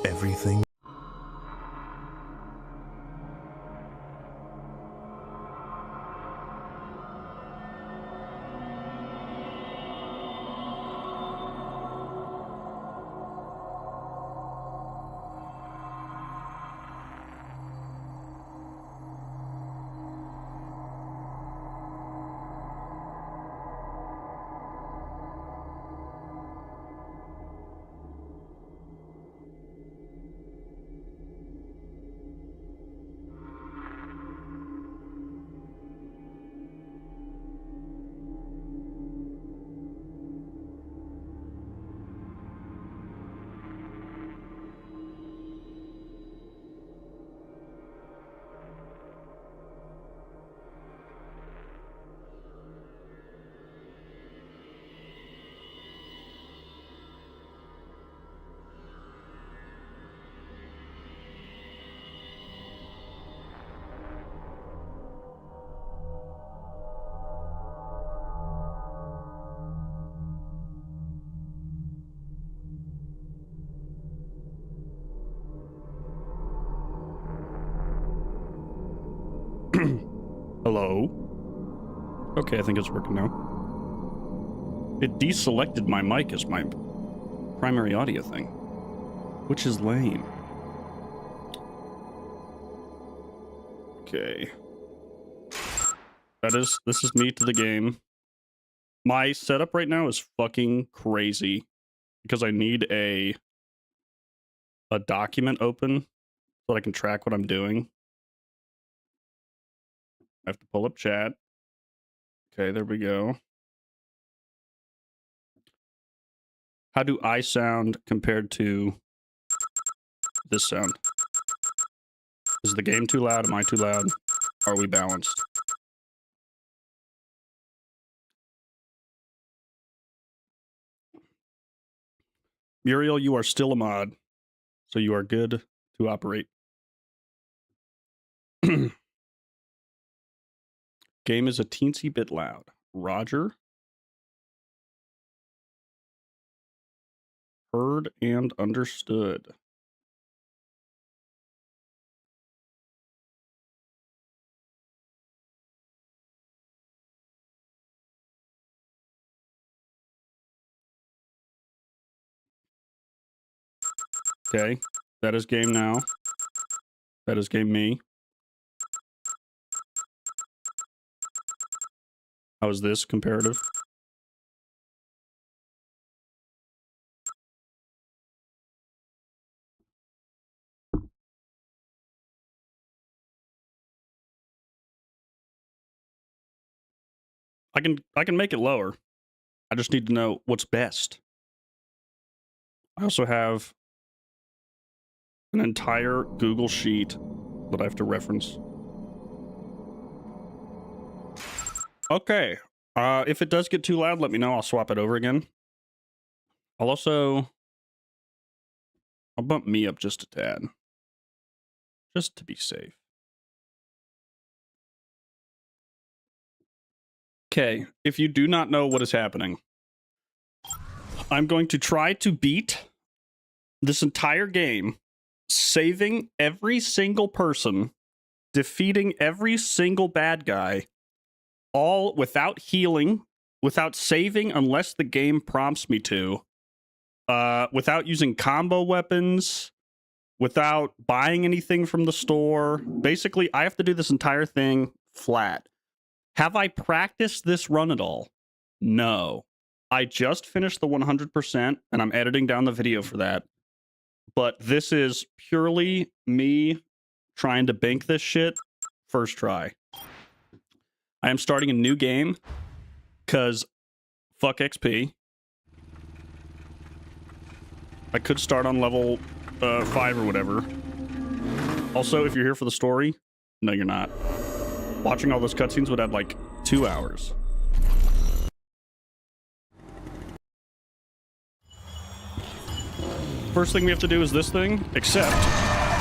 everything. Hello? Okay, I think it's working now. It deselected my mic as my primary audio thing, which is lame. Okay. This is me to the game. My setup right now is fucking crazy because I need a document open so that I can track what I'm doing. I have to pull up chat. Okay, there we go. How do I sound compared to this sound? Is the game too loud? Am I too loud? Are we balanced? Muriel, you are still a mod, so you are good to operate. Game is a teensy bit loud. Roger. Heard and understood. Okay, that is game now. That is game me. How is this comparative? I can make it lower. I just need to know what's best. I also have an entire Google sheet that I have to reference. Okay. If it does get too loud, let me know. I'll swap it over again. I'll bump me up just a tad. Just to be safe. Okay, if you do not know what is happening, I'm going to try to beat this entire game, saving every single person, defeating every single bad guy, all without healing, without saving unless the game prompts me to, without using combo weapons, without buying anything from the store. Basically, I have to do this entire thing flat. Have I practiced this run at all? No. I just finished the 100%, and I'm editing down the video for that. But this is purely me trying to bank this shit first try. I am starting a new game, because fuck XP. I could start on level 5 or whatever. Also, if you're here for the story, no, you're not. Watching all those cutscenes would add like 2 hours. First thing we have to do is this thing, except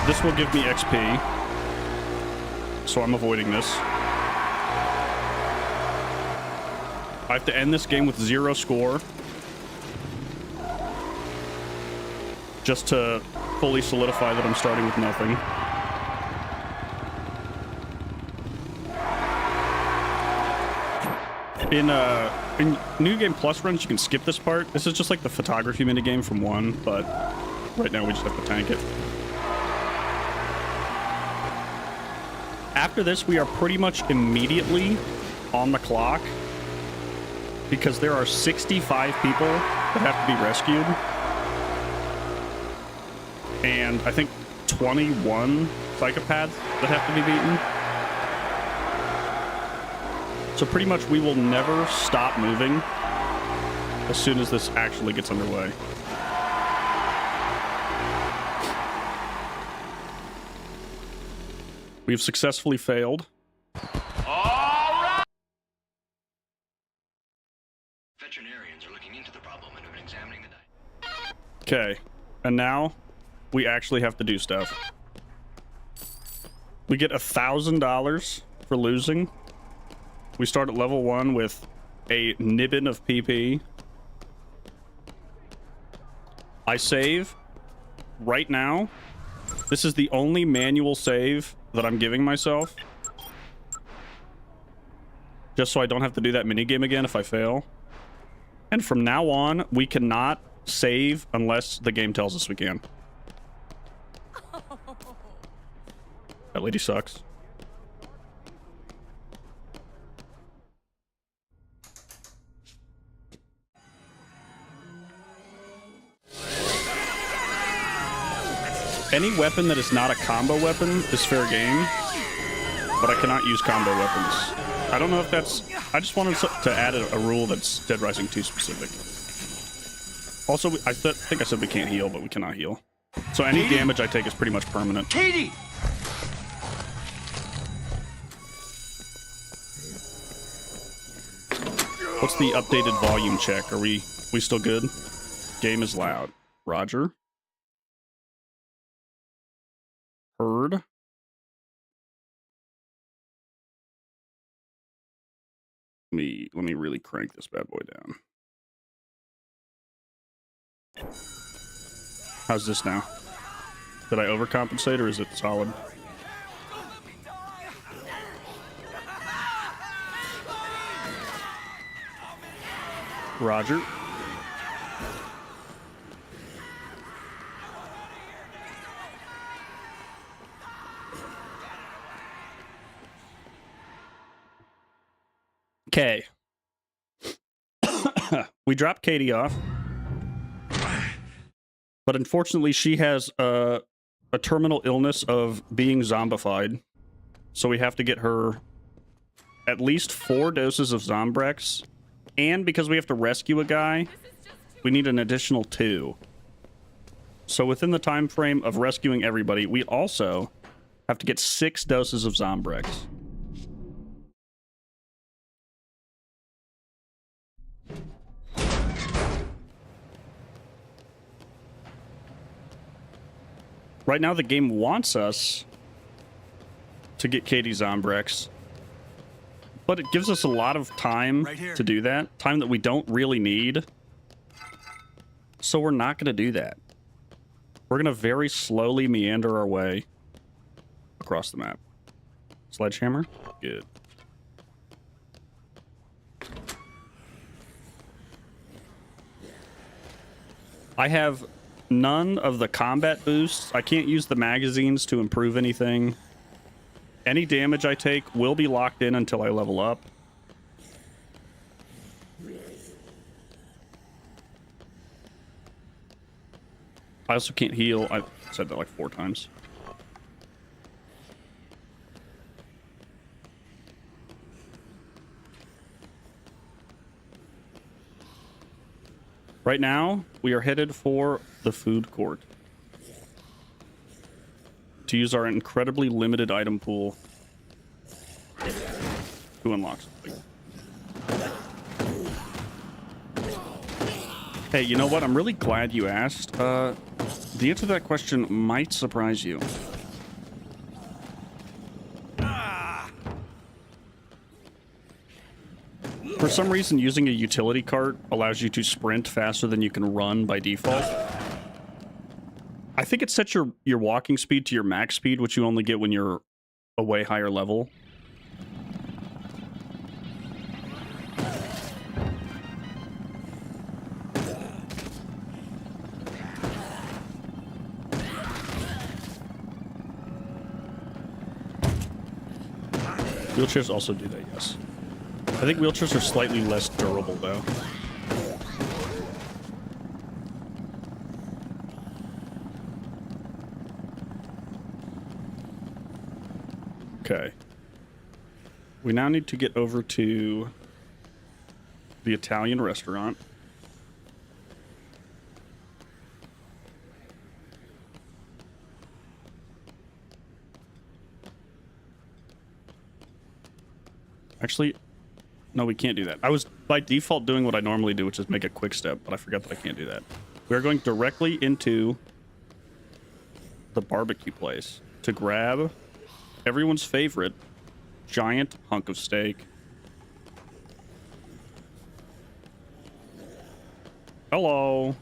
this will give me XP. So I'm avoiding this. I have to end this game with 0 score. Just to fully solidify that I'm starting with nothing. In New Game Plus runs, you can skip this part. This is just like the photography minigame from 1, but right now we just have to tank it. After this, we are pretty much immediately on the clock because there are 65 people that have to be rescued. And I think 21 psychopaths that have to be beaten. So pretty much we will never stop moving as soon as this actually gets underway. We've successfully failed. All right. Veterinarians are looking into the problem and have been examining the data. Okay, and now we actually have to do stuff. We get $1,000 for losing. We start at level 1 with a nibbin of PP. I save right now. This is the only manual save that I'm giving myself. Just so I don't have to do that minigame again if I fail. And from now on, we cannot save unless the game tells us we can. That lady sucks. Any weapon that is not a combo weapon is fair game, but I cannot use combo weapons. I don't know if that's... I just wanted to add a rule that's Deadrising 2 specific. Also, I think I said we can't heal, but we cannot heal. So any damage I take is pretty much permanent. Katie! What's the updated volume check? Are we still good? Game is loud. Roger. Heard. Let me really crank this bad boy down. How's this now? Did I overcompensate or is it solid? Roger. Okay. We dropped Katie off. But unfortunately, she has a terminal illness of being zombified. So we have to get her at least 4 doses of Zombrex. And because we have to rescue a guy, we need an additional 2. So within the time frame of rescuing everybody, we also have to get 6 doses of Zombrex. Right now, the game wants us to get Katie Zombrex, but it gives us a lot of time to do that. Time that we don't really need. So we're not going to do that. We're going to very slowly meander our way across the map. Sledgehammer? Good. I have none of the combat boosts. I can't use the magazines to improve anything. Any damage I take will be locked in until I level up. I also can't heal. I've said that like 4 times. Right now, we are headed for the food court to use our incredibly limited item pool to unlock something. Hey, you know what? I'm really glad you asked. The answer to that question might surprise you. For some reason, using a utility cart allows you to sprint faster than you can run by default. I think it sets your walking speed to your max speed, which you only get when you're a way higher level. Wheelchairs also do that, yes. I think wheelchairs are slightly less durable, though. Okay. We now need to get over to the Italian restaurant. Actually, no, we can't do that. I was by default doing what I normally do, which is make a quick step, but I forgot that I can't do that. We're going directly into the barbecue place to grab everyone's favorite giant hunk of steak. Hello.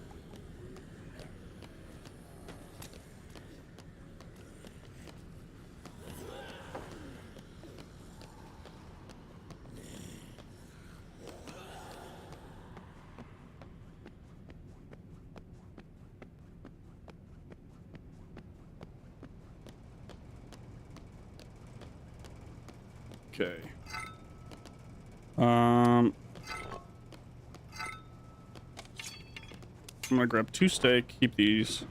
Okay. I'm gonna grab 2 steak, keep these.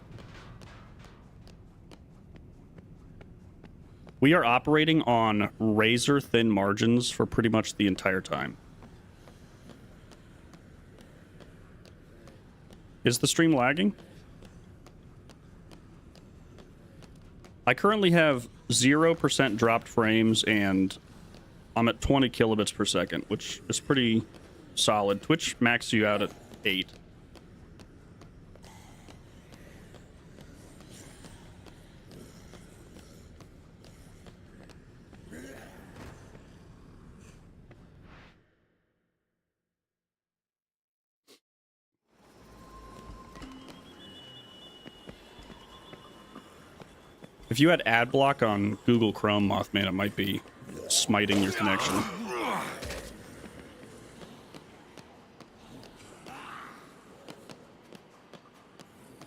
We are operating on razor thin margins for pretty much the entire time. Is the stream lagging? I currently have 0% dropped frames and I'm at 20 kilobits per second, which is pretty solid. Twitch maxes you out at 8. If you had ad block on Google Chrome, Mothman, it might be smiting your connection.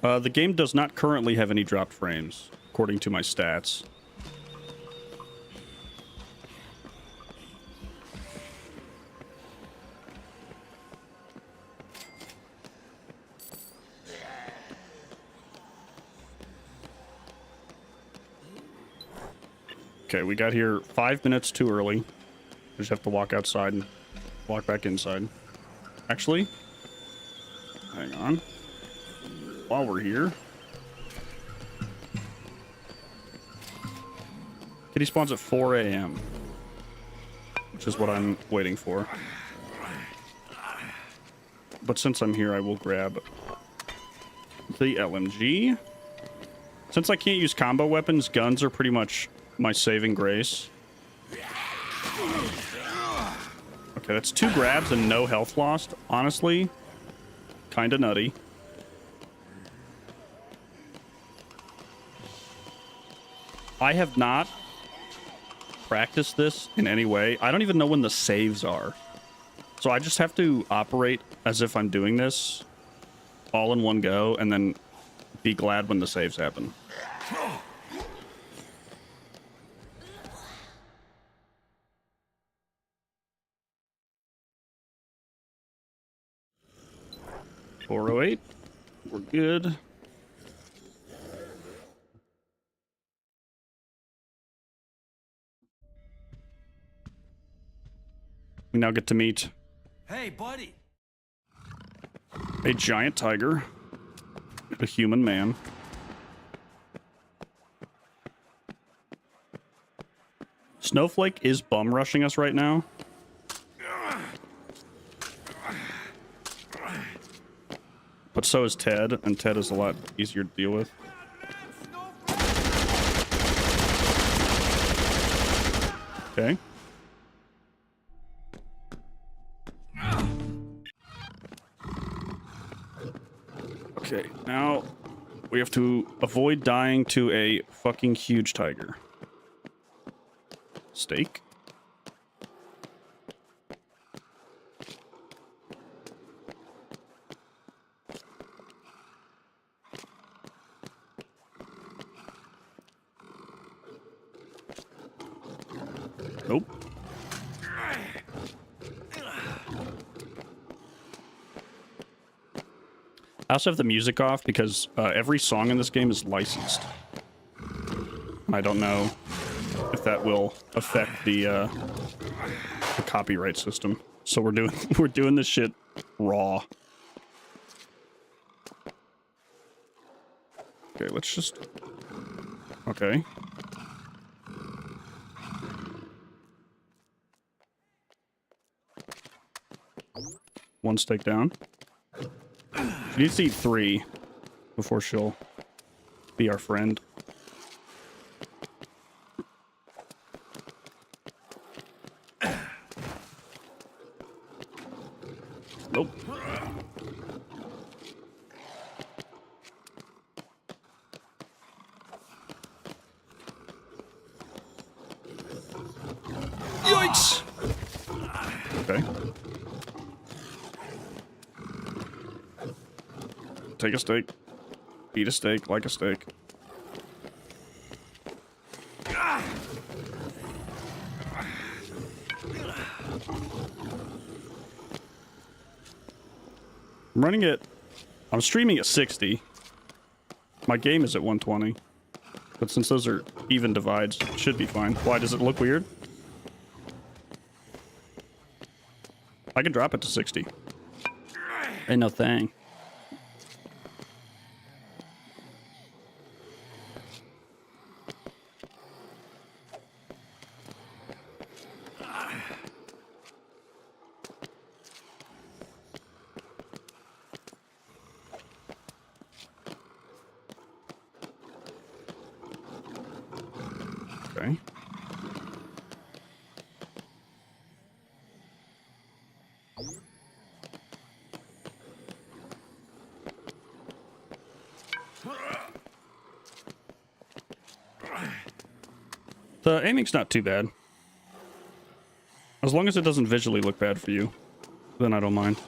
The game does not currently have any dropped frames, according to my stats. Okay, we got here 5 minutes too early. We just have to walk outside and walk back inside. Actually, hang on. While we're here, kitty spawns at 4 a.m., which is what I'm waiting for. But since I'm here, I will grab the LMG. Since I can't use combo weapons, guns are pretty much my saving grace. Okay, that's 2 grabs and no health lost. Honestly, kind of nutty. I have not practiced this in any way. I don't even know when the saves are. So I just have to operate as if I'm doing this all in one go and then be glad when the saves happen. $408. We're good. We now get to meet buddy. a giant tiger, a human man. Snowflake is bum rushing us right now. But so is Ted, and Ted is a lot easier to deal with. Okay. Okay, now We have to avoid dying to a fucking huge tiger. Steak? Nope. I also have the music off because every song in this game is licensed. I don't know if that will affect the copyright system. So we're doing this shit raw. Okay, let's just... Okay. One steak down. She needs to eat 3 before she'll be our friend. Nope. Yikes! Okay. Take a steak. Eat a steak like a steak. I'm running it. I'm streaming at 60. My game is at 120. But since those are even divides, it should be fine. Why does it look weird? I can drop it to 60. Ain't no thing. Okay. The aiming's not too bad. As long as it doesn't visually look bad for you, then I don't mind.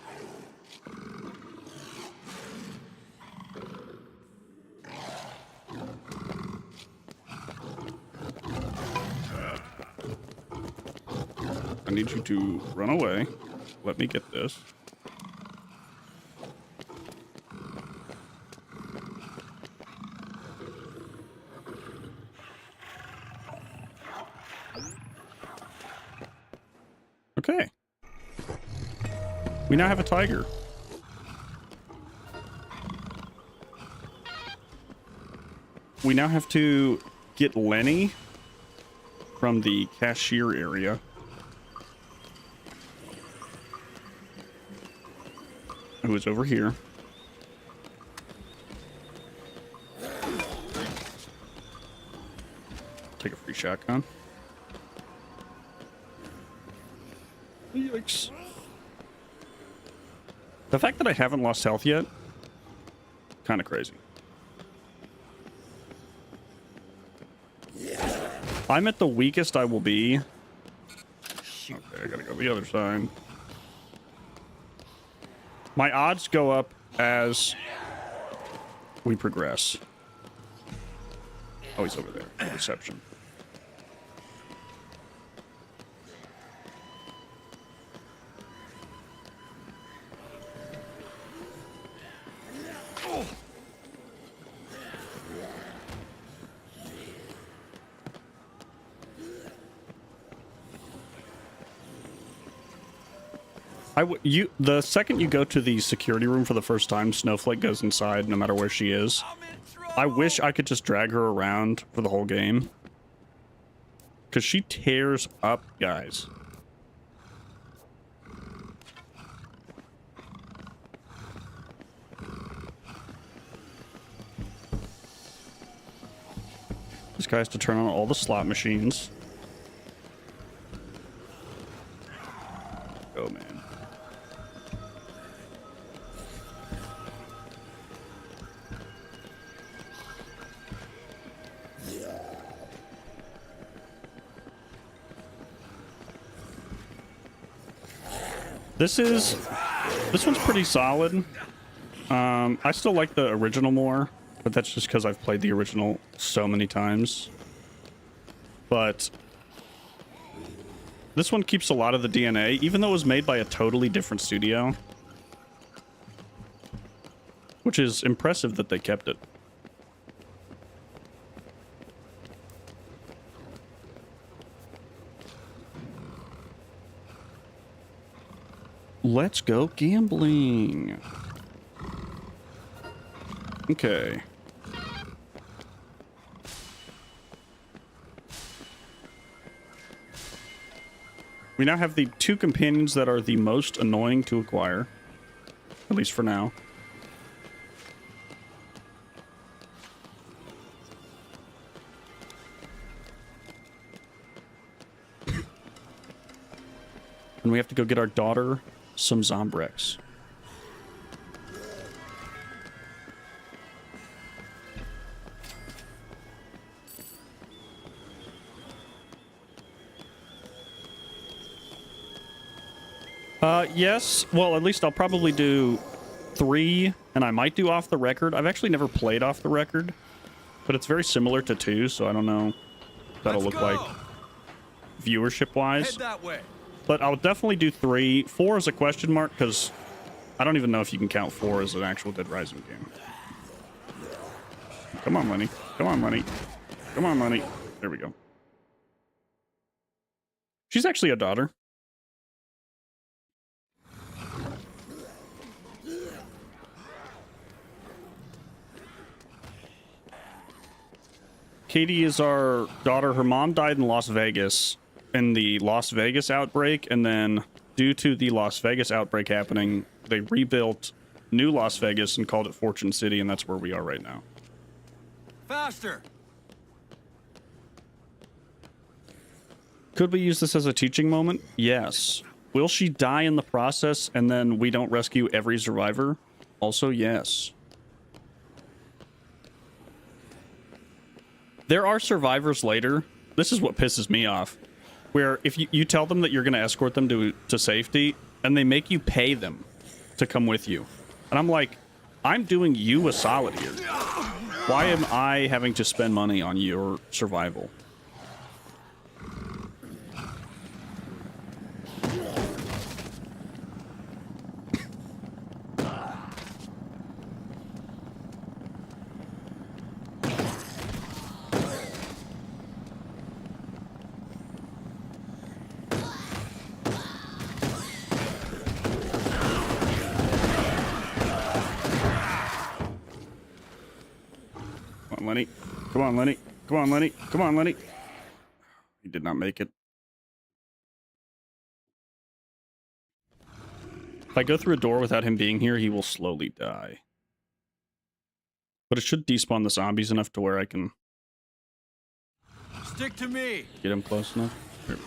I need you to run away. Let me get this. Okay. We now have a tiger. We now have to get Lenny from the cashier area. Who is over here. Take a free shotgun. Yikes. The fact that I haven't lost health yet, kind of crazy. I'm at the weakest I will be. Okay, I gotta go the other side. My odds go up as we progress. Oh, he's over there. Reception. The second you go to the security room for the first time, Snowflake goes inside no matter where she is. I wish I could just drag her around for the whole game. Because she tears up guys. This guy has to turn on all the slot machines. Oh, man. This one's pretty solid. I still like the original more, but that's just because I've played the original so many times. But this one keeps a lot of the DNA, even though it was made by a totally different studio. Which is impressive that they kept it. Let's go gambling. Okay. We now have the two companions that are the most annoying to acquire. At least for now. And we have to go get our daughter some Zombrex. Yes. Well, at least I'll probably do 3, and I might do off the record. I've actually never played off the record, but it's very similar to 2, so I don't know what that'll look like viewership-wise. Head that way. But I'll definitely do 3. 4 is a question mark, because I don't even know if you can count 4 as an actual Deadrising game. Come on, Lenny. Come on, Lenny. Come on, Lenny. There we go. She's actually a daughter. Katie is our daughter. Her mom died in Las Vegas in the Las Vegas outbreak, and then due to the Las Vegas outbreak happening, they rebuilt new Las Vegas and called it Fortune City, and that's where we are right now. Faster. Could we use this as a teaching moment? Yes. Will she die in the process and then we don't rescue every survivor? Also, yes. There are survivors later. This is what pisses me off. Where if you tell them that you're going to escort them to safety, and they make you pay them to come with you. And I'm like, I'm doing you a solid here. Why am I having to spend money on your survival? Lenny. Come on, Lenny. Come on, Lenny. Come on, Lenny. He did not make it. If I go through a door without him being here, he will slowly die. But it should despawn the zombies enough to where I can Stick to me. get him close enough. Here.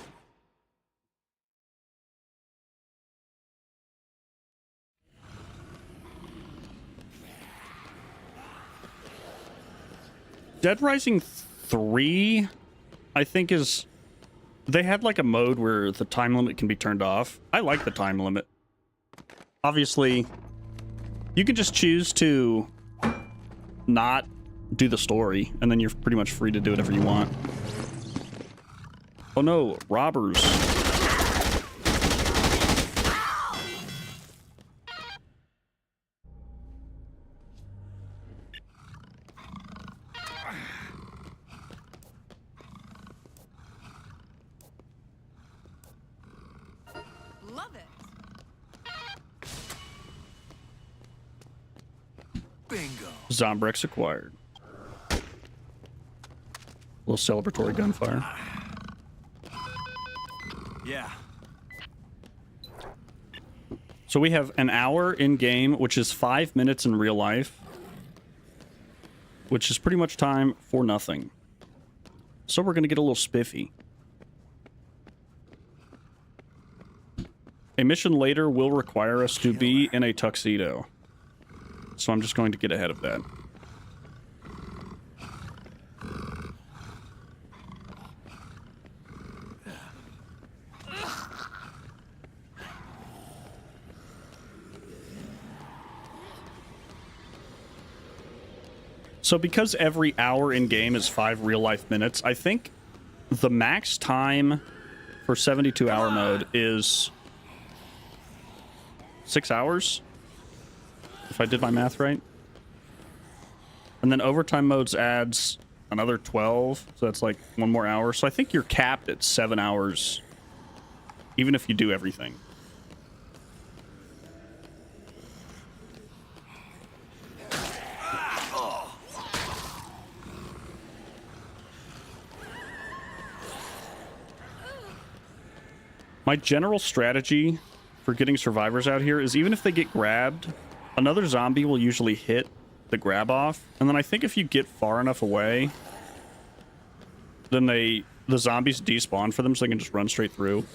Deadrising 3, I think is... They had like a mode where the time limit can be turned off. I like the time limit. Obviously, you can just choose to not do the story, and then you're pretty much free to do whatever you want. Oh no, robbers. Love it. Bingo. Zombrex acquired. Little celebratory gunfire. Yeah. So we have an hour in game, which is 5 minutes in real life, which is pretty much time for nothing. So we're going to get a little spiffy. A mission later will require us to be in a tuxedo. So I'm just going to get ahead of that. So because every hour in game is 5 real life minutes, I think the max time for 72-hour mode is 6 hours, if I did my math right. And then overtime modes adds another 12, so that's like 1 more hour. So I think you're capped at 7 hours, even if you do everything. My general strategy for getting survivors out here is even if they get grabbed, another zombie will usually hit the grab off. And then I think if you get far enough away, then the zombies despawn for them so they can just run straight through.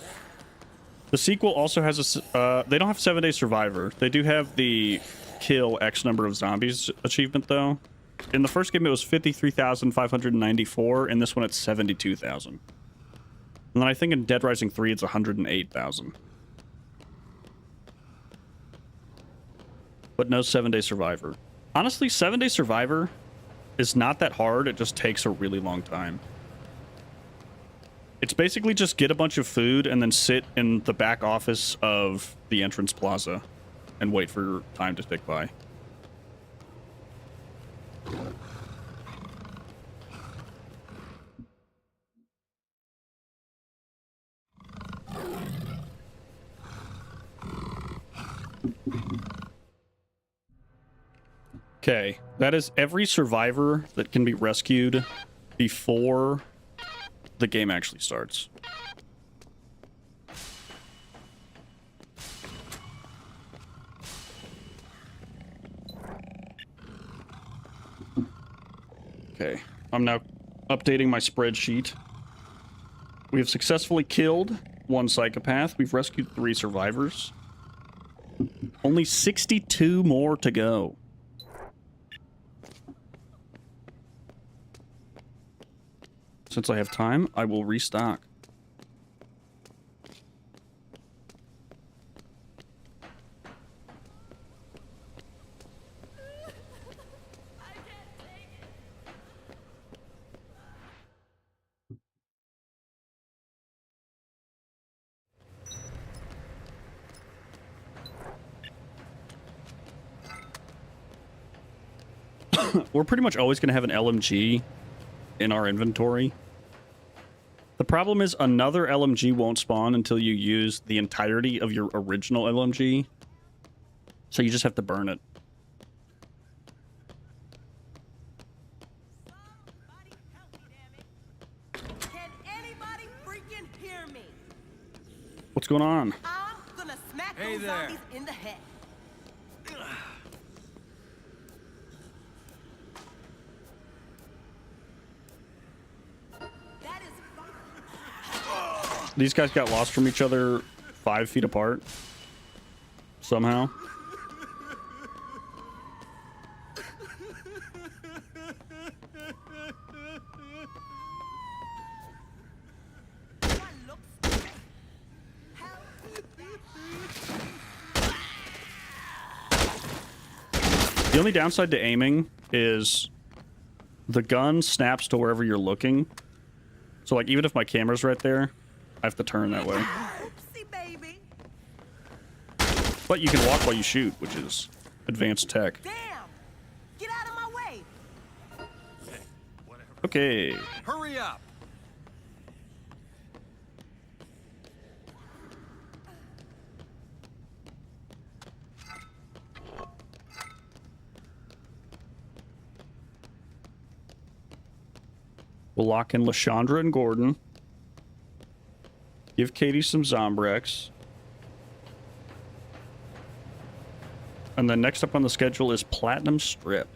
The sequel also has a... they don't have 7-day survivor. They do have the kill X number of zombies achievement, though. In the first game, it was 53,594. In this one, it's 72,000. And then I think in Deadrising 3, it's 108,000. But no 7-day survivor. Honestly, 7-day survivor is not that hard. It just takes a really long time. It's basically just get a bunch of food and then sit in the back office of the entrance plaza and wait for time to tick by. Okay, that is every survivor that can be rescued before the game actually starts. Okay, I'm now updating my spreadsheet. We have successfully killed 1 psychopath. We've rescued 3 survivors. Only 62 more to go. Since I have time, I will restock. We're pretty much always going to have an LMG in our inventory. The problem is another LMG won't spawn until you use the entirety of your original LMG. So you just have to burn it. Can anybody freaking hear me? What's going on? I'm gonna smack Hey those there. zombies in the head. That is fine. These guys got lost from each other 5 feet apart. Somehow. One looks great. Help The only downside to aiming is the gun snaps to wherever you're looking. So, like, even if my camera's right there, I have to turn that way. Oopsie, baby. But you can walk while you shoot, which is advanced tech. Damn. Get out of my way. Okay. Hurry up! We'll lock in Lashandra and Gordon. Give Katie some Zombrex. And then next up on the schedule is Platinum Strip.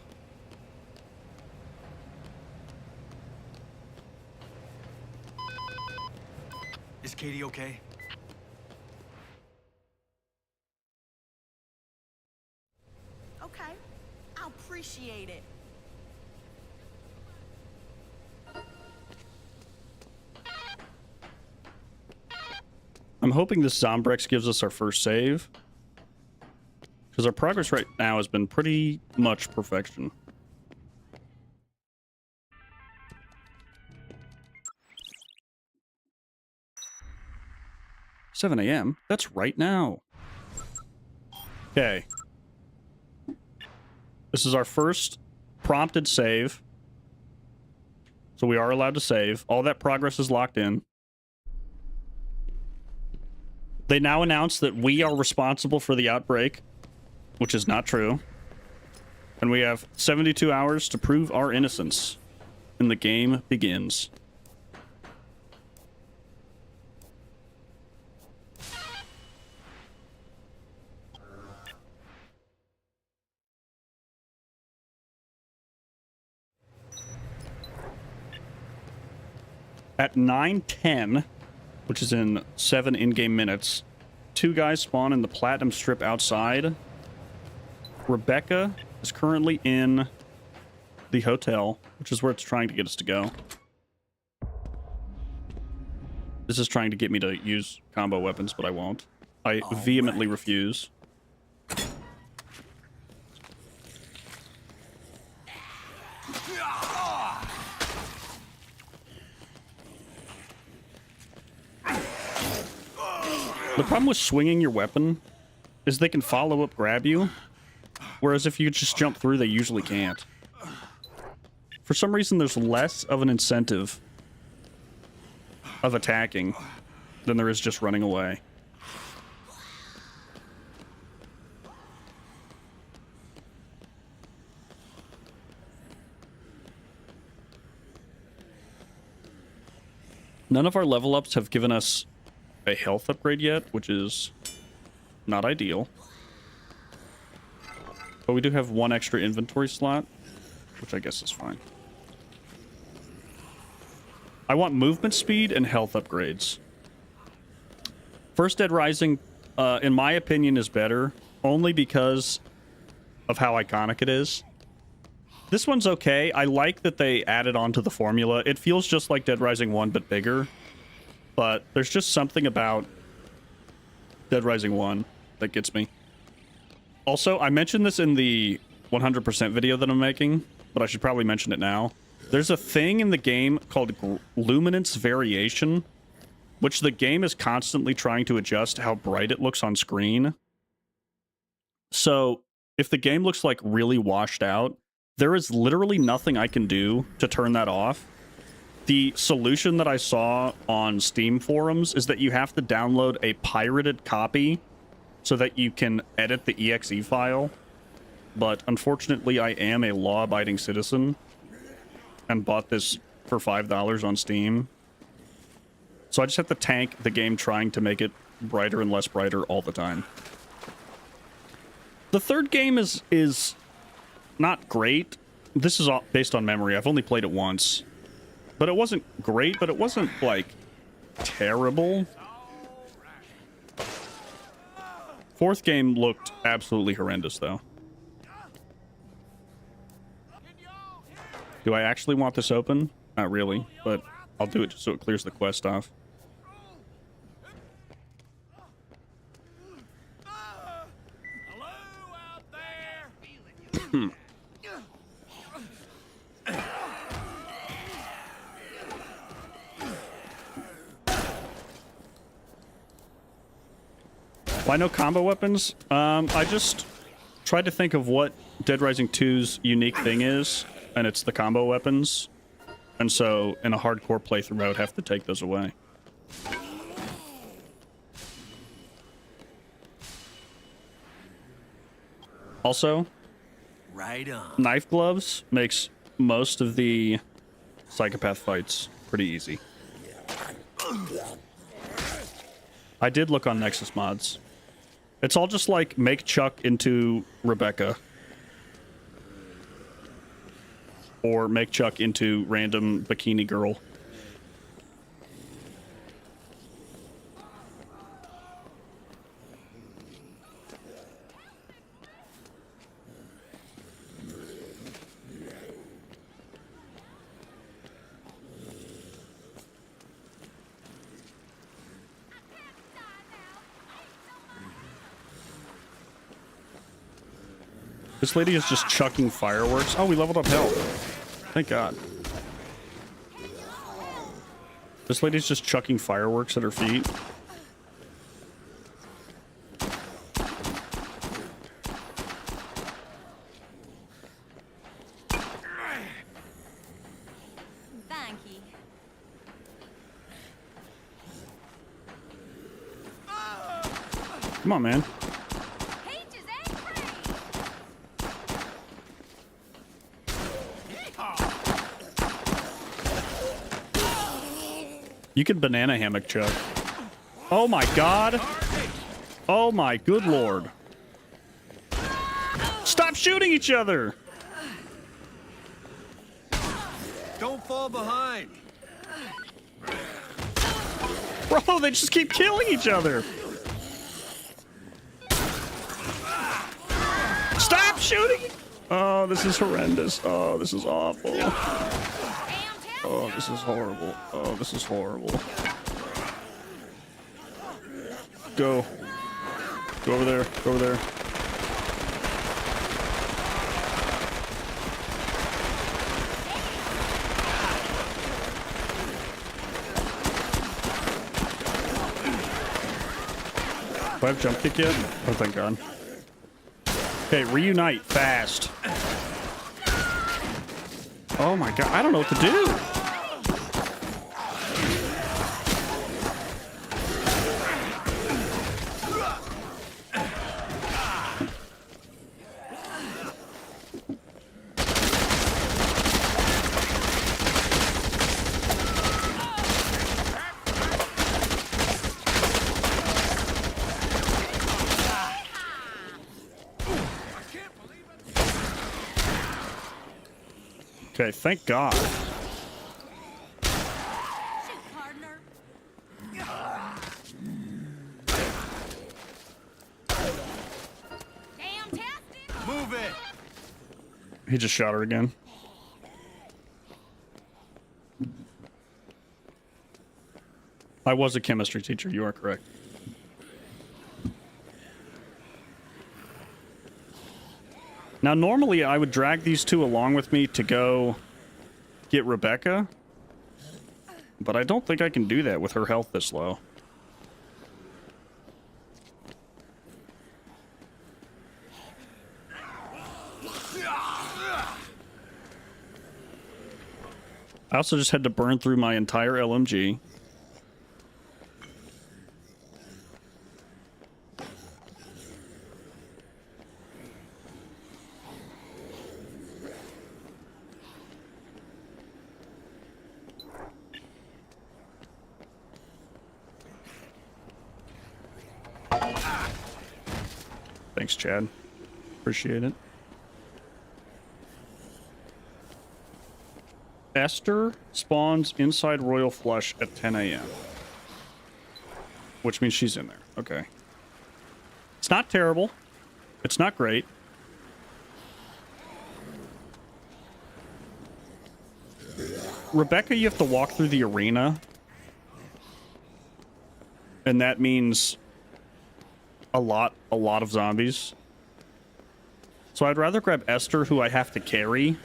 Is Katie okay? Okay. I appreciate it. I'm hoping this Zombrex gives us our first save. Because our progress right now has been pretty much perfection. 7 a.m.? That's right now. Okay. This is our first prompted save. So we are allowed to save. All that progress is locked in. They now announce that we are responsible for the outbreak, which is not true. And we have 72 hours to prove our innocence. And the game begins. At 9:10, which is in 7 in-game minutes, 2 guys spawn in the Platinum Strip outside. Rebecca is currently in the hotel, which is where it's trying to get us to go. This is trying to get me to use combo weapons, but I won't. I vehemently refuse. The problem with swinging your weapon is they can follow up grab you, whereas if you just jump through, they usually can't. For some reason, there's less of an incentive of attacking than there is just running away. None of our level ups have given us a health upgrade yet, which is not ideal. But we do have 1 extra inventory slot, which I guess is fine. I want movement speed and health upgrades. First Deadrising, in my opinion, is better, only because of how iconic it is. This one's okay. I like that they added on to the formula. It feels just like Deadrising 1, but bigger. But there's just something about Deadrising 1 that gets me. Also, I mentioned this in the 100% video that I'm making, but I should probably mention it now. There's a thing in the game called luminance variation, which the game is constantly trying to adjust how bright it looks on screen. So, if the game looks like really washed out, there is literally nothing I can do to turn that off. The solution that I saw on Steam forums is that you have to download a pirated copy so that you can edit the exe file. But unfortunately, I am a law-abiding citizen and bought this for $5 on Steam. So I just have to tank the game trying to make it brighter and less brighter all the time. The third game is not great. This is all based on memory. I've only played it once. But it wasn't great, but it wasn't, like, terrible. Fourth game looked absolutely horrendous, though. Do I actually want this open? Not really, but I'll do it just so it clears the quest off. Why no combo weapons? I just tried to think of what Deadrising 2's unique thing is, and it's the combo weapons. And so, in a hardcore playthrough, I would have to take those away. Also, Right on. knife gloves makes most of the Psychopath fights pretty easy. I did look on Nexus mods. It's all just like make Chuck into Rebecca. Or make Chuck into random bikini girl. This lady is just chucking fireworks. Oh, we leveled up health. Thank God. This lady's just chucking fireworks at her feet. Come on, man. Peaches and cream. You could banana hammock Chuck. Oh my god. Oh my good lord. Stop shooting each other. Don't fall behind. Bro, they just keep killing each other. Stop shooting. Oh, this is horrendous. Oh, this is awful. Oh, this is horrible. Oh, this is horrible. Go. Go over there. Go over there. Do I have jump kick yet? Oh, thank God. Okay, reunite fast. Oh my God, I don't know what to do. Okay, thank God. Shoot, partner. Damn tested. Move it. He just shot her again. I was a chemistry teacher, you are correct. Now, normally I would drag these two along with me to go get Rebecca, but I don't think I can do that with her health this low. I also just had to burn through my entire LMG. Thanks, Chad. Appreciate it. Esther spawns inside Royal Flush at 10 a.m. Which means she's in there. Okay. It's not terrible. It's not great. Rebecca, you have to walk through the arena. And that means a lot of zombies. So I'd rather grab Esther, who I have to carry,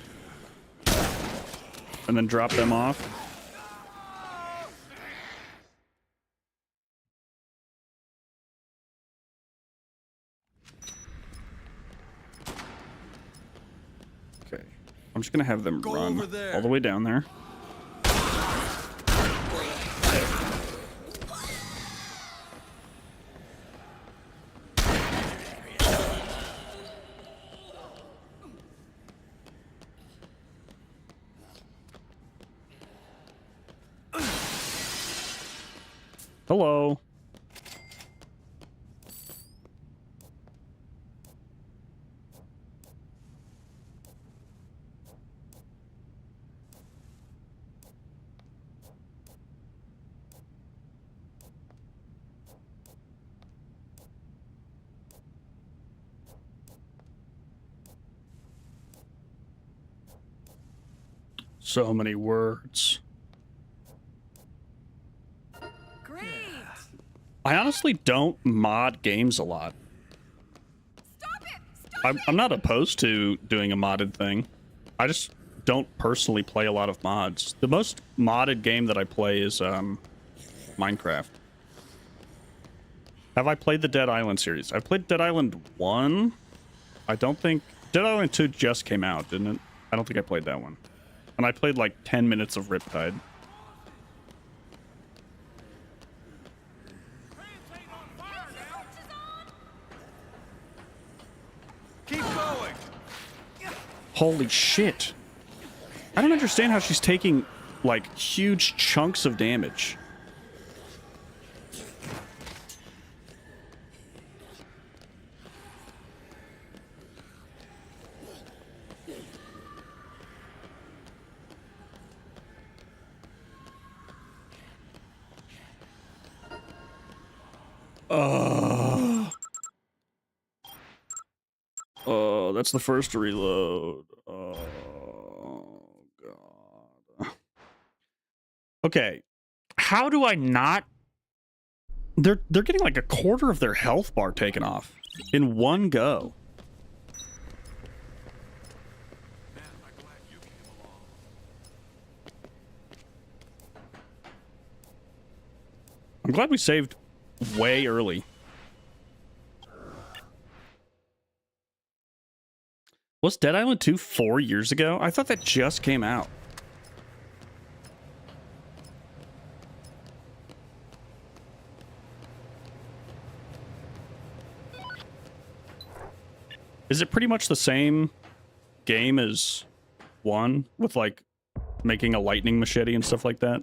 and then drop them off. Okay. I'm just gonna have them run all the way down there. Hello. So many words. Great. I honestly don't mod games a lot. Stop it. Stop I'm not opposed to doing a modded thing. I just don't personally play a lot of mods. The most modded game that I play is Minecraft. Have I played the Dead Island series? I played Dead Island 1. I don't think... Dead Island 2 just came out, didn't it? I don't think I played that one. And I played like 10 minutes of Riptide. Holy shit. I don't understand how she's taking, like, huge chunks of damage. Oh, that's the first reload. Oh, God. Okay. How do I not... They're getting like a quarter of their health bar taken off in one go. I'm glad we saved way early. Was Dead Island 2 4 years ago? I thought that just came out. Is it pretty much the same game as 1 with like making a lightning machete and stuff like that?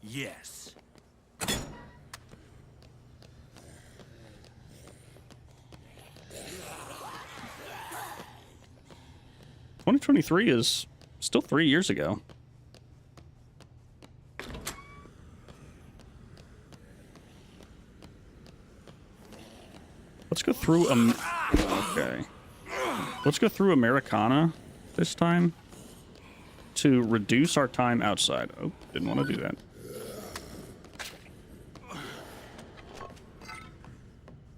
Yes. 2023 is still 3 years ago. Let's go through okay. Let's go through Americana this time to reduce our time outside. Oh, didn't want to do that.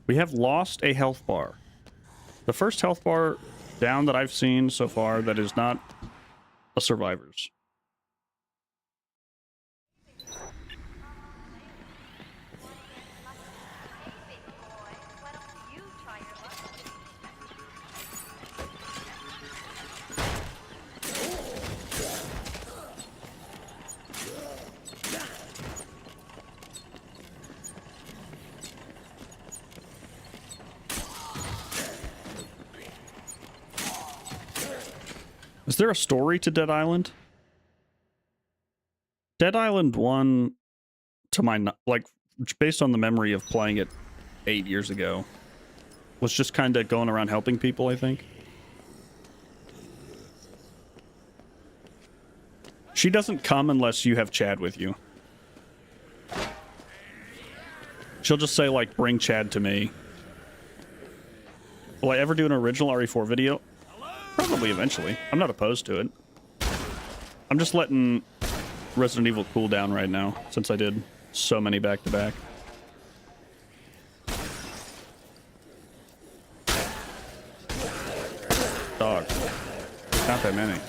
We have lost a health bar. The first health bar down that I've seen so far that is not a survivor's. Is there a story to Dead Island? Dead Island 1, to my, like, based on the memory of playing it 8 years ago, was just kind of going around helping people, I think. She doesn't come unless you have Chad with you. She'll just say, like, bring Chad to me. Will I ever do an original RE4 video? Probably eventually. I'm not opposed to it. I'm just letting Resident Evil cool down right now, since I did so many back-to-back. Dog. Not that many.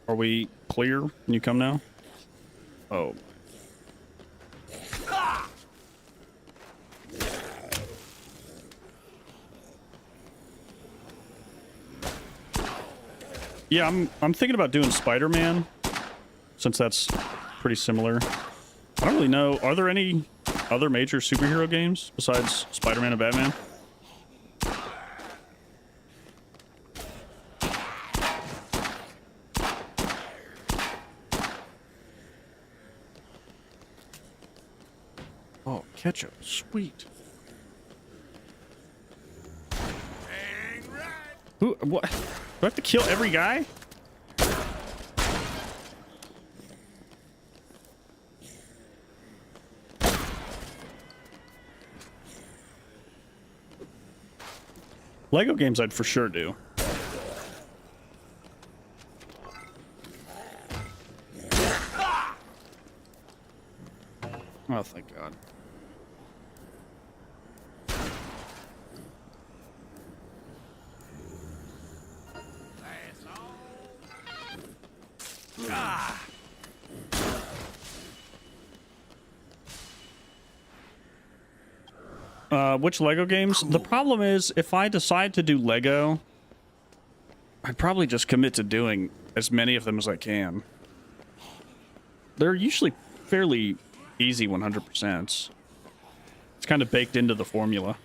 Are we clear? Can you come now? Oh. Yeah, I'm thinking about doing Spider-Man, since that's pretty similar. I don't really know. Are there any other major superhero games besides Spider-Man and Batman? Oh, ketchup. Sweet. Who? What? Do I have to kill every guy? Lego games I'd for sure do. Oh, thank God. Which Lego games? The problem is, if I decide to do Lego, I'd probably just commit to doing as many of them as I can. They're usually fairly easy 100%. It's kind of baked into the formula.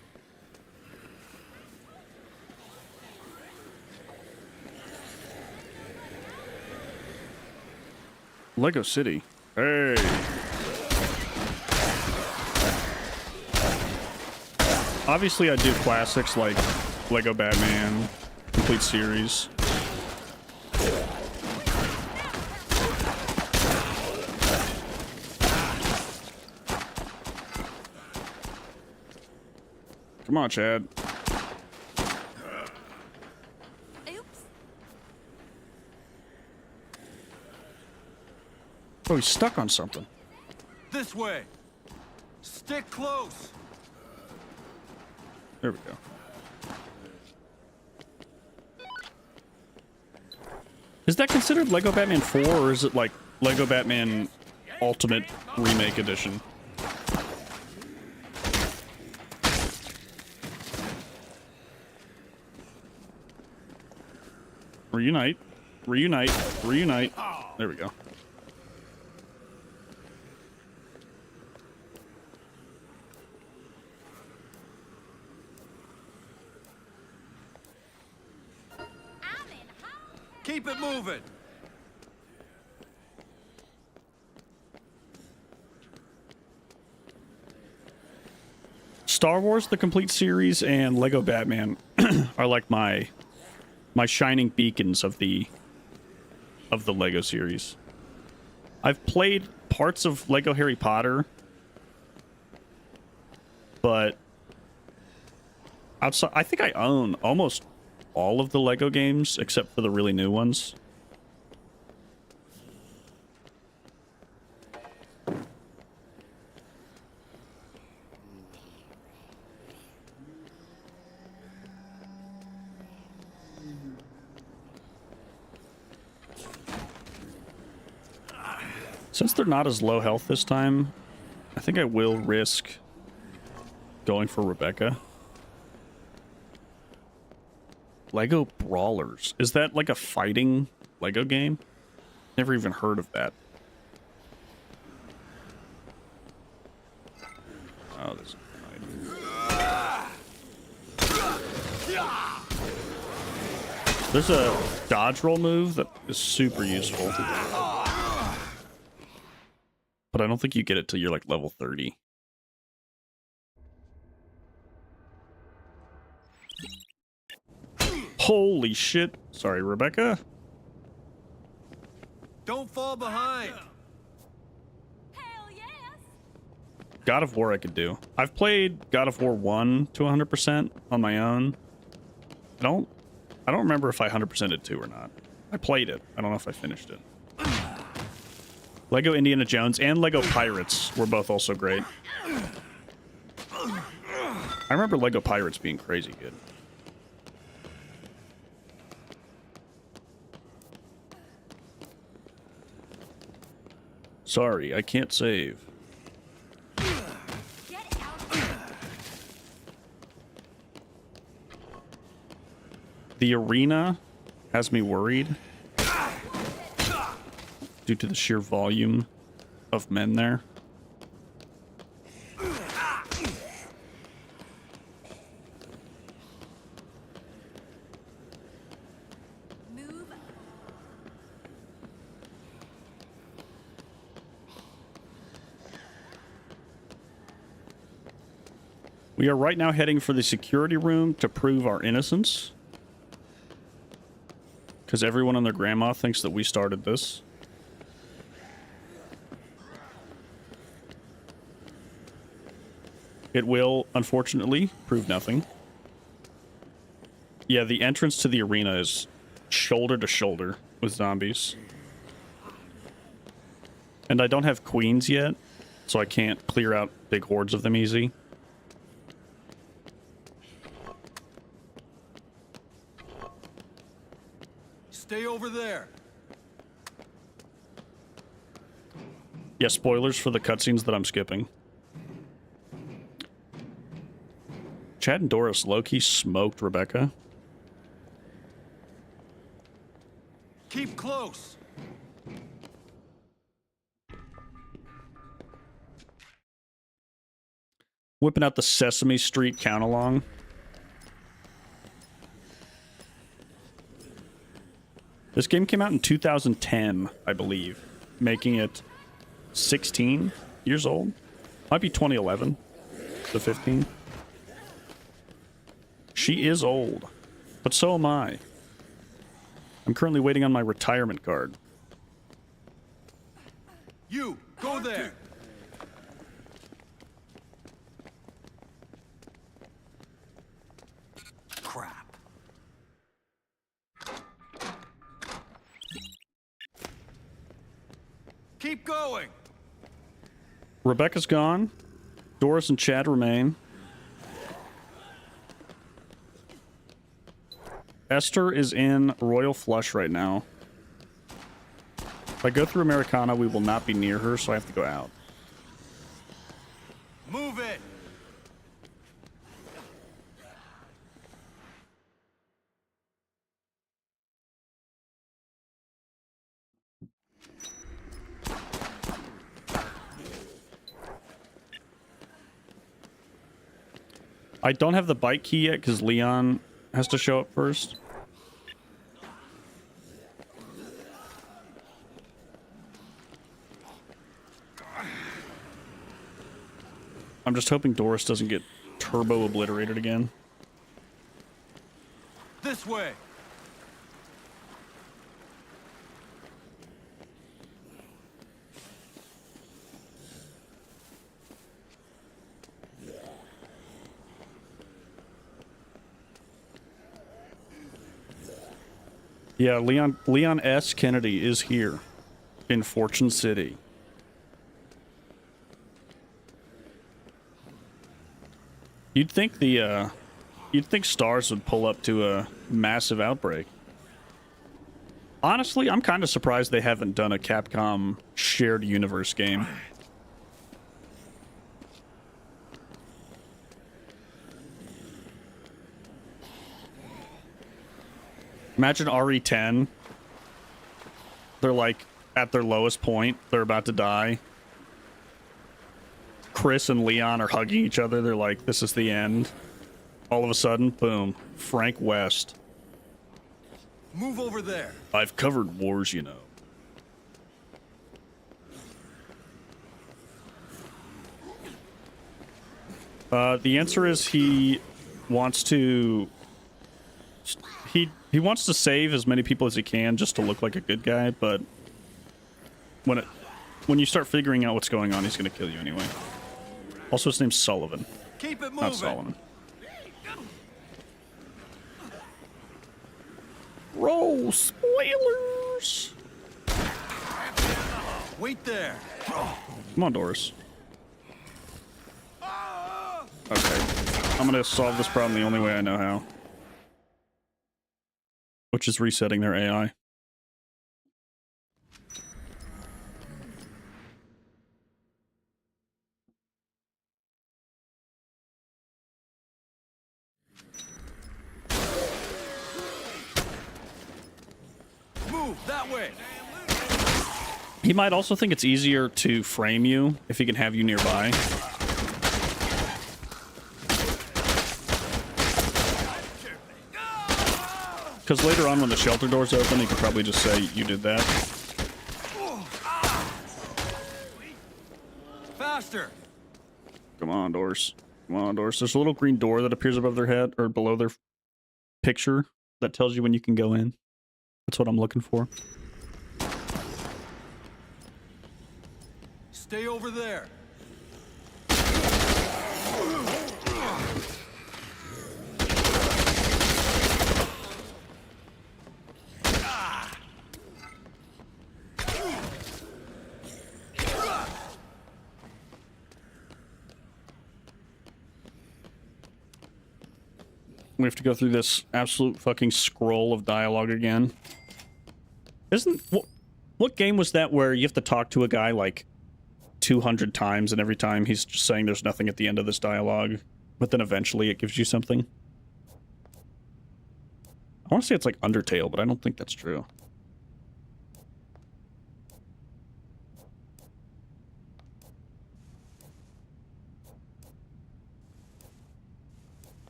Lego City. Hey. Obviously, I do classics like Lego Batman, complete series. Come on, Chad. Oops. Oh, he's stuck on something. This way. Stick close. There we go. Is that considered Lego Batman 4, or is it like Lego Batman Ultimate Remake Edition? Reunite. Reunite. Reunite. There we go. Keep it moving. Star Wars, the complete series, and Lego Batman are like my shining beacons of the Lego series. I've played parts of Lego Harry Potter, but outside, I think I own almost all of the Lego games except for the really new ones. Since they're not as low health this time, I think I will risk going for Rebecca. Lego Brawlers. Is that like a fighting Lego game? Never even heard of that. Oh, there's There's a dodge roll move that is super useful. But I don't think you get it till you're like level 30. Holy shit. Sorry, Rebecca. Don't fall behind. Hell yes. God of War I could do. I've played God of War 1 to 100% on my own. I don't remember if I 100%ed 2 or not. I played it. I don't know if I finished it. Lego Indiana Jones and Lego Pirates were both also great. I remember Lego Pirates being crazy good. Sorry, I can't save. Get out. The arena has me worried due to the sheer volume of men there. Move. We are right now heading for the security room to prove our innocence. Because everyone and their grandma thinks that we started this. It will, unfortunately, prove nothing. Yeah, the entrance to the arena is shoulder to shoulder with zombies. And I don't have queens yet, so I can't clear out big hordes of them easy. Stay over there. Yeah, spoilers for the cutscenes that I'm skipping. Chad and Doris low-key smoked Rebecca. Keep close. Whipping out the Sesame Street count-along. This game came out in 2010, I believe, making it 16 years old. Might be 2011 to 15. She is old, but so am I. I'm currently waiting on my retirement card. You, go there. Crap. Keep going. Rebecca's gone. Doris and Chad remain. Esther is in Royal Flush right now. If I go through Americana, we will not be near her, so I have to go out. Move it. I don't have the bike key yet because Leon has to show up first. I'm just hoping Doris doesn't get turbo obliterated again. This way. Yeah, Leon S. Kennedy is here in Fortune City. You'd think stars would pull up to a massive outbreak. Honestly, I'm kind of surprised they haven't done a Capcom shared universe game. Imagine RE10. They're like at their lowest point. They're about to die. Chris and Leon are hugging each other. They're like, this is the end. All of a sudden, boom. Frank West. Move over there. I've covered wars, you know. The answer is he wants to... He wants to save as many people as he can just to look like a good guy, but when you start figuring out what's going on, he's going to kill you anyway. Also, his name's Sullivan. Keep it moving. Not Solomon. Roll spoilers. Wait there. Come on, Doris. Okay. I'm going to solve this problem the only way I know how. Which is resetting their AI. Move that way. He might also think it's easier to frame you if he can have you nearby. Because later on when the shelter doors open, he could probably just say, you did that. Faster. Come on, Doris. Come on, Doris. There's a little green door that appears above their head, or below their picture, that tells you when you can go in. That's what I'm looking for. Stay over there. We have to go through this absolute fucking scroll of dialogue again. What game was that where you have to talk to a guy like 200 times and every time he's just saying there's nothing at the end of this dialogue? but then eventually it gives you something. I want to say it's like Undertale, but I don't think that's true.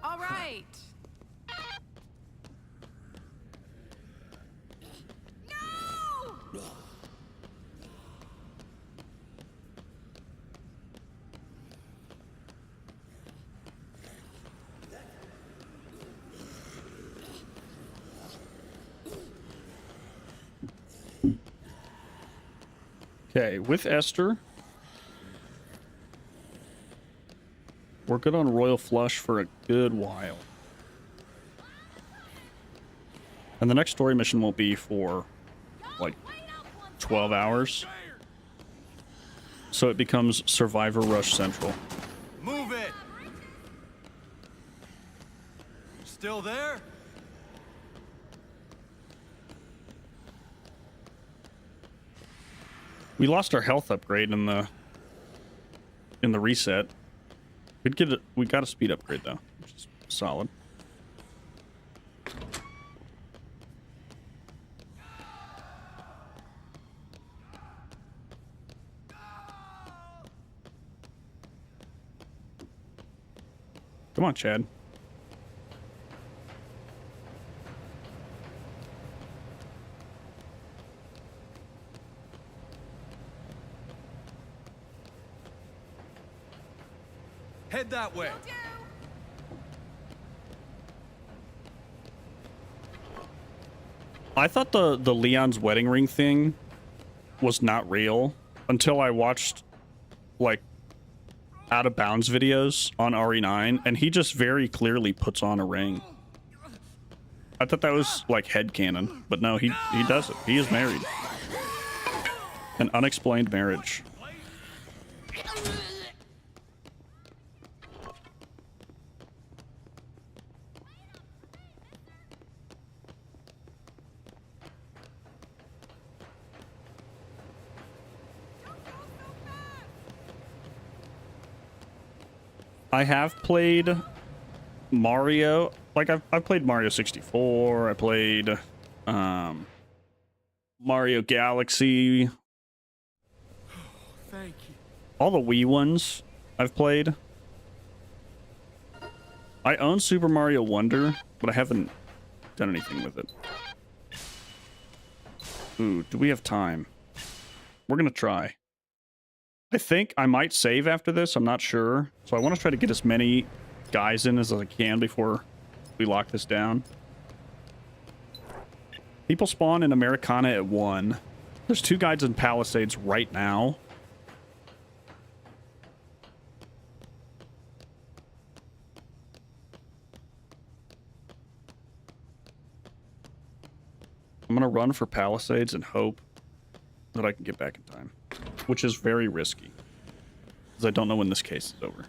All right. No! Okay, with Esther, we're good on Royal Flush for a good while. And the next story mission won't be for, like, 12 hours. So it becomes Survivor Rush Central. Move it! Still there? We lost our health upgrade in the reset. We got a speed upgrade though, which is solid. Come on, Chad. Head that way. I thought the Leon's wedding ring thing was not real until I watched, like, out of bounds videos on RE9, and he just very clearly puts on a ring. I thought that was like headcanon, but no, he does it. He is married. An unexplained marriage. I have played Mario, like I've played Mario 64, I played Mario Galaxy. Thank you. All the Wii ones I've played. I own Super Mario Wonder, but I haven't done anything with it. Ooh, do we have time? We're gonna try. I think I might save after this, I'm not sure. So I want to try to get as many guys in as I can before we lock this down. People spawn in Americana at 1. There's 2 guides in Palisades right now. I'm gonna run for Palisades and hope that I can get back in time, which is very risky because I don't know when this case is over.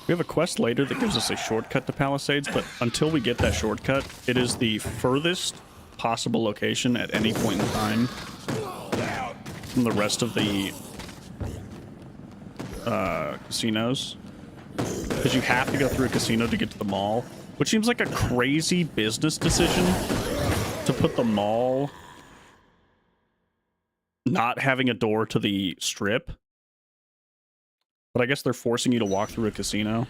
We have a quest later that gives us a shortcut to Palisades, but until we get that shortcut, it is the furthest possible location at any point in time from the rest of the casinos. Because you have to go through a casino to get to the mall, which seems like a crazy business decision to put the mall not having a door to the strip. But I guess they're forcing you to walk through a casino.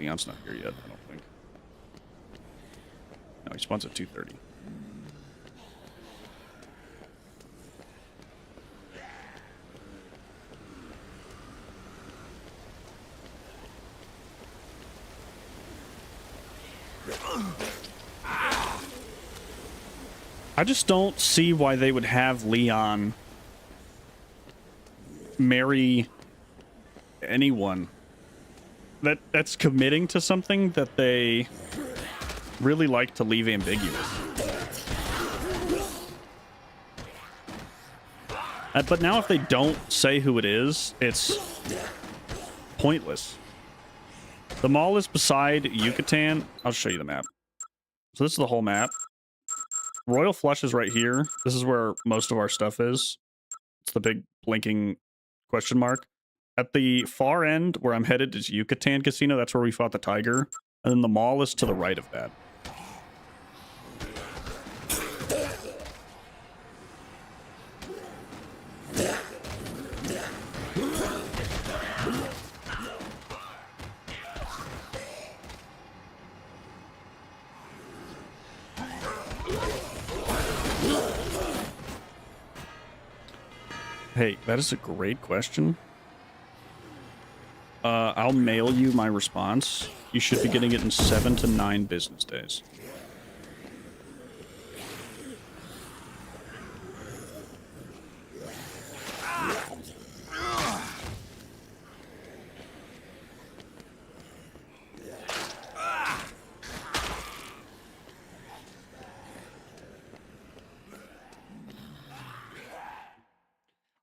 Leon's not here yet, I don't think. No, he spawns at 2:30. I just don't see why they would have Leon marry anyone that's committing to something that they really like to leave ambiguous. But now if they don't say who it is, it's pointless. The mall is beside Yucatan. I'll show you the map. So this is the whole map. Royal Flush is right here. This is where most of our stuff is. It's the big blinking question mark. At the far end, where I'm headed, is Yucatan Casino. That's where we fought the tiger. And then the mall is to the right of that. Hey, that is a great question. I'll mail you my response. You should be getting it in 7 to 9 business days.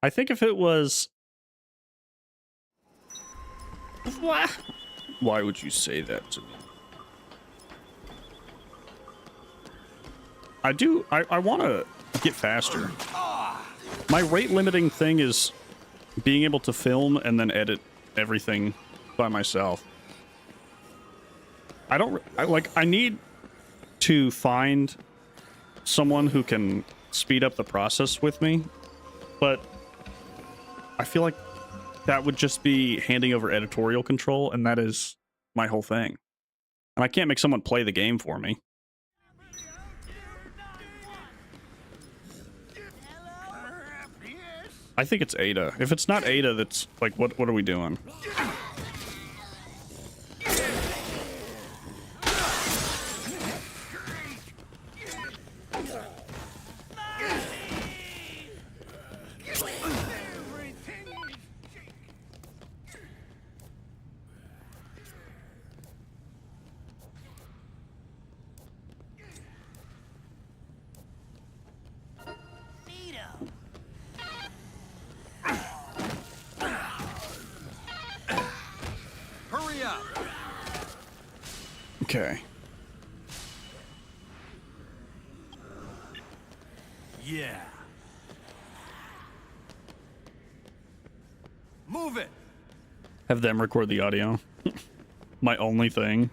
I think if it was... Why would you say that to me? I want to get faster. My rate limiting thing is being able to film and then edit everything by myself. I need to find someone who can speed up the process with me, but I feel like that would just be handing over editorial control, and that is my whole thing. And I can't make someone play the game for me. I think it's Ada. If it's not Ada, that's like, what are we doing? Okay. Yeah. Move it. Have them record the audio. My only thing.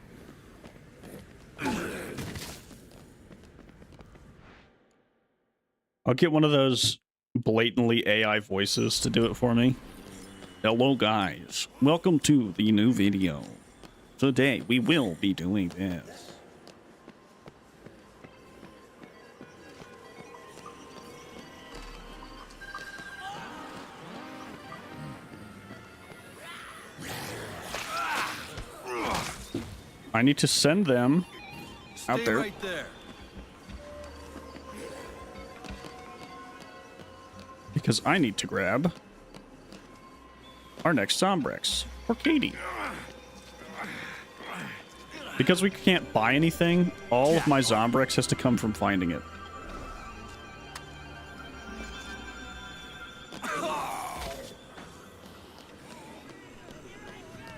I'll get one of those blatantly AI voices to do it for me. Hello guys, welcome to the new video. Today we will be doing this. I need to send them out there. Right there. Because I need to grab our next Zombrex for Katie. Because we can't buy anything, all of my Zombrex has to come from finding it.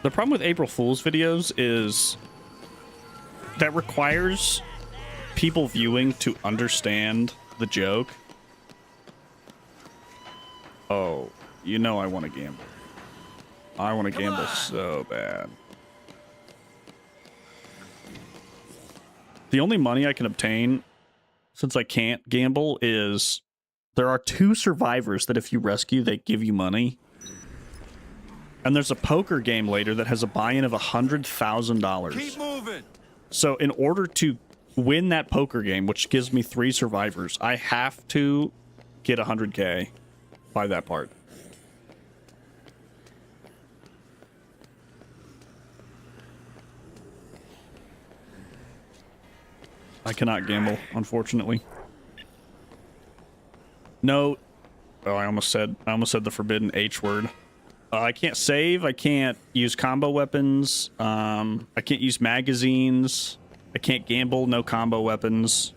The problem with April Fool's videos is that requires people viewing to understand the joke. Oh, you know I want to gamble. I want to gamble so bad. The only money I can obtain, since I can't gamble, is there are 2 survivors that if you rescue, they give you money. And there's a poker game later that has a buy-in of $100,000. Keep moving. So in order to win that poker game, which gives me 3 survivors, I have to get 100K by that part. I cannot gamble, unfortunately. No. Oh, I almost said the forbidden H word. I can't save. I can't use combo weapons. I can't use magazines. I can't gamble. No combo weapons.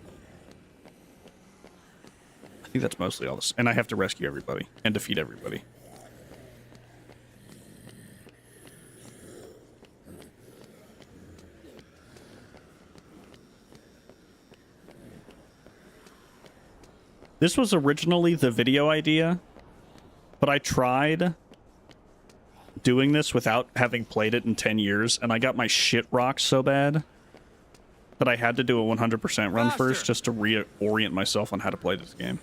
I think that's mostly all this. And I have to rescue everybody and defeat everybody. This was originally the video idea, but I tried doing this without having played it in 10 years, and I got my shit rocked so bad that I had to do a 100% run first just to reorient myself on how to play this game.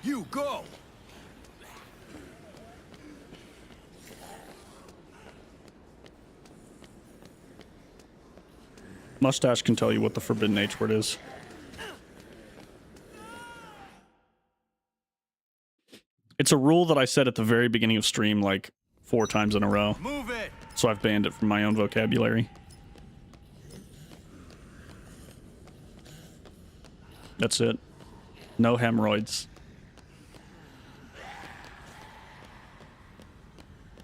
You go. Mustache can tell you what the forbidden H word is. It's a rule that I said at the very beginning of stream like 4 times in a row. Move it. So I've banned it from my own vocabulary. That's it. No hemorrhoids.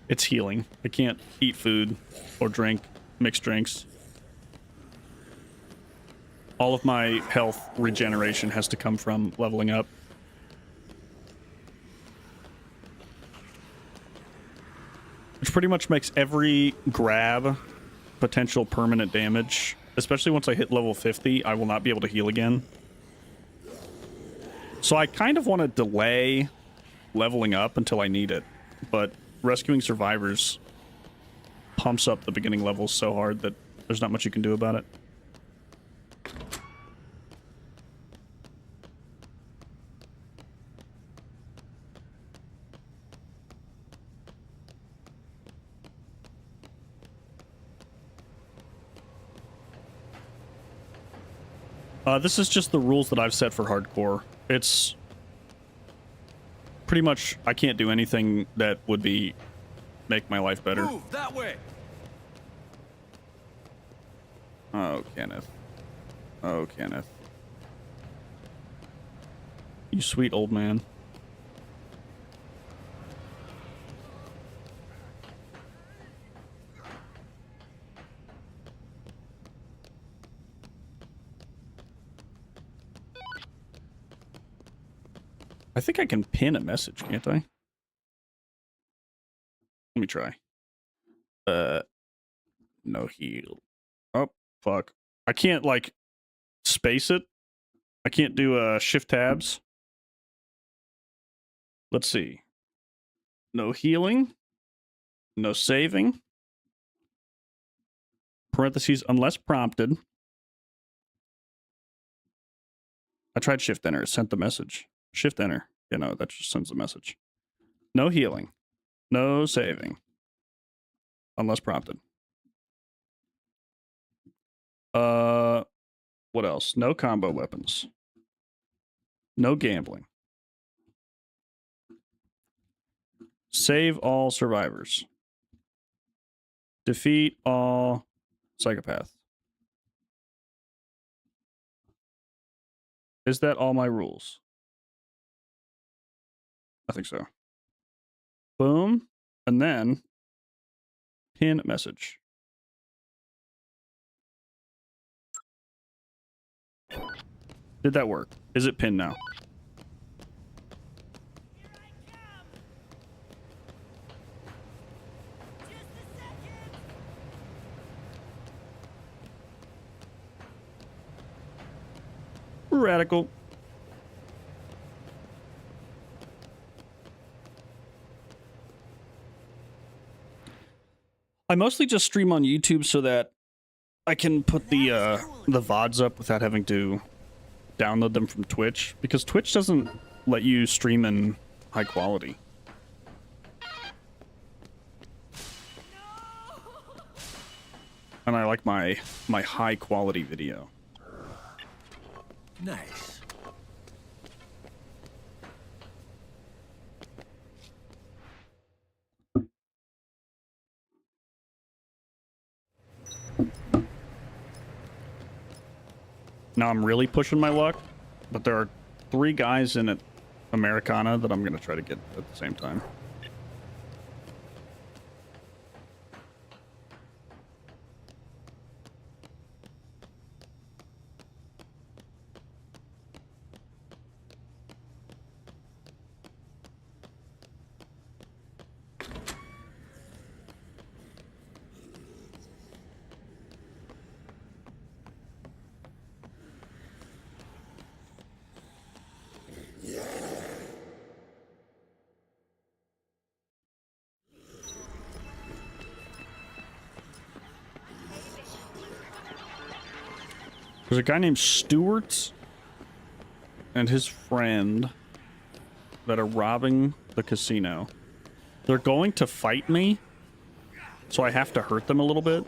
It's healing. I can't eat food or drink mixed drinks. All of my health regeneration has to come from leveling up. Which pretty much makes every grab potential permanent damage. Especially once I hit level 50, I will not be able to heal again. So I kind of want to delay leveling up until I need it. But rescuing survivors pumps up the beginning levels so hard that there's not much you can do about it. This is just the rules that I've set for hardcore. It's pretty much I can't do anything that would make my life better. Move that way. Oh, Kenneth. Oh, Kenneth. You sweet old man. I think I can pin a message, can't I? Let me try. No heal. Oh, fuck. I can't, like, space it. I can't do, shift tabs. Let's see. No healing. No saving. Parentheses, unless prompted. I tried shift enter. It sent the message. Shift enter. You know, that just sends a message. No healing. No saving. Unless prompted. What else? No combo weapons. No gambling. Save all survivors. Defeat all psychopath. Is that all my rules? I think so. Boom. And then pin message. Did that work? Is it pinned now? Radical. I mostly just stream on YouTube so that I can put the VODs up without having to download them from Twitch, because Twitch doesn't let you stream in high quality. And I like my high quality video. Nice. Now I'm really pushing my luck, but there are 3 guys in it, Americana, that I'm going to try to get at the same time. There's a guy named Stewart and his friend that are robbing the casino. They're going to fight me, so I have to hurt them a little bit.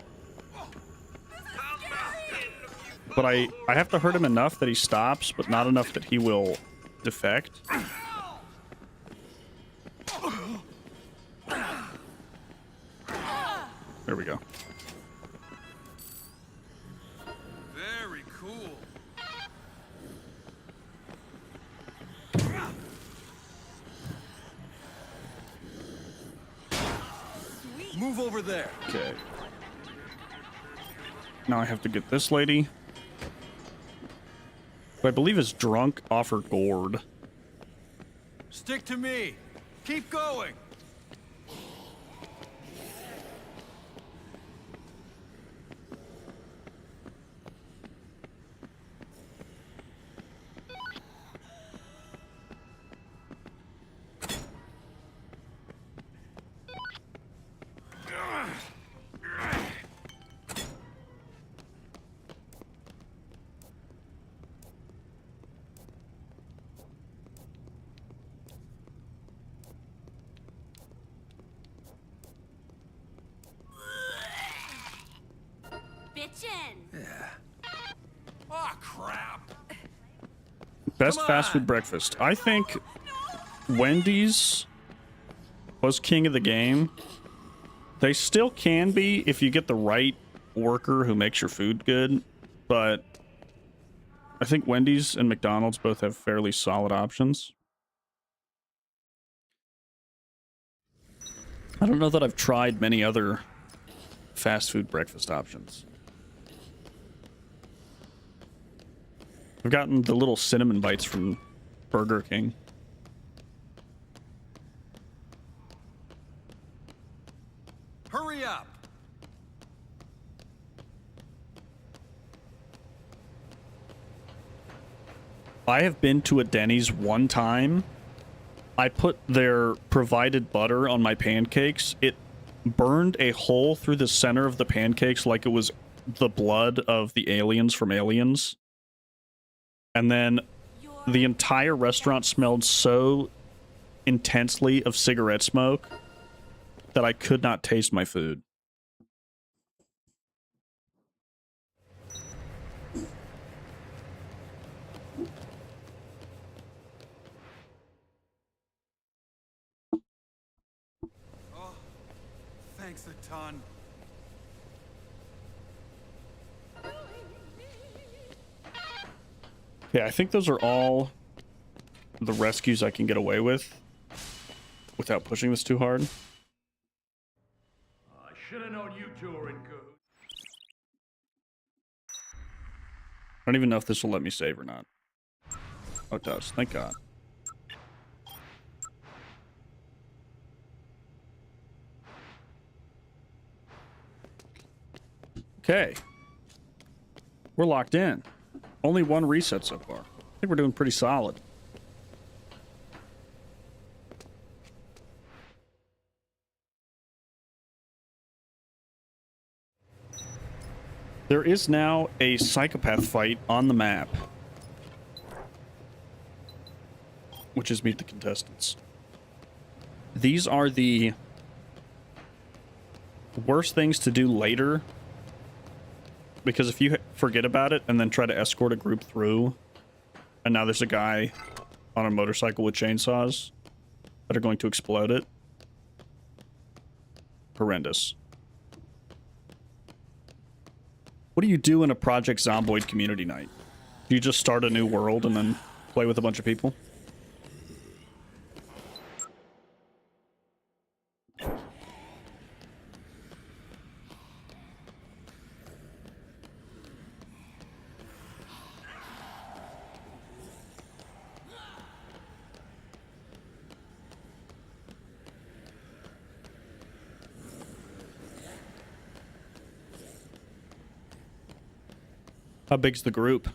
But I have to hurt him enough that he stops, but not enough that he will defect. There we go. Very cool. Move over there. Okay. Now I have to get this lady. Who I believe is drunk off her gourd. Stick to me. Keep going. Oh, crap. Best fast food breakfast. I think Wendy's was king of the game. They still can be if you get the right worker who makes your food good, but I think Wendy's and McDonald's both have fairly solid options. I don't know that I've tried many other fast food breakfast options. I've gotten the little cinnamon bites from Burger King. Hurry up. I have been to a Denny's one time. I put their provided butter on my pancakes. It burned a hole through the center of the pancakes like it was the blood of the aliens from Aliens. And then the entire restaurant smelled so intensely of cigarette smoke that I could not taste my food. Oh, thanks a ton. Yeah, I think those are all the rescues I can get away with without pushing this too hard. I should have known you two were in cahoots. I don't even know if this will let me save or not. Oh, it does. Thank God. Okay. We're locked in. Only one reset so far. I think we're doing pretty solid. There is now a psychopath fight on the map, which is meet the contestants. These are the worst things to do later, because if you forget about it and then try to escort a group through, and now there's a guy on a motorcycle with chainsaws that are going to explode it. Horrendous. What do you do in a Project Zomboid community night? You just start a new world and then play with a bunch of people? How big's the group?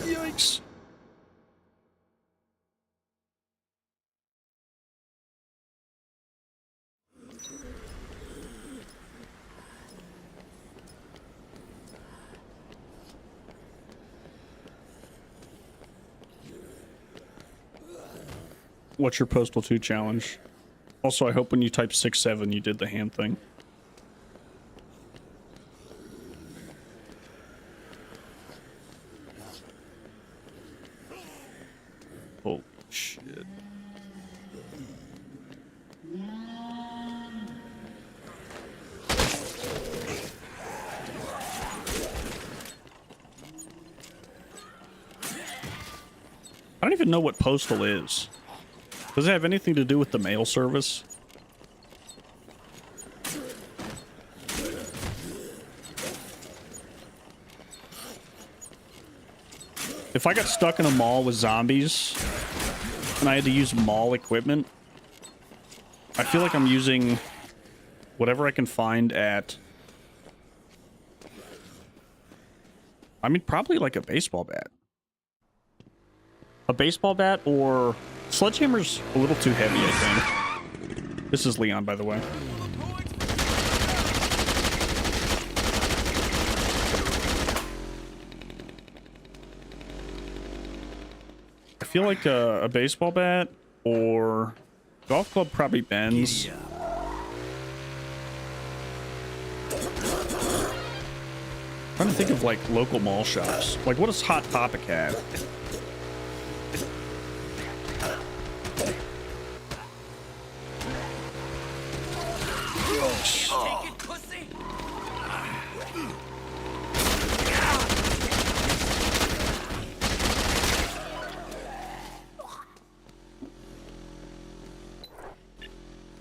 Yikes. What's your Postal 2 challenge? Also, I hope when you type 6-7 you did the hand thing. Holy shit. I don't even know what Postal is. Does it have anything to do with the mail service? If I got stuck in a mall with zombies and I had to use mall equipment, I feel like I'm using whatever I can find at... I mean, probably like a baseball bat. A baseball bat or... Sledgehammer's a little too heavy, I think. This is Leon, by the way. I feel like a baseball bat or golf club probably bends. Trying to think of like local mall shops. Like, what does Hot Topic have?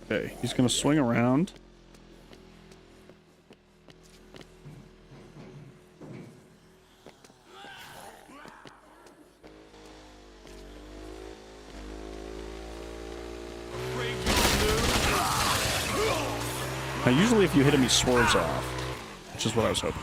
Okay, he's gonna swing around. Now, usually if you hit him, he swerves off, which is what I was hoping.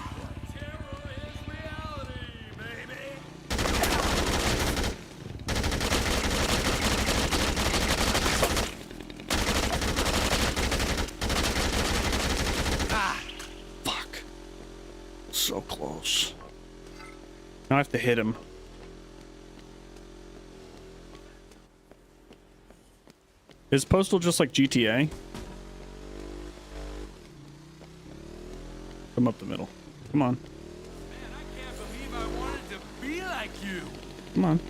Fuck. So close. Now I have to hit him. Is Postal just like GTA? Come up the middle. Come on. Man, I can't believe I wanted to be like you. Come on.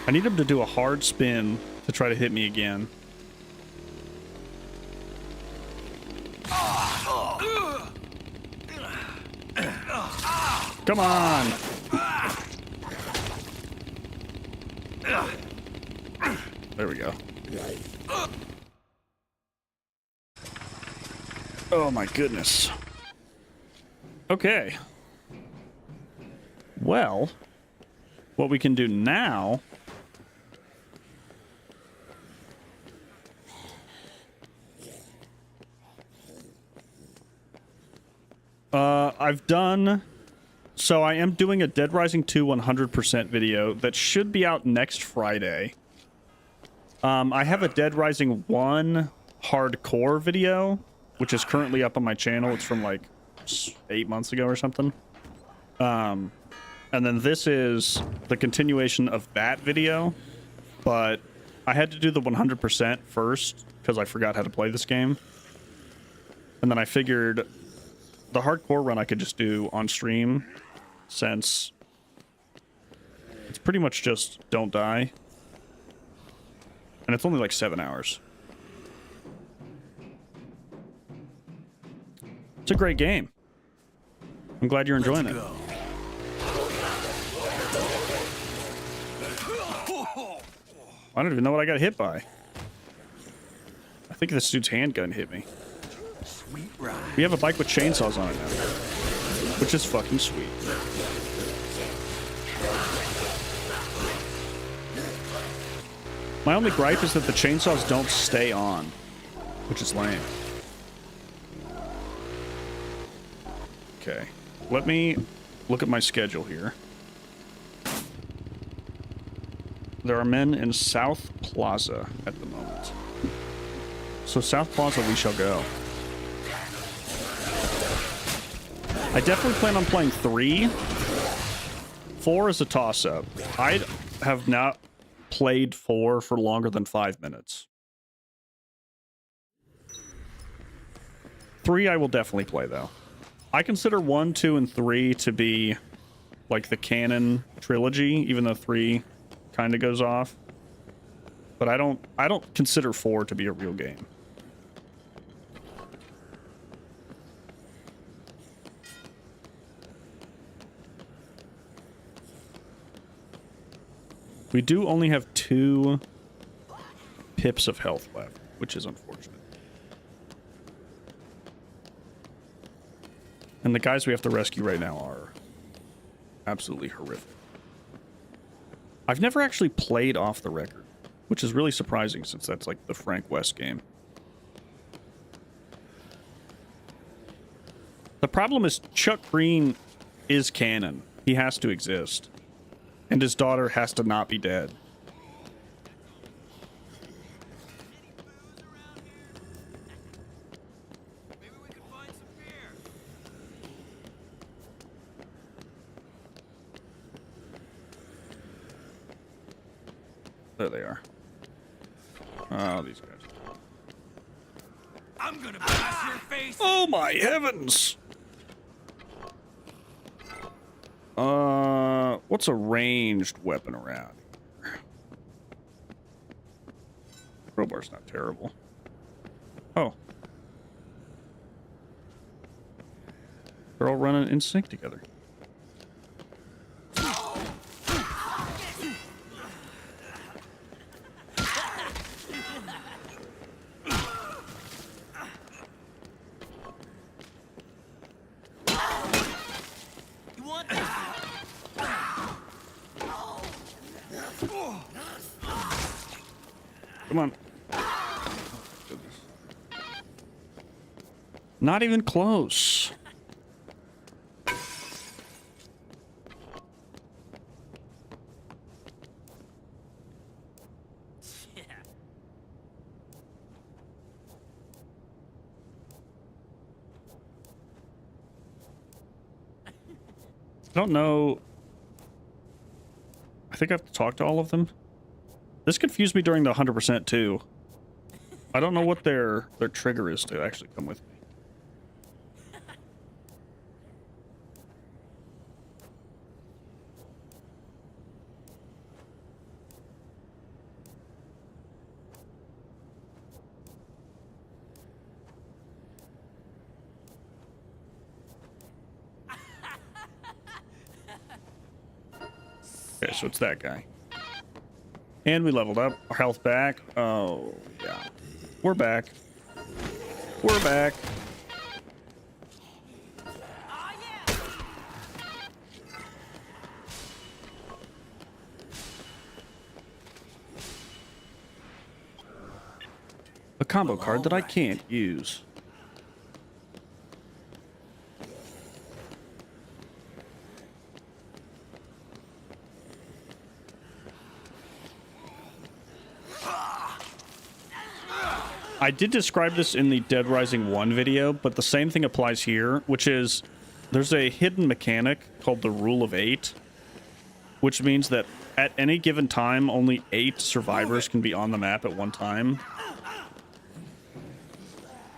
I need him to do a hard spin to try to hit me again. Come on. There we go. Oh my goodness. Okay. Well, what we can do now I've done So I am doing a Deadrising 2 100% video that should be out next Friday. I have a Deadrising 1 hardcore video, which is currently up on my channel. It's from like 8 months ago or something. And then this is the continuation of that video, but I had to do the 100% first because I forgot how to play this game. And then I figured the hardcore run I could just do on stream, since it's pretty much just don't die. And it's only like 7 hours. It's a great game. I'm glad you're enjoying it. I don't even know what I got hit by. I think this dude's handgun hit me. We have a bike with chainsaws on it now, which is fucking sweet. My only gripe is that the chainsaws don't stay on, which is lame. Okay, let me look at my schedule here. There are men in South Plaza at the moment. So South Plaza we shall go. I definitely plan on playing 3. 4 is a toss-up. I have not played 4 for longer than 5 minutes. 3 I will definitely play, though. I consider 1, 2, and 3 to be like the canon trilogy, even though 3 kind of goes off. But I don't consider 4 to be a real game. We do only have 2 pips of health left, which is unfortunate. And the guys we have to rescue right now are absolutely horrific. I've never actually played Off the Record, which is really surprising since that's like the Frank West game. The problem is Chuck Green is canon. He has to exist. And his daughter has to not be dead. Maybe we could find some beer. There they are. Oh, these guys. I'm gonna blast your face. Oh my heavens! What's a ranged weapon around here? Crowbar's not terrible. Oh. They're all running in sync together. Come on. Not even close. I don't know. I think I have to talk to all of them. This confused me during the 100% too. I don't know what their trigger is to actually come with me. Okay, so it's that guy. And we leveled up. Our health back. Oh, yeah. We're back. We're back. A combo card that I can't use. I did describe this in the Deadrising 1 video, but the same thing applies here, which is there's a hidden mechanic called the Rule of 8, which means that at any given time, only 8 survivors can be on the map at one time.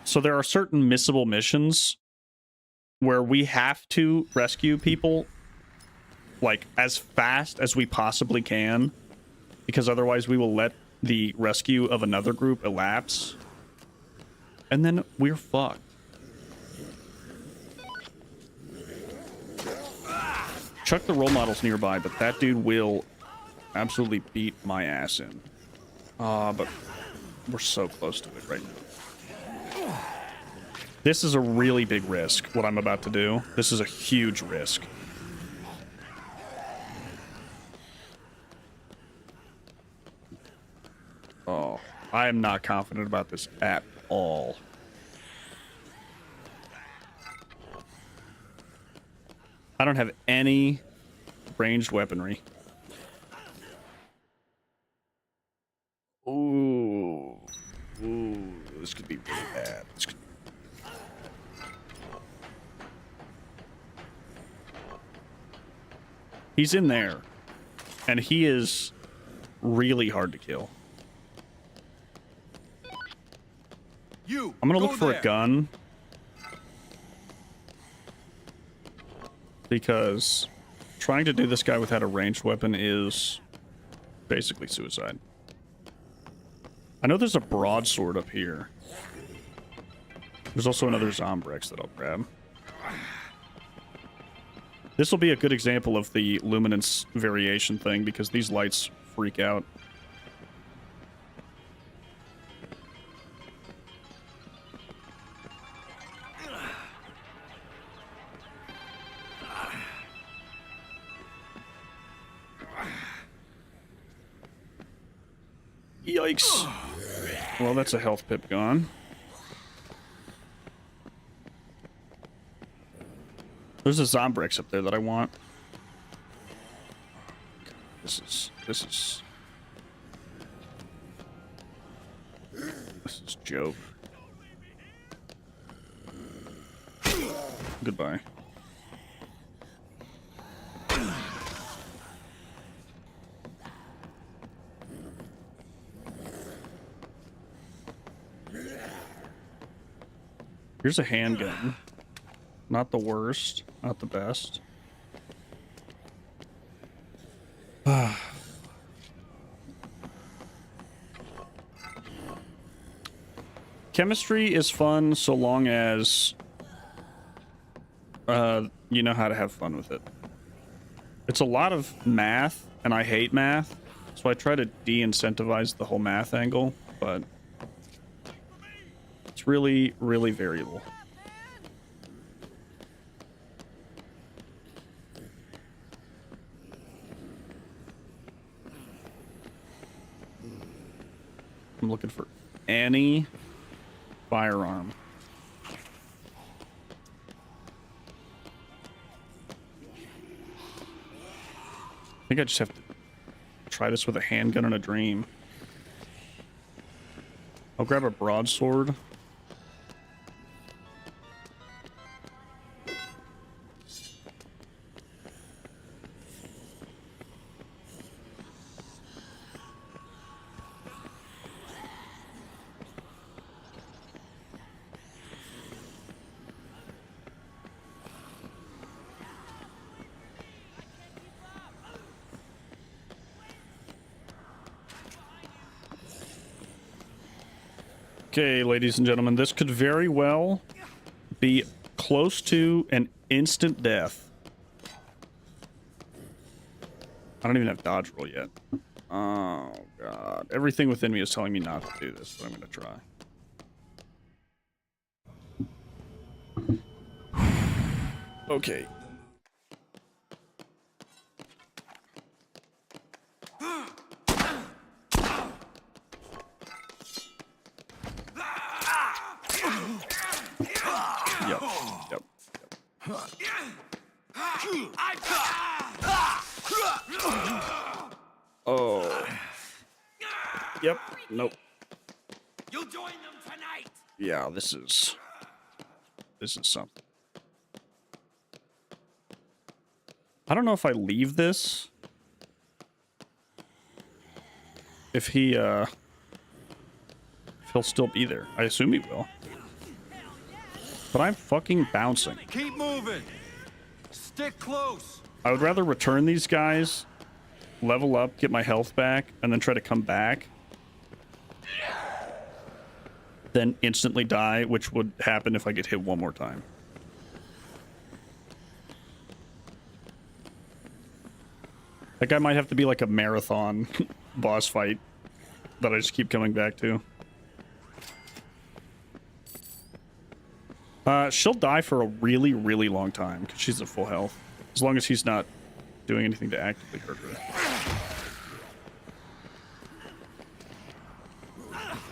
So there are certain missable missions where we have to rescue people, like, as fast as we possibly can, because otherwise we will let the rescue of another group elapse, and then we're fucked. Chuck the role models nearby, but that dude will absolutely beat my ass in. But we're so close to it right now. This is a really big risk, what I'm about to do. This is a huge risk. Oh, I am not confident about this at all. I don't have any ranged weaponry. Ooh. Ooh, this could be really bad. He's in there, and he is really hard to kill. I'm gonna look for a gun, because trying to do this guy without a ranged weapon is basically suicide. I know there's a broadsword up here. There's also another Zombrex that I'll grab. This will be a good example of the luminance variation thing, because these lights freak out. Yikes. Well, that's a health pip gone. There's a Zombrex up there that I want. This is joke. Goodbye. Here's a handgun. Not the worst, not the best. Chemistry is fun so long as you know how to have fun with it. It's a lot of math, and I hate math, so I try to de-incentivize the whole math angle, but it's really, really variable. I'm looking for any firearm. I think I just have to try this with a handgun and a dream. I'll grab a broadsword. Okay, ladies and gentlemen, this could very well be close to an instant death. I don't even have dodge roll yet. Oh, God. Everything within me is telling me not to do this, but I'm going to try. Okay. Yep. Oh. Yep. Nope. You'll join them Yeah, this is something. I don't know if I leave this. If he'll still be there. I assume he will. But I'm fucking bouncing. Keep moving. Stick close. I would rather return these guys, level up, get my health back, and then try to come back than instantly die, which would happen if I get hit one more time. That guy might have to be like a marathon boss fight that I just keep coming back to. She'll die for a really, really long time because she's at full health. As long as he's not doing anything to actively hurt her.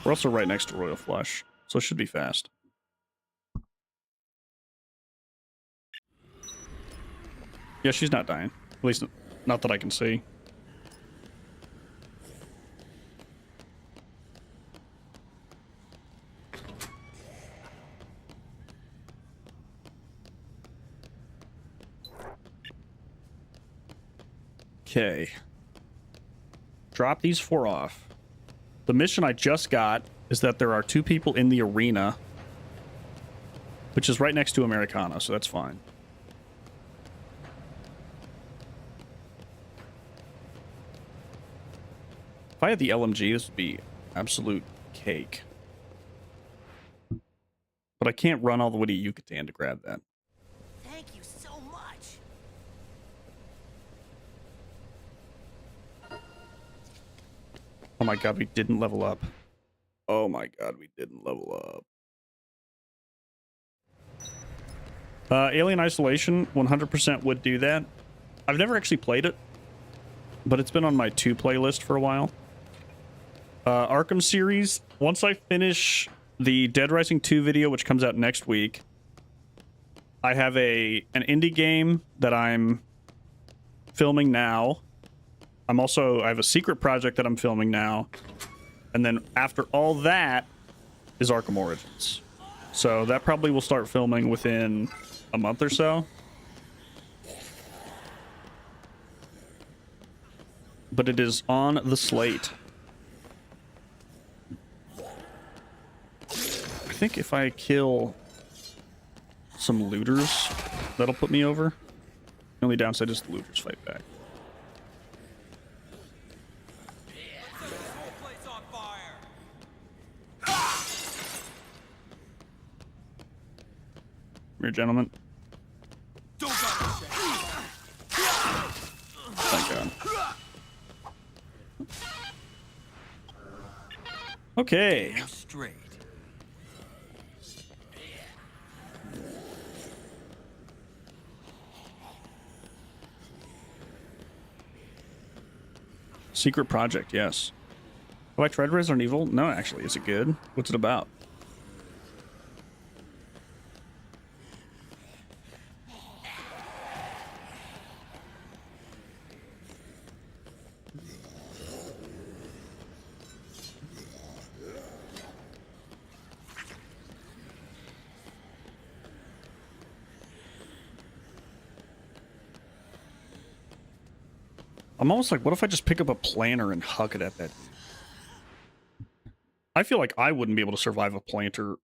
We're also right next to Royal Flush, so it should be fast. Yeah, she's not dying. At least not that I can see. Okay. Drop these 4 off. The mission I just got is that there are 2 people in the arena, which is right next to Americana, so that's fine. If I had the LMG, this would be absolute cake. But I can't run all the way to Yucatan to grab that. Thank you so much. Oh my god, we didn't level up. Oh my god, we didn't level up. Alien Isolation, 100% would do that. I've never actually played it, but it's been on my 2 playlist for a while. Arkham series, once I finish the Deadrising 2 video, which comes out next week, I have an indie game that I'm filming now. I have a secret project that I'm filming now. And then after all that is Arkham Origins. So that probably will start filming within a month or so. But it is on the slate. I think if I kill some looters, that'll put me over. The only downside is the looters fight back. Come here, gentlemen. Thank God. Okay. Straight. Secret project, yes. Have I tried Resident Evil? No, actually. Is it good? What's it about? I'm almost like, what if I just pick up a planter and huck it at that? I feel like I wouldn't be able to survive a planter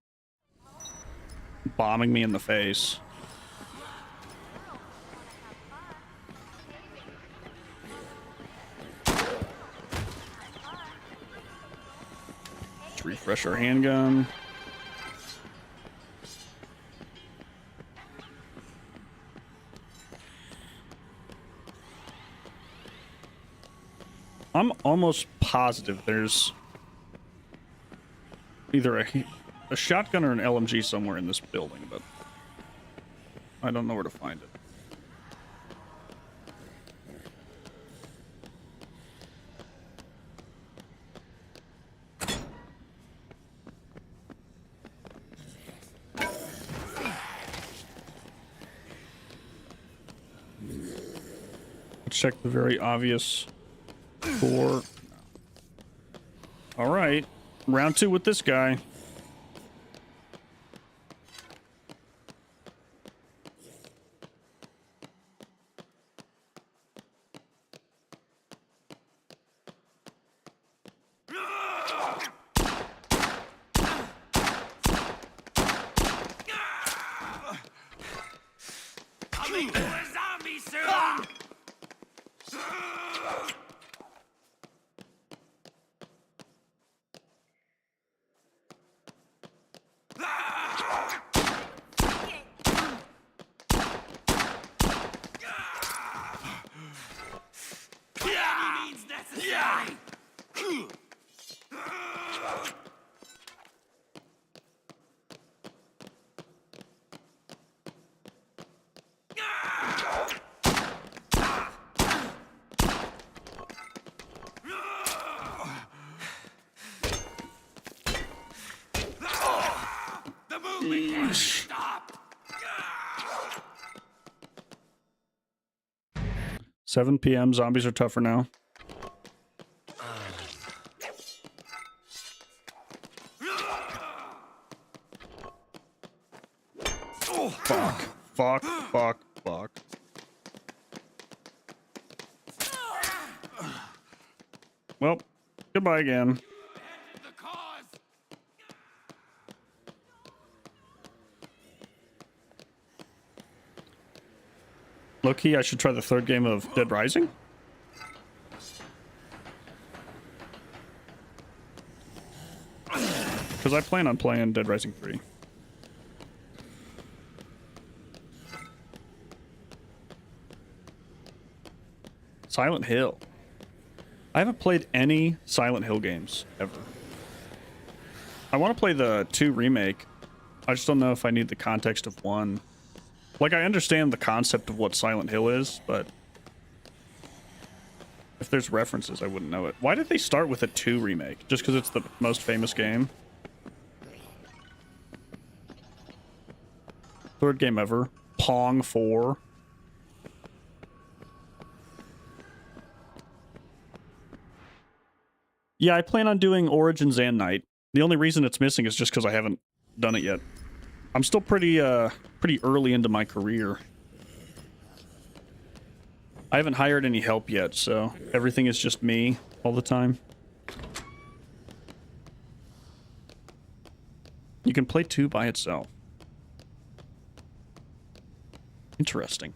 bombing me in the face. Let's refresh our handgun. I'm almost positive there's either a shotgun or an LMG somewhere in this building, but I don't know where to find it. Let's check the very obvious. 4. All right, round 2 with this guy. into a zombie soon! Any means necessary! The movement can't stop! 7 p.m. Zombies are tougher now. Fuck. Fuck. Fuck. Fuck. Well, goodbye again. The cause! Low-key, I should try the third game of Deadrising. Because I plan on playing Deadrising 3. Silent Hill. I haven't played any Silent Hill games ever. I want to play the 2 remake. I just don't know if I need the context of 1. Like, I understand the concept of what Silent Hill is, but if there's references, I wouldn't know it. Why did they start with a 2 remake? Just because it's the most famous game? Third game ever. Pong 4. Yeah, I plan on doing Origins and Night. The only reason it's missing is just because I haven't done it yet. I'm still pretty early into my career. I haven't hired any help yet, so everything is just me all the time. You can play 2 by itself. Interesting.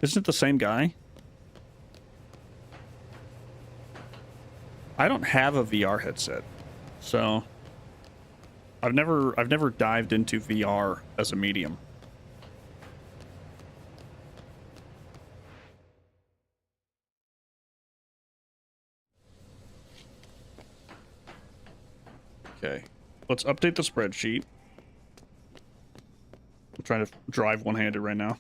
Isn't it the same guy? I don't have a VR headset, so I've never dived into VR as a medium. Okay, let's update the spreadsheet. I'm trying to drive one-handed right now.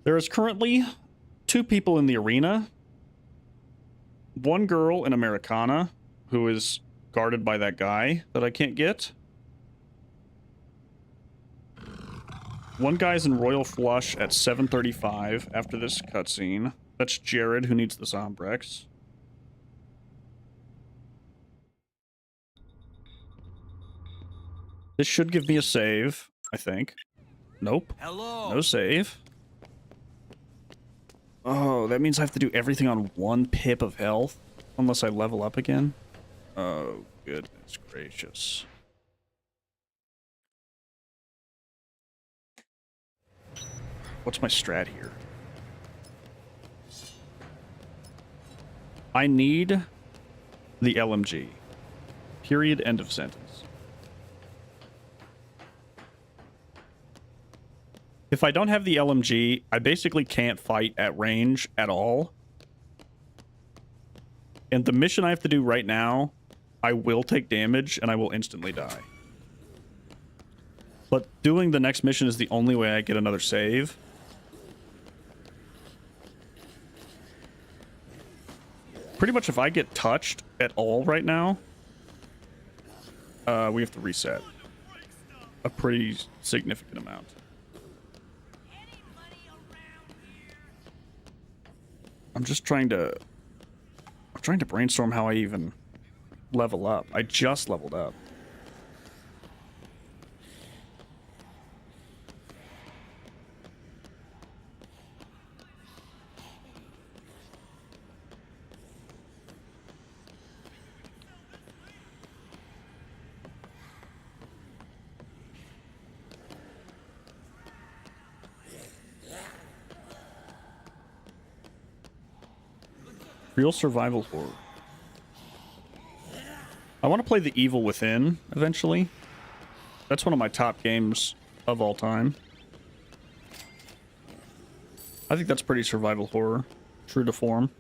There is currently 2 people in the arena. 1 girl in Americana, who is guarded by that guy that I can't get. 1 guy's in Royal Flush at 7:35 after this cutscene. That's Jared, who needs the Zombrex. This should give me a save, I think. Nope. Hello. No save. Oh, that means I have to do everything on 1 pip of health, unless I level up again. Oh, goodness gracious. What's my strat here? I need the LMG. Period, end of sentence. If I don't have the LMG, I basically can't fight at range at all. And the mission I have to do right now, I will take damage and I will instantly die. But doing the next mission is the only way I get another save. Pretty much if I get touched at all right now, we have to reset a pretty significant amount. I'm trying to brainstorm how I even level up. I just leveled up. Real survival horror. I want to play The Evil Within eventually. That's one of my top games of all time. I think that's pretty survival horror. True to form.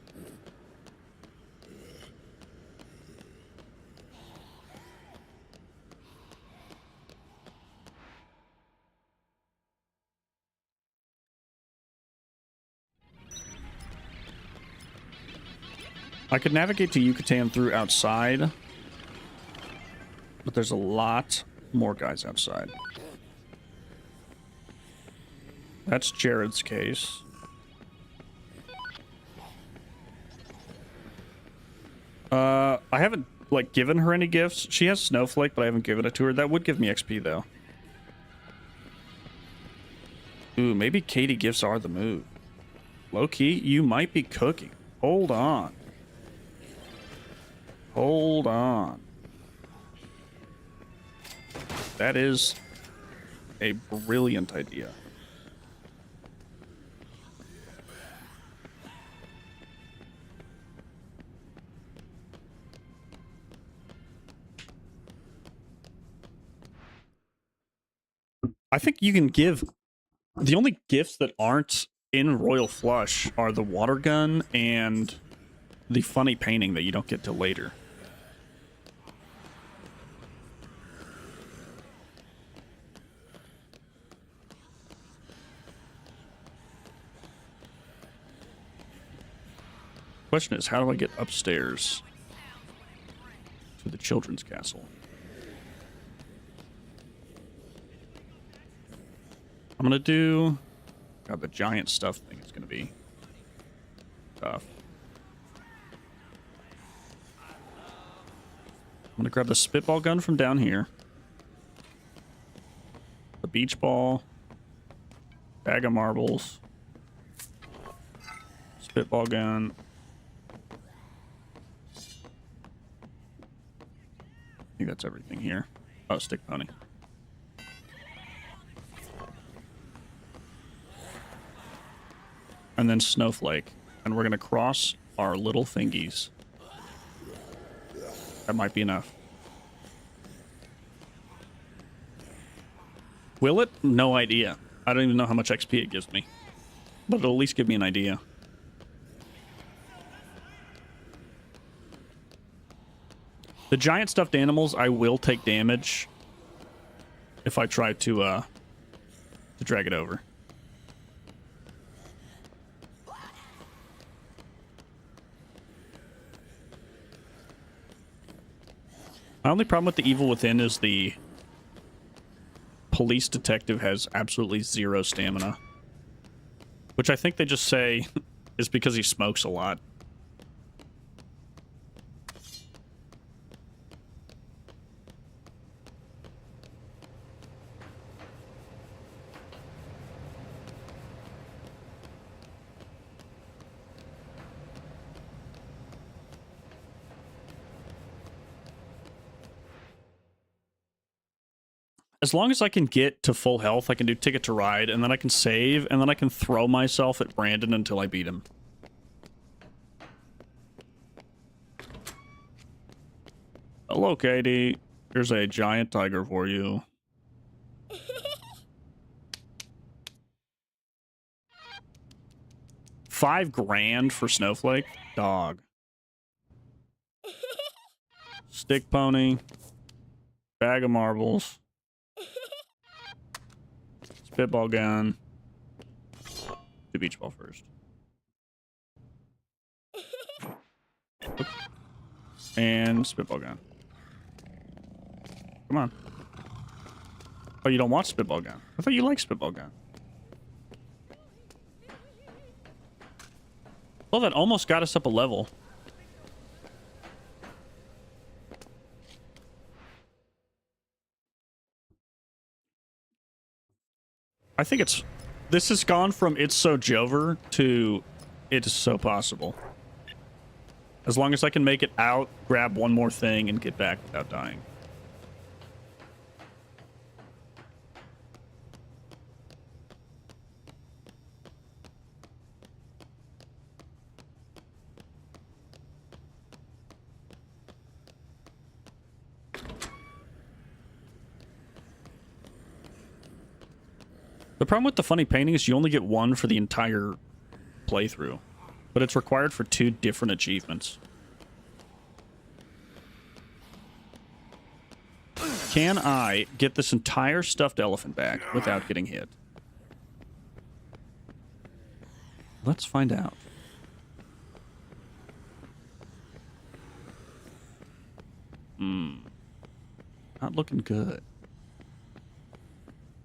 I could navigate to Yucatan through outside, but there's a lot more guys outside. That's Jared's case. I haven't, like, given her any gifts. She has Snowflake, but I haven't given it to her. That would give me XP, though. Ooh, maybe Katie gifts are the move. Low-key, you might be cooking. Hold on. Hold on. That is a brilliant idea. I think you can give... The only gifts that aren't in Royal Flush are the water gun and the funny painting that you don't get till later. Question is, how do I get upstairs to the children's castle? I'm gonna do... God, the giant stuff thing is gonna be tough. I'm gonna grab the spitball gun from down here. The beach ball. Bag of marbles. Spitball gun. I think that's everything here. Oh, stick pony. And then Snowflake. And we're going to cross our little thingies. That might be enough. Will it? No idea. I don't even know how much XP it gives me. But it'll at least give me an idea. The giant stuffed animals, I will take damage if I try to drag it over. My only problem with The Evil Within is the police detective has absolutely zero stamina. Which I think they just say is because he smokes a lot. As long as I can get to full health, I can do Ticket to Ride, and then I can save, and then I can throw myself at Brandon until I beat him. Hello, Katie. Here's a giant tiger for you. $5,000 for Snowflake? Dog. Stick pony. Bag of marbles. Spitball gun. Do beach ball first. And spitball gun. Come on. Oh, you don't want spitball gun? I thought you liked spitball gun. Well, that almost got us up a level. I think it's... This has gone from It's So Jover to It Is So Possible. As long as I can make it out, grab one more thing, and get back without dying. The problem with the funny painting is you only get one for the entire playthrough, but it's required for 2 different achievements. Can I get this entire stuffed elephant back without getting hit? Let's find out. Not looking good.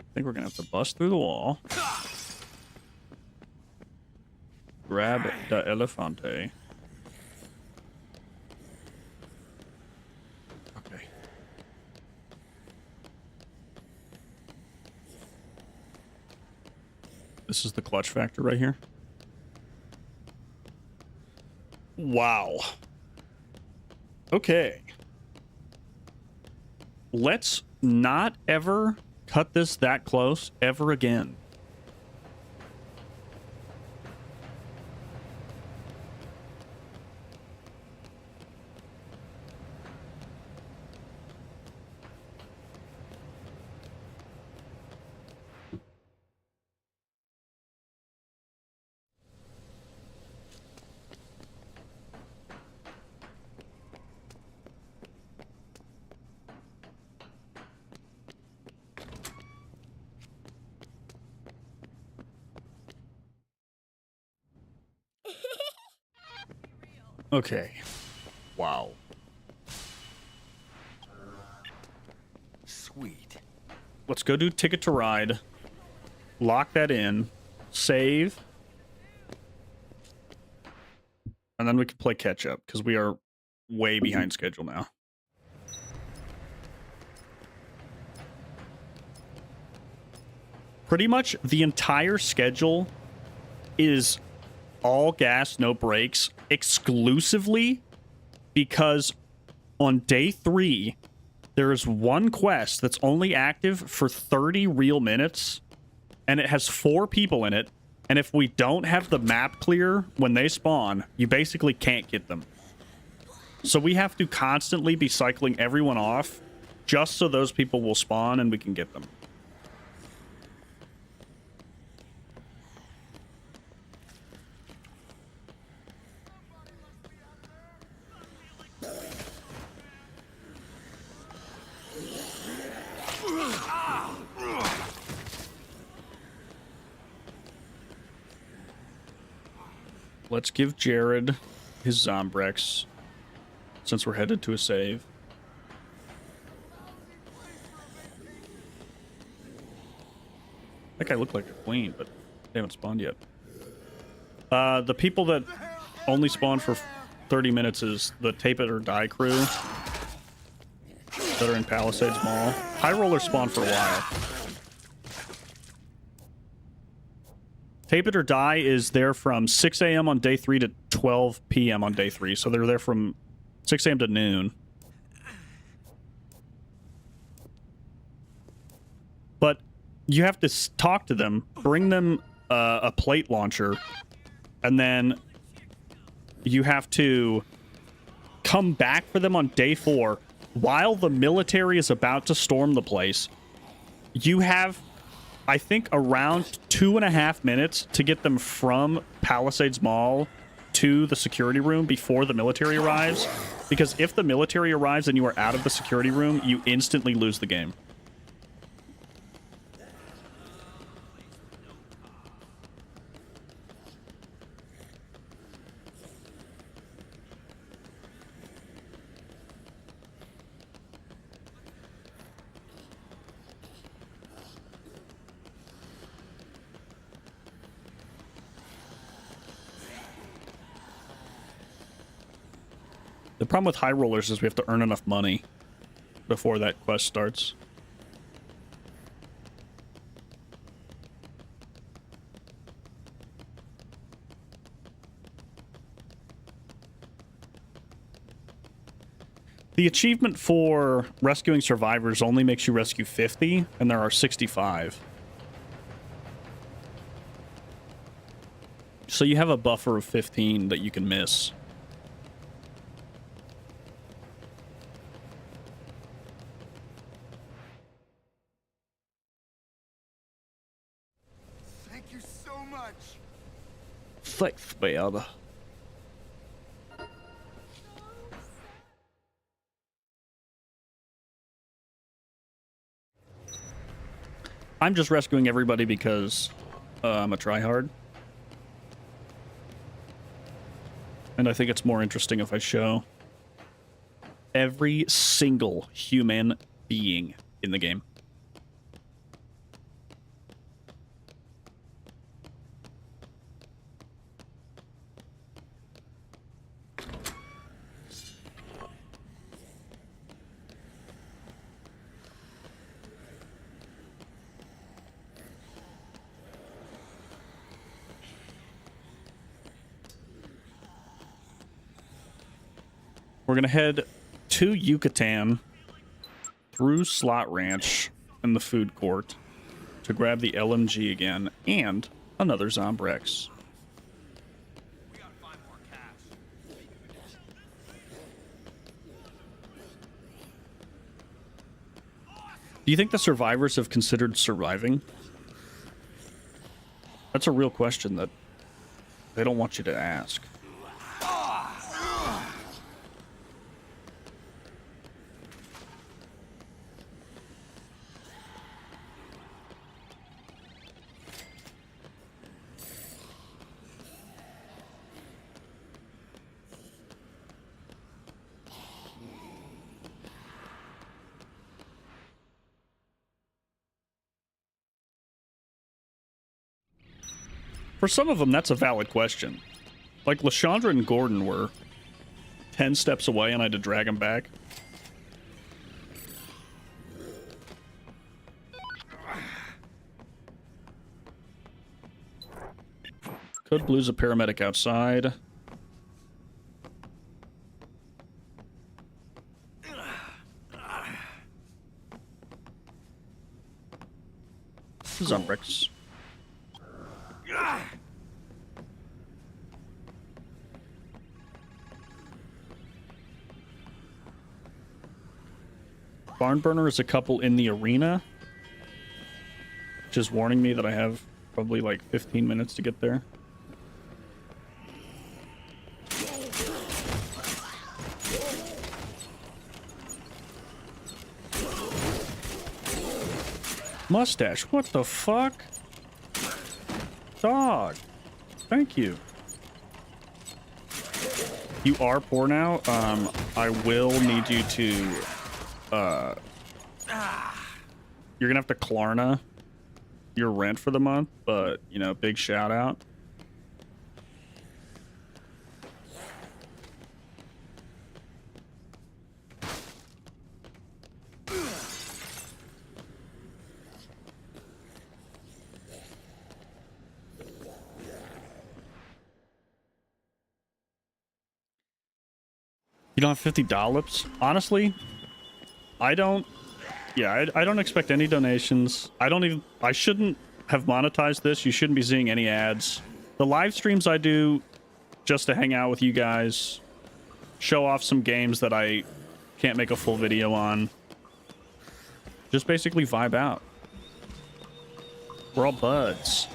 I think we're gonna have to bust through the wall. Grab the elefante. Okay. This is the clutch factor right here. Wow. Okay. Let's not ever cut this that close ever again. Okay. Wow. Sweet. Let's go do Ticket to Ride. Lock that in. Save. And then we can play catch up, because we are way behind schedule now. Pretty much the entire schedule is all gas, no brakes, exclusively because on day 3, there is one quest that's only active for 30 real minutes, and it has 4 people in it, and if we don't have the map clear when they spawn, you basically can't get them. So we have to constantly be cycling everyone off just so those people will spawn and we can get them. Let's give Jared his Zombrex, since we're headed to a save. I think I look like a queen, but they haven't spawned yet. The people that only spawn for 30 minutes is the Tape It or Die crew that are in Palisades Mall. High Rollers spawn for a while. Tape It or Die is there from 6 a.m. on day 3 to 12 p.m. on day 3. So they're there from 6 a.m. to noon. But you have to talk to them, bring them a plate launcher, and then you have to come back for them on day 4 while the military is about to storm the place. You have, I think, around 2.5 minutes to get them from Palisades Mall to the security room before the military arrives. Because if the military arrives and you are out of the security room, you instantly lose the game. The problem with High Rollers is we have to earn enough money before that quest starts. The achievement for rescuing survivors only makes you rescue 50, and there are 65. So you have a buffer of 15 that you can miss. much. Thanks, man. I'm just rescuing everybody because I'm a tryhard. And I think it's more interesting if I show every single human being in the game. We're going to head to Yucatan through Slot Ranch and the food court to grab the LMG again and another Zombrex. We gotta find more cash. Do you think the survivors have considered surviving? That's a real question that they don't want you to ask. For some of them, that's a valid question. Like, Lashandra and Gordon were 10 steps away and I had to drag them back. Could blues a paramedic outside. Zombrex. Barnburner is a couple in the arena, which is warning me that I have probably like 15 minutes to get there. Mustache, what the fuck? Dog, thank you. You are poor now. I will need you to you're gonna have to Klarna your rent for the month, but you know, big shout out. You don't have $50? Honestly, I don't. Yeah, I don't expect any donations. I shouldn't have monetized this. You shouldn't be seeing any ads. The live streams I do just to hang out with you guys, show off some games that I can't make a full video on. Just basically vibe out. We're all buds.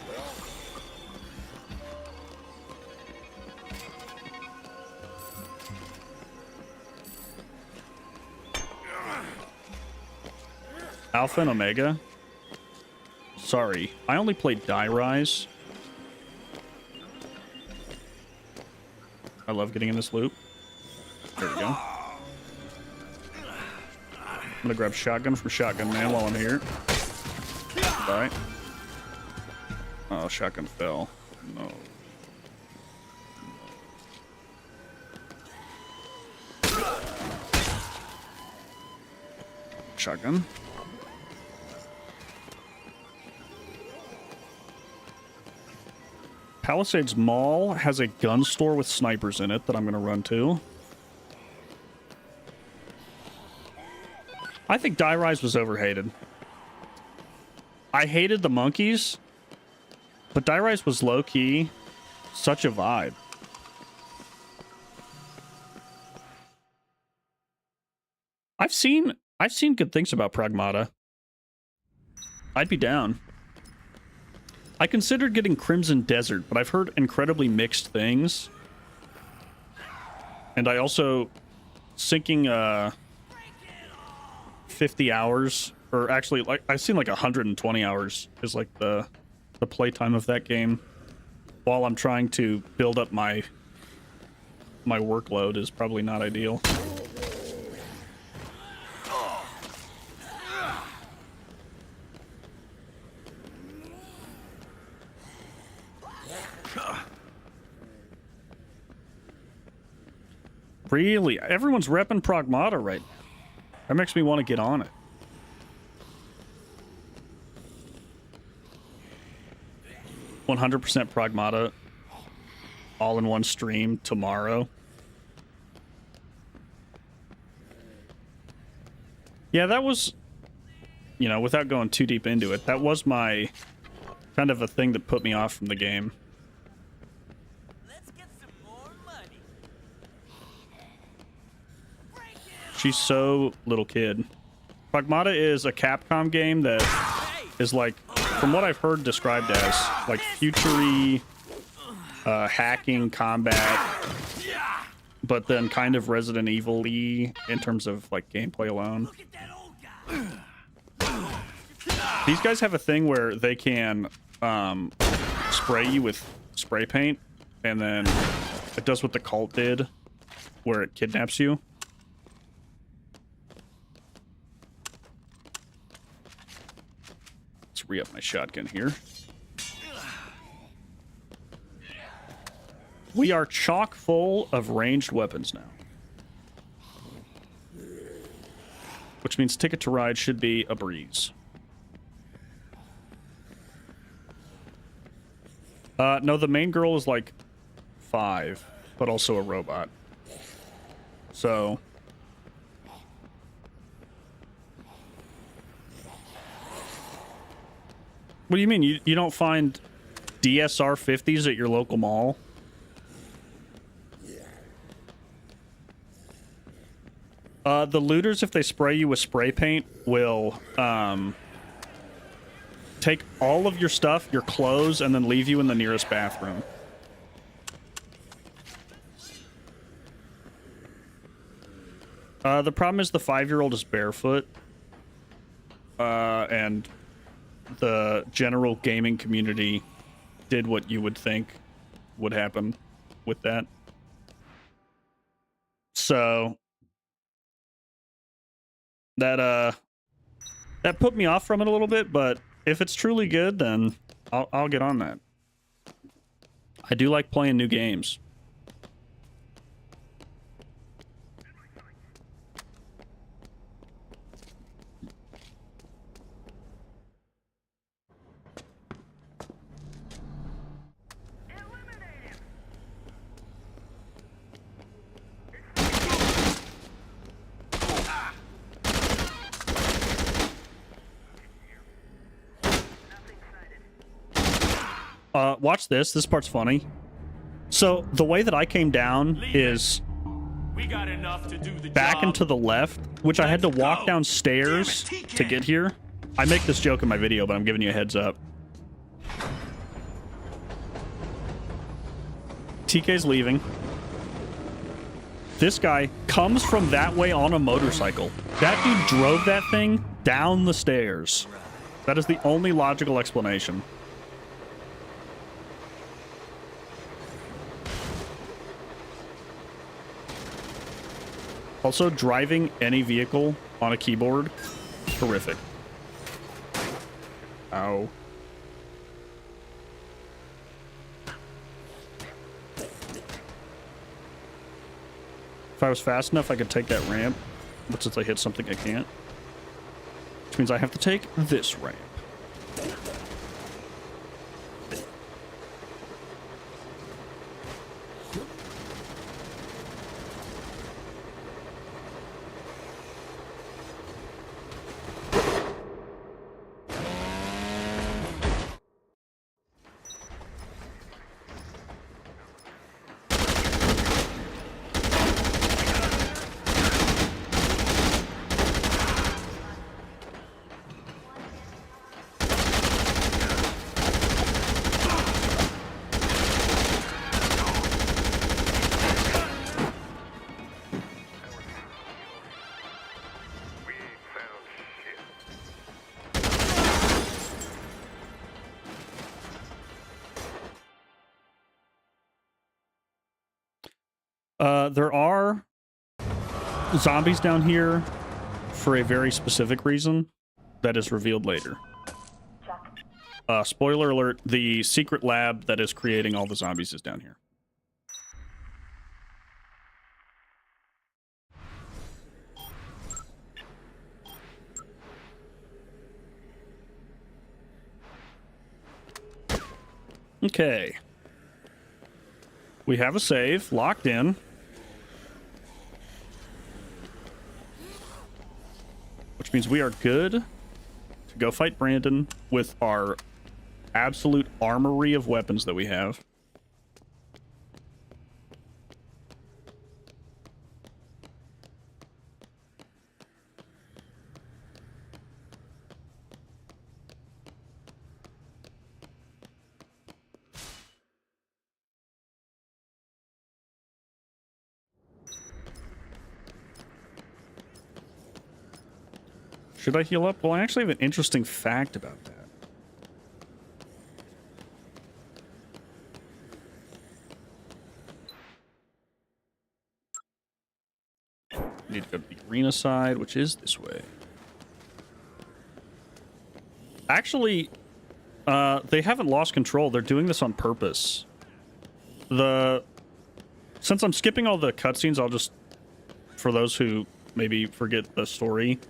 Alpha and Omega? Sorry, I only played Deadrising. I love getting in this loop. There we go. I'm gonna grab shotgun from Shotgun Man while I'm here. Bye. Oh, shotgun fell. No. Shotgun. Palisades Mall has a gun store with snipers in it that I'm going to run to. I think Deadrising was overhated. I hated the monkeys, but Deadrising was low-key such a vibe. I've seen good things about Pragmata. I'd be down. I considered getting Crimson Desert, but I've heard incredibly mixed things. And I also sinking 50 hours, or actually, like I've seen like 120 hours is like the playtime of that game. While I'm trying to build up my workload is probably not ideal. Really? Everyone's repping Pragmata right now. That makes me want to get on it. "100% Pragmata all in one stream tomorrow." Yeah, that was, you know, without going too deep into it, that was my kind of a thing that put me off from the game. Let's get some more money. She's so little kid. Pragmata is a Capcom game that is like, from what I've heard, described as like future-y, hacking combat, but then kind of Resident Evil-y in terms of like gameplay alone. Look at that old guy. These guys have a thing where they can spray you with spray paint, and then it does what the cult did, where it kidnaps you. Let's re-up my shotgun here. We are chock full of ranged weapons now. Which means Ticket to Ride should be a breeze. No, the main girl is like 5, but also a robot. So... What do you mean? You don't find DSR 50s at your local mall? The looters, if they spray you with spray paint, will take all of your stuff, your clothes, and then leave you in the nearest bathroom. The problem is the 5-year-old is barefoot. And the general gaming community did what you would think would happen with that. So that put me off from it a little bit, but if it's truly good, then I'll get on that. I do like playing new games. Watch this. This part's funny. So the way that I came down is We got enough to do the back job. and to the left, which I had to walk go. downstairs Damn it, TK. to get here. I make this joke in my video, but I'm giving you a heads up. TK's leaving. This guy comes from that way on a motorcycle. That dude drove that thing down the stairs. That is the only logical explanation. Also, driving any vehicle on a keyboard, horrific. Ow. If I was fast enough, I could take that ramp, but since I hit something, I can't. Which means I have to take this ramp. There are zombies down here for a very specific reason that is revealed later. Spoiler alert, the secret lab that is creating all the zombies is down here. Okay. We have a save locked in. Which means we are good to go fight Brandon with our absolute armory of weapons that we have. Should I heal up? Well, I actually have an interesting fact about that. Need to go to the arena side, which is this way. Actually, they haven't lost control. They're doing this on purpose. Since I'm skipping all the cutscenes, I'll just, for those who maybe forget the story,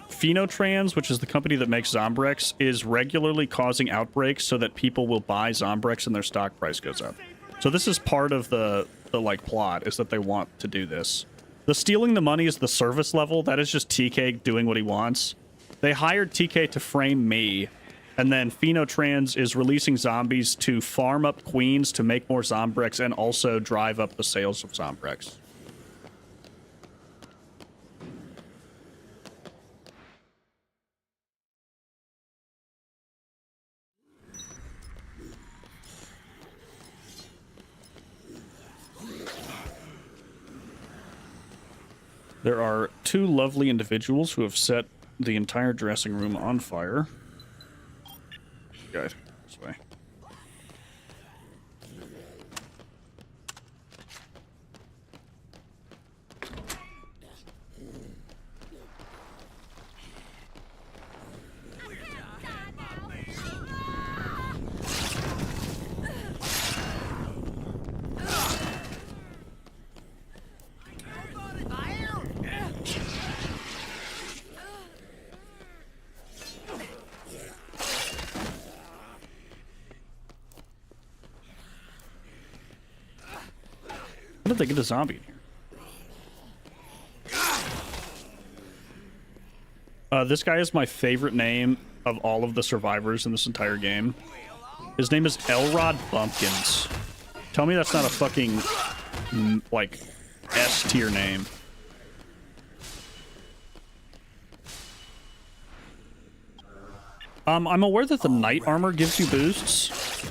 Phenotrans, which is the company that makes Zombrex, is regularly causing outbreaks so that people will buy Zombrex and their stock price goes up. So this is part of the like plot, is that they want to do this. The stealing the money is the service level. That is just TK doing what he wants. They hired TK to frame me, and then Phenotrans is releasing zombies to farm up queens to make more Zombrex and also drive up the sales of Zombrex. There are two lovely individuals who have set the entire dressing room on fire. Guys, this way. How did they get a zombie in here? This guy is my favorite name of all of the survivors in this entire game. His name is Elrod Bumpkins. Tell me that's not a fucking, like, S-tier name. I'm aware that the knight armor gives you boosts.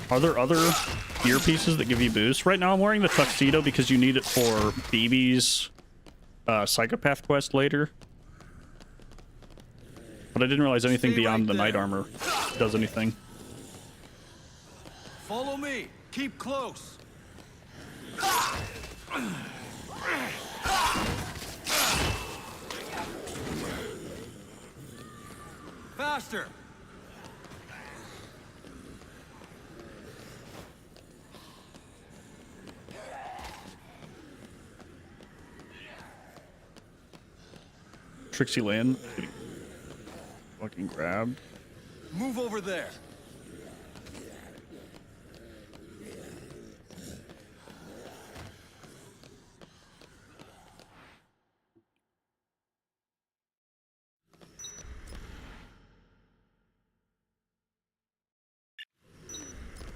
Are there other gear pieces that give you boosts? Right now I'm wearing the tuxedo because you need it for BB's Psychopath quest later. But I didn't realize anything beyond the knight armor does anything. Follow me. Keep close. Faster. Trixie Lynn getting fucking grabbed. Move over there.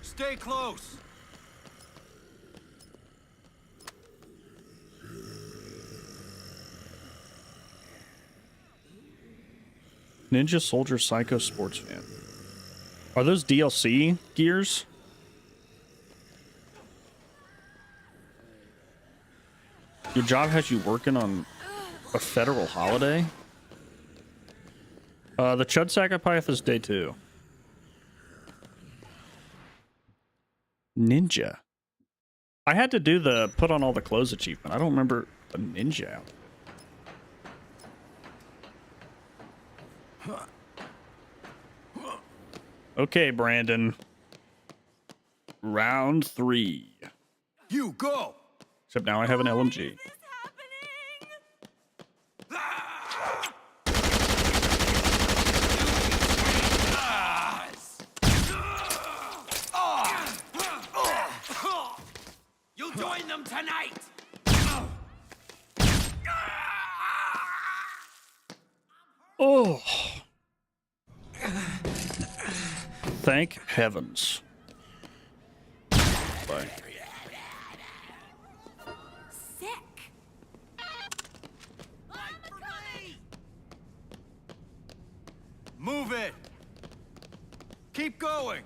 Stay close. Ninja Soldier Psycho Sports Fan. Are those DLC gears? Your job has you working on a federal holiday? The Chud Psychopath is day 2. Ninja. I had to do the put on all the clothes achievement. I don't remember the ninja out. Okay, Brandon. Round 3. You go. Except now I have an LMG. Is this happening? You'll join them tonight. Oh. Thank heavens. Bye. Sick. Move it. Keep going.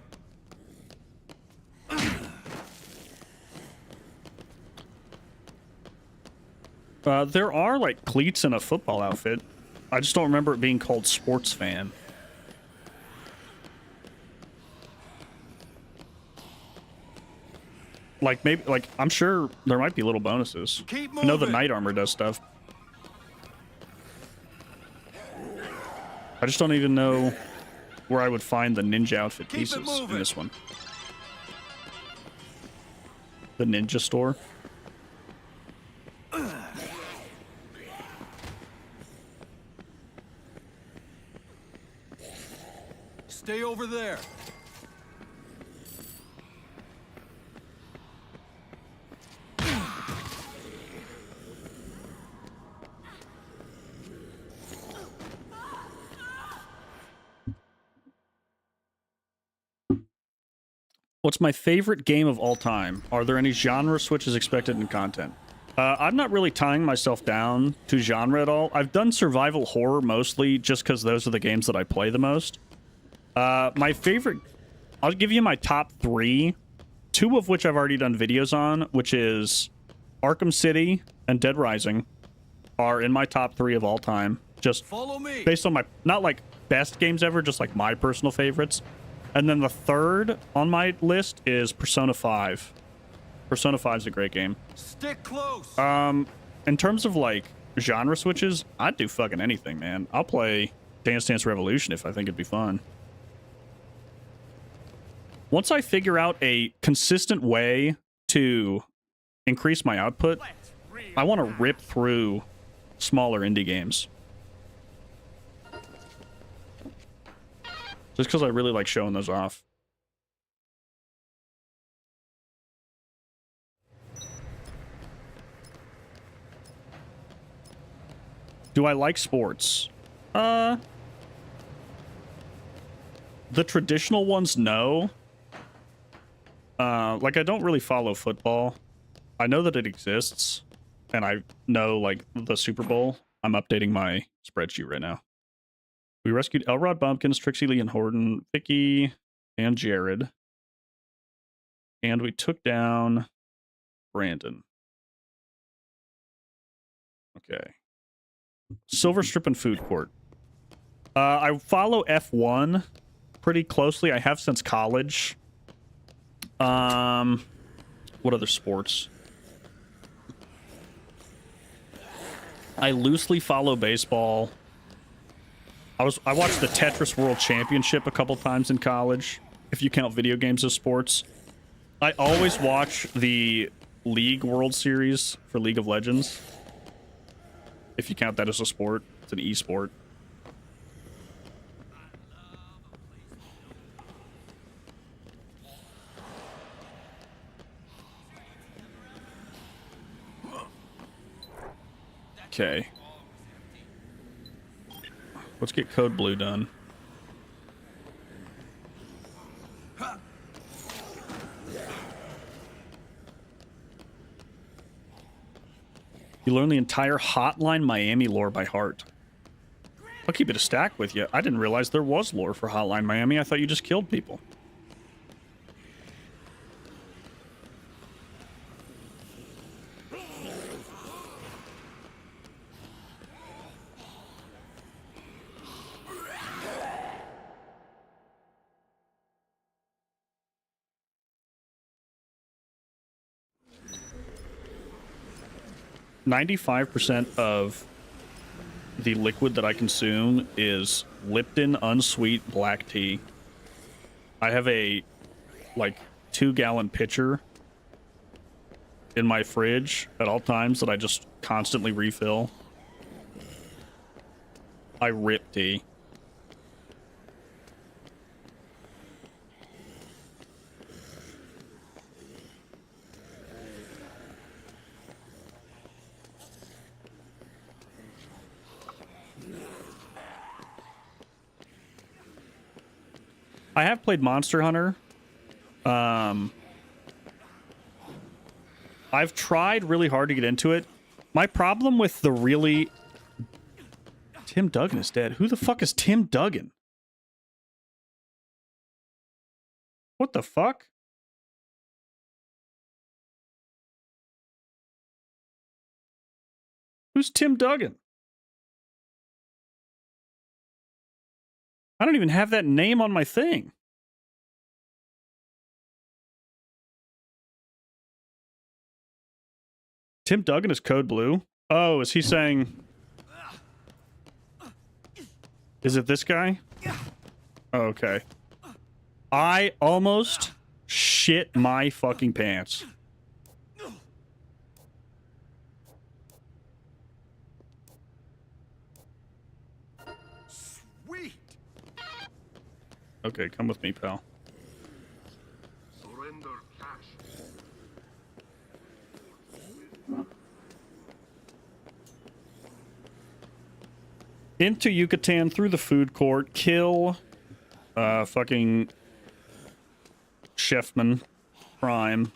There are like cleats in a football outfit. I just don't remember it being called Sports Fan. Like maybe, like I'm sure there might be little bonuses. Keep I know the moving. Knight Armor does stuff. I just don't even know where I would find the ninja outfit Keep it pieces in moving. this one. The ninja store. Stay over there. What's my favorite game of all time? Are there any genre switches expected in content? I'm not really tying myself down to genre at all. I've done survival horror mostly just because those are the games that I play the most. My favorite... I'll give you my top 3, 2 of which I've already done videos on, which is Arkham City and Deadrising are in my top 3 of all time. Just Follow me. based on my... Not like best games ever, just like my personal favorites. And then the third on my list is Persona 5. Persona 5 is a great game. Stick close. In terms of like genre switches, I'd do fucking anything, man. I'll play Dance Dance Revolution if I think it'd be fun. Once I figure out a consistent way to increase my output, I want to rip through smaller indie games. Just because I really like showing those off. Do I like sports? The traditional ones, no. Like, I don't really follow football. I know that it exists, and I know, like, the Super Bowl. I'm updating my spreadsheet right now. We rescued Elrod Bumpkins, Trixie Lee and Horton, Vicky, and Jared. And we took down Brandon. Okay. Silver Strip and Food Court. I follow F1 pretty closely. I have since college. What other sports? I loosely follow baseball. I watched the Tetris World Championship a couple times in college, if you count video games as sports. I always watch the League World Series for League of Legends, if you count that as a sport. It's an e-sport. Okay. Let's get Code Blue done. You learn the entire Hotline Miami lore by heart. I'll keep it a stack with you. I didn't realize there was lore for Hotline Miami. I thought you just killed people. 95% of the liquid that I consume is Lipton unsweet black tea. I have a like 2-gallon pitcher in my fridge at all times that I just constantly refill. I rip tea. I have played Monster Hunter. I've tried really hard to get into it. My problem with the really... Tim Duggan is dead. Who the fuck is Tim Duggan? What the fuck? Who's Tim Duggan? I don't even have that name on my thing. Tim Duggan is Code Blue? Oh, is he saying... Is it this guy? Oh, okay. I almost shit my fucking pants. Sweet. Okay, come with me, pal. Surrender cash. Into Yucatan through the food court, kill fucking Chefman Prime.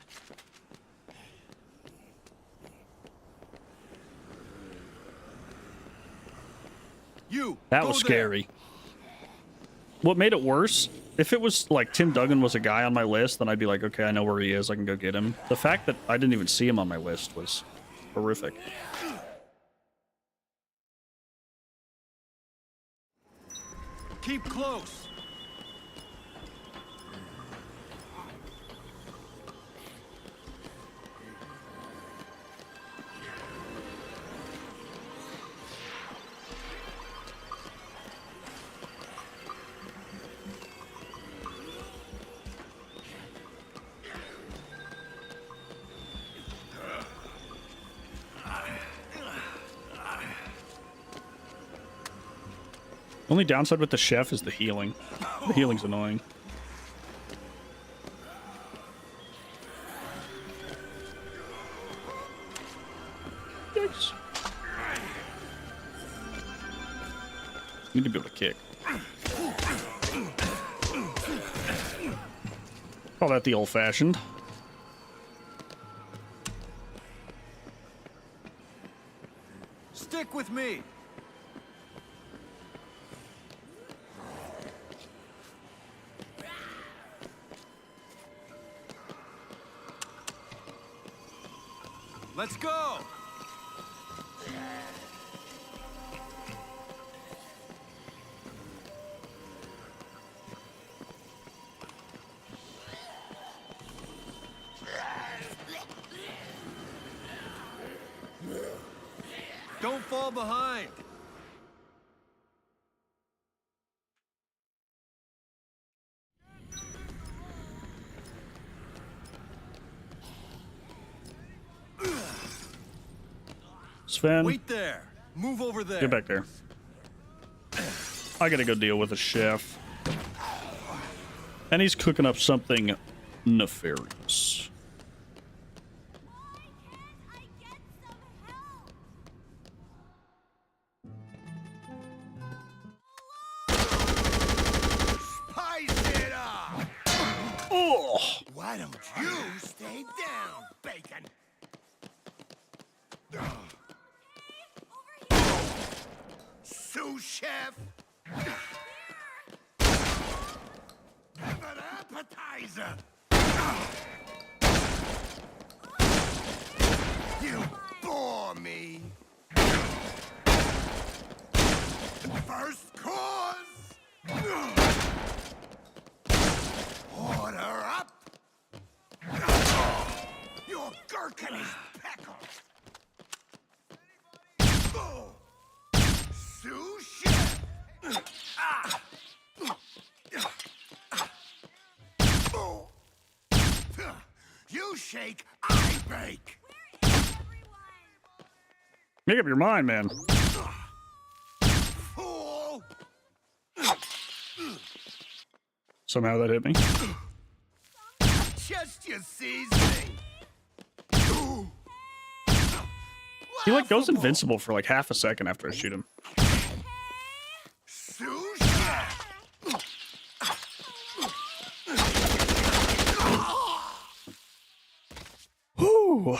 That was scary. What made it worse, if it was like Tim Duggan was a guy on my list, then I'd be like, okay, I know where he is, I can go get him. The fact that I didn't even see him on my list was horrific. Keep close. Only downside with the chef is the healing. The healing's annoying. Yikes. Need to be able to kick. Call that the old-fashioned. Stick with me. Let's go! Don't fall behind! Sven, Wait there. Move over there. get back there. I gotta go deal with a chef. And he's cooking up something nefarious. Spice it up! Oh! Why don't you stay down, bacon? Sous chef! Have an appetizer! You bore me! First course! Order up! Your gherkin is peckled! shake, I bake. Make up your mind, man. Fool! Somehow that hit me. Just your seasoning. He like goes invincible for like half a second after I shoot him. Sushi. Whew.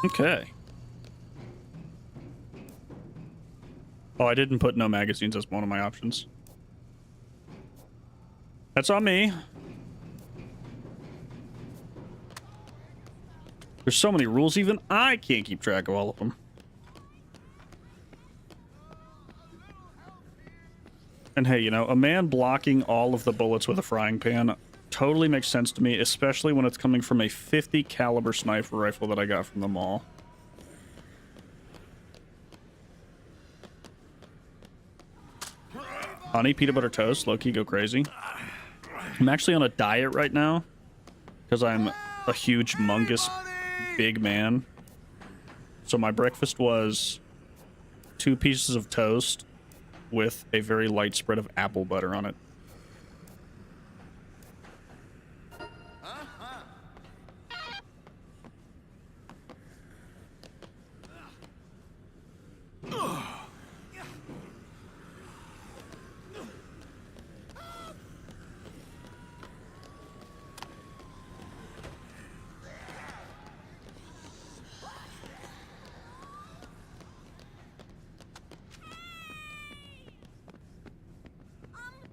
Okay. Oh, I didn't put no magazines as one of my options. That's on me. There's so many rules, even I can't keep track of all of them. And hey, you know, a man blocking all of the bullets with a frying pan totally makes sense to me, especially when it's coming from a 50 caliber sniper rifle that I got from the mall. Honey peanut butter toast, low-key go crazy. I'm actually on a diet right now because I'm a huge, humongous, big man. So my breakfast was 2 pieces of toast with a very light spread of apple butter on it.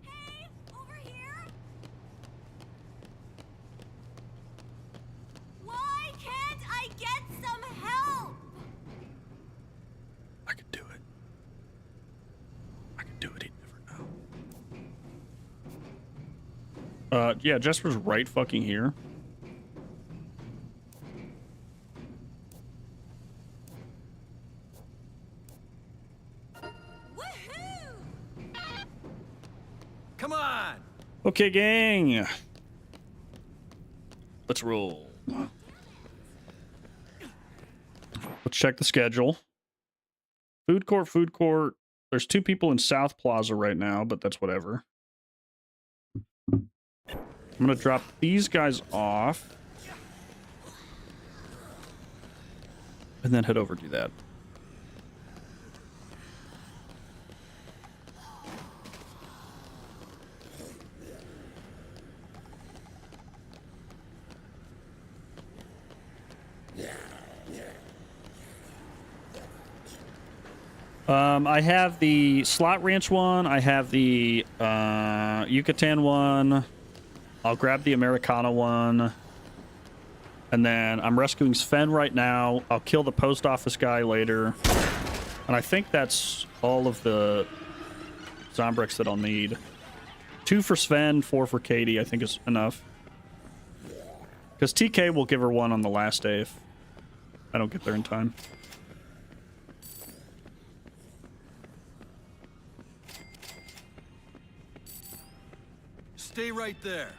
Hey, over here. Why can't I get some help? I could do it. I could do it, he'd never know. Yeah, Jesper's right fucking here. Woohoo! Come on! Okay, gang. Let's roll. Let's check the schedule. Food court, food court. There's 2 people in South Plaza right now, but that's whatever. I'm gonna drop these guys off. And then head over to that. I have the Slot Ranch one. I have the Yucatan one. I'll grab the Americana one. And then I'm rescuing Sven right now. I'll kill the post office guy later. And I think that's all of the Zombrex that I'll need. 2 for Sven, 4 for Katie, I think is enough. Because TK will give her 1 on the last day if I don't get there in time. Stay right there.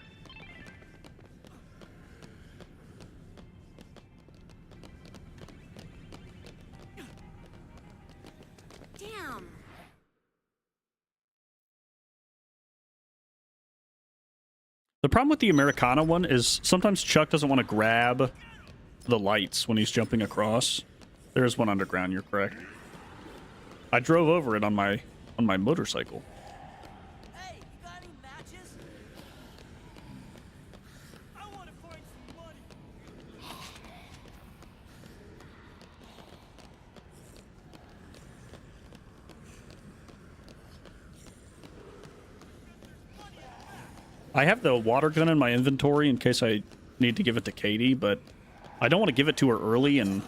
Damn. The problem with the Americana one is sometimes Chuck doesn't want to grab the lights when he's jumping across. There is one underground, you're correct. I drove over it on my motorcycle. Hey, you got any matches? I want to find some money. I have the water gun in my inventory in case I need to give it to Katie, but I don't want to give it to her early and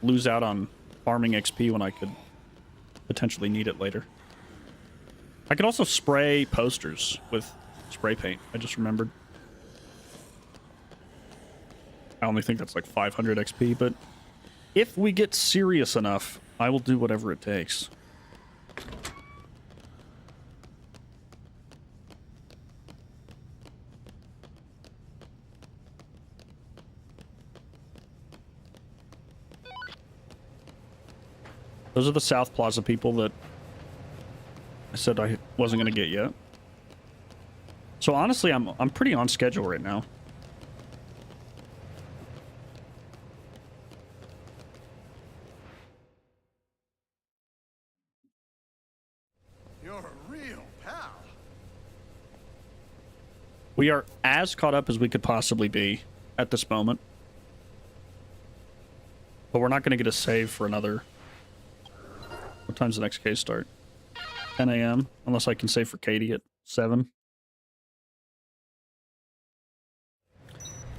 lose out on farming XP when I could potentially need it later. I could also spray posters with spray paint. I just remembered. I only think that's like 500 XP, but if we get serious enough, I will do whatever it takes. Those are the South Plaza people that I said I wasn't going to get yet. So honestly, I'm pretty on schedule right now. You're a real pal. We are as caught up as we could possibly be at this moment. But we're not going to get a save for another... What time's the next case start? 10 a.m. Unless I can save for Katie at 7.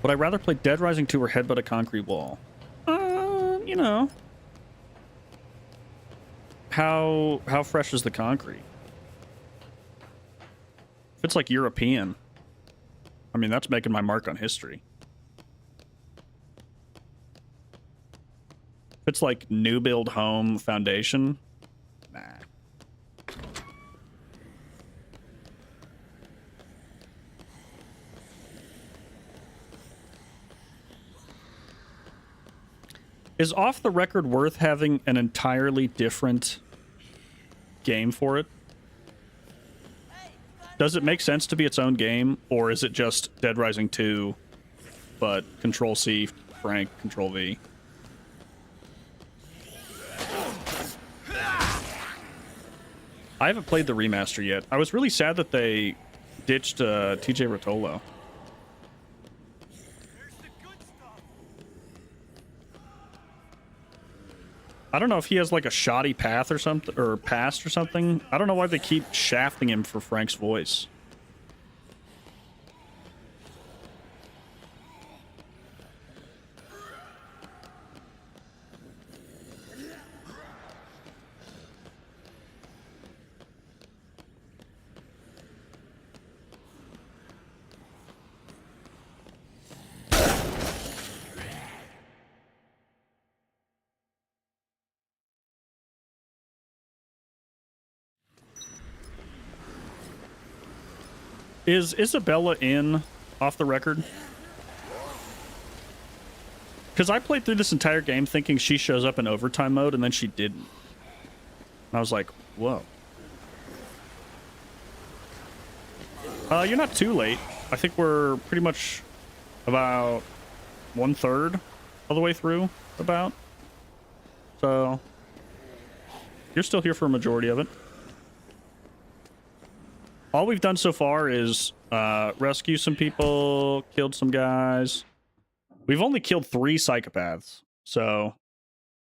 Would I rather play Deadrising 2 or Headbutt a Concrete Wall? You know. How fresh is the concrete? If it's like European, I mean, that's making my mark on history. If it's like new build home foundation, nah. Is Off the Record worth having an entirely different game for it? Does it make sense to be its own game, or is it just Deadrising 2, but Control-C, Frank, Control-V? I haven't played the remaster yet. I was really sad that they ditched TJ Rotolo. I don't know if he has like a shoddy path or something, or past or something. I don't know why they keep shafting him for Frank's voice. Is Isabella in Off the Record? Because I played through this entire game thinking she shows up in overtime mode, and then she didn't. And I was like, whoa. You're not too late. I think we're pretty much about 1/3 of the way through, about. So, you're still here for a majority of it. All we've done so far is rescue some people, killed some guys. We've only killed 3 psychopaths, so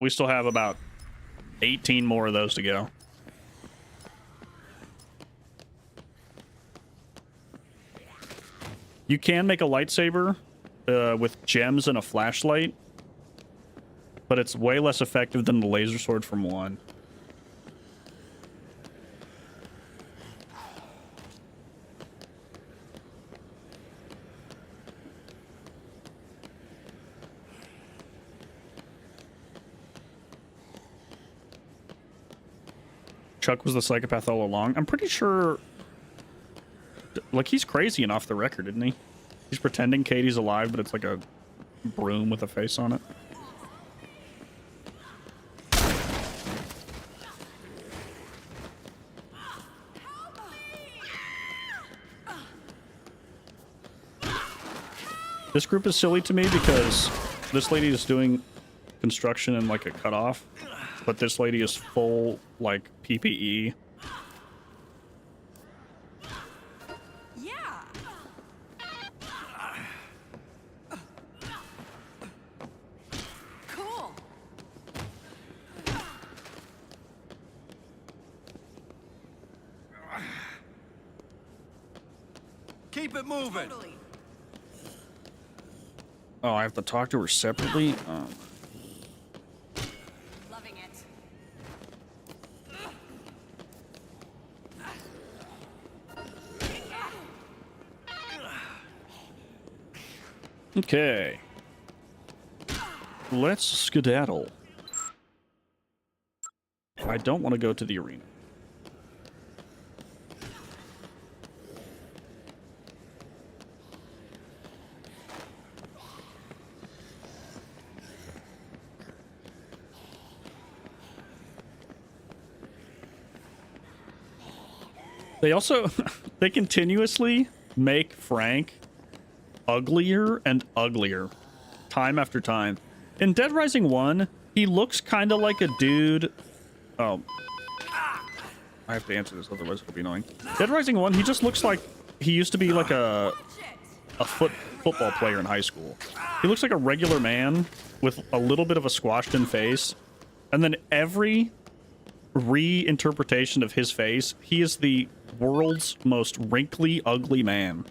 we still have about 18 more of those to go. You can make a lightsaber with gems and a flashlight, but it's way less effective than the laser sword from 1. Chuck was the psychopath all along. I'm pretty sure... Like, he's crazy and Off the Record, isn't he? He's pretending Katie's alive, but it's like a broom with a face on it. This group is silly to me because this lady is doing construction in like a cutoff, but this lady is full like PPE. Yeah. Cool. Keep it moving. Totally. Oh, I have to talk to her separately? Oh. Loving it. Okay. Let's skedaddle. I don't want to go to the arena. They also they continuously make Frank uglier and uglier time after time. In Deadrising 1, he looks kind of like a dude. Oh, I have to answer this, otherwise it'll be annoying. Deadrising 1, he just looks like he used to be like a football player in high school. He looks like a regular man with a little bit of a squashed in face. And then every reinterpretation of his face, he is the world's most wrinkly, ugly man.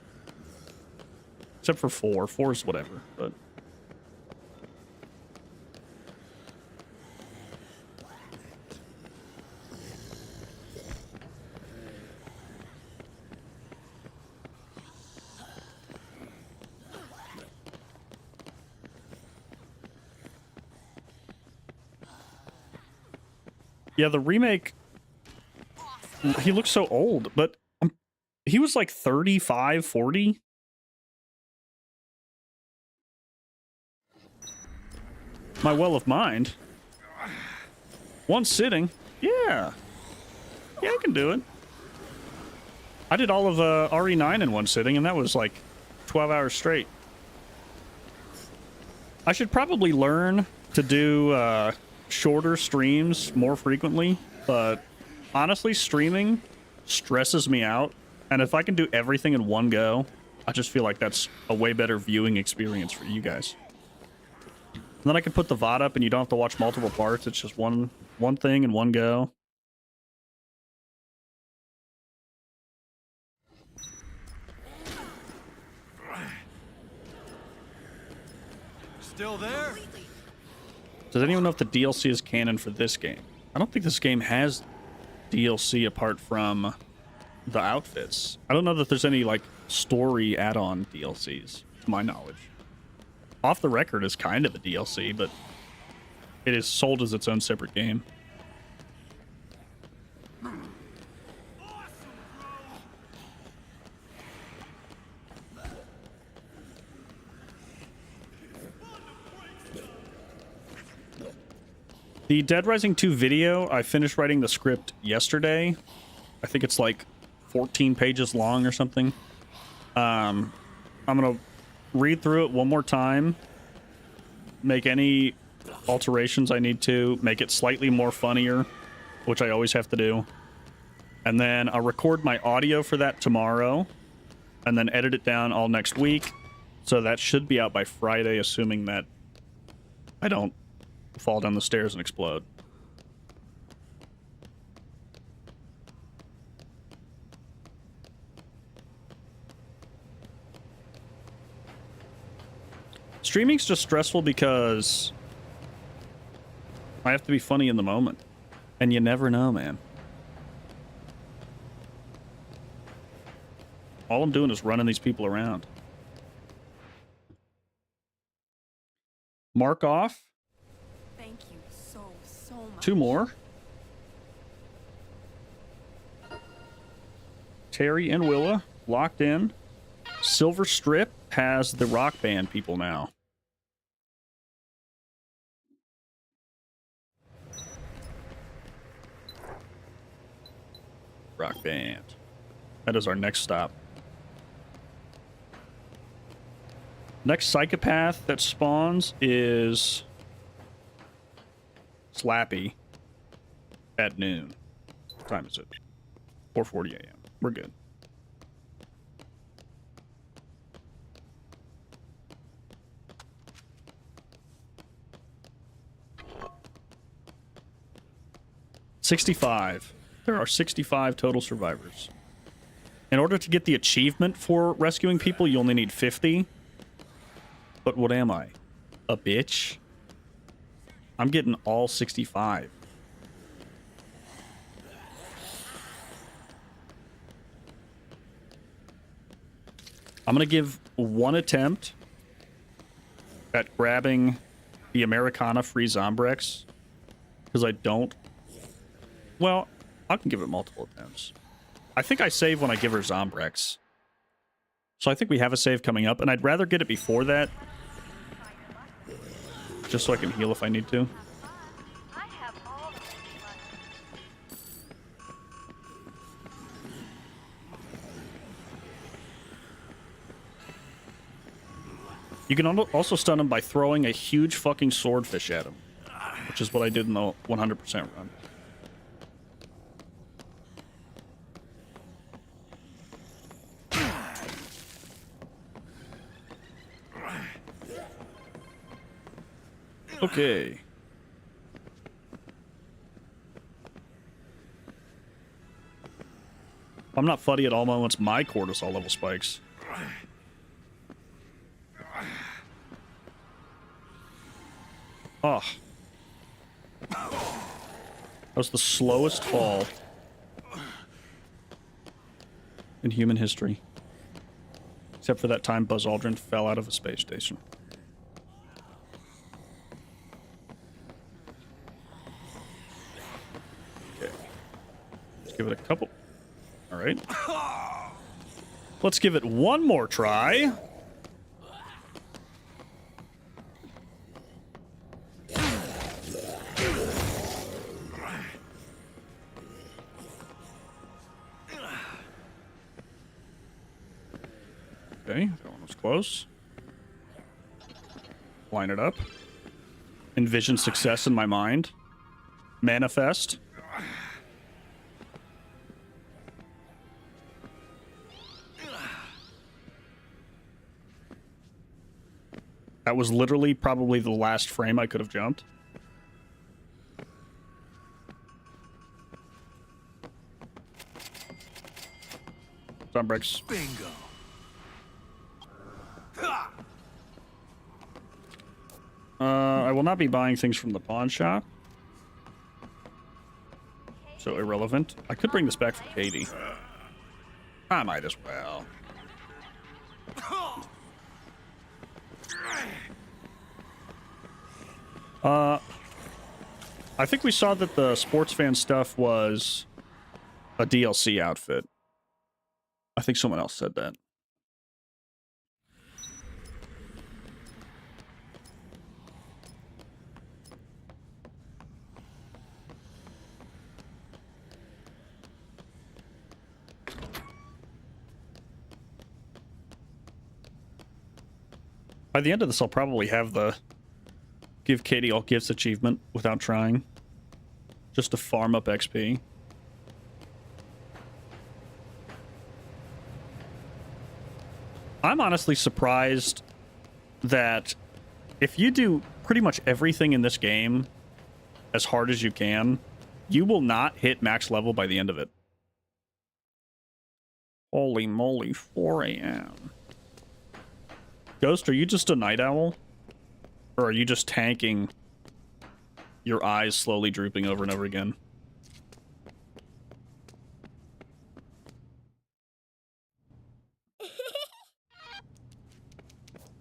Except for 4. 4 is whatever, but... Yeah, the remake, he looks so old, but he was like 35, 40. My well of mind. One sitting. Yeah. Yeah, I can do it. I did all of RE9 in one sitting, and that was like 12 hours straight. I should probably learn to do shorter streams more frequently, but honestly, streaming stresses me out, and if I can do everything in one go, I just feel like that's a way better viewing experience for you guys. And then I can put the VOD up and you don't have to watch multiple parts. It's just one thing in one go. Still there? Does anyone know if the DLC is canon for this game? I don't think this game has DLC apart from the outfits. I don't know that there's any, like, story add-on DLCs, to my knowledge. Off the Record is kind of a DLC, but it is sold as its own separate game. The Deadrising 2 video, I finished writing the script yesterday. I think it's like 14 pages long or something. I'm going to read through it one more time, make any alterations I need to, make it slightly more funnier, which I always have to do. And then I'll record my audio for that tomorrow, and then edit it down all next week. So that should be out by Friday, assuming that I don't fall down the stairs and explode. Streaming's just stressful because I have to be funny in the moment. And you never know, man. All I'm doing is running these people around. Mark off. Thank you so much. 2 more. Terry and Willa locked in. Silver Strip has the rock band people now. Rock band. That is our next stop. Next Psychopath that spawns is Slappy at noon. What time is it? 4:40 a.m. We're good. $65. There are 65 total survivors. In order to get the achievement for rescuing people, you only need 50. But what am I? A bitch? I'm getting all 65. I'm going to give one attempt at grabbing the Americana free Zombrex. Because I don't... Well, I can give it multiple attempts. I think I save when I give her Zombrex. So I think we have a save coming up, and I'd rather get it before that. Just so I can heal if I need to. You can also stun him by throwing a huge fucking swordfish at him, which is what I did in the 100% run. Okay. I'm not fuddy at all once my cortisol level spikes. Oh. That was the slowest fall in human history. Except for that time Buzz Aldrin fell out of a space station. Okay. Let's give it a couple. Alright. Let's give it one more try. Okay, that one was close. Line it up. Envision success in my mind. Manifest. That was literally probably the last frame I could have jumped. Zombrex. Bingo. I will not be buying things from the pawn shop. So irrelevant. I could bring this back for Katie. I might as well. I think we saw that the sports fan stuff was a DLC outfit. I think someone else said that. By the end of this, I'll probably have the Give Katie All Gifts achievement without trying. Just to farm up XP. I'm honestly surprised that if you do pretty much everything in this game as hard as you can, you will not hit max level by the end of it. Holy moly, 4 a.m. Ghost, are you just a night owl? Or are you just tanking your eyes slowly drooping over and over again?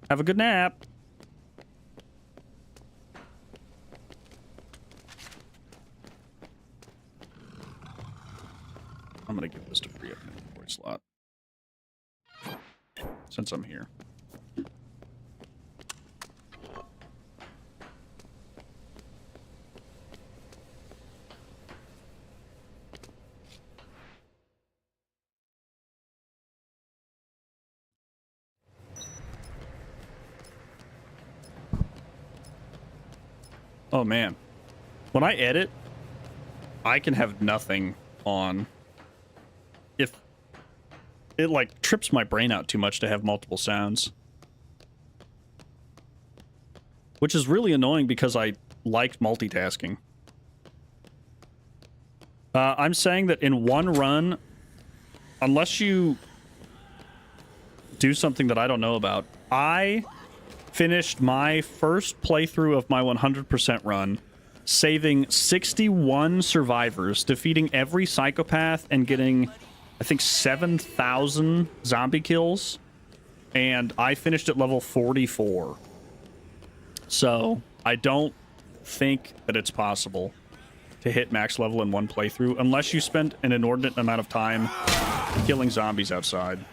Have a good nap. I'm gonna give this to free up an inventory slot. Since I'm here. Oh man, when I edit, I can have nothing on. If it like trips my brain out too much to have multiple sounds, which is really annoying because I like multitasking. I'm saying that in one run, unless you do something that I don't know about, I finished my first playthrough of my 100% run, saving 61 survivors, defeating every psychopath, and getting, I think, 7,000 zombie kills. And I finished at level 44. So, I don't think that it's possible to hit max level in one playthrough, unless you spend an inordinate amount of time killing zombies outside.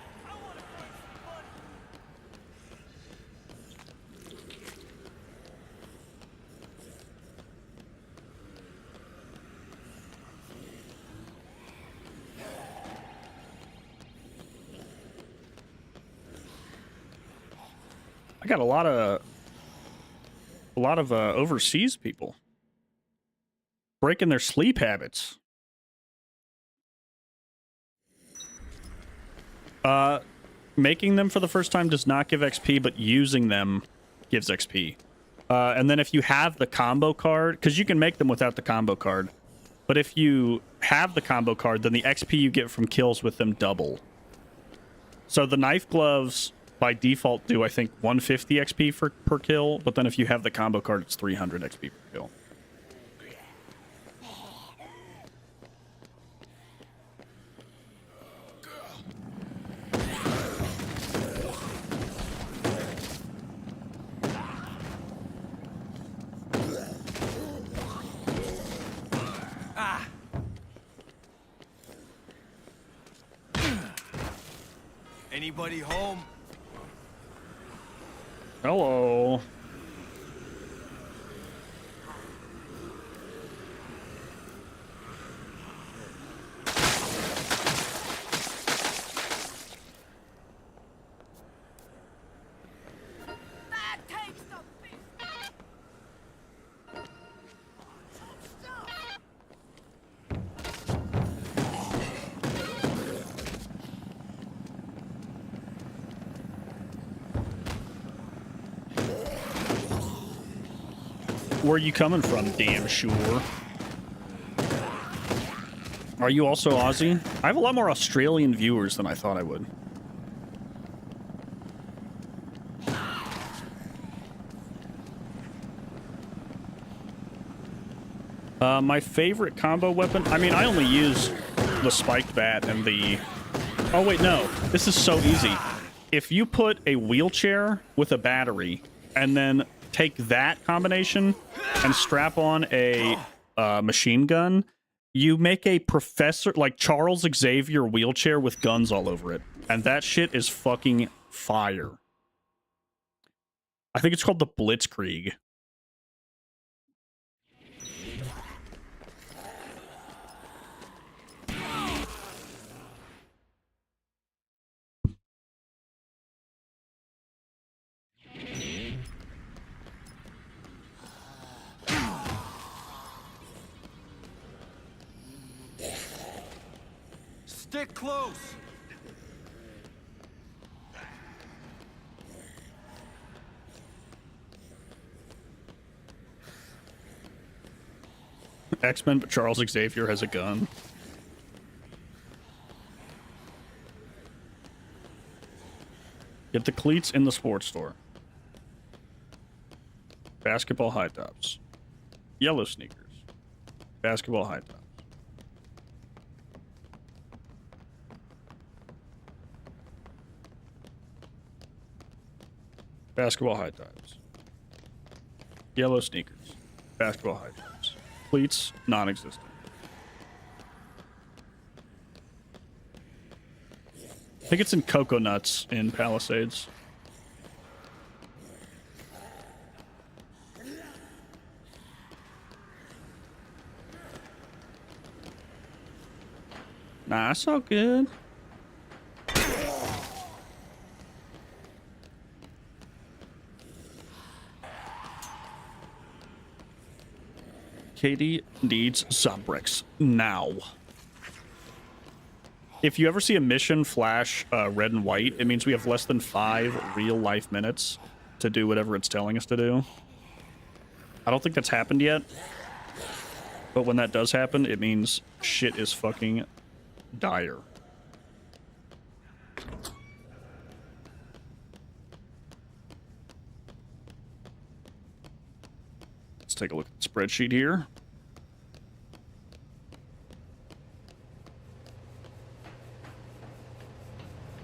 I I got a lot of overseas people breaking their sleep habits. Making them for the first time does not give XP, but using them gives XP. And then if you have the combo card, because you can make them without the combo card, but if you have the combo card, then the XP you get from kills with them double. So the knife gloves by default do, I think, 150 XP per kill, but then if you have the combo card, it's 300 XP per kill. Anybody home? Hello. That takes the piss. Where are you coming from, damn sure? Are you also Aussie? I have a lot more Australian viewers than I thought I would. My favorite combo weapon? I mean, I only use the spiked bat and the... Oh, wait, no. This is so easy. If you put a wheelchair with a battery and then take that combination and strap on a machine gun, you make a professor, like Charles Xavier wheelchair with guns all over it. And that shit is fucking fire. I think it's called the Blitzkrieg. Stick close. X-Men, but Charles Xavier has a gun. Get the cleats in the sports store. Basketball high tops. Yellow sneakers. Basketball high tops. Basketball high tops. Yellow sneakers. Basketball high tops. Cleats, non-existent. I think it's in Cocoa Nuts in Palisades. Nah, it's all good. Katie needs Zombrex now. If you ever see a mission flash red and white, it means we have less than 5 real-life minutes to do whatever it's telling us to do. I don't think that's happened yet. But when that does happen, it means shit is fucking dire. Let's take a look at the spreadsheet here.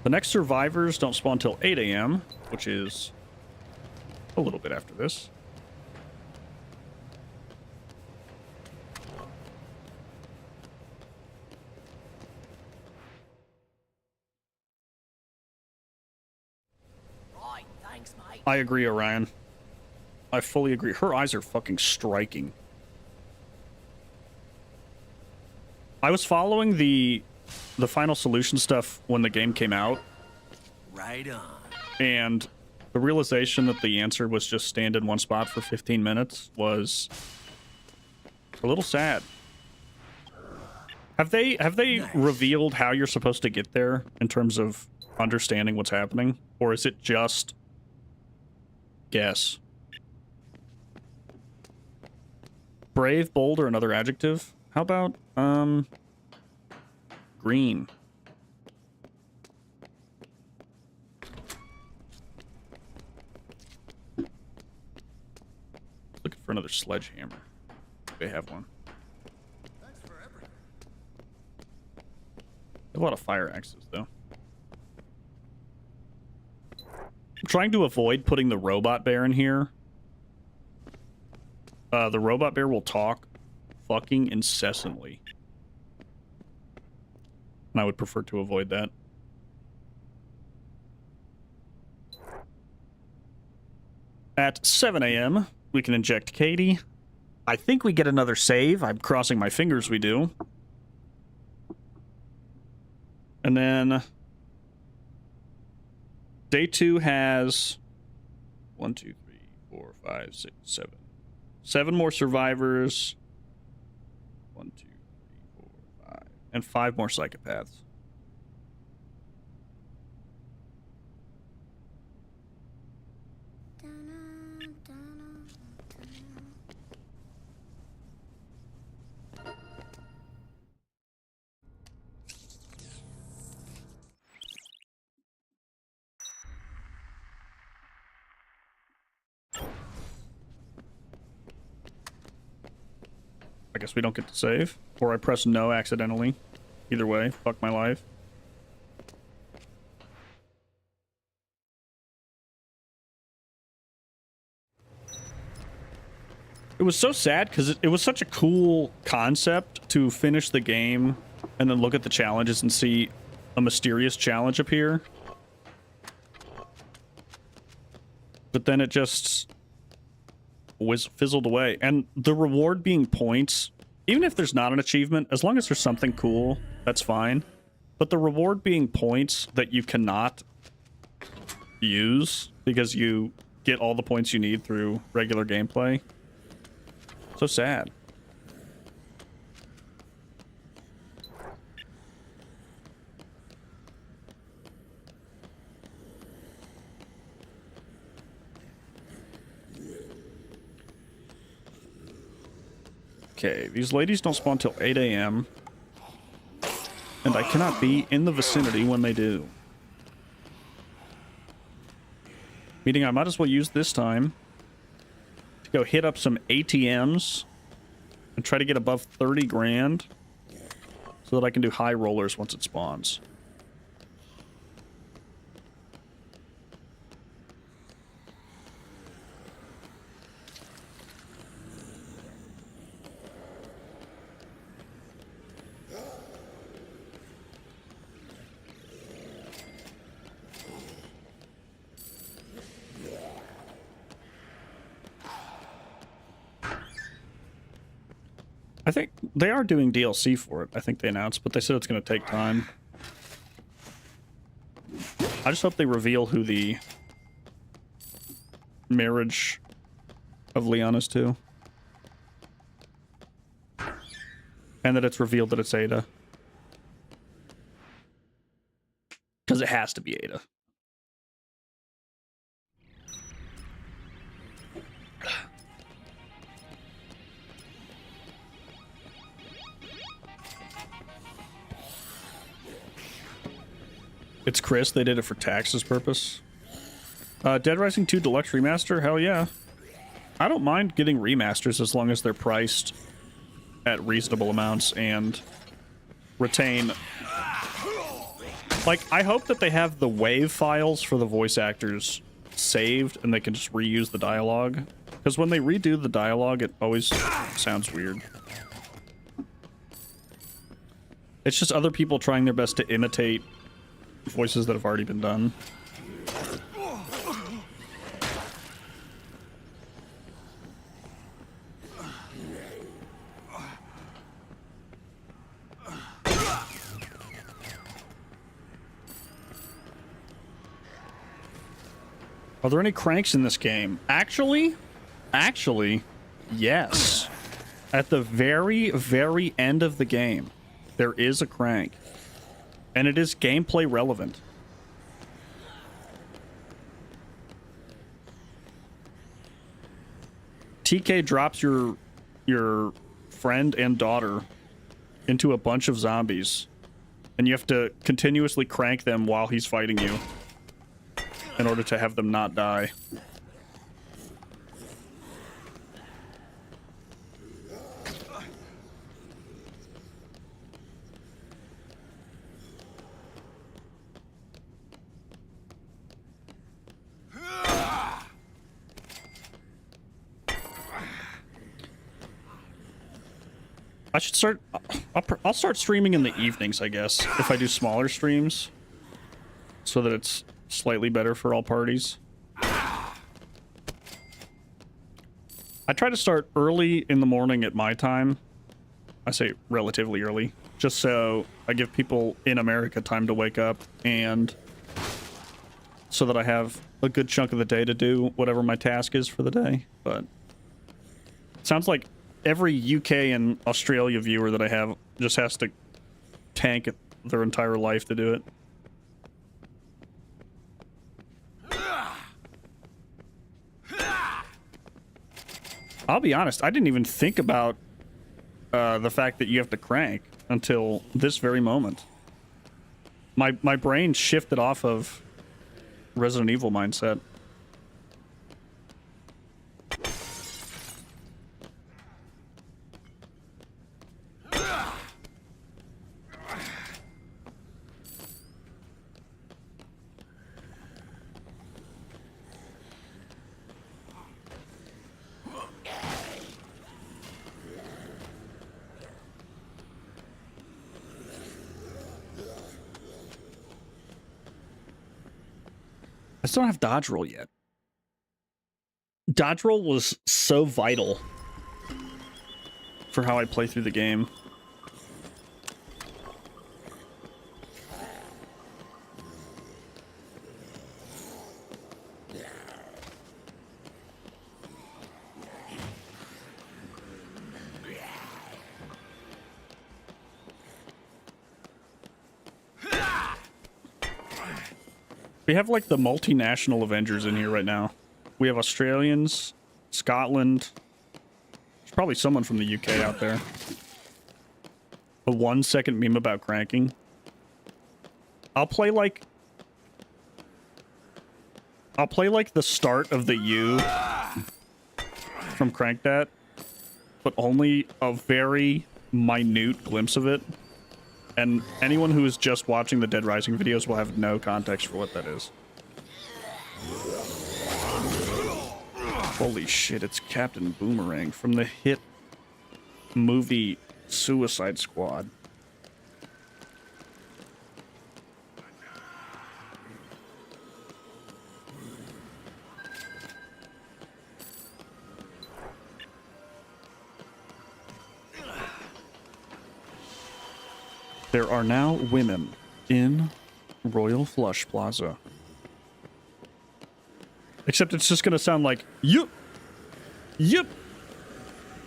The next survivors don't spawn until 8 a.m., which is a little bit after this. Right, thanks, mate. I agree, Orion. I fully agree. Her eyes are fucking striking. I was following the Final Solution stuff when the game came out. Right on. And The realization that the answer was just stand in one spot for 15 minutes was a little sad. Have they revealed how you're supposed to get there in terms of understanding what's happening? Or is it just guess? Brave, bold, or another adjective? How about green? Looking for another sledgehammer. They have one. They have a lot of fire axes, though. I'm trying to avoid putting the robot bear in here. The robot bear will talk fucking incessantly. And I would prefer to avoid that. At 7 a.m., we can inject Katie. I think we get another save. I'm crossing my fingers we do. And then day 2 has 1, 2, 3, 4, 5, 6, 7. 7 more survivors. 1, 2, 3, 4, 5. And 5 more psychopaths. I guess we don't get to save. Or I press no accidentally. Either way, fuck my life. It was so sad because it was such a cool concept to finish the game and then look at the challenges and see a mysterious challenge appear. But then it just fizzled away. And the reward being points, even if there's not an achievement, as long as there's something cool, that's fine. But the reward being points that you cannot use because you get all the points you need through regular gameplay. So sad. Okay, these ladies don't spawn till 8 a.m. And I cannot be in the vicinity when they do. Meaning I might as well use this time to go hit up some ATMs and try to get above 30 grand so that I can do high rollers once it spawns. I think they are doing DLC for it. I think they announced, but they said it's going to take time. I just hope they reveal who the marriage of Leon is to. And that it's revealed that it's Ada. Because it has to be Ada. It's Chris. They did it for taxes purpose. Deadrising 2 Deluxe Remaster? Hell yeah. I don't mind getting remasters as long as they're priced at reasonable amounts and retain... Like, I hope that they have the WAV files for the voice actors saved and they can just reuse the dialogue. Because when they redo the dialogue, it always sounds weird. It's just other people trying their best to imitate voices that have already been done. Are there any cranks in this game? Actually, yes. At the very, very end of the game, there is a crank. And it is gameplay relevant. TK drops your friend and daughter into a bunch of zombies. And you have to continuously crank them while he's fighting you in order to have them not die. I should start... I'll start streaming in the evenings, I guess, if I do smaller streams, so that it's slightly better for all parties. I try to start early in the morning at my time. I say relatively early, just so I give people in America time to wake up, and so that I have a good chunk of the day to do whatever my task is for the day. But it sounds like every UK and Australia viewer that I have just has to tank their entire life to do it. I'll be honest, I didn't even think about the fact that you have to crank until this very moment. My brain shifted off of Resident Evil mindset. I still don't have dodge roll yet. Dodge roll was so vital for how I play through the game. We have like the multinational Avengers in here right now. We have Australians, Scotland. There's probably someone from the UK out there. A 1 second meme about cranking. I'll play like the start of the U from Crank That, but only a very minute glimpse of it. And anyone who is just watching the Deadrising videos will have no context for what that is. Holy shit, it's Captain Boomerang from the hit movie Suicide Squad. There are now women in Royal Flush Plaza. Except it's just gonna sound like, yup, yup,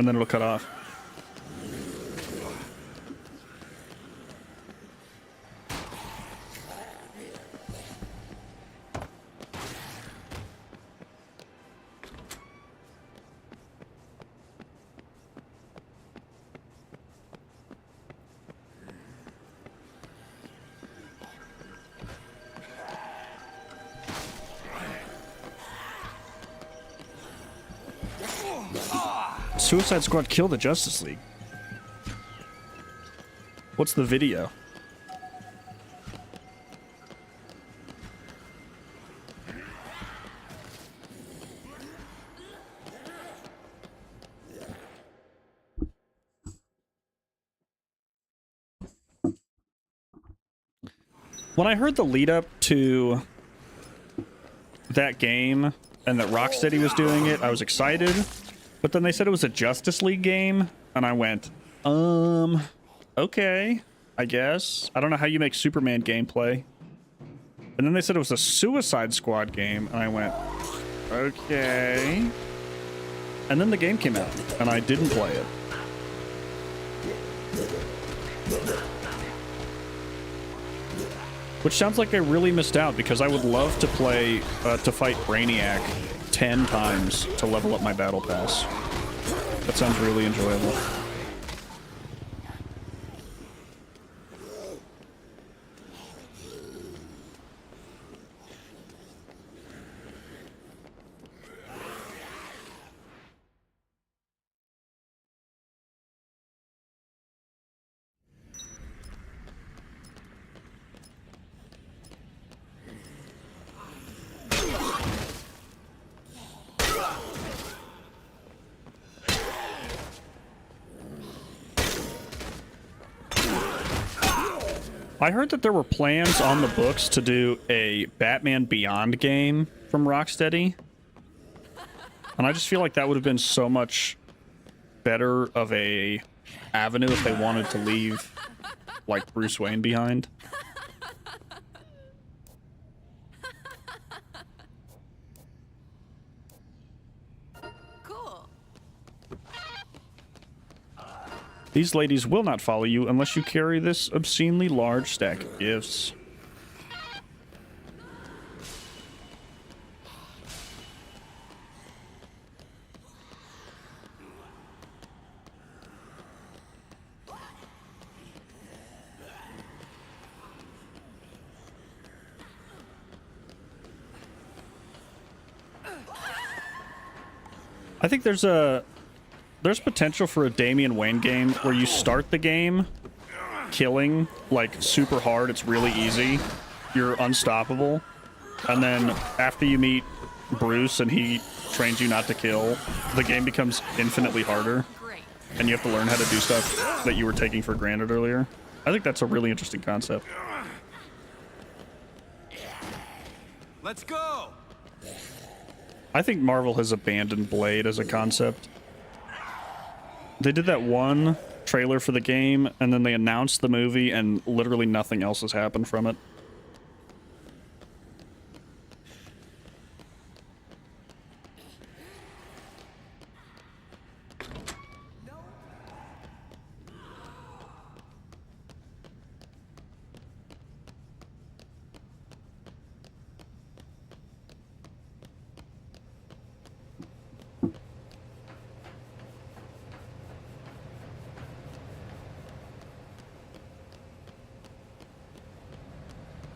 and then it'll cut off. Suicide Squad killed the Justice League. What's the video? When I heard the lead up to that game and that Rocksteady was doing it, I was excited. But then they said it was a Justice League game, and I went, okay, I guess. I don't know how you make Superman gameplay. And then they said it was a Suicide Squad game, and I went, okay. And then the game came out, and I didn't play it. Which sounds like I really missed out, because I would love to play, to fight Brainiac 10 times to level up my battle pass. That sounds really enjoyable. I heard that there were plans on the books to do a Batman Beyond game from Rocksteady. And I just feel like that would have been so much better of a avenue if they wanted to leave, like, Bruce Wayne behind. Cool. These ladies will not follow you unless you carry this obscenely large stack of gifts. I think there's potential for a Damian Wayne game where you start the game killing like super hard, it's really easy, you're unstoppable, and then after you meet Bruce and he trains you not to kill, the game becomes infinitely harder and you have to learn how to do stuff that you were taking for granted earlier. I think that's a really interesting concept. Let's go. I think Marvel has abandoned Blade as a concept. They did that one trailer for the game, and then they announced the movie, and literally nothing else has happened from it.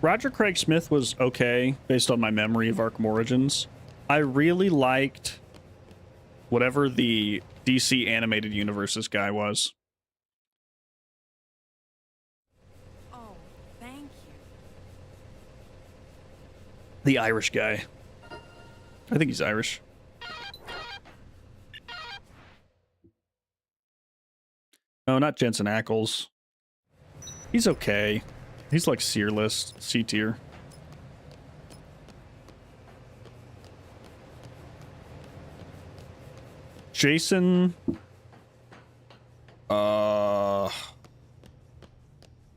Roger Craig Smith was okay, based on my memory of Arkham Origins. I really liked whatever the DC Animated Universes guy was. Oh, thank you. The Irish guy. I think he's Irish. No, not Jensen Ackles. He's okay. He's like C tier. Jason.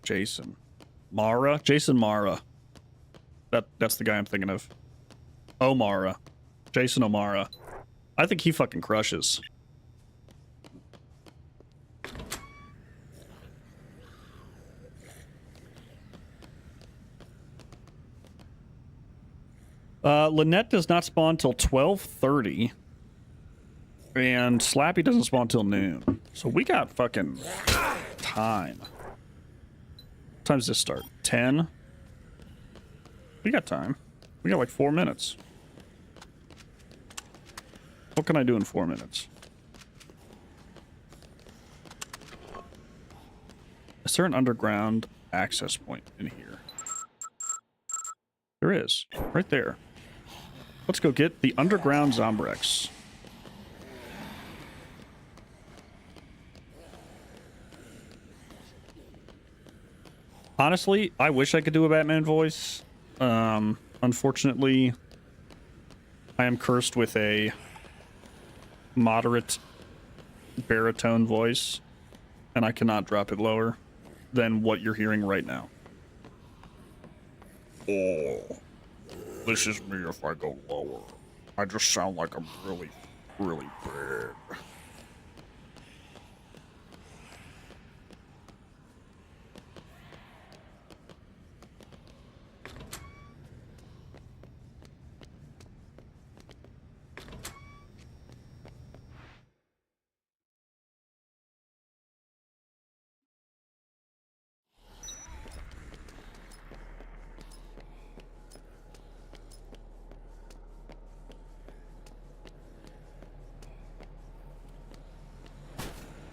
Jason Mara. Jason Mara. That's the guy I'm thinking of. O'Mara. Jason O'Mara. I think he fucking crushes. Lynette does not spawn till 12:30. And Slappy doesn't spawn till noon. So we got fucking time. What time does this start? 10? We got time. We got like 4 minutes. What can I do in 4 minutes? Is there an underground access point in here? There is. Right there. Let's go get the underground Zombrex. Honestly, I wish I could do a Batman voice. Unfortunately, I am cursed with a moderate baritone voice, and I cannot drop it lower than what you're hearing right now. Oh, this is me if I go lower. I just sound like I'm really, really big.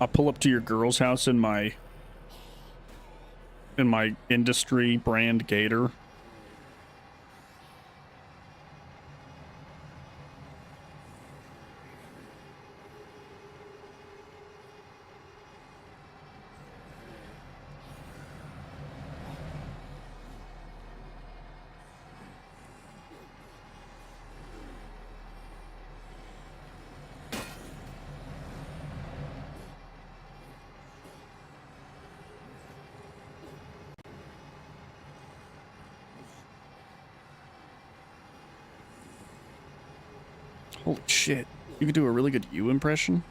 I'll pull up to your girl's house in my industry brand gator. Holy shit. You can do a really good you impression?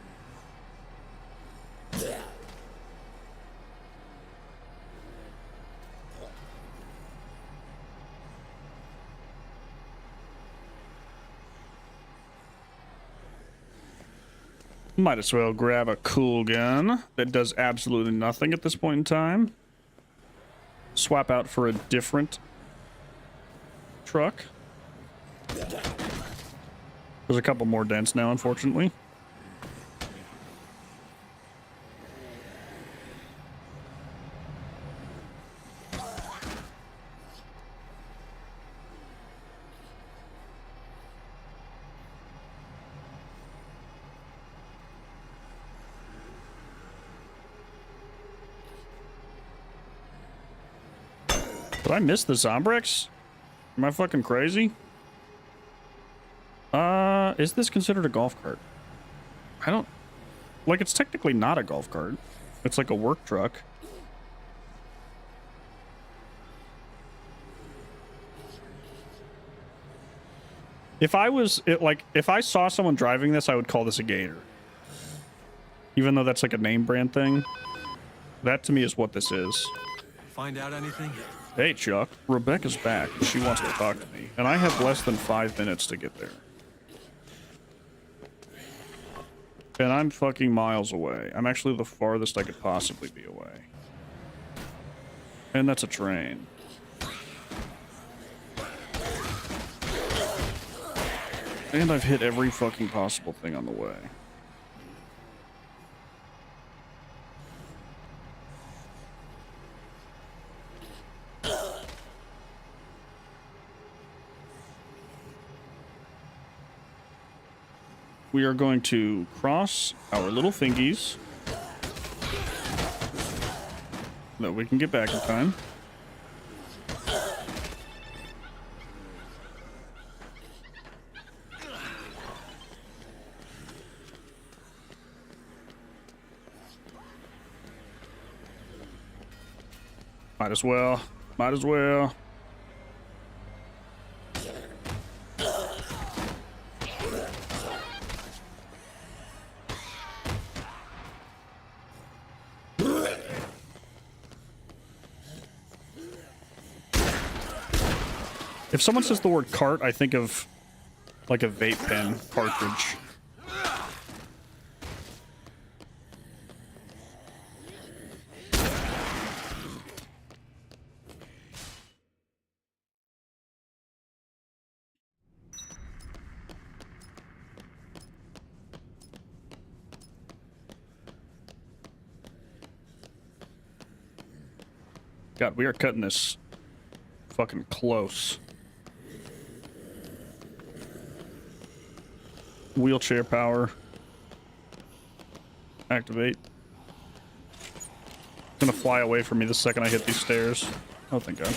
Might as well grab a cool gun that does absolutely nothing at this point in time. Swap out for a different truck. There's a couple more dents now, unfortunately. Did I miss the Zombrex? Am I fucking crazy? Is this considered a golf cart? I don't... Like, it's technically not a golf cart. It's like a work truck. If I was... if I saw someone driving this, I would call this a gator. Even though that's like a name brand thing. That, to me, is what this is. Find out anything? Hey, Chuck. Rebecca's back. She wants to talk to me. And I have less than 5 minutes to get there. And I'm fucking miles away. I'm actually the farthest I could possibly be away. And that's a train. And I've hit every fucking possible thing on the way. We are going to cross our little thingies so that we can get back in time. Might as well. Might as well. If someone says the word cart, I think of like a vape pen cartridge. God, we are cutting this fucking close. Wheelchair power. Activate. It's gonna fly away from me the second I hit these stairs. Oh, thank God.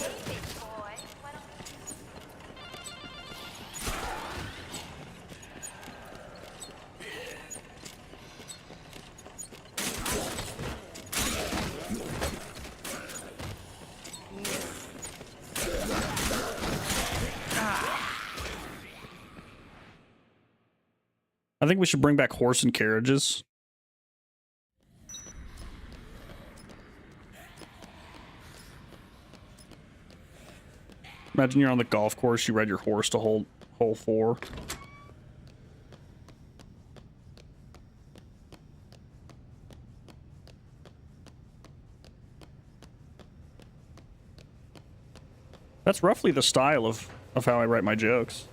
I think we should bring back horse and carriages. Imagine you're on the golf course, you ride your horse to hole 4. That's roughly the style of how I write my jokes.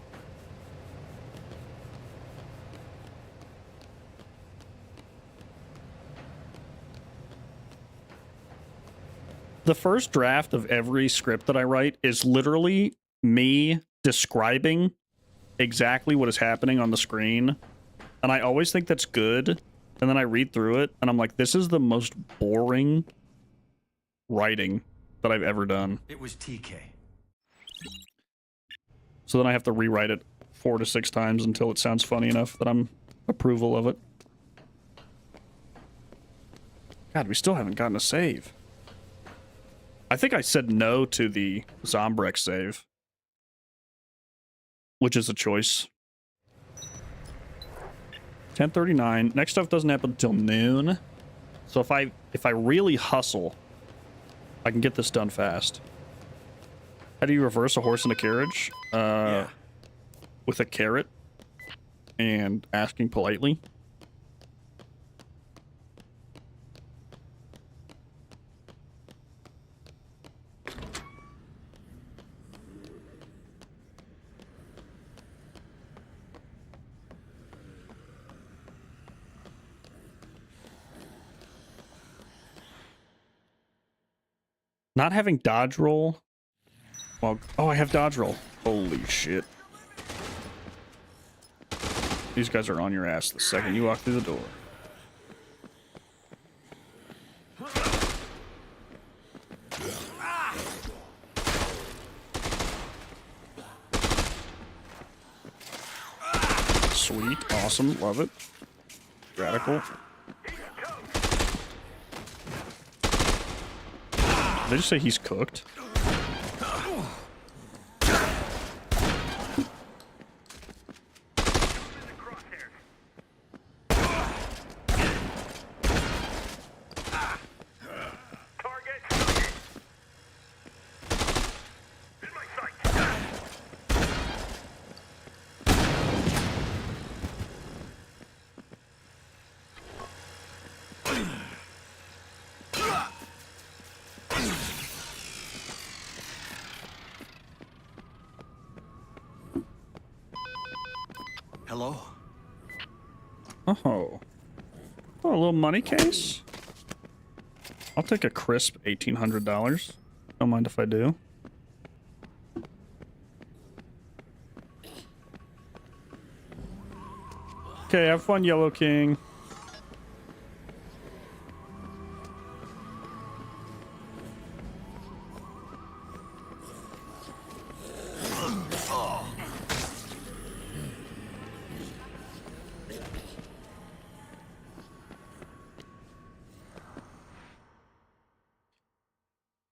The first draft of every script that I write is literally me describing exactly what is happening on the screen. And I always think that's good. And then I read through it and I'm like, this is the most boring writing that I've ever done. It was TK. So then I have to rewrite it 4 to 6 times until it sounds funny enough that I'm approval of it. God, we still haven't gotten a save. I think I said no to the Zombrex save, which is a choice. 10:39. Next stuff doesn't happen until noon. So if I really hustle, I can get this done fast. How do you reverse a horse in a carriage? Yeah. With a carrot and asking politely. Not having dodge roll. Well, oh, I have dodge roll. Holy shit. These guys are on your ass the second you walk through the door. Sweet. Awesome. Love it. Radical. Did they just say he's cooked? Hello? Oh. Oh, a little money case? I'll take a crisp $1,800. Don't mind if I do. Okay, have fun, Yellow King.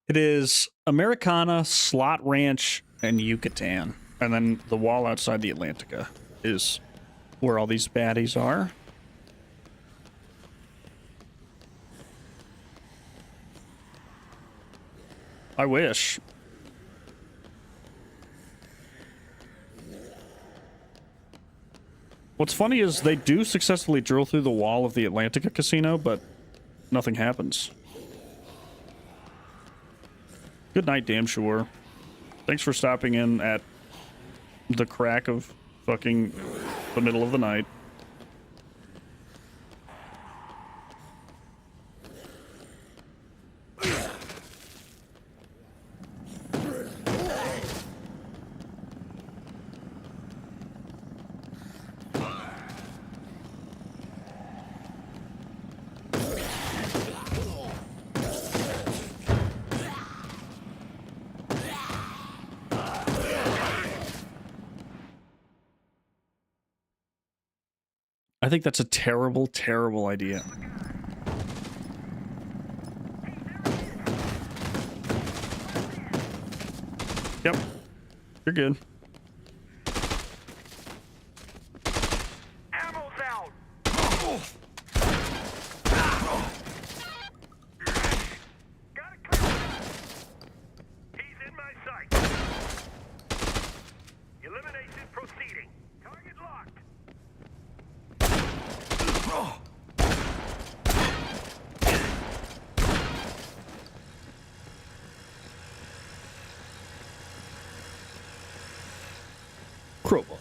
It is Americana, Slot Ranch, and Yucatan. And then the wall outside the Atlantica is where all these baddies are. I wish. What's funny is they do successfully drill through the wall of the Atlantica casino, but nothing happens. Good night, damn sure. Thanks for stopping in at the crack of fucking the middle of the night. I think that's a terrible, terrible idea. Yep. You're good. Ammo's out. Crowbar.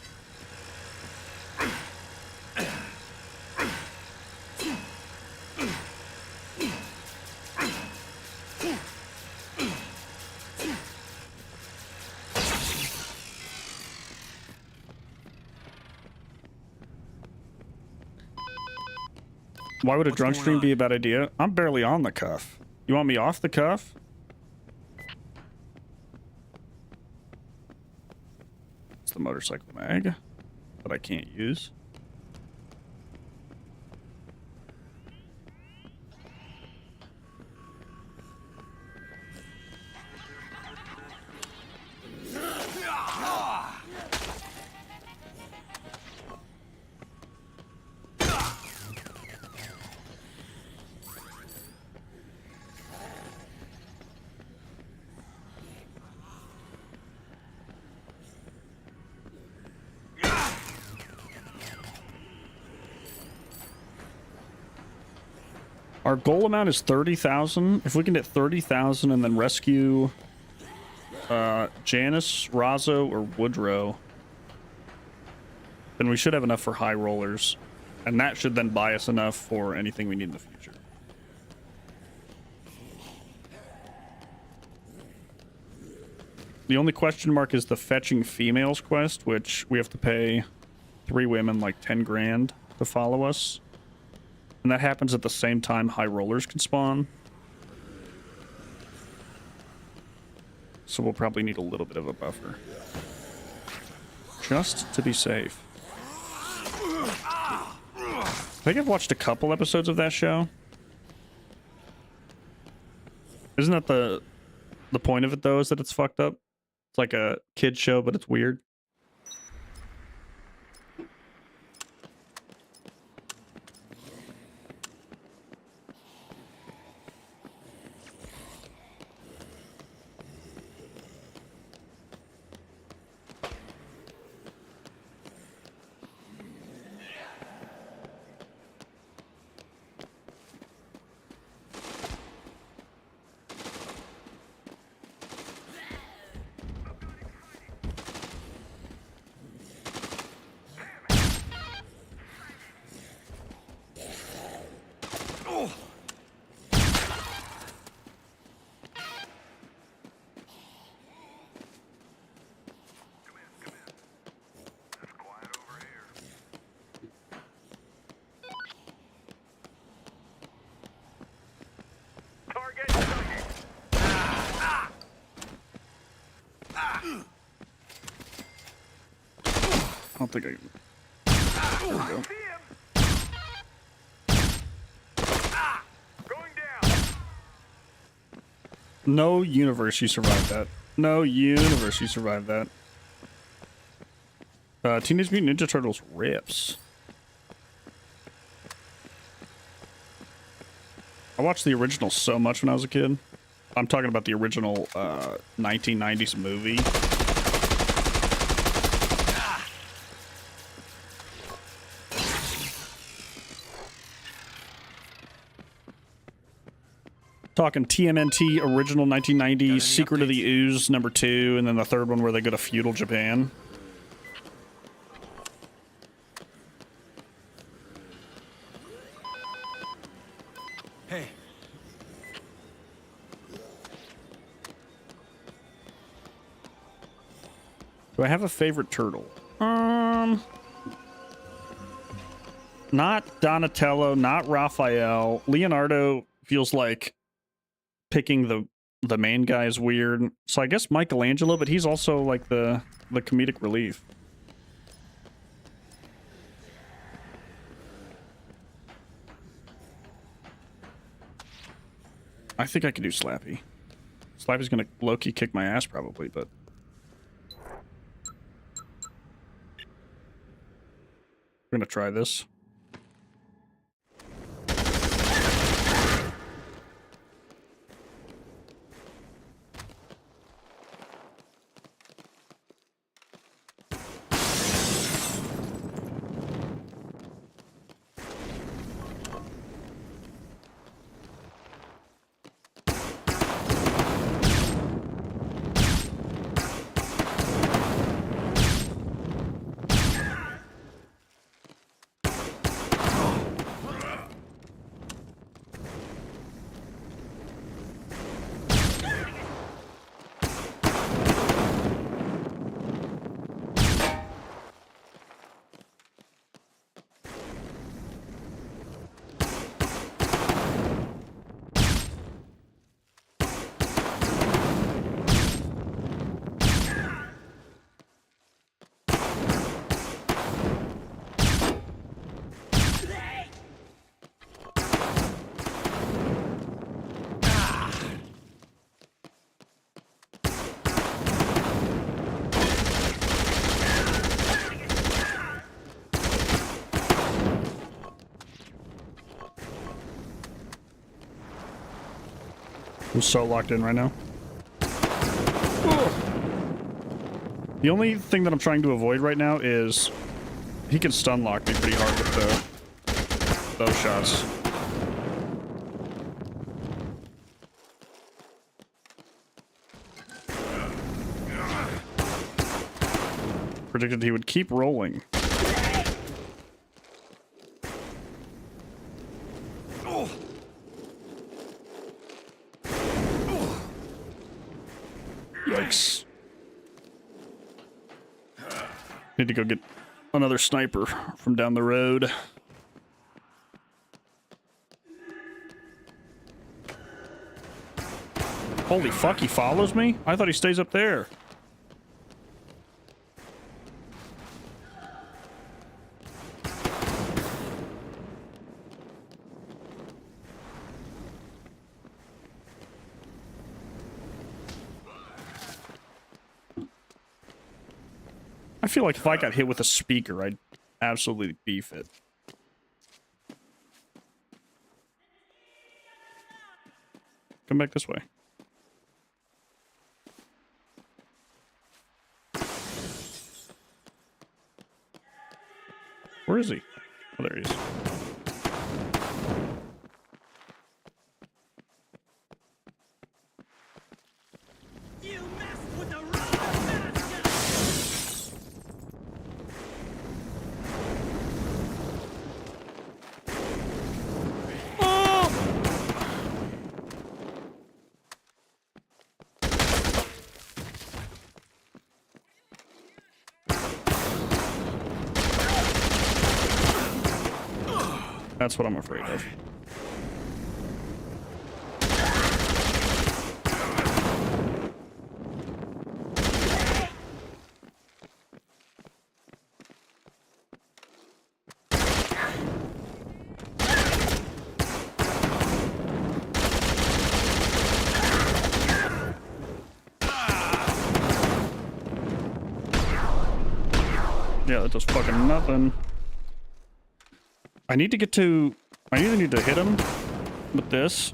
Why would a drunk stream be a bad idea? I'm barely on the cuff. You want me off the cuff? It's the motorcycle mag that I can't use. Our goal amount is 30,000. If we can hit 30,000 and then rescue Janice, Razzo, or Woodrow, then we should have enough for high rollers. And that should then buy us enough for anything we need in the future. The only question mark is the fetching females quest, which we have to pay 3 women like 10 grand to follow us. And that happens at the same time high rollers can spawn. So we'll probably need a little bit of a buffer. Just to be safe. I think I've watched a couple episodes of that show. Isn't that the point of it, though, is that it's fucked up? It's like a kid show, but it's weird. I don't think I can. There we go. No universe you survived that. No universe you survived that. Teenage Mutant Ninja Turtles rips. I watched the original so much when I was a kid. I'm talking about the original 1990s movie. Talking TMNT original 1990s, Secret of the Ooze #2, and then the third one where they go to feudal Japan. Hey. Do I have a favorite turtle? Not Donatello, not Raphael. Leonardo feels like picking the main guy is weird. So I guess Michelangelo, but he's also like the comedic relief. I think I could do Slappy. Slappy's gonna low-key kick my ass probably, but we're gonna try this. I'm so locked in right now. Ugh. The only thing that I'm trying to avoid right now is he can stun lock me pretty hard with those shots. Predicted he would keep rolling. Yikes. Need to go get another sniper from down the road. Holy fuck, he follows me? I thought he stays up there. I feel like if I got hit with a speaker, I'd absolutely beef it. Come back this way. Where is he? Oh, there he is. You messed with the wrong master! That's what I'm afraid of. Yeah, that does fucking nothing. I need to get to... I either need to hit him with this.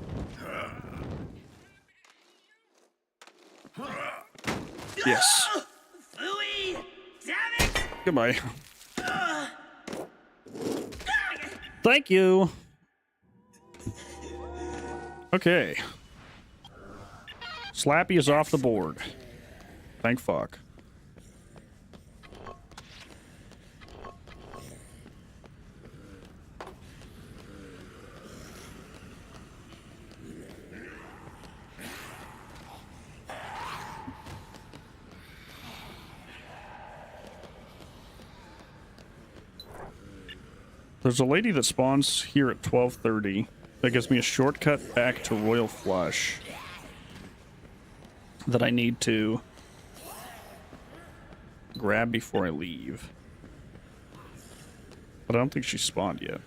Yes. Goodbye. Thank you. Okay. Slappy is off the board. Thank fuck. There's a lady that spawns here at 12:30 that gives me a shortcut back to Royal Flush that I need to grab before I leave. But I don't think she spawned yet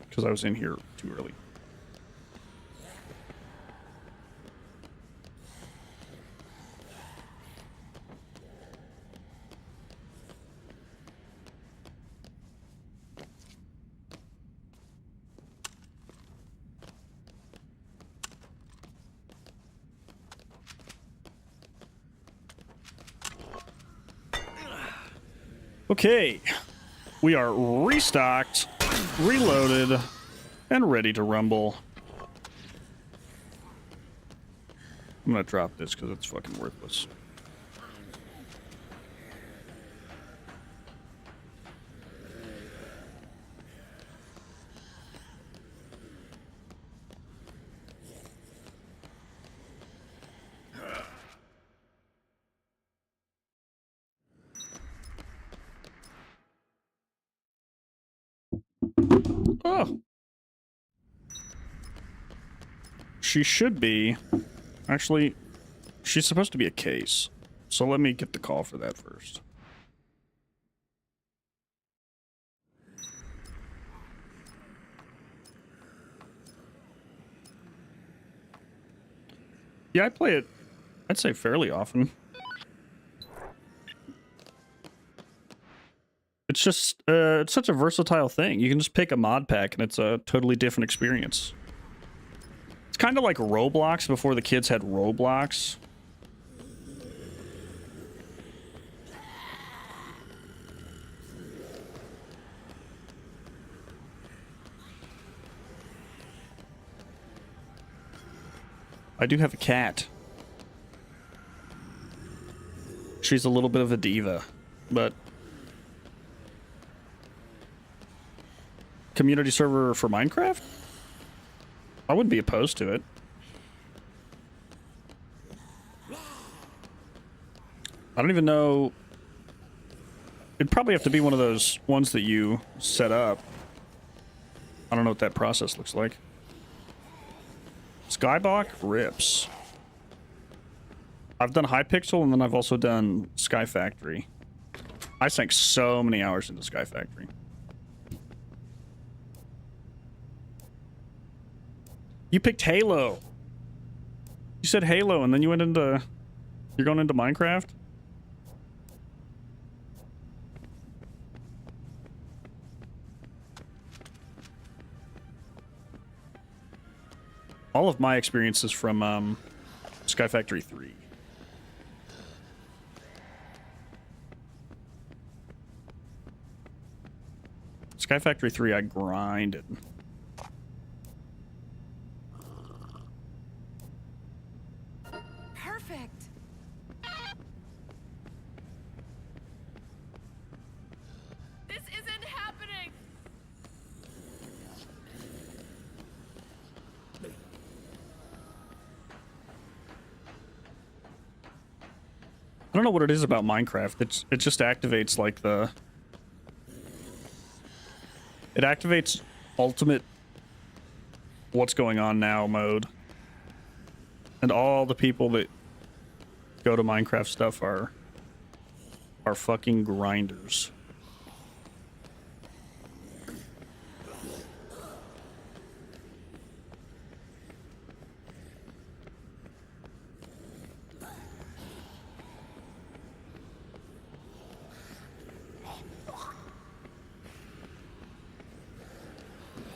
because I was in here too early. Okay, we are restocked, reloaded, and ready to rumble. I'm gonna drop this because it's fucking worthless. Oh. She should be. Actually, she's supposed to be a case. So let me get the call for that first. Yeah, I play it, I'd say fairly often. It's just, it's such a versatile thing. You can just pick a mod pack and it's a totally different experience. It's kind of like Roblox before the kids had Roblox. I do have a cat. She's a little bit of a diva, but community server for Minecraft? I wouldn't be opposed to it. I don't even know. It'd probably have to be one of those ones that you set up. I don't know what that process looks like. Skyblock rips. I've done Hypixel and then I've also done Sky Factory. I sank so many hours into Sky Factory. You picked Halo. You said Halo and then you went into... You're going into Minecraft? All of my experiences from Sky Factory 3. Sky Factory 3, I grinded. Perfect. This isn't happening. I don't know what it is about Minecraft. It just activates like the... It activates ultimate what's going on now mode. And all the people that go to Minecraft stuff are fucking grinders.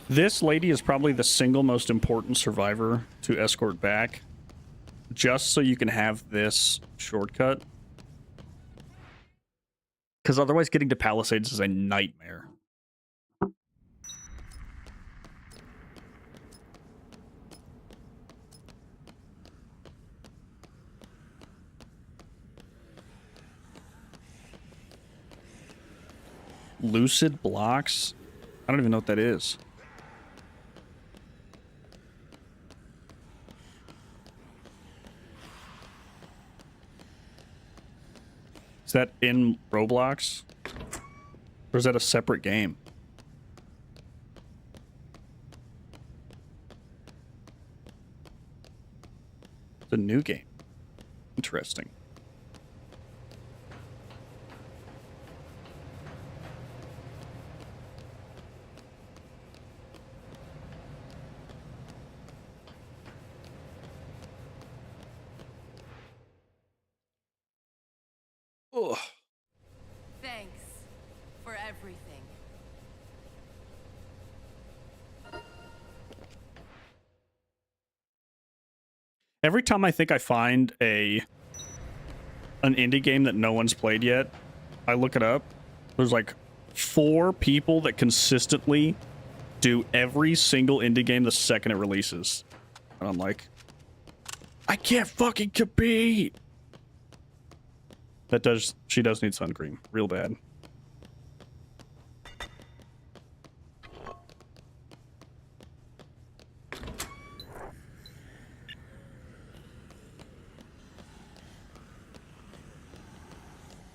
This lady is probably the single most important survivor to escort back, just so you can have this shortcut. Because otherwise getting to Palisades is a nightmare. Lucid blocks? I don't even know what that is. Is that in Roblox? Or is that a separate game? It's a new game. Interesting. Ugh. Thanks for everything. Every time I think I find an indie game that no one's played yet, I look it up. There's like 4 people that consistently do every single indie game the second it releases. And I'm like, I can't fucking compete. She does need sun cream real bad.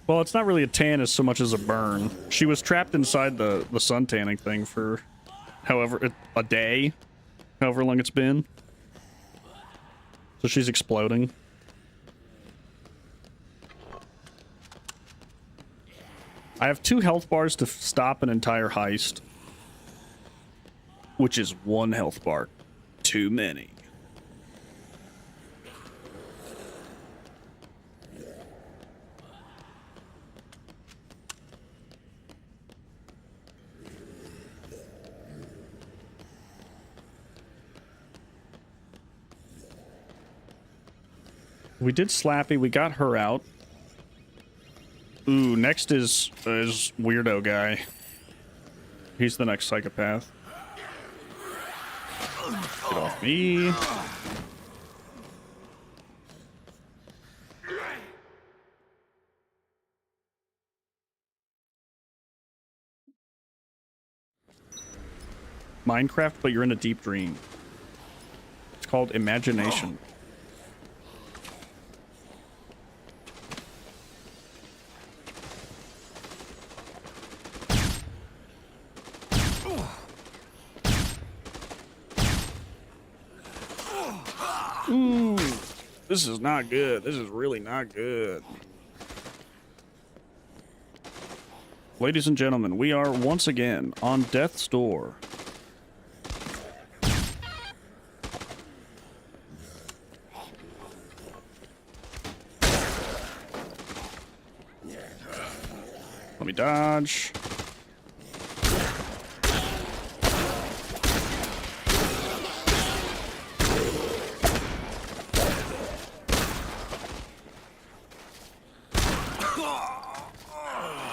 Well, it's not really a tan as so much as a burn. She was trapped inside the sun tanning thing for a day, however long it's been. So she's exploding. I have 2 health bars to stop an entire heist, which is 1 health bar too many. We did Slappy. We got her out. Ooh, next is weirdo guy. He's the next psychopath. Get off me. Minecraft, but you're in a deep dream. It's called imagination. Ooh, this is not good. This is really not good. Ladies and gentlemen, we are once again on death's door. Let me dodge.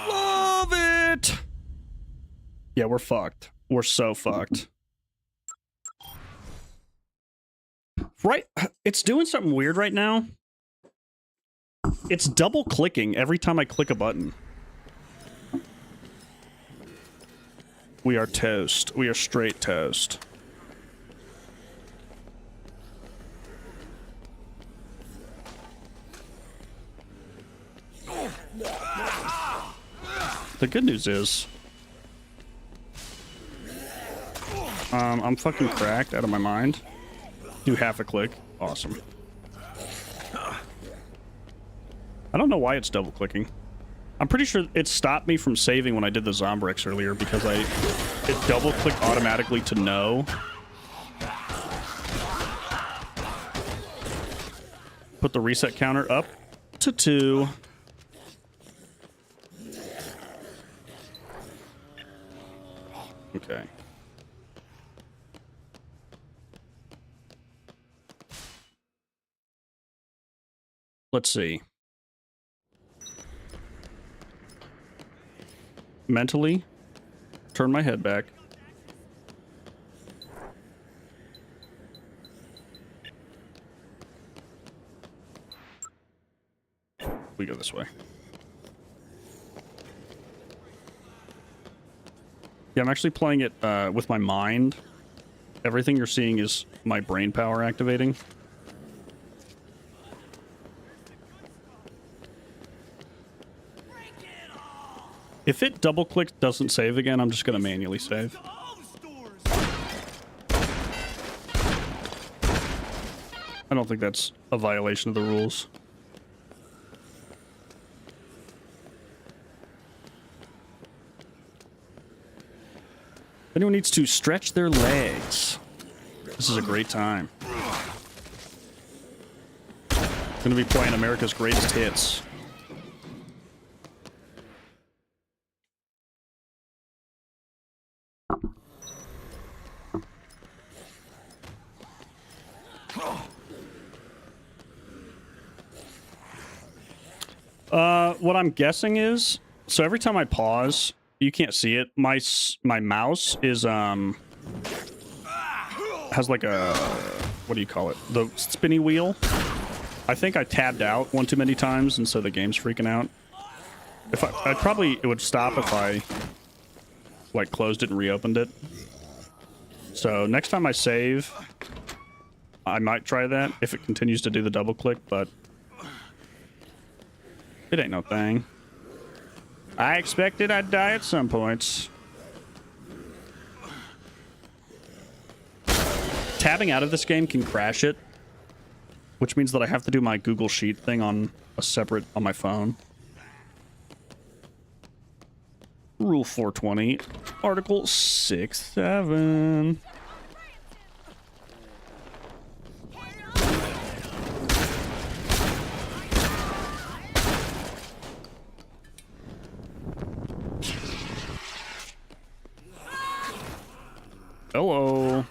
Love it! Yeah, we're fucked. We're so fucked. Right? It's doing something weird right now. It's double clicking every time I click a button. We are toast. We are straight toast. The good news is, I'm fucking cracked out of my mind. Do half a click. Awesome. I don't know why it's double clicking. I'm pretty sure it stopped me from saving when I did the Zombrex earlier because it double clicked automatically to no. Put the reset counter up to 2. Okay. Let's see. Mentally, turn my head back. We go this way. Yeah, I'm actually playing it with my mind. Everything you're seeing is my brain power activating. If it double-clicks doesn't save again, I'm just going to manually save. I don't think that's a violation of the rules. Anyone needs to stretch their legs. This is a great time. I'm going to be playing America's Greatest Hits. What I'm guessing is, so every time I pause, you can't see it. My mouse is has like a, what do you call it? The spinny wheel. I think I tabbed out one too many times, and so the game's freaking out. If it would stop if I like closed it and reopened it. So next time I save, I might try that if it continues to do the double click, but it ain't no thing. I expected I'd die at some points. Tabbing out of this game can crash it, which means that I have to do my Google Sheet thing on my phone. Rule 420, Article 6.7. Hello.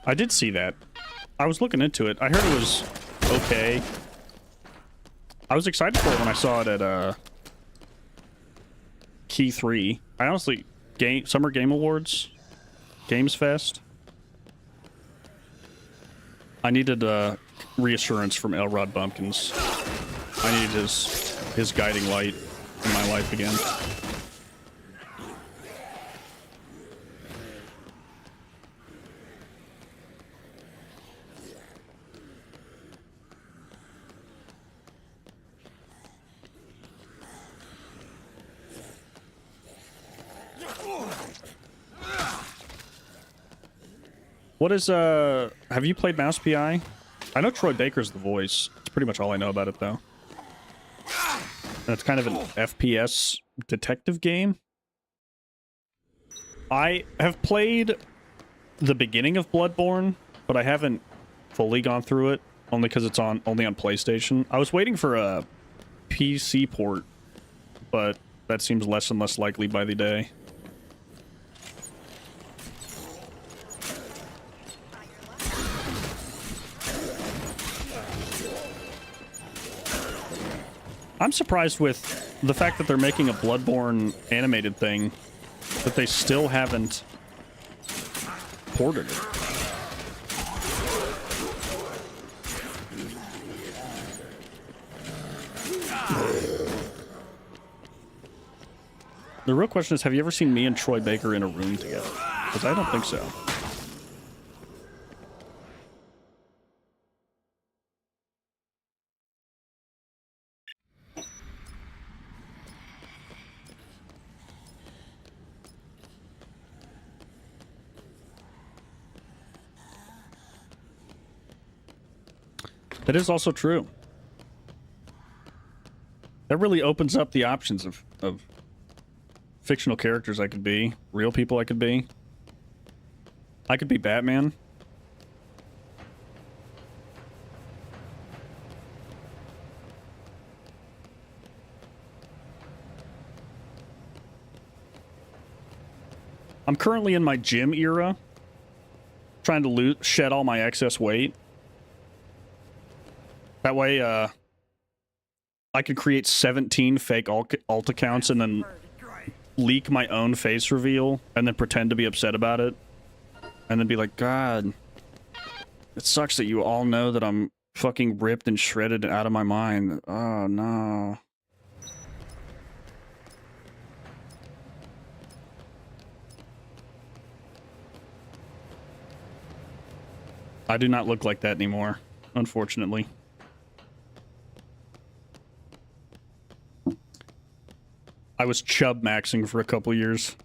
I did see that. I was looking into it. I heard it was okay. I was excited for it when I saw it at Key 3. I honestly... Summer Game Awards? Games Fest? I needed reassurance from Elrod Bumpkins. I needed his guiding light in my life again. What is, have you played Mouse PI? I know Troy Baker's the voice. It's pretty much all I know about it, though. And it's kind of an FPS detective game. I have played the beginning of Bloodborne, but I haven't fully gone through it, only because it's only on PlayStation. I was waiting for a PC port, but that seems less and less likely by the day. I'm surprised with the fact that they're making a Bloodborne animated thing that they still haven't ported it. The real question is, have you ever seen me and Troy Baker in a room together? Because I don't think so. That is also true. That really opens up the options of fictional characters I could be, real people I could be. I could be Batman. I'm currently in my gym era, trying to shed all my excess weight. That way, I could create 17 fake alt accounts and then leak my own face reveal and then pretend to be upset about it. And then be like, God, it sucks that you all know that I'm fucking ripped and shredded out of my mind. Oh, no. I do not look like that anymore, unfortunately. I was chub maxing for a couple years.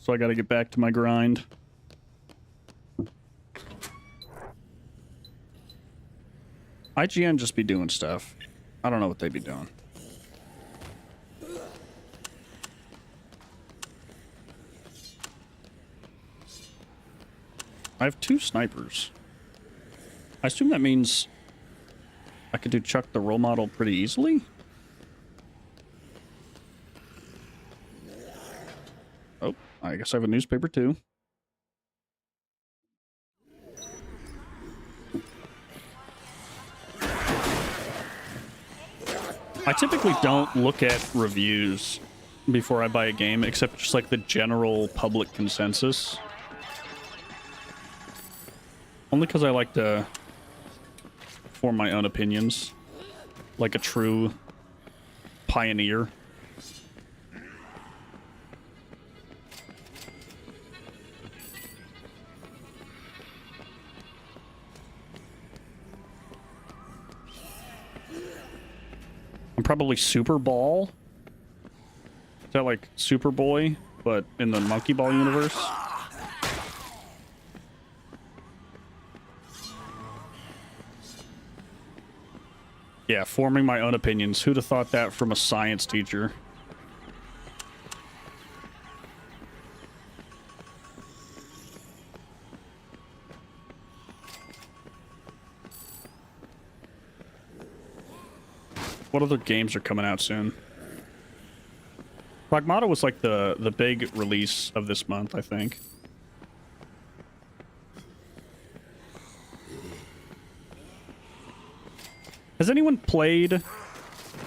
So I gotta get back to my grind. IGN just be doing stuff. I don't know what they be doing. I have 2 snipers. I assume that means I could do Chuck the role model pretty easily? Oh, I guess I have a newspaper too. I typically don't look at reviews before I buy a game, except just like the general public consensus. Only because I like to form my own opinions, like a true pioneer. I'm probably Super Ball. Is that like Superboy, but in the Monkey Ball universe? Yeah, forming my own opinions. Who'd have thought that from a science teacher? What other games are coming out soon? Pragmata was like the big release of this month, I think. Has anyone played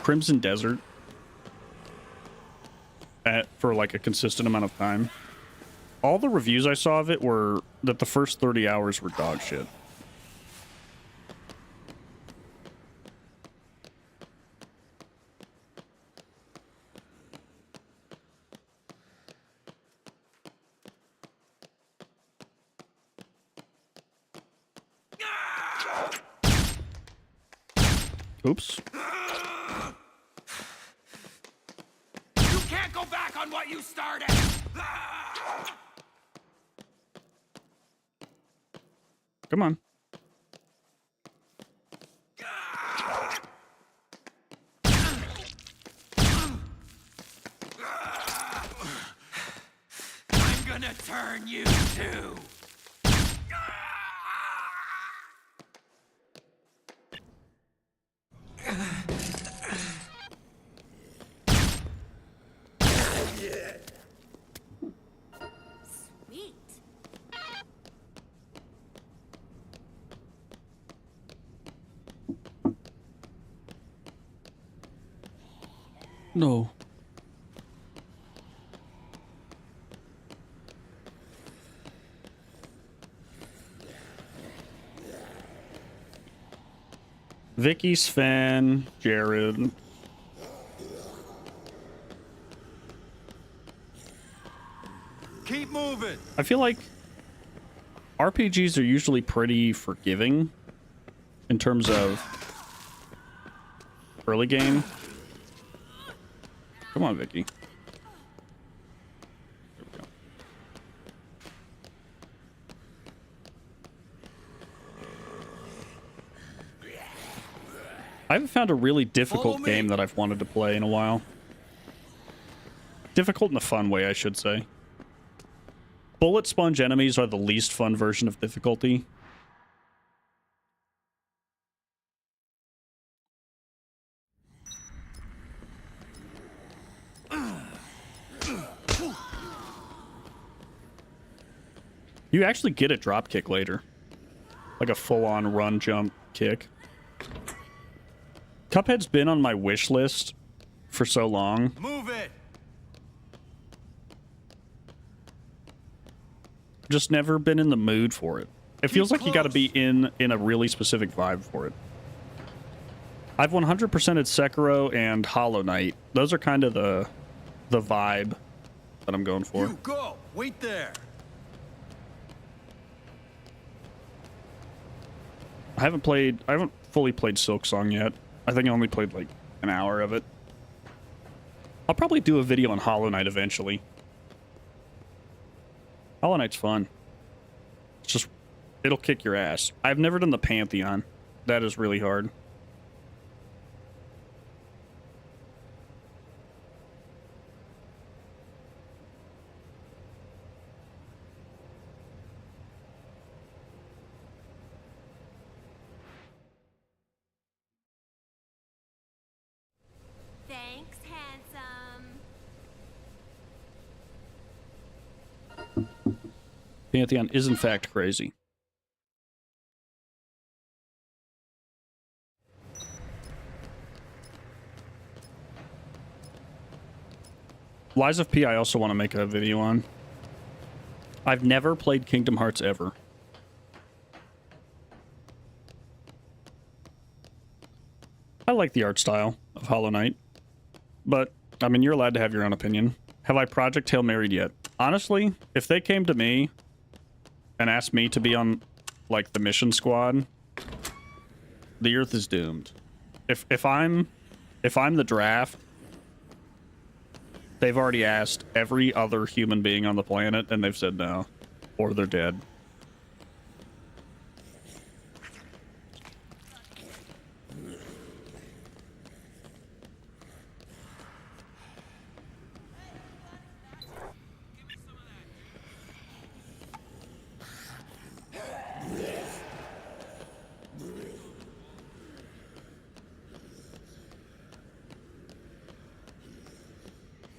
Crimson Desert for like a consistent amount of time? All the reviews I saw of it were that the first 30 hours were dog shit. Oops. You can't go back on what you started! Come on. I'm gonna turn you too! Sweet. No. Vicky, Sven, Jared. Keep moving. I feel like RPGs are usually pretty forgiving in terms of early game. Come on, Vicky. There we go. I haven't found a really difficult game that I've wanted to play in a while. Difficult in a fun way, I should say. Bullet sponge enemies are the least fun version of difficulty. You actually get a drop kick later. Like a full-on run, jump, kick. Cuphead's been on my wish list for so long. Move it. Just never been in the mood for it. It feels like you gotta be in a really specific vibe for it. I've 100%ed Sekiro and Hollow Knight. Those are kind of the vibe that I'm going for. You go. Wait there. I haven't fully played Silksong yet. I think I only played like an hour of it. I'll probably do a video on Hollow Knight eventually. Hollow Knight's fun. It's just, it'll kick your ass. I've never done the Pantheon. That is really hard. Thanks, handsome. Pantheon is in fact crazy. Lies of P I also want to make a video on. I've never played Kingdom Hearts ever. I like the art style of Hollow Knight. But, I mean, you're allowed to have your own opinion. Have I Project Hail Married yet? Honestly, if they came to me and asked me to be on, like, the mission squad, the Earth is doomed. If I'm the draft, they've already asked every other human being on the planet, and they've said no. Or they're dead.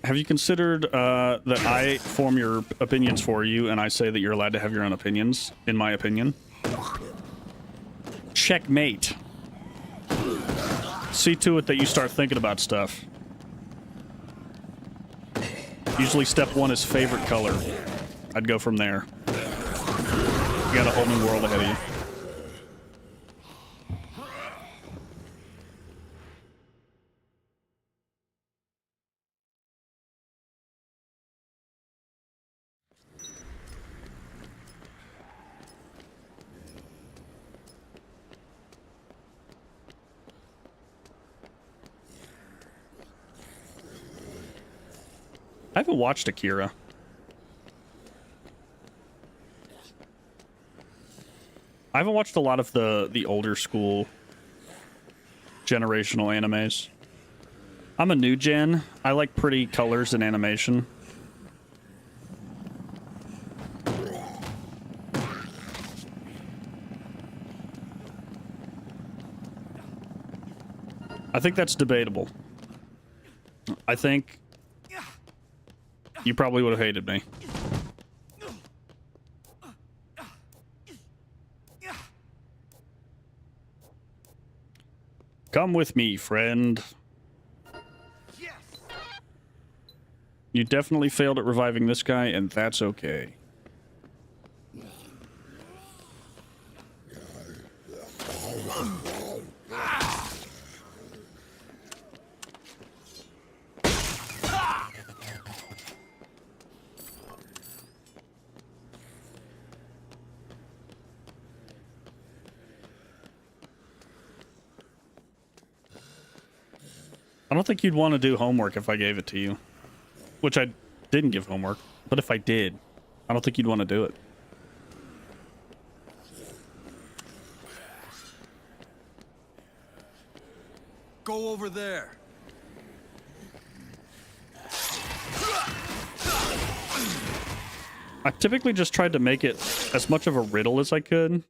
Have you considered that I form your opinions for you and I say that you're allowed to have your own opinions, in my opinion? Checkmate. see to it that you start thinking about stuff. Usually step 1 is favorite color. I'd go from there. You got a whole new world ahead of you. I haven't watched Akira. I haven't watched a lot of the older school generational animes. I'm a new gen. I like pretty colors and animation. I think that's debatable. I think you probably would have hated me. Come with me, friend. Yes. You definitely failed at reviving this guy, and that's okay. I don't think you'd want to do homework if I gave it to you. Which I didn't give homework. But if I did, I don't think you'd want to do it. Go over there. I typically just tried to make it as much of a riddle as I could.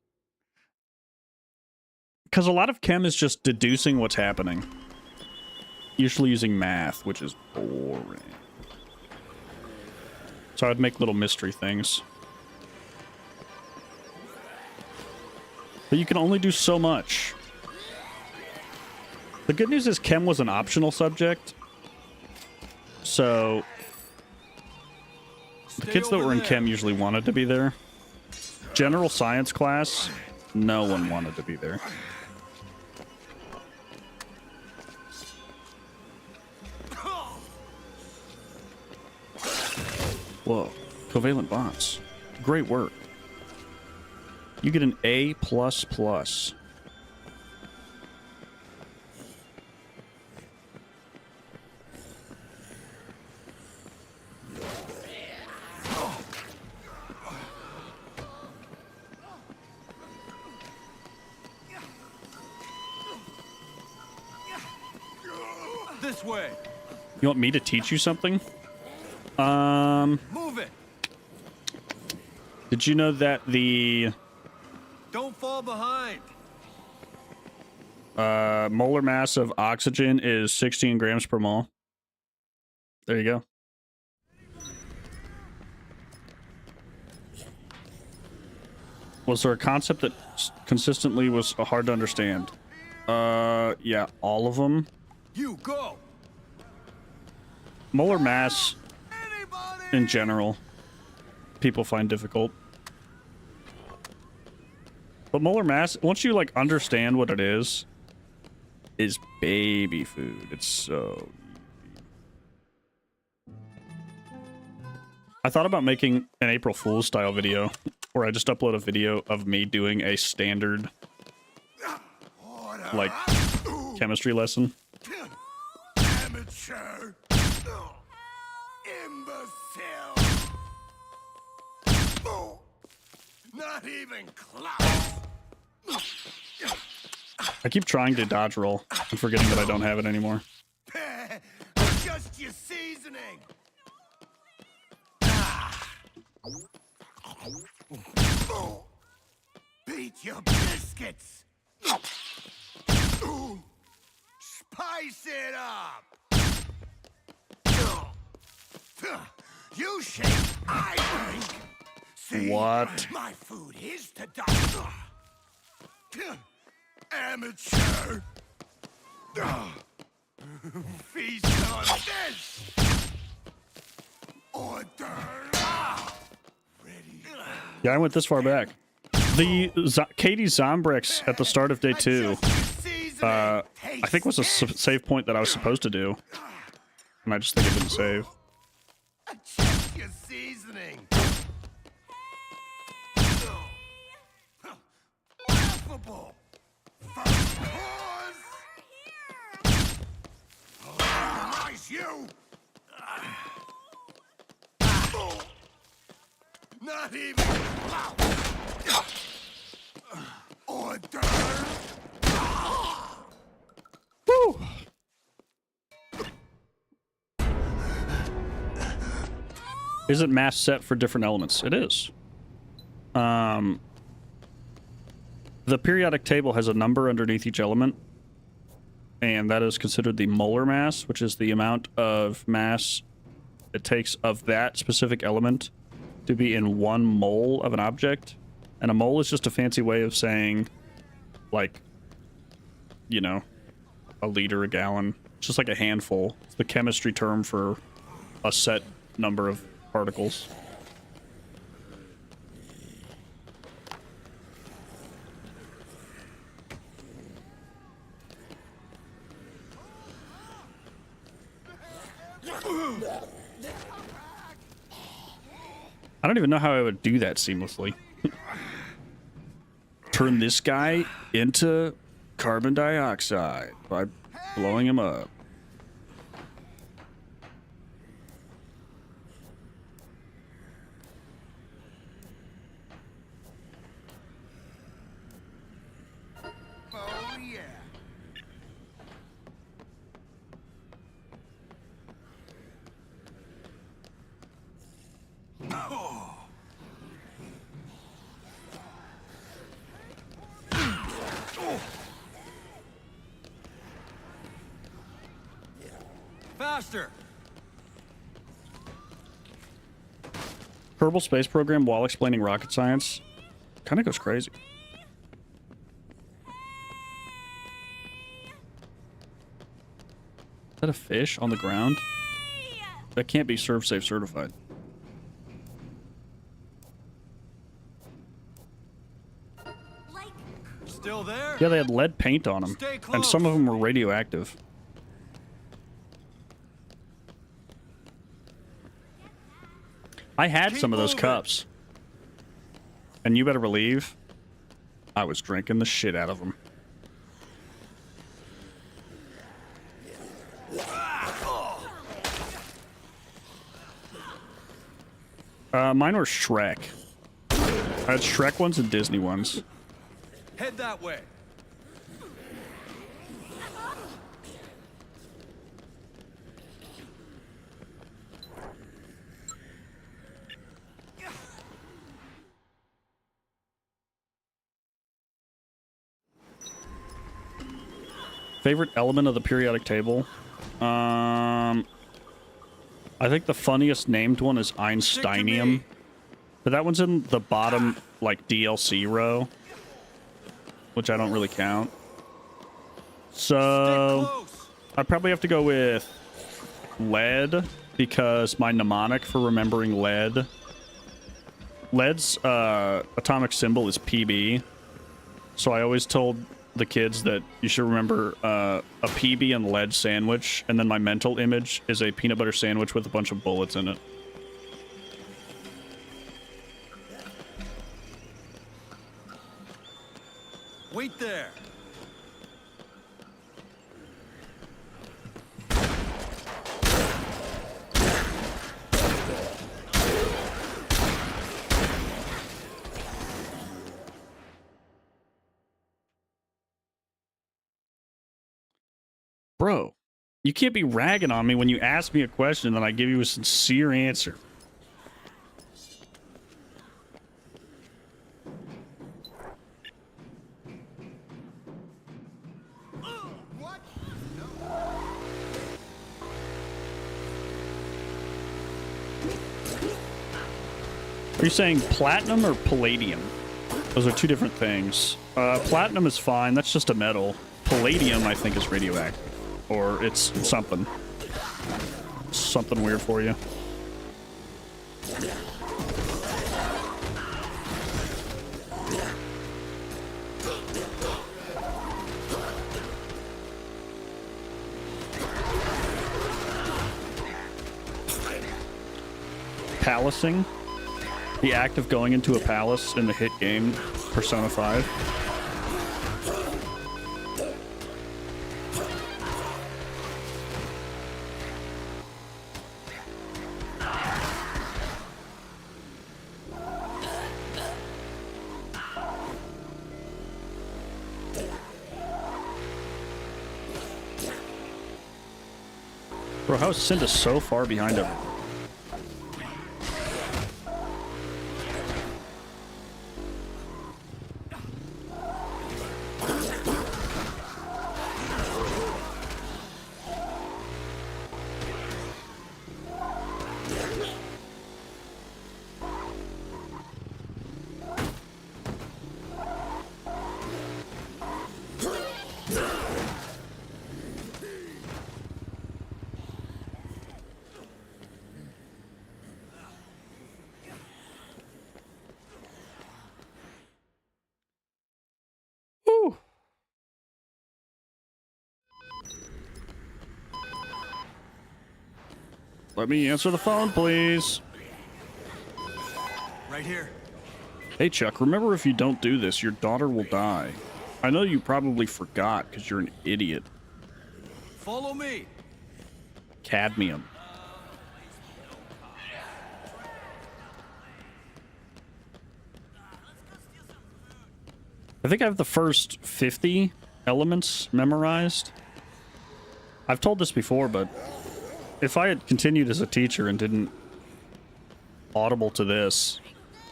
Because a lot of chem is just deducing what's happening. Usually using math, which is boring. So I'd make little mystery things. But you can only do so much. The good news is chem was an optional subject. So the kids that were in chem usually wanted to be there. General science class, no one wanted to be there. Whoa, covalent bonds. Great work. You get an A++. This way. You want me to teach you something? Move it. Did you know that the Don't fall behind. molar mass of oxygen is 16 grams per mole? There you go. Was there a concept that consistently was hard to understand? Yeah, all of them. You go. Molar mass in general, people find difficult. But molar mass, once you like understand what it is baby food. It's so easy. I thought about making an April Fool's style video where I just upload a video of me doing a standard like chemistry lesson. Amateur. Imbecile. Not even close. I keep trying to dodge roll and forgetting that I don't have it anymore. Just your seasoning. Beat your biscuits. Spice it up. You shake, I drink. See, What? my food is to die. Amateur. Feast on this! Order! Ready? Yeah, I went this far back. The Katie Zombrex at the start of day 2, I think was a save point that I was supposed to do. And I just think it didn't save. Check your seasoning. Laughable. First course. Oh, nice you. Not even. Order. Woo! Is it mass set for different elements? It is. The periodic table has a number underneath each element, and that is considered the molar mass, which is the amount of mass it takes of that specific element to be in 1 mole of an object. And a mole is just a fancy way of saying, like, you know, a liter, a gallon. It's just like a handful. It's the chemistry term for a set number of particles. I don't even know how I would do that seamlessly. Turn this guy into carbon dioxide by blowing him up. Oh yeah. Faster! Kerbal Space Program, while explaining rocket science, kind of goes crazy. Is that a fish on the ground? That can't be Serve Safe certified. Still there? Yeah, they had lead paint on them, Stay and some of close. them were radioactive. I had some of those moving. cups, and you better believe I was drinking the shit out of them. Mine were Shrek. I had Shrek ones and Disney ones. Head that way. Favorite element of the periodic table? I think the funniest named one is Einsteinium. But that one's in the bottom, like, DLC row. Which I don't really count. So I'd probably have to go with lead, because my mnemonic for remembering lead. Lead's atomic symbol is PB. So I always told the kids that you should remember a PB and lead sandwich, and then my mental image is a peanut butter sandwich with a bunch of bullets in it. Wait there. Bro, you can't be ragging on me when you ask me a question and I give you a sincere answer. Are you saying platinum or palladium? Those are two different things. Platinum is fine. That's just a metal. palladium, I think, is radioactive. Or it's something. Something weird for you. Palacing. The act of going into a palace in the hit game Persona 5. Bro, how is Cinda so far behind everyone? Let me answer the phone, please. Right here. Hey, Chuck, remember if you don't do this, your daughter will die. I know you probably forgot because you're an idiot. Follow me. Cadmium. I think I have the first 50 elements memorized. I've told this before, but if I had continued as a teacher and didn't audible to this,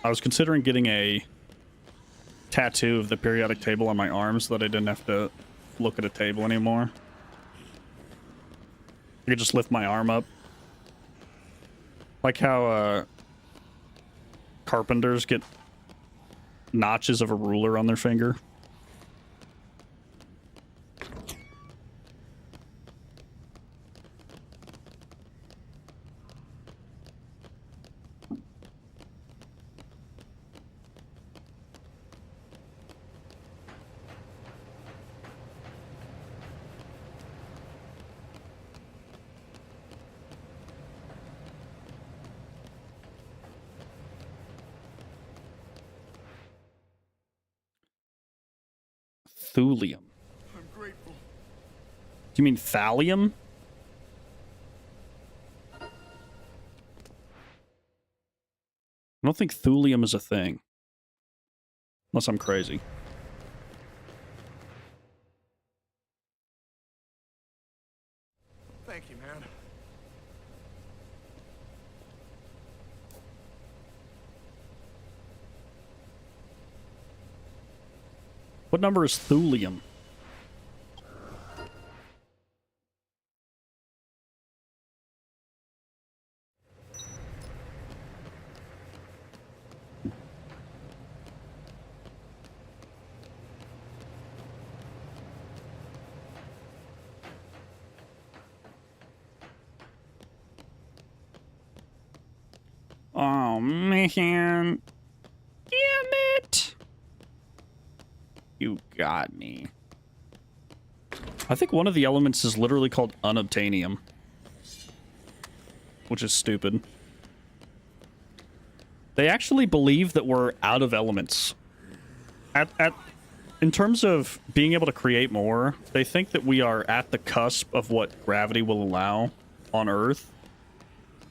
I was considering getting a tattoo of the periodic table on my arm so that I didn't have to look at a table anymore. I could just lift my arm up. Like how carpenters get notches of a ruler on their finger. Thulium. I'm grateful. Do you mean thallium? I don't think thulium is a thing. Unless I'm crazy. Thank you, man. What number is thulium? Oh, man. Damn it. You got me. I think one of the elements is literally called unobtainium. Which is stupid. They actually believe that we're out of elements. In terms of being able to create more, they think that we are at the cusp of what gravity will allow on Earth.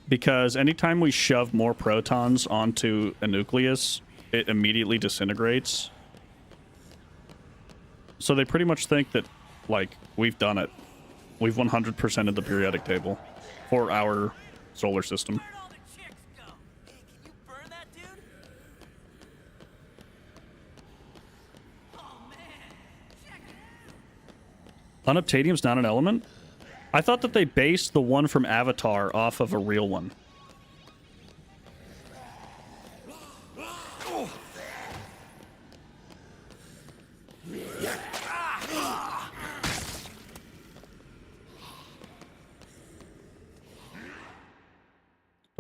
Because anytime we shove more protons onto a nucleus, it immediately disintegrates. So they pretty much think that, like, we've done it. We've 100%ed the periodic table for our solar system. Where'd all the chicks go? Hey, can you burn that dude? Oh man, check it. Unobtainium's not an element? I thought that they based the one from Avatar off of a real one.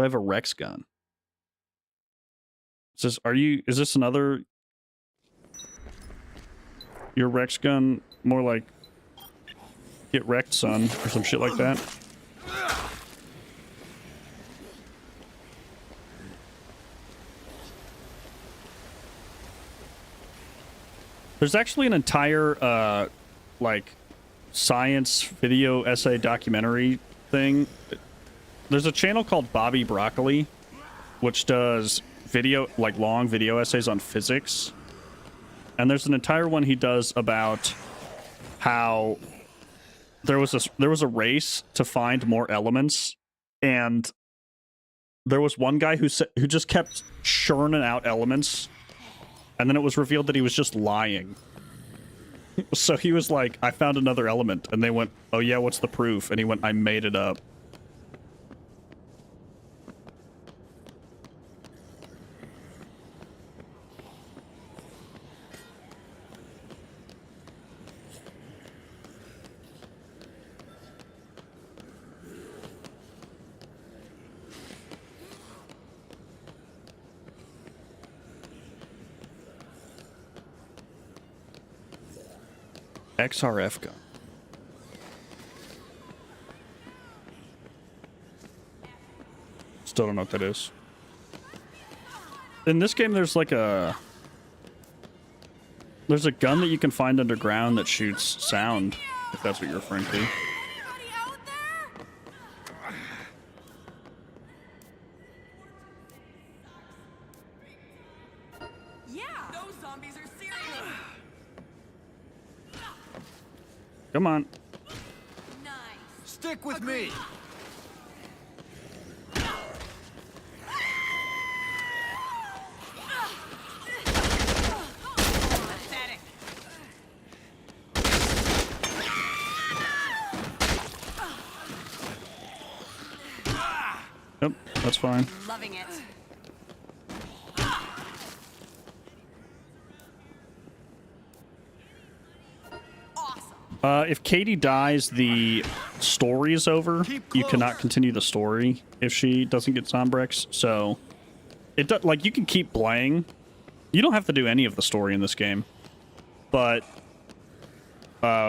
have a Rex gun. Is this another... Your Rex gun, more like... Get wrecked, son, or some shit like that? There's actually an entire, like, science video essay documentary thing. There's a channel called Bobby Broccoli, which does video, like, long video essays on physics. And there's an entire one he does about how there was a race to find more elements, and there was one guy who just kept churning out elements. And then it was revealed that he was just lying. So he was like, I found another element. And they went, oh yeah, what's the proof? And he went, I made it up. XRF gun. Still don't know what that is. In this game, there's like a... There's a gun that you can find underground that shoots sound, if that's what you're referring to. Anybody out there? Yeah, those zombies are serious. Come on. Nice. Stick with me. Pathetic. Yep, that's fine. Loving it. If Katie dies, the story is over. You cannot continue the story if she doesn't get Zombrex. So, like, you can keep playing. You don't have to do any of the story in this game. But,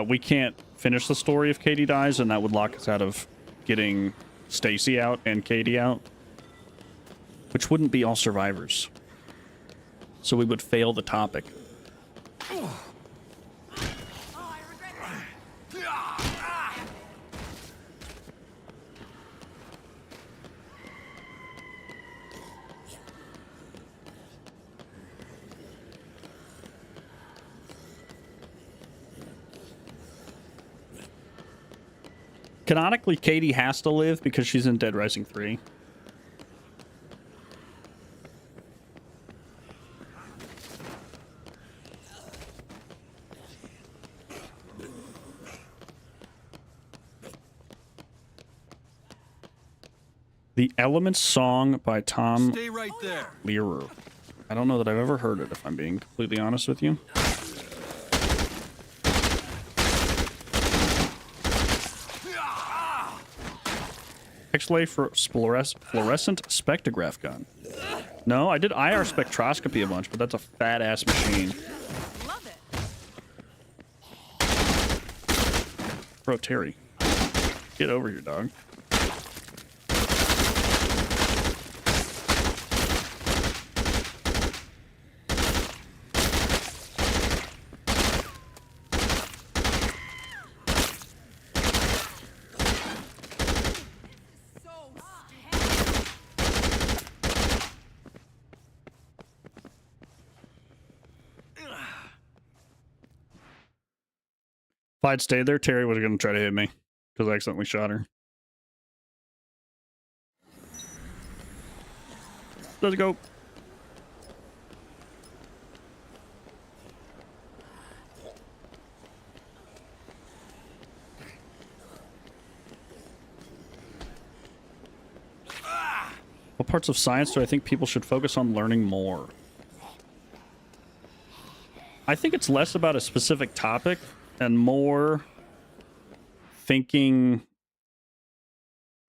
we can't finish the story if Katie dies, and that would lock us out of getting Stacy out and Katie out. Which wouldn't be all survivors. So we would fail the topic. Canonically, Katie has to live because she's in Deadrising 3. The Elements song by Tom Stay right there. Lehrer. I don't know that I've ever heard it, if I'm being completely honest with you. X-ray for fluorescent spectrograph gun. No, I did IR spectroscopy a bunch, but that's a fat-ass machine. Love it. Bro, Terry. Get over here, dog. If I'd stayed there, Terry was going to try to hit me because I accidentally shot her. Let's go. What parts of science do I think people should focus on learning more? I think it's less about a specific topic and more thinking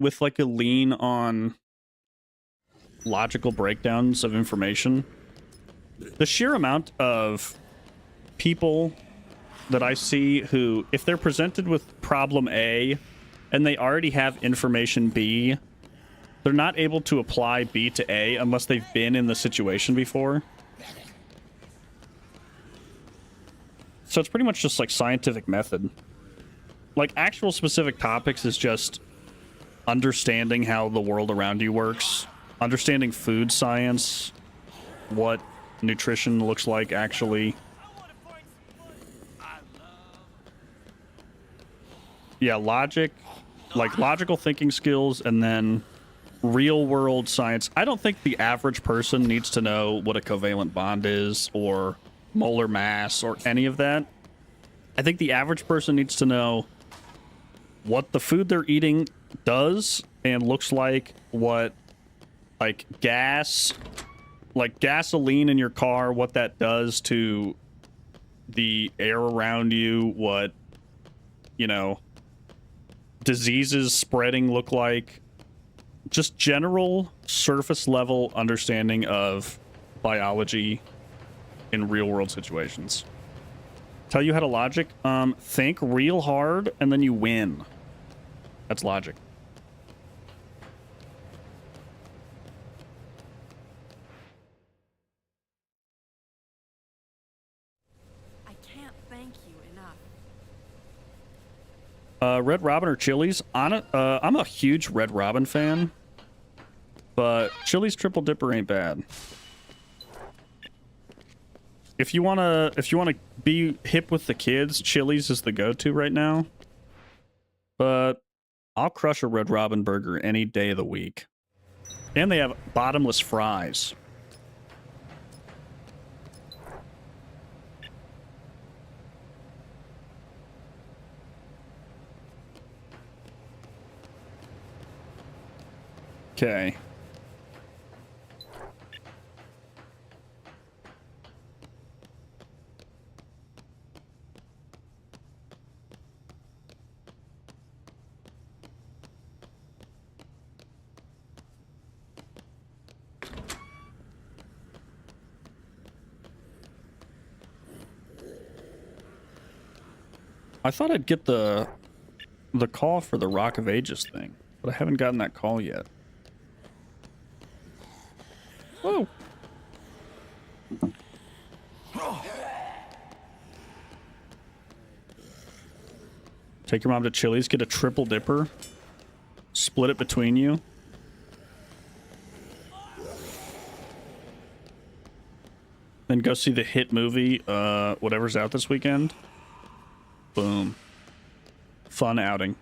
with like a lean on logical breakdowns of information. The sheer amount of people that I see who, if they're presented with problem A and they already have information B, they're not able to apply B to A unless they've been in the situation before. So it's pretty much just like scientific method. Like actual specific topics is just understanding how the world around you works, understanding food science, what nutrition looks like actually. Yeah, logic, like logical thinking skills, and then real world science. I don't think the average person needs to know what a covalent bond is or molar mass or any of that. I think the average person needs to know what the food they're eating does and looks like, what like gas, like gasoline in your car, what that does to the air around you, what, you know, diseases spreading look like. Just general surface level understanding of biology in real world situations. Tell you how to logic? Think real hard and then you win. That's logic. I can't thank you enough. Red Robin or Chili's? I'm a huge Red Robin fan, but Chili's Triple Dipper ain't bad. If you wanna be hip with the kids, Chili's is the go-to right now. But I'll crush a Red Robin burger any day of the week. And they have bottomless fries. Okay. I thought I'd get the call for the Rock of Ages thing, but I haven't gotten that call yet. Whoa. Take your mom to Chili's, get a triple dipper, split it between you. Then go see the hit movie, whatever's out this weekend. Boom. Fun outing.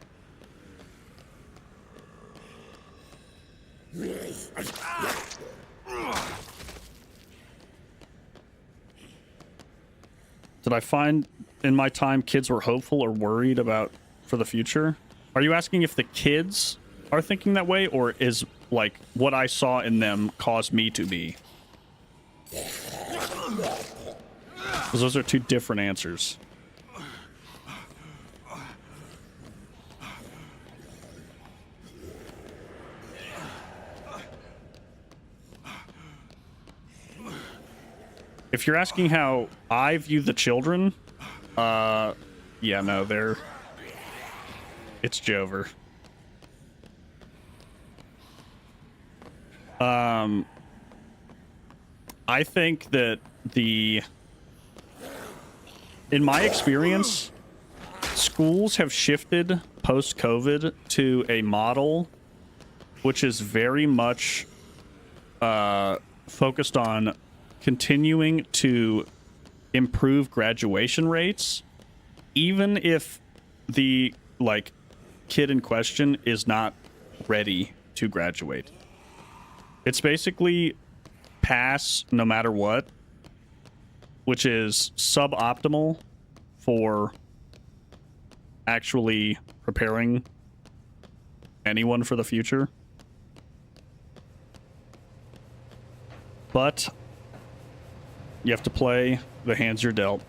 Did I find in my time kids were hopeful or worried about for the future? Are you asking if the kids are thinking that way, or is like what I saw in them caused me to be? Because those are two different answers. If you're asking how I view the children, yeah, no, it's Jover. I think that in my experience, schools have shifted post-COVID to a model which is very much focused on continuing to improve graduation rates, even if the kid in question is not ready to graduate. It's basically pass no matter what, which is suboptimal for actually preparing anyone for the future. But you have to play the hands you're dealt.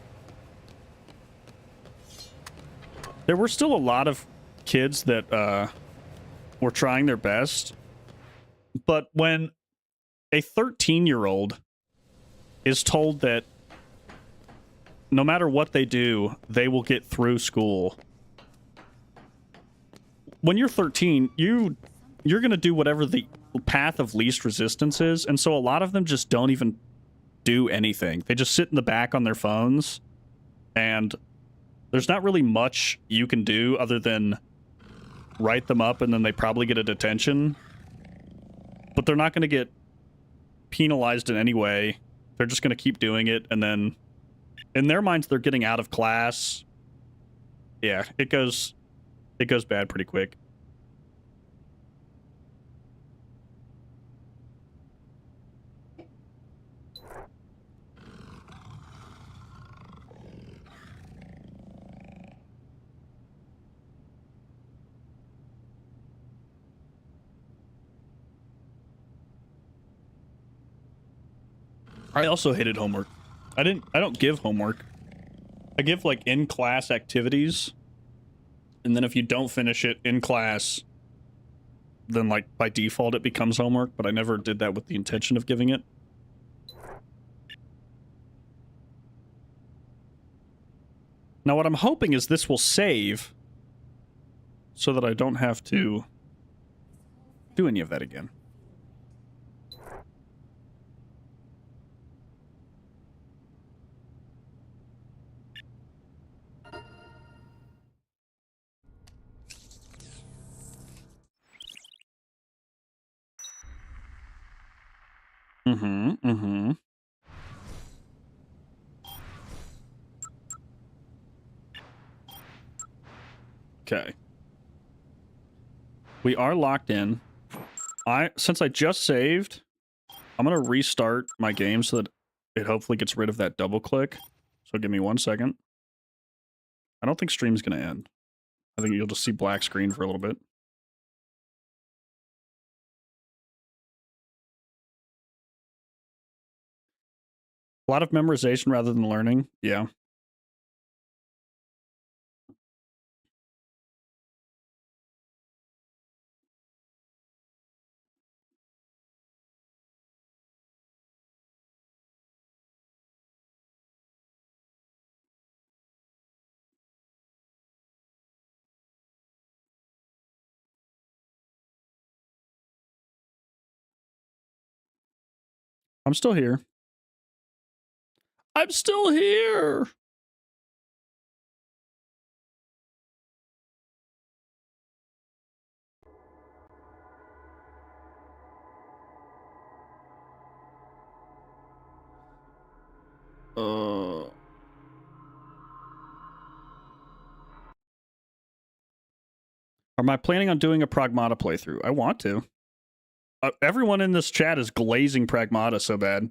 There were still a lot of kids that were trying their best, but when a 13-year-old is told that no matter what they do, they will get through school. When you're 13, you're going to do whatever the path of least resistance is, and so a lot of them just don't even do anything. They just sit in the back on their phones, and there's not really much you can do other than write them up, and then they probably get a detention. But they're not going to get penalized in any way. They're just going to keep doing it, and then in their minds, they're getting out of class. Yeah, it goes bad pretty quick. I also hated homework. I don't give homework. I give like in-class activities, and then if you don't finish it in class, then like by default it becomes homework, but I never did that with the intention of giving it. Now what I'm hoping is this will save so that I don't have to do any of that again. Okay. We are locked in. Since I just saved, I'm going to restart my game so that it hopefully gets rid of that double click. So give me 1 second. I don't think stream's going to end. I think you'll just see black screen for a little bit. A lot of memorization rather than learning. Yeah. I'm still here. I'm still here. Am I planning on doing a Pragmata playthrough? I want to. Everyone in this chat is glazing Pragmata so bad.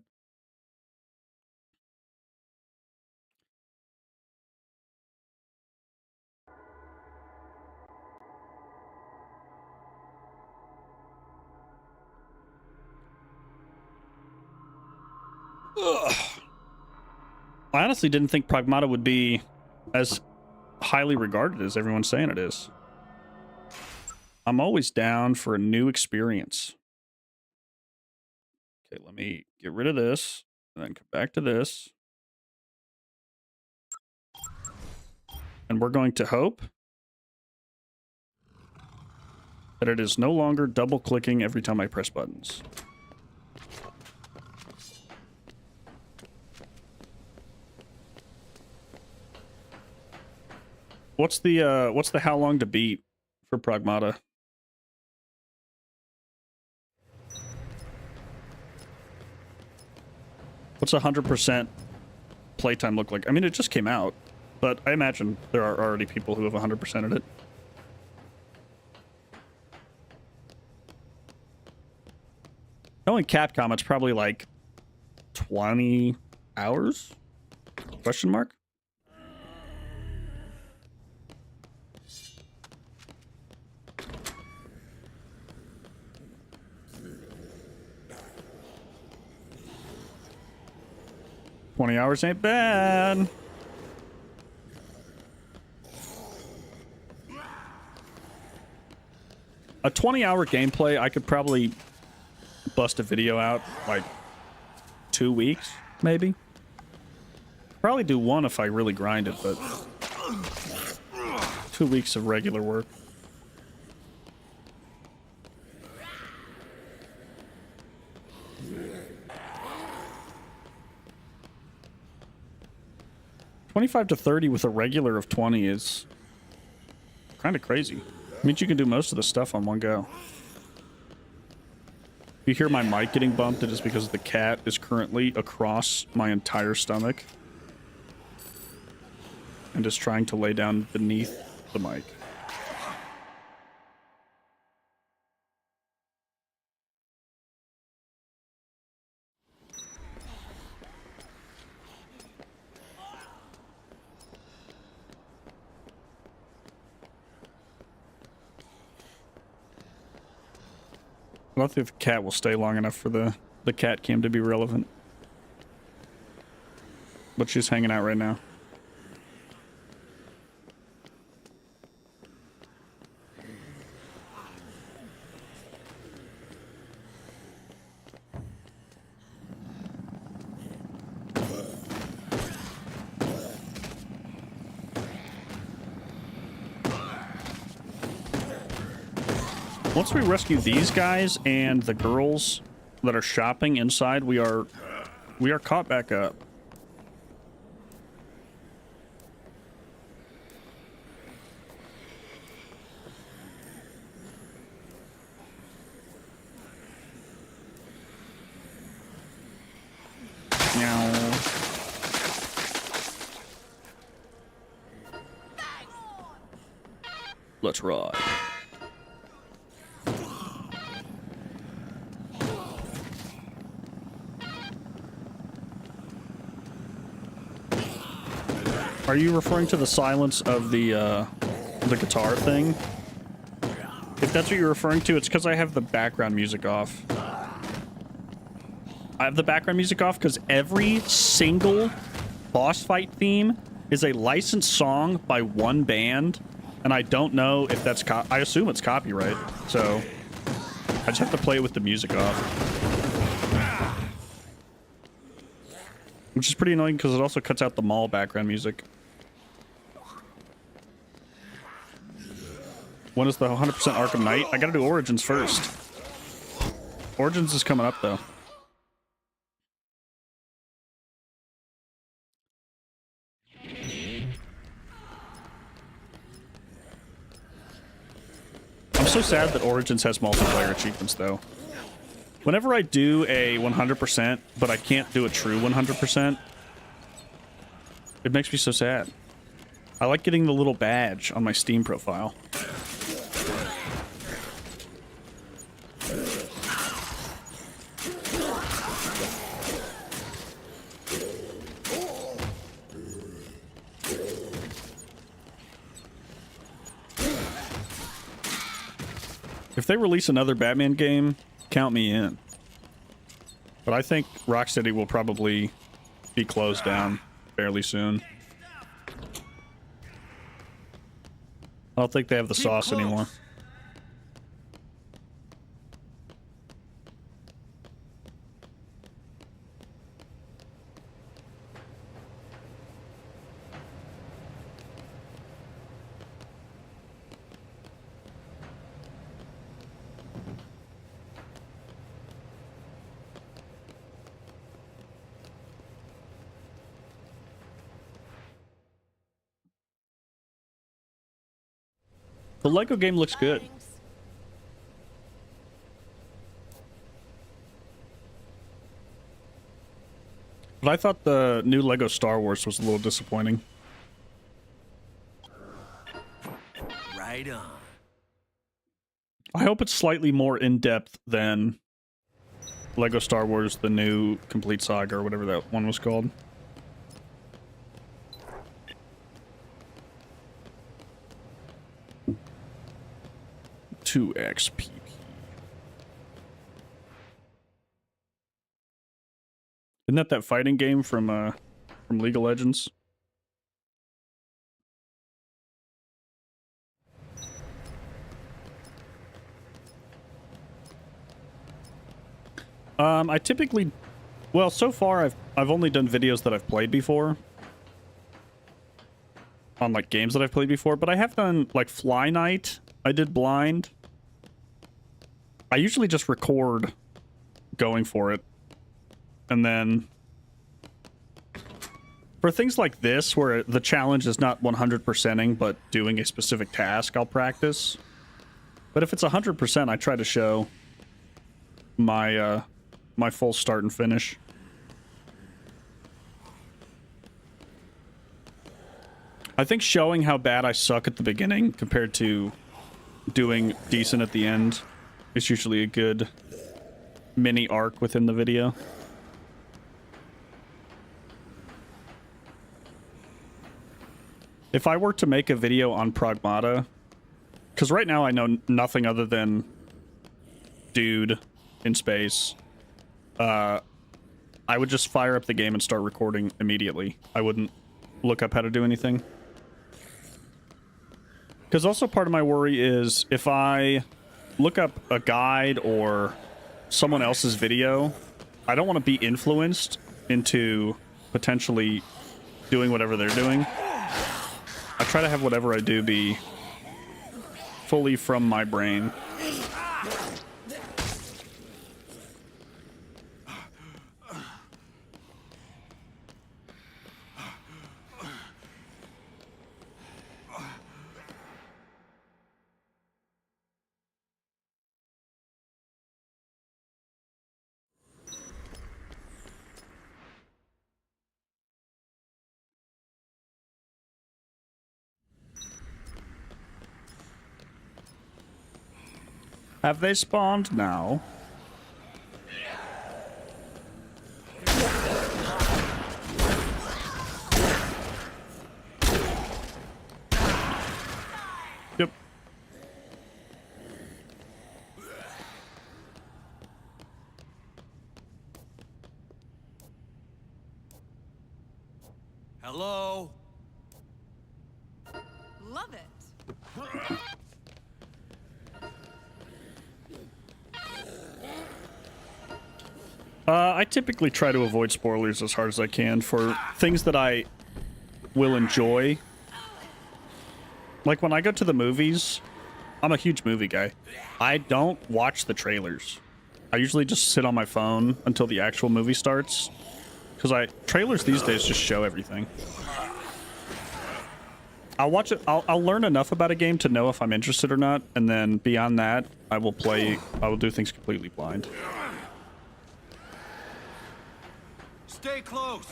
Ugh. I honestly didn't think Pragmata would be as highly regarded as everyone's saying it is. I'm always down for a new experience. Okay, let me get rid of this, and then come back to this. And we're going to hope that it is no longer double-clicking every time I press buttons. What's the how long to beat for Pragmata? What's 100% playtime look like? I mean, it just came out, but I imagine there are already people who have 100%ed it. Knowing Capcom, it's probably like 20 hours? Question mark? $20 hours ain't bad. A 20-hour gameplay, I could probably bust a video out like 2 weeks, maybe. Probably do one if I really grind it, but 2 weeks of regular work. $25 to $30 with a regular of 20 is kind of crazy. It means you can do most of the stuff on one go. If you hear my mic getting bumped, it is because the cat is currently across my entire stomach and is trying to lay down beneath the mic. I don't think the cat will stay long enough for the cat cam to be relevant. But she's hanging out right now. Once we rescue these guys and the girls that are shopping inside, we are caught back up. Meow. Let's ride. Are you referring to the silence of the guitar thing? If that's what you're referring to, it's because I have the background music off. I have the background music off because every single boss fight theme is a licensed song by one band, and I don't know if that's I assume it's copyright, so I just have to play it with the music off. Which is pretty annoying because it also cuts out the mall background music. When is the 100% Arkham Knight? I gotta do Origins first. Origins is coming up, though. I'm so sad that Origins has multiplayer achievements, though. Whenever I do a 100%, but I can't do a true 100%, it makes me so sad. I like getting the little badge on my Steam profile. If they release another Batman game, count me in. But I think Rocksteady will probably be closed down fairly soon. I don't think they have the sauce anymore. The Lego game looks good. But I thought the new Lego Star Wars was a little disappointing. Right on. I hope it's slightly more in-depth than Lego Star Wars, the new Complete Saga, or whatever that one was called. XP. Isn't that fighting game from League of Legends? I typically, well, so far I've only done videos that I've played before. On like games that I've played before, but I have done like Fly Night. I did Blind. I usually just record going for it. And then for things like this, where the challenge is not 100%ing, but doing a specific task, I'll practice. But if it's 100%, I try to show my my full start and finish. I think showing how bad I suck at the beginning compared to doing decent at the end is usually a good mini arc within the video. If I were to make a video on Pragmata, because right now I know nothing other than dude in space, I would just fire up the game and start recording immediately. I wouldn't look up how to do anything. Because also part of my worry is if I look up a guide or someone else's video, I don't want to be influenced into potentially doing whatever they're doing. I try to have whatever I do be fully from my brain. Have they spawned now? Yep. Hello? Love it. I typically try to avoid spoilers as hard as I can for things that I will enjoy. Like when I go to the movies, I'm a huge movie guy. I don't watch the trailers. I usually just sit on my phone until the actual movie starts. Because trailers these days just show everything. I'll watch it. I'll learn enough about a game to know if I'm interested or not, and then beyond that, I will do things completely blind. Stay close.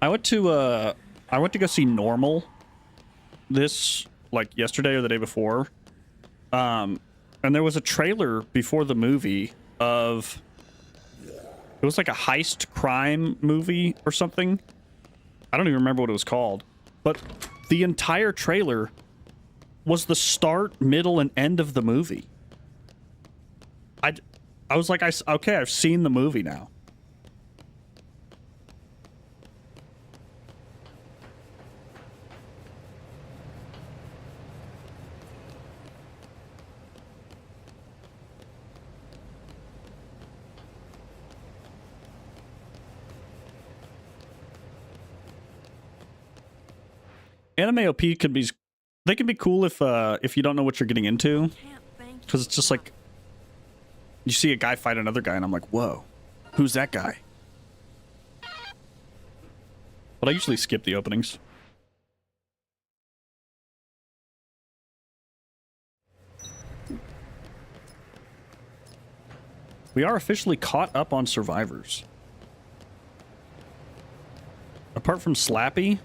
I went to go see Normal this like yesterday or the day before. And there was a trailer before the movie of it was like a heist crime movie or something. I don't even remember what it was called. But the entire trailer was the start, middle, and end of the movie. I was like, okay, I've seen the movie now. Anime OP can be cool if you don't know what you're getting into, because it's just like you see a guy fight another guy and I'm like, whoa, who's that guy? But I usually skip the openings. We are officially caught up on survivors. Apart from Slappy,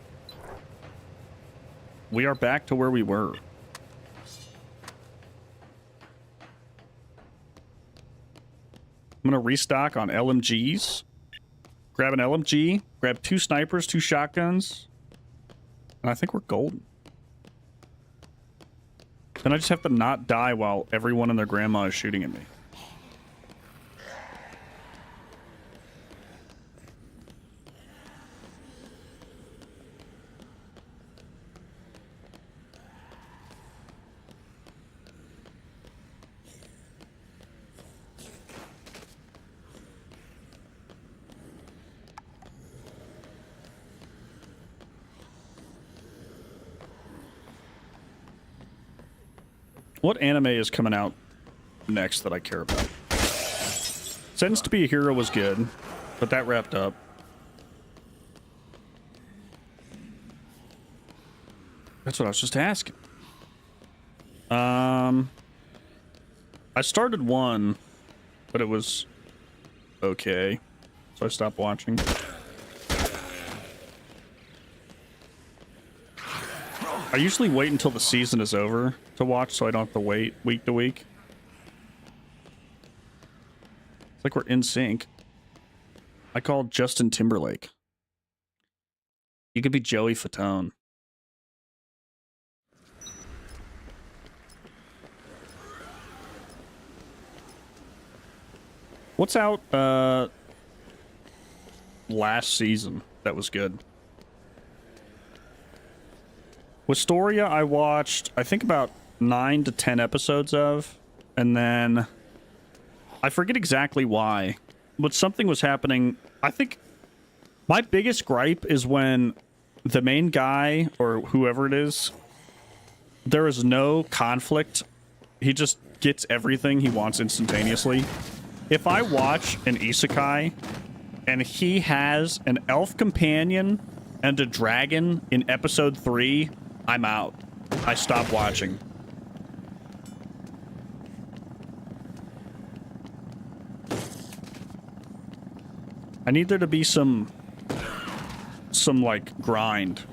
we are back to where we were. I'm gonna restock on LMGs. Grab an LMG, grab 2 snipers, 2 shotguns, and I think we're golden. Then I just have to not die while everyone and their grandma is shooting at me. What anime is coming out next that I care about? Sentenced to be a Hero was good, but that wrapped up. That's what I was just asking. I started one, but it was okay, so I stopped watching. I usually wait until the season is over to watch, so I don't have to wait week to week. It's like we're in sync. I called Justin Timberlake. You could be Joey Fatone. What's out last season that was good? Wistoria I watched, I think, about 9 to 10 episodes of, and then I forget exactly why, but something was happening. I think my biggest gripe is when the main guy, or whoever it is, there is no conflict. He just gets everything he wants instantaneously. If I watch an isekai and he has an elf companion and a dragon in episode 3, I'm out. I stop watching. I need there to be some like grind.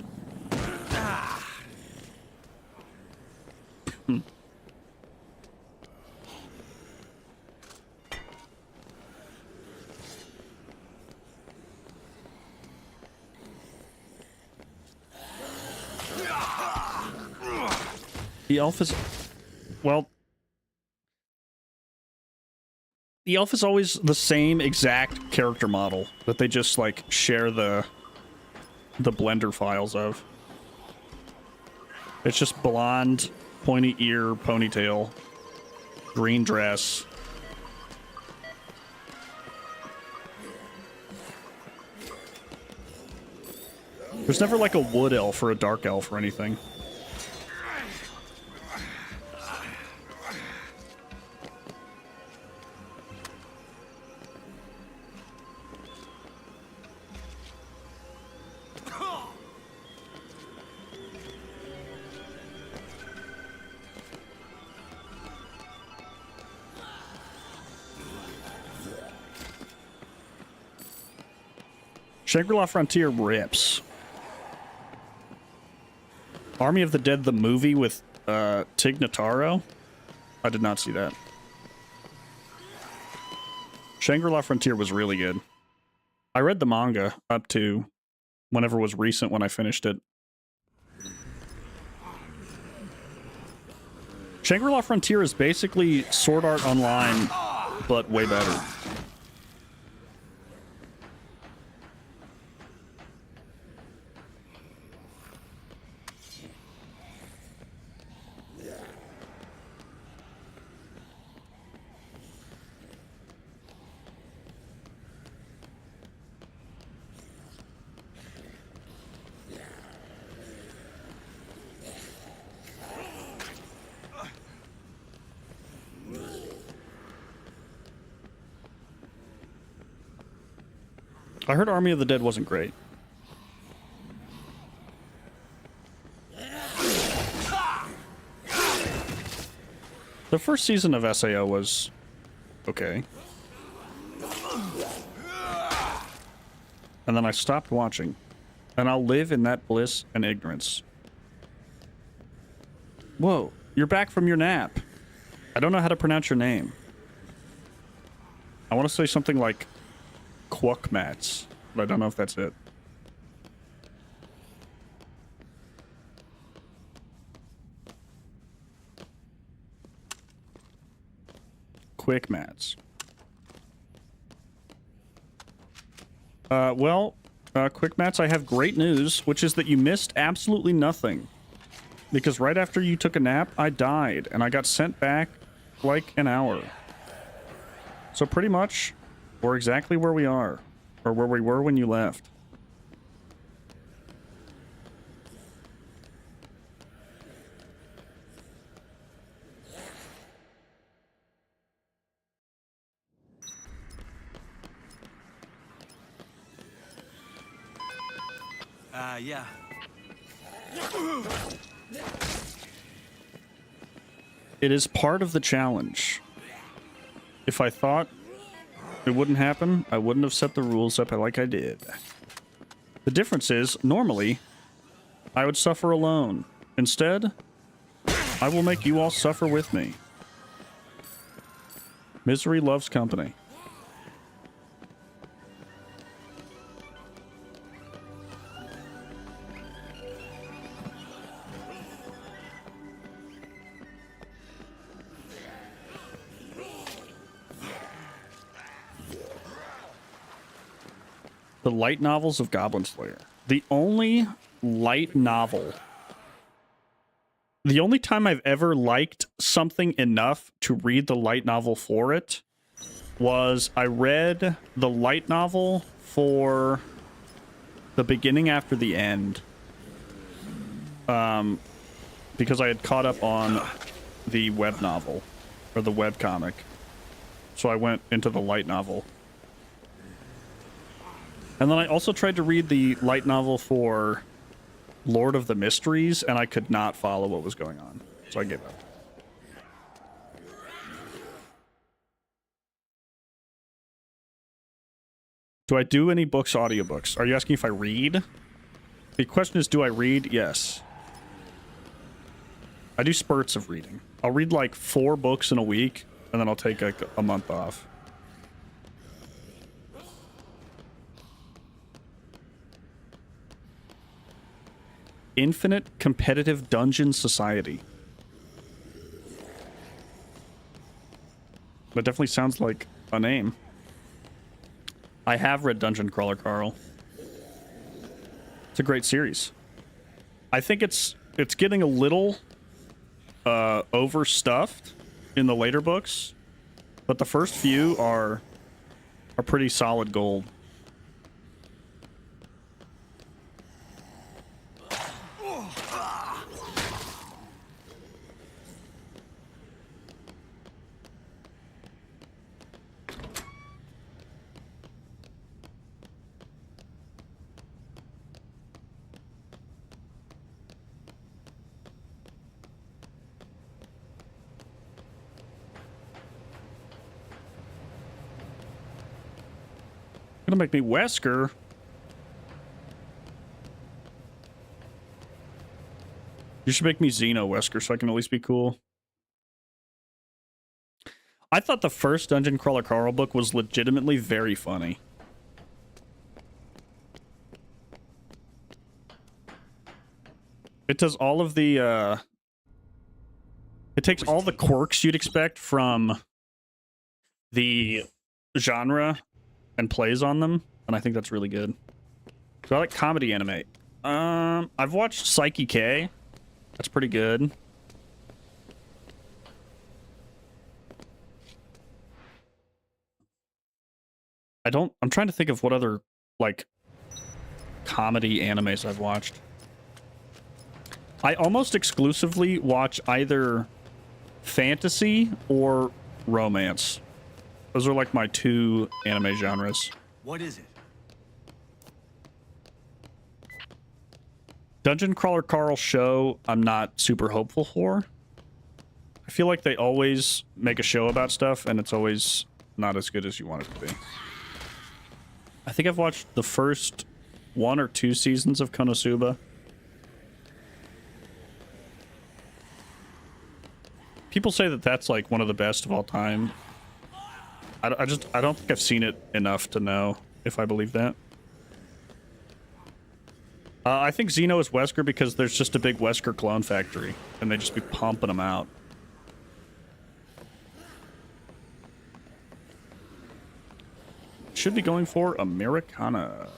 The elf is... Well... The elf is always the same exact character model that they just, like, share the Blender files of. It's just blonde, pointy ear, ponytail, green dress. There's never, like, a wood elf or a dark elf or anything. Shangri-La Frontier rips. Army of the Dead, the movie with Tig Notaro? I did not see that. Shangri-La Frontier was really good. I read the manga up to whenever was recent when I finished it. Shangri-La Frontier is basically Sword Art Online, but way better. I heard Army of the Dead wasn't great. The first season of SAO was okay. And then I stopped watching. And I'll live in that bliss and ignorance. Whoa, you're back from your nap. I don't know how to pronounce your name. I want to say something like Quackmats, but I don't know if that's it. Quickmats. Quickmats, I have great news, which is that you missed absolutely nothing. Because right after you took a nap, I died, and I got sent back like an hour. So pretty much, we're exactly where we are, or where we were when you left. Yeah. It is part of the challenge. If I thought it wouldn't happen, I wouldn't have set the rules up like I did. The difference is, normally, I would suffer alone. Instead, I will make you all suffer with me. Misery loves company. The light novels of Goblin Slayer. The only light novel. The only time I've ever liked something enough to read the light novel for it was I read the light novel for The Beginning After the End. Because I had caught up on the web novel, or the web comic. So I went into the light novel. And then I also tried to read the light novel for Lord of the Mysteries, and I could not follow what was going on. So I gave up. Do I do any books, audiobooks? Are you asking if I read? The question is, do I read? Yes. I do spurts of reading. I'll read like 4 books in a week, and then I'll take like a month off. Infinite Competitive Dungeon Society. That definitely sounds like a name. I have read Dungeon Crawler, Carl. It's a great series. I think it's getting a little overstuffed in the later books, but the first few are pretty solid gold. Gonna make me Wesker. You should make me Xeno Wesker so I can at least be cool. I thought the first Dungeon Crawler Carl book was legitimately very funny. It does all of the it takes all the quirks you'd expect from the genre and plays on them, and I think that's really good. So I like comedy anime. I've watched Psyche K. That's pretty good. I'm trying to think of what other, like, comedy animes I've watched. I almost exclusively watch either fantasy or romance. Those are like my 2 anime genres. What is it? Dungeon Crawler Carl show, I'm not super hopeful for. I feel like they always make a show about stuff, and it's always not as good as you want it to be. I think I've watched the first 1 or 2 seasons of Konosuba. People say that that's like one of the best of all time. I don't think I've seen it enough to know if I believe that. I think Xeno is Wesker because there's just a big Wesker clone factory, and they just be pumping them out. Should be going for Americana.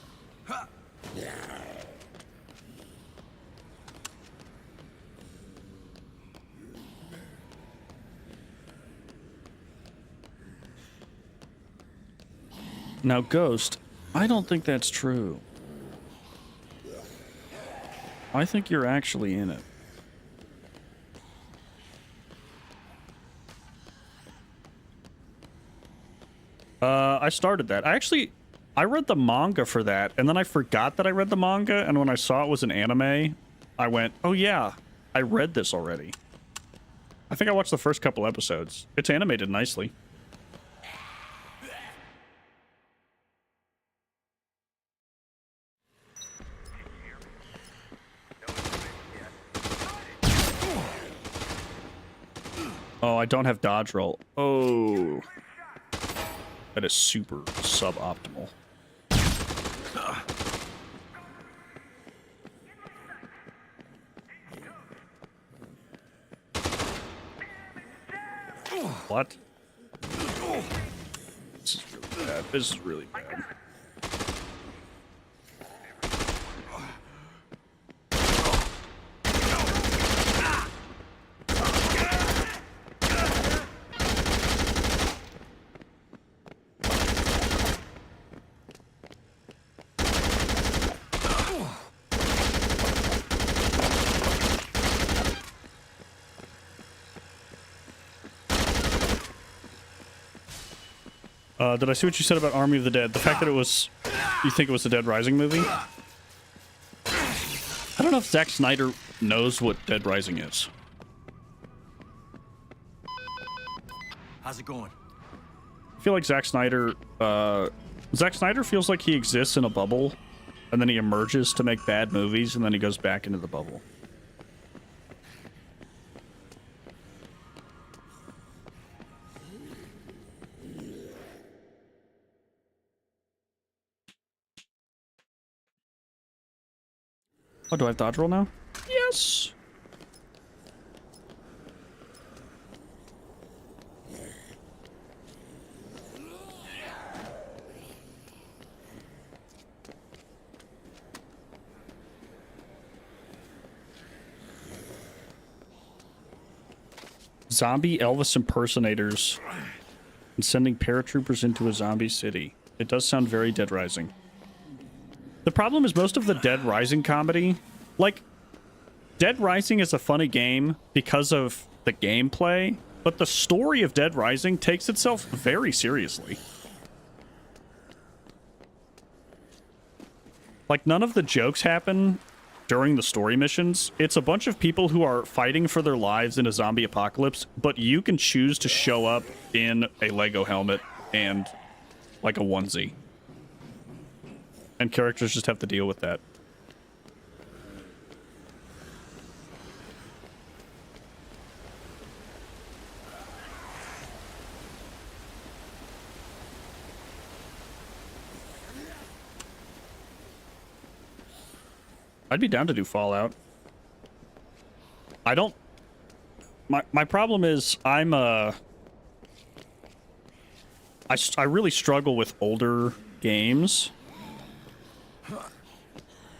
Now, Ghost, I don't think that's true. I think you're actually in it. I started that. I actually I read the manga for that, and then I forgot that I read the manga, and when I saw it was an anime, I went, oh yeah, I read this already. I think I watched the first couple episodes. It's animated nicely. Oh, I don't have dodge roll. Oh. That is super suboptimal. What? This is really bad. This is really bad. Did I see what you said about Army of the Dead? The fact that it was... You think it was the Deadrising movie? I don't know if Zack Snyder knows what Deadrising is. How's it going? I feel like Zack Snyder... Zack Snyder feels like he exists in a bubble, and then he emerges to make bad movies, and then he goes back into the bubble. Oh, do I have dodge roll now? Yes! Zombie Elvis impersonators and sending paratroopers into a zombie city. It does sound very Deadrising. The problem is most of the Deadrising comedy, like, Deadrising is a funny game because of the gameplay, but the story of Deadrising takes itself very seriously. Like, none of the jokes happen during the story missions. It's a bunch of people who are fighting for their lives in a zombie apocalypse, but you can choose to show up in a Lego helmet and, like, a onesie. And characters just have to deal with that. I'd be down to do Fallout. I don't... My problem is I'm I really struggle with older games.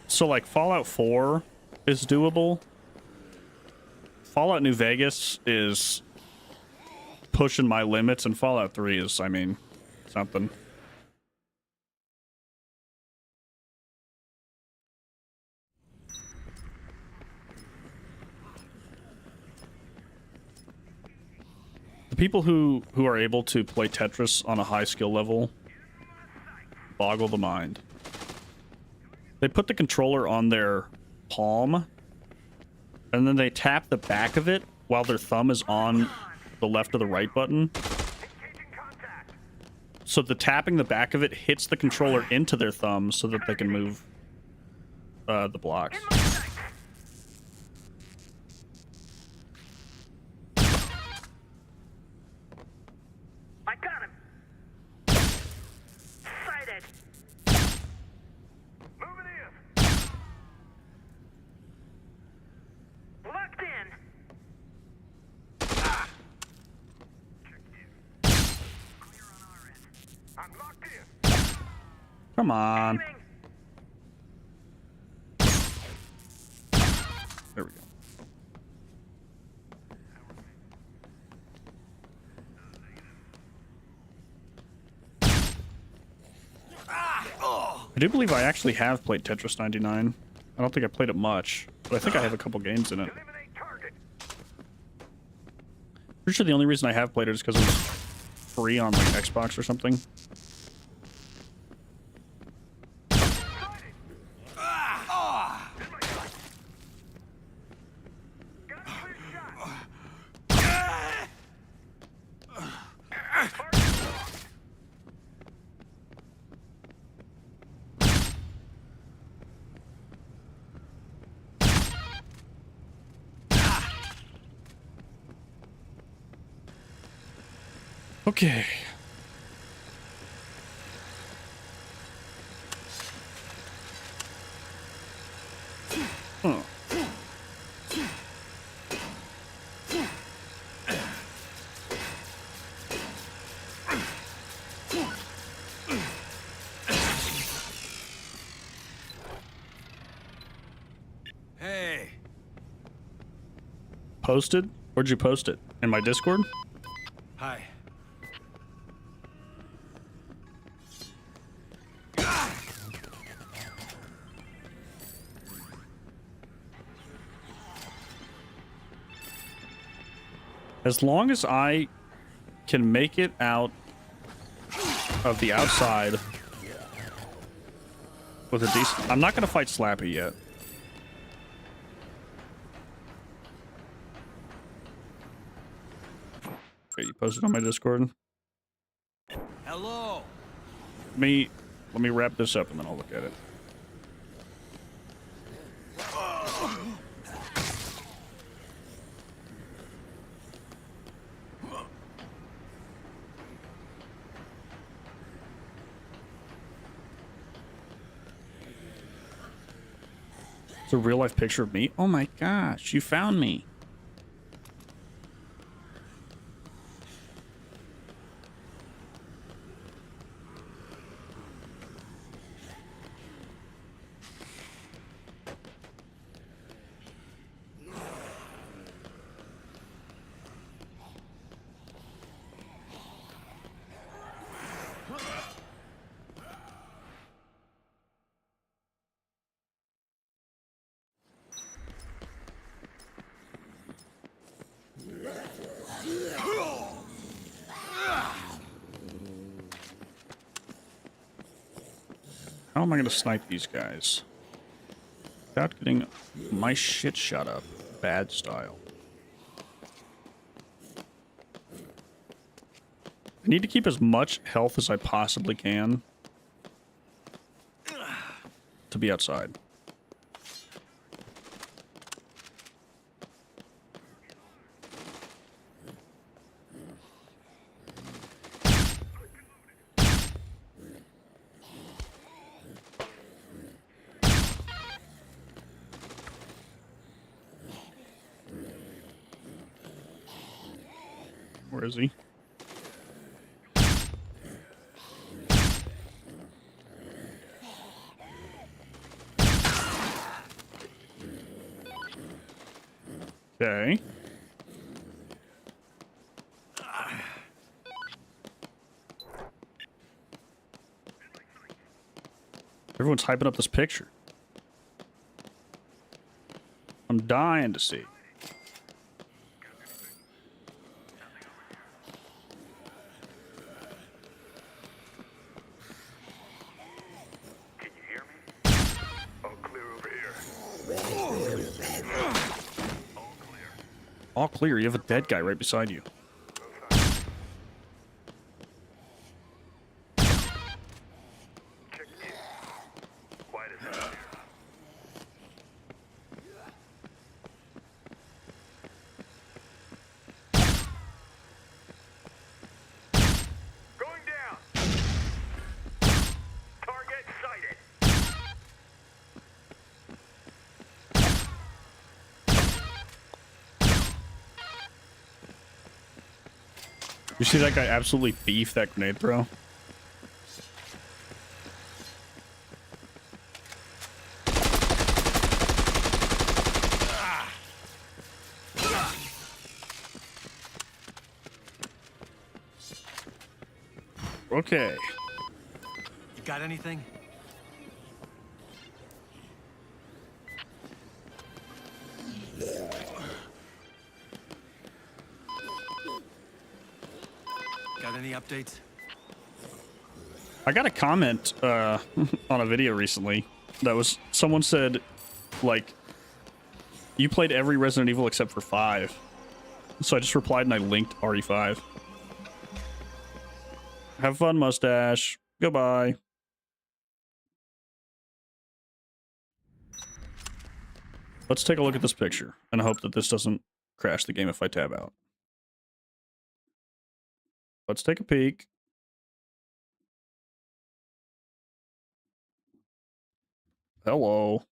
So, like, Fallout 4 is doable. Fallout New Vegas is pushing my limits, and Fallout 3 is, I mean, something. The people who are able to play Tetris on a high skill level boggle the mind. They put the controller on their palm, and then they tap the back of it while their thumb is on the left or the right button. So the tapping the back of it hits the controller into their thumb so that they can move the blocks. I got him. Sighted. Moving in. Locked in. Ah. Clear on our end. I'm locked in. Come on. Aiming. There we go. I do believe I actually have played Tetris 99. I don't think I played it much, but I think I have a couple games in it. Eliminate target. Pretty sure the only reason I have played it is because it was free on, like, Xbox or something. Okay. Huh. Hey. Posted? Where'd you post it? In my Discord? Hi. As long as I can make it out of the outside with a decent... I'm not going to fight Slappy yet. Okay, you posted on my Discord. Hello. Let me wrap this up and then I'll look at it. It's a real life picture of me. Oh my gosh, you found me. How am I going to snipe these guys without getting my shit shot up? Bad style. I need to keep as much health as I possibly can to be outside. Where is he? Okay. Everyone's hyping up this picture. I'm dying to see. Can you hear me? All clear over here. All clear. All clear. You have a dead guy right beside you. Check in. Quiet as hell here. Going down. Target sighted. You see that guy absolutely beef that grenade throw? Okay. You got anything? Got any updates? I got a comment on a video recently that was someone said, like, you played every Resident Evil except for 5. So I just replied and I linked RE5. Have fun, mustache. Goodbye. Let's take a look at this picture and hope that this doesn't crash the game if I tab out. Let's take a peek. Hello.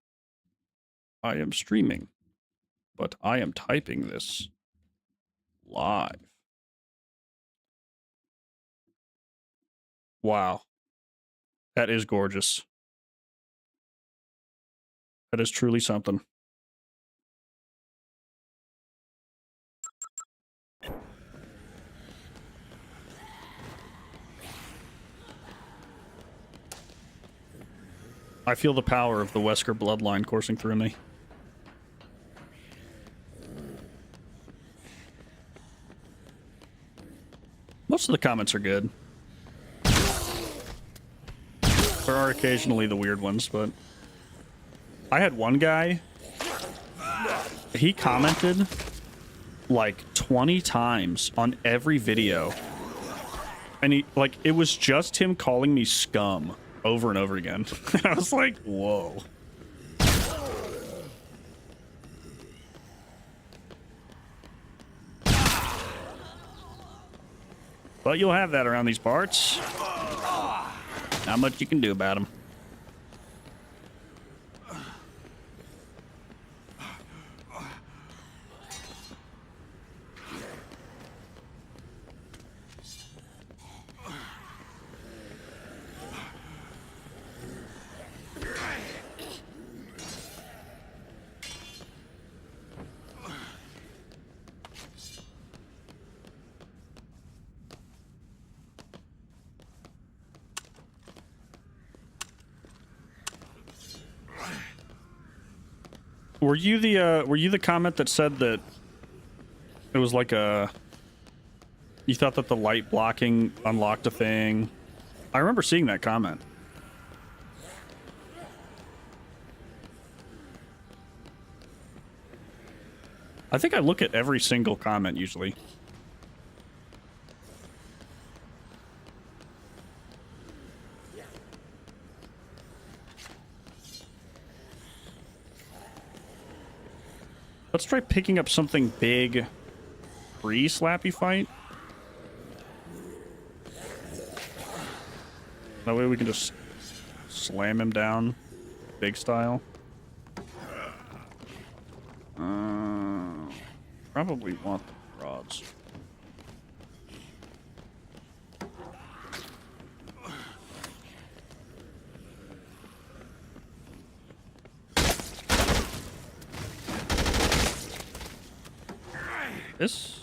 I am streaming, but I am typing this live. Wow. That is gorgeous. That is truly something. I feel the power of the Wesker bloodline coursing through me. Most of the comments are good. There are occasionally the weird ones, but I had one guy, he commented like 20 times on every video. And he, like, it was just him calling me scum over and over again. I was like, whoa. But you'll have that around these parts. Not much you can do about them. Were you the comment that said that it was like a, you thought that the light blocking unlocked a thing? I remember seeing that comment. I think I look at every single comment usually. Let's try picking up something big pre-slappy fight. That way we can just slam him down big style. Probably want the rods. This?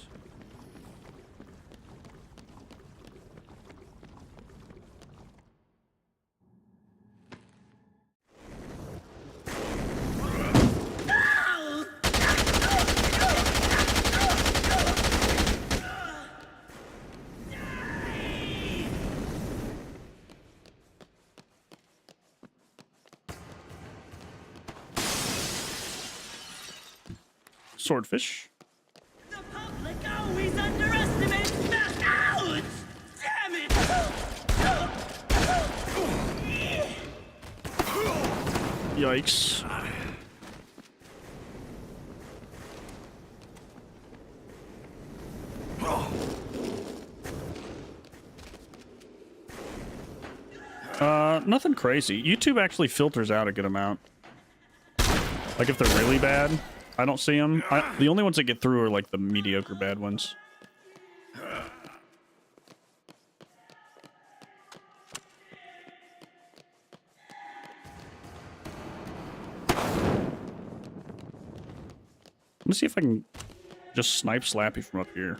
Swordfish. The public always underestimates mass. Ouch! Damn it! Yikes. Nothing crazy. YouTube actually filters out a good amount. Like if they're really bad, I don't see them. The only ones that get through are like the mediocre bad ones. Let me see if I can just snipe Slappy from up here.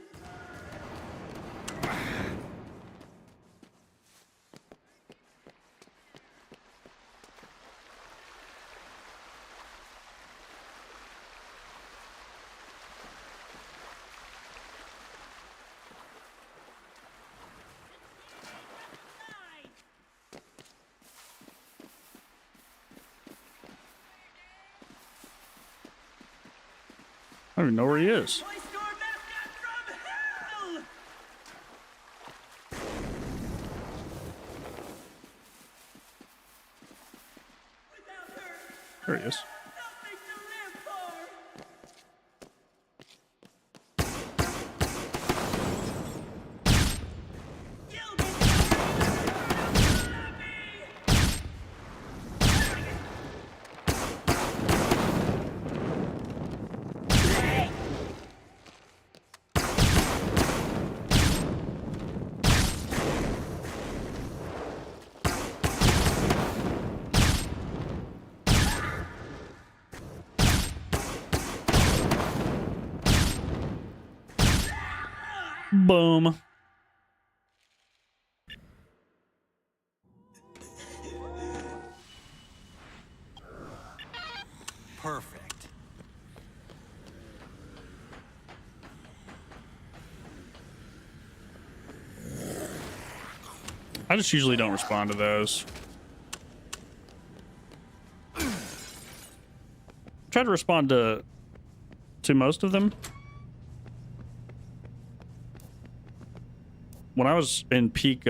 I don't even know where he is. Toy store mascot from hell! Without her, There he is. nothing to live for. Boom. Perfect. I just usually don't respond to those. Try to respond to most of them. When I was in peak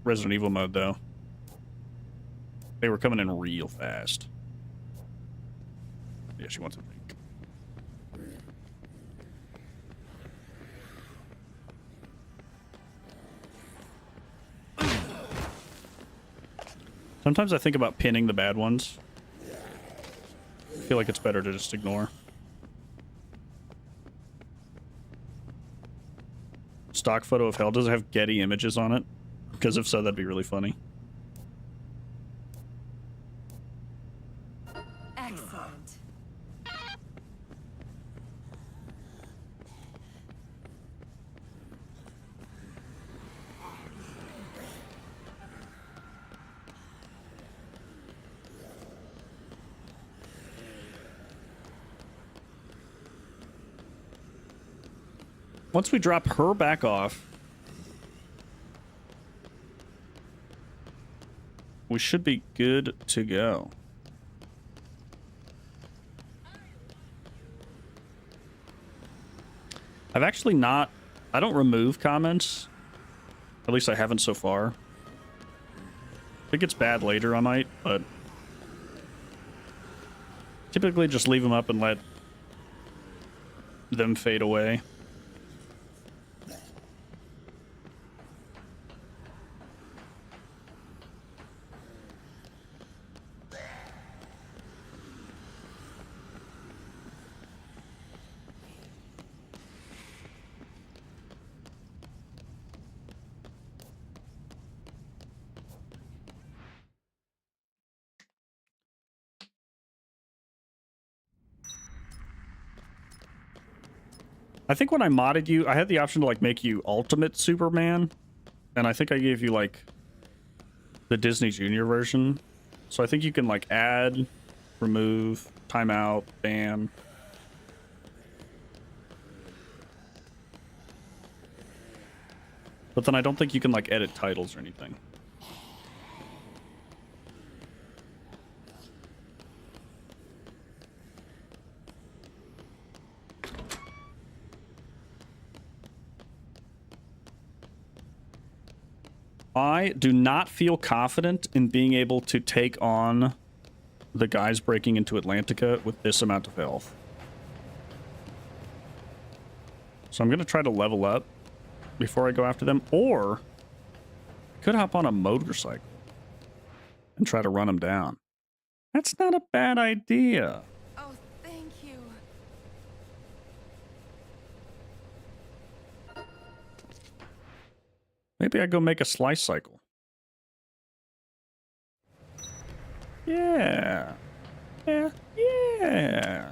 Resident Evil mode, though, they were coming in real fast. Yeah, she wants a drink. Sometimes I think about pinning the bad ones. I feel like it's better to just ignore. Stock photo of hell. Does it have Getty images on it? Because if so, that'd be really funny. Excellent. Once we drop her back off, we should be good to go. I've actually not... I don't remove comments. At least I haven't so far. If it gets bad later, I might, but... typically just leave them up and let them fade away. I think when I modded you, I had the option to like make you Ultimate Superman, and I think I gave you like the Disney Junior version. So I think you can like add, remove, timeout, ban. But then I don't think you can like edit titles or anything. I do not feel confident in being able to take on the guys breaking into Atlantica with this amount of health. So I'm going to try to level up before I go after them, or I could hop on a motorcycle and try to run them down. That's not a bad idea. Oh, thank you. Maybe I go make a slice cycle. Yeah. Yeah. Yeah.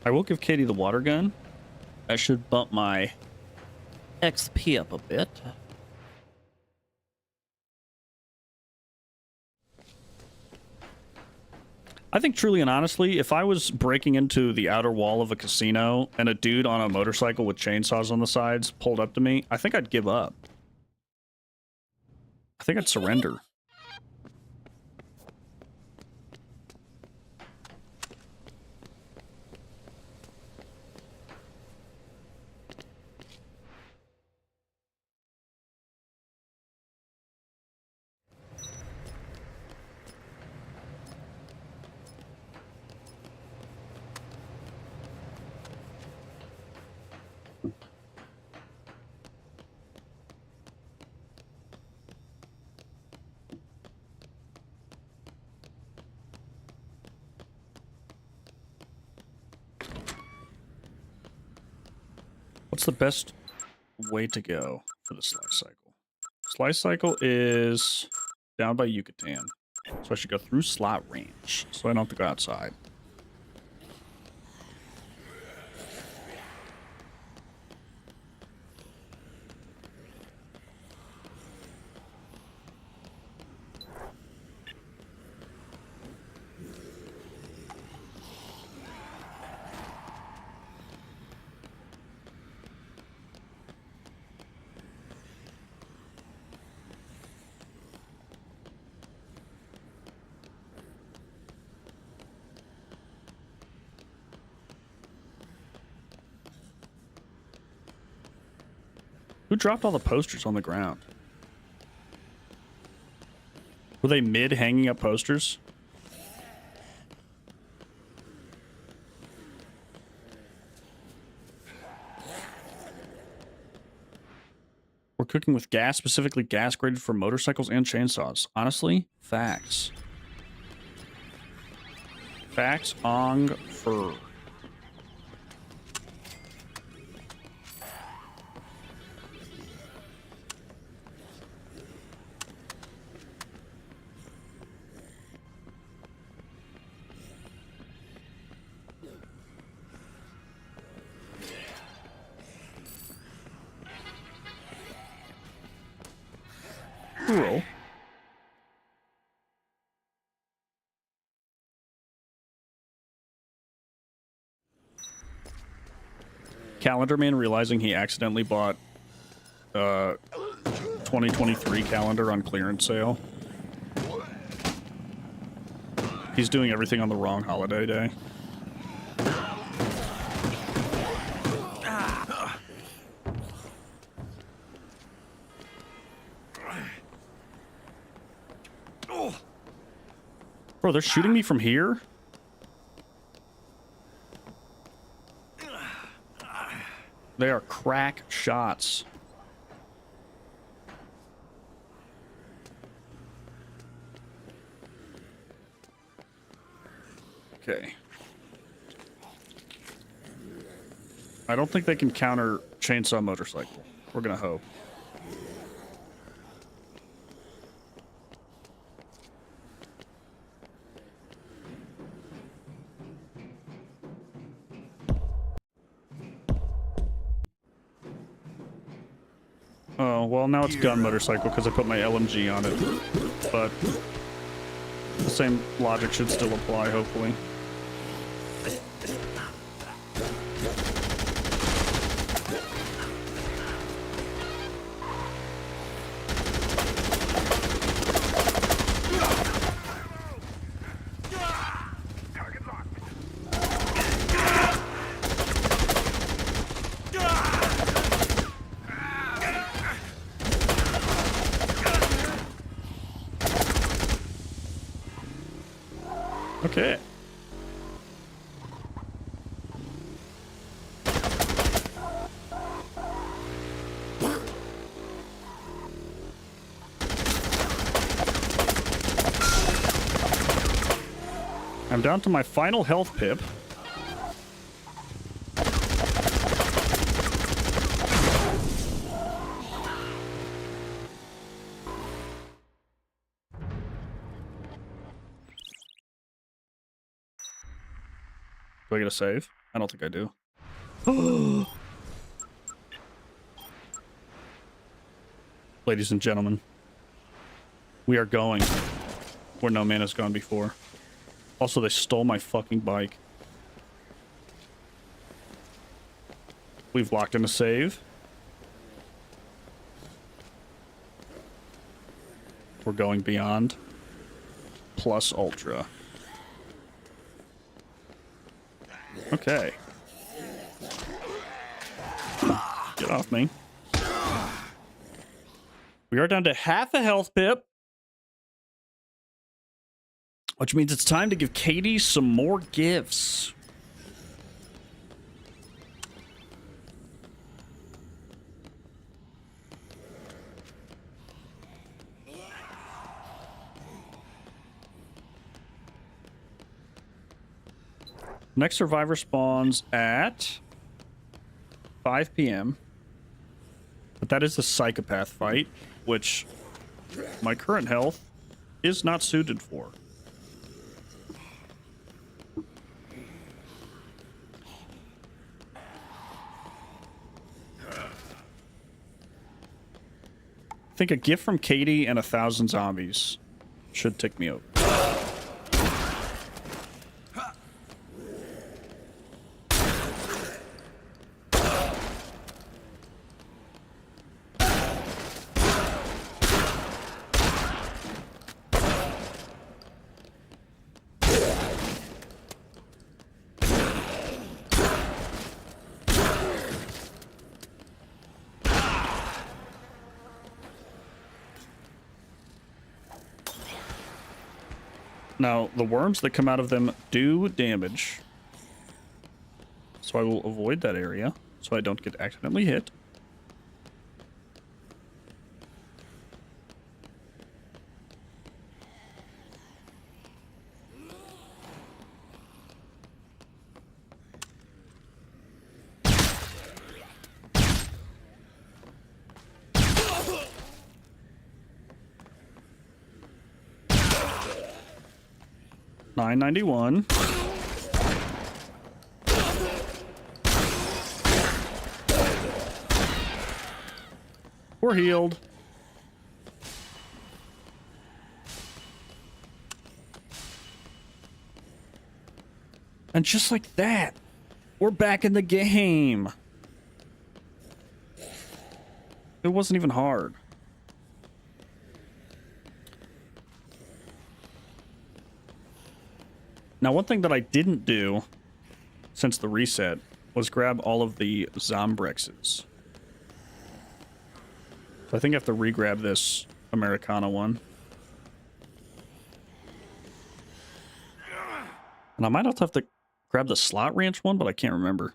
I will give Katie the water gun. I should bump my XP up a bit. I think truly and honestly, if I was breaking into the outer wall of a casino and a dude on a motorcycle with chainsaws on the sides pulled up to me, I think I'd give up. I think I'd surrender. What's the best way to go for the slice cycle? Slice cycle is down by Yucatan. So I should go through slot range, so I don't have to go outside. Who dropped all the posters on the ground? Were they mid hanging up posters? We're cooking with gas, specifically gas graded for motorcycles and chainsaws. Honestly, facts. Facts on fur. Cool. Calendar man realizing he accidentally bought 2023 calendar on clearance sale. He's doing everything on the wrong holiday day. Bro, they're shooting me from here? They are crack shots. Okay. I don't think they can counter chainsaw motorcycle. We're gonna hope. Oh, well, now it's gun motorcycle because I put my LMG on it. But the same logic should still apply, hopefully. Okay. I'm down to my final health pip. Do I get a save? I don't think I do. Ladies and gentlemen, we are going where no man has gone before. Also, they stole my fucking bike. We've locked in a save. We're going beyond. Plus ultra. Okay. Get off me. We are down to half a health pip. Which means it's time to give Katie some more gifts. Next survivor spawns at 5 p.m. But that is the Psychopath fight, which my current health is not suited for. I think a gift from Katie and 1,000 zombies should tick me over. Now, the worms that come out of them do damage. So I will avoid that area so I don't get accidentally hit. $9.91. We're healed. And just like that, we're back in the game. It wasn't even hard. Now, one thing that I didn't do since the reset was grab all of the Zombrexes. So I think I have to re-grab this Americana one. And I might also have to grab the Slot Ranch one, but I can't remember.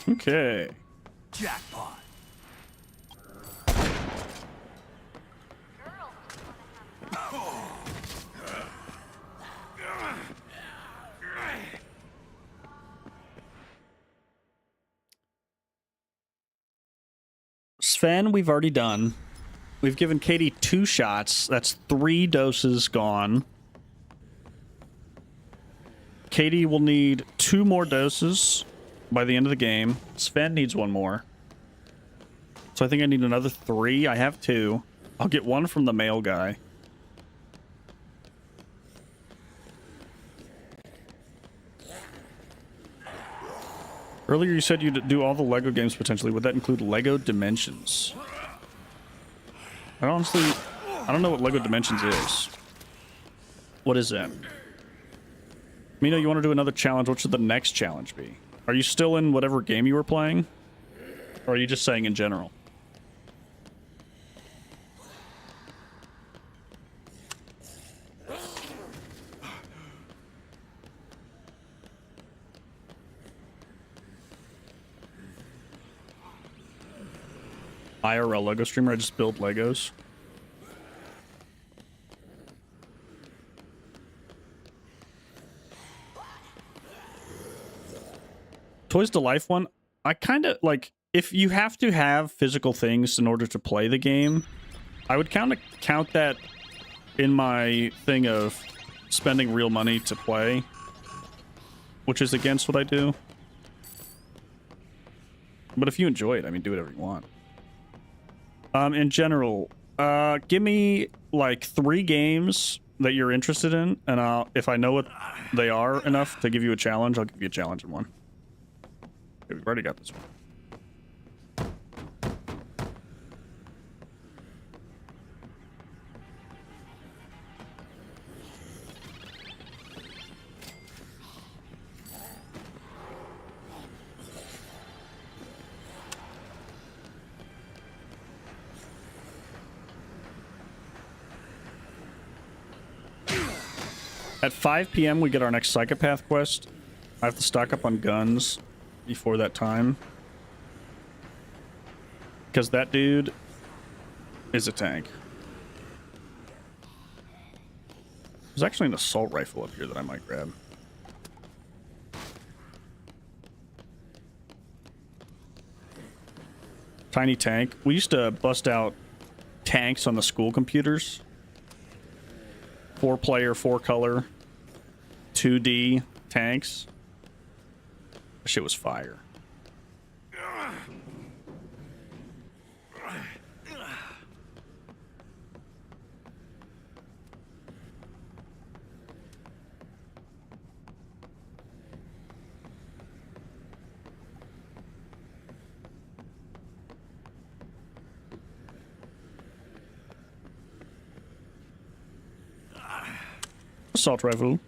Okay. Jackpot. Sven, we've already done. We've given Katie 2 shots. That's 3 doses gone. Katie will need 2 more doses by the end of the game. Sven needs 1 more. So I think I need another 3. I have 2. I'll get 1 from the male guy. Earlier you said you'd do all the Lego games potentially. Would that include Lego Dimensions? I don't know what Lego Dimensions is. What is that? Mino, you want to do another challenge? What should the next challenge be? Are you still in whatever game you were playing? Or are you just saying in general? IRL Lego streamer, I just build Legos. Toys to Life one, I kind of like, if you have to have physical things in order to play the game, I would kind of count that in my thing of spending real money to play, which is against what I do. But if you enjoy it, I mean, do whatever you want. In general, give me like 3 games that you're interested in, and if I know what they are enough to give you a challenge, I'll give you a challenge in one. Okay, we've already got this one. At 5 p.m. we get our next Psychopath quest. I have to stock up on guns before that time. Because that dude is a tank. There's actually an assault rifle up here that I might grab. Tiny tank. We used to bust out tanks on the school computers. 4-player, 4-color, 2D tanks. That shit was fire. Assault rifle.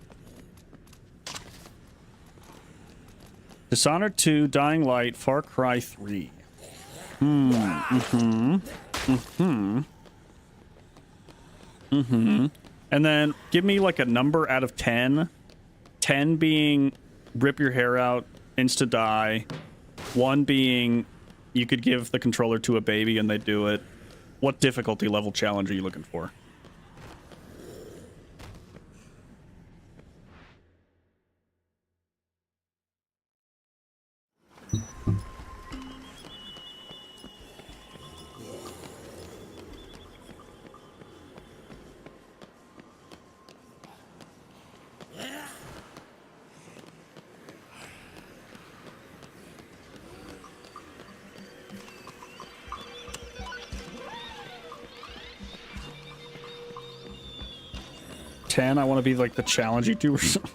Dishonored 2, Dying Light, Far Cry 3. And then give me like a number out of 10. 10 being rip your hair out, insta die. 1 being you could give the controller to a baby and they do it. What difficulty level challenge are you looking for? I want to be like the challenge you do or something.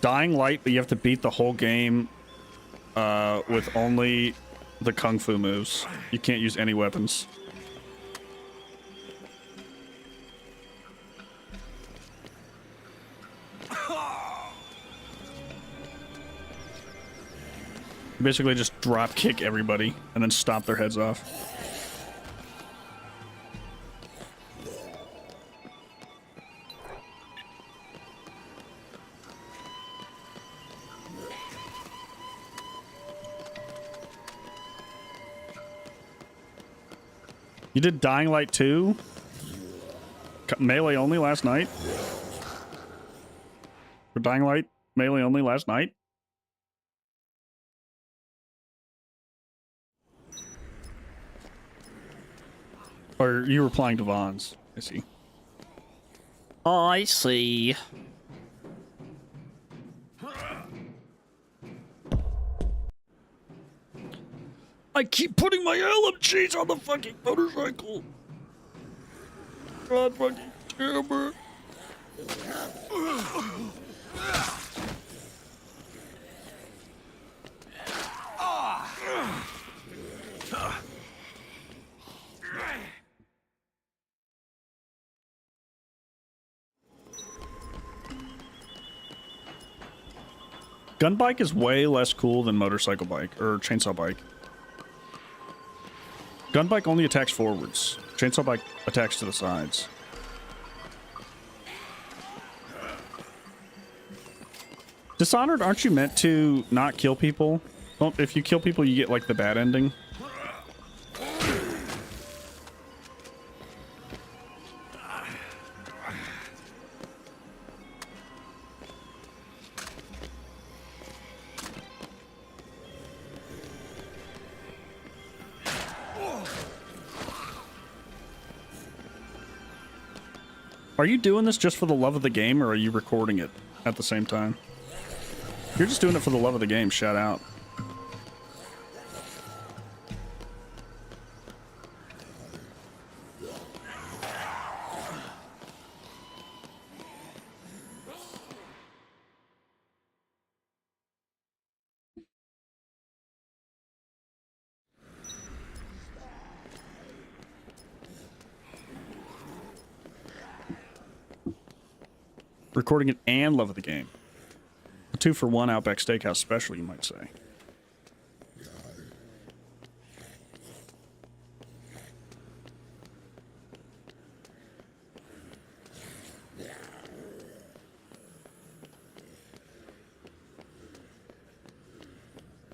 Dying Light, but you have to beat the whole game with only the kung fu moves. You can't use any weapons. Basically just drop kick everybody and then stomp their heads off. You did Dying Light 2? Melee only last night? For Dying Light, melee only last night? Or you were replying to Vaughn's. I see. I see. I keep putting my LMGs on the fucking motorcycle. God fucking damn it. Gun bike is way less cool than motorcycle bike or chainsaw bike. Gun bike only attacks forwards. Chainsaw bike attacks to the sides. Dishonored, aren't you meant to not kill people? Well, if you kill people, you get like the bad ending. Are you doing this just for the love of the game, or are you recording it at the same time? You're just doing it for the love of the game, shout out. Recording it and love of the game. A 2-for-1 Outback Steakhouse special, you might say.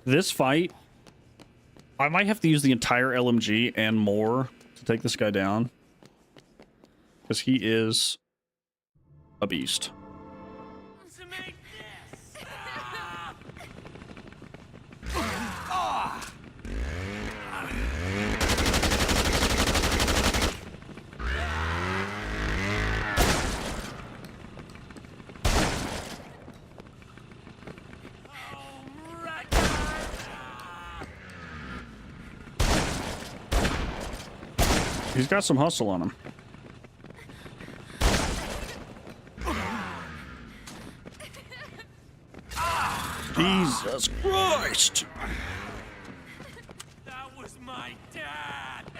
This fight, I might have to use the entire LMG and more to take this guy down. Because he is a beast. To make this. He's got some hustle on him. Jesus Christ! That was my dad.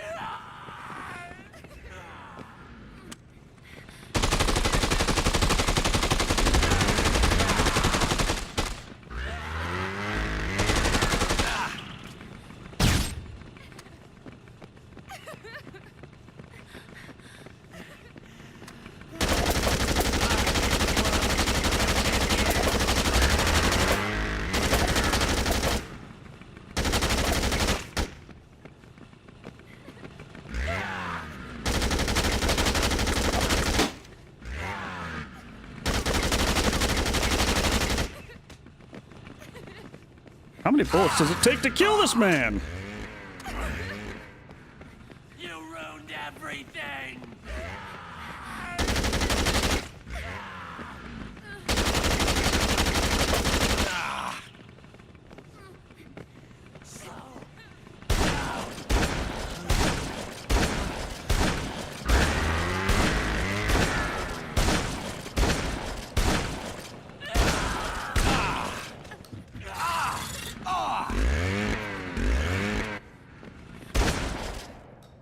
How many bullets does it take to kill this man? You ruined everything.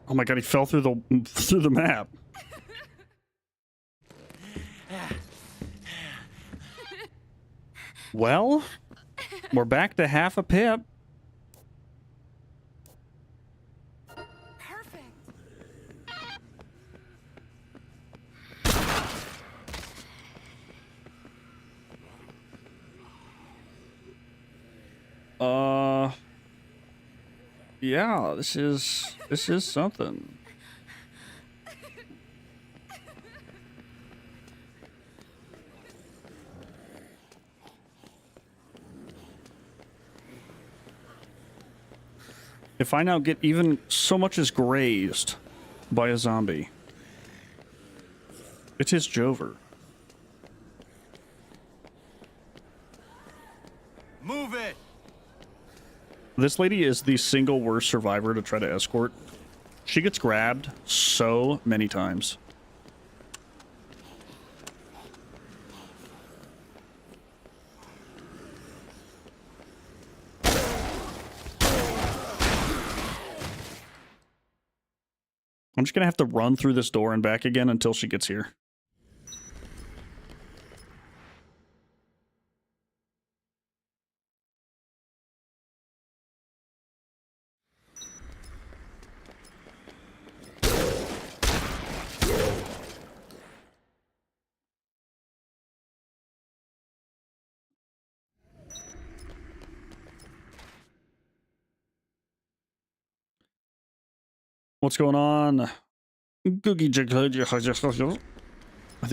Oh my god, he fell through the map. Well, we're back to half a pip. Perfect. Yeah, this is something. If I now get even so much as grazed by a zombie, it is Jover. Move it! This lady is the single worst survivor to try to escort. She gets grabbed so many times. I'm just gonna have to run through this door and back again until she gets here. What's going on? I think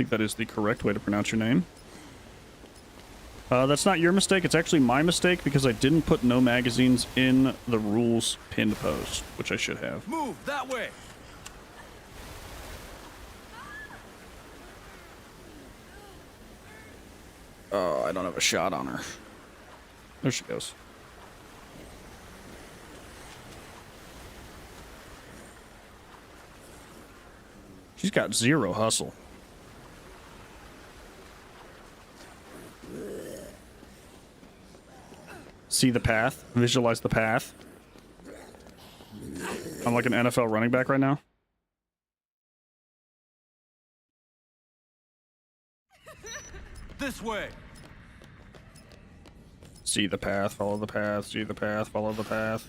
that is the correct way to pronounce your name. That's not your mistake. It's actually my mistake because I didn't put no magazines in the rules pinned post, which I should have. Move that way! Oh, I don't have a shot on her. There she goes. She's got zero hustle. See the path? Visualize the path. I'm like an NFL running back right now. This way! See the path, follow the path, see the path, follow the path.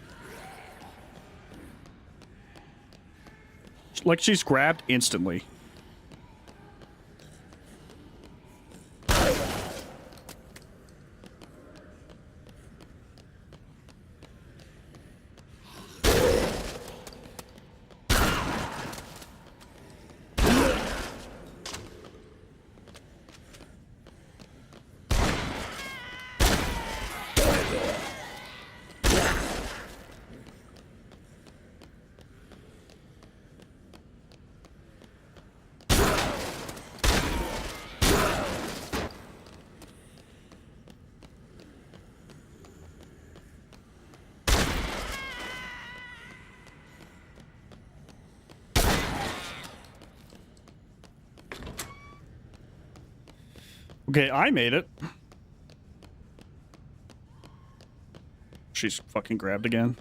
Like she's grabbed instantly. Okay, I made it. She's fucking grabbed again.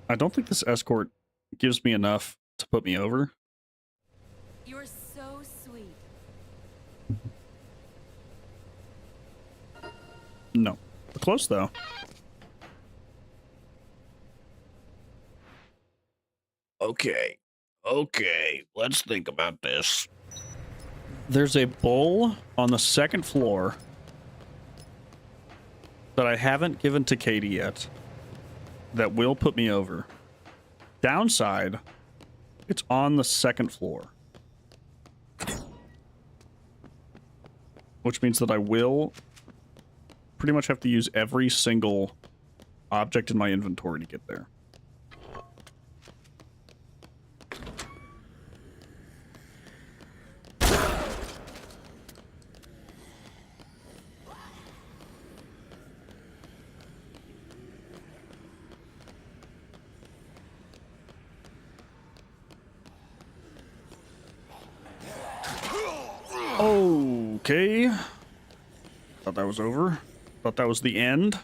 I don't think this escort gives me enough to put me over. You're so sweet. No. Close, though. Okay. Okay. Let's think about this. There's a bowl on the second floor that I haven't given to Katie yet that will put me over. Downside, it's on the second floor. Which means that I will pretty much have to use every single object in my inventory to get there. Okay. Thought that was over. Thought that was the end.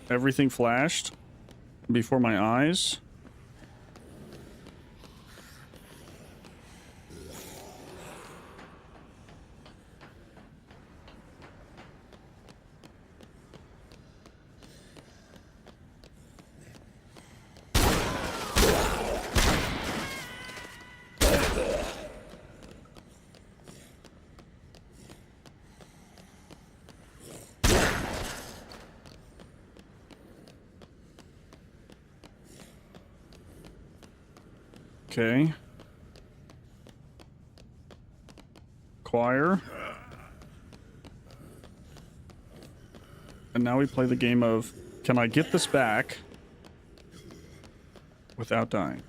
Everything flashed before my eyes. Okay. Choir. And now we play the game of, can I get this back without dying?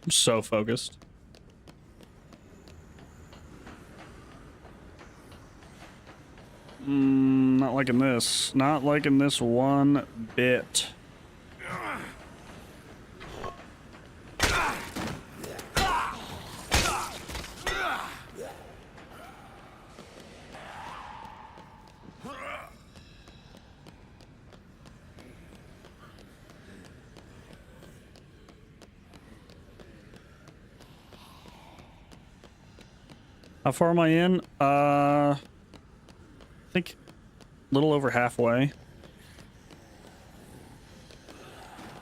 I'm so focused. Not liking this. Not liking this one bit. How far am I in? I think a little over halfway.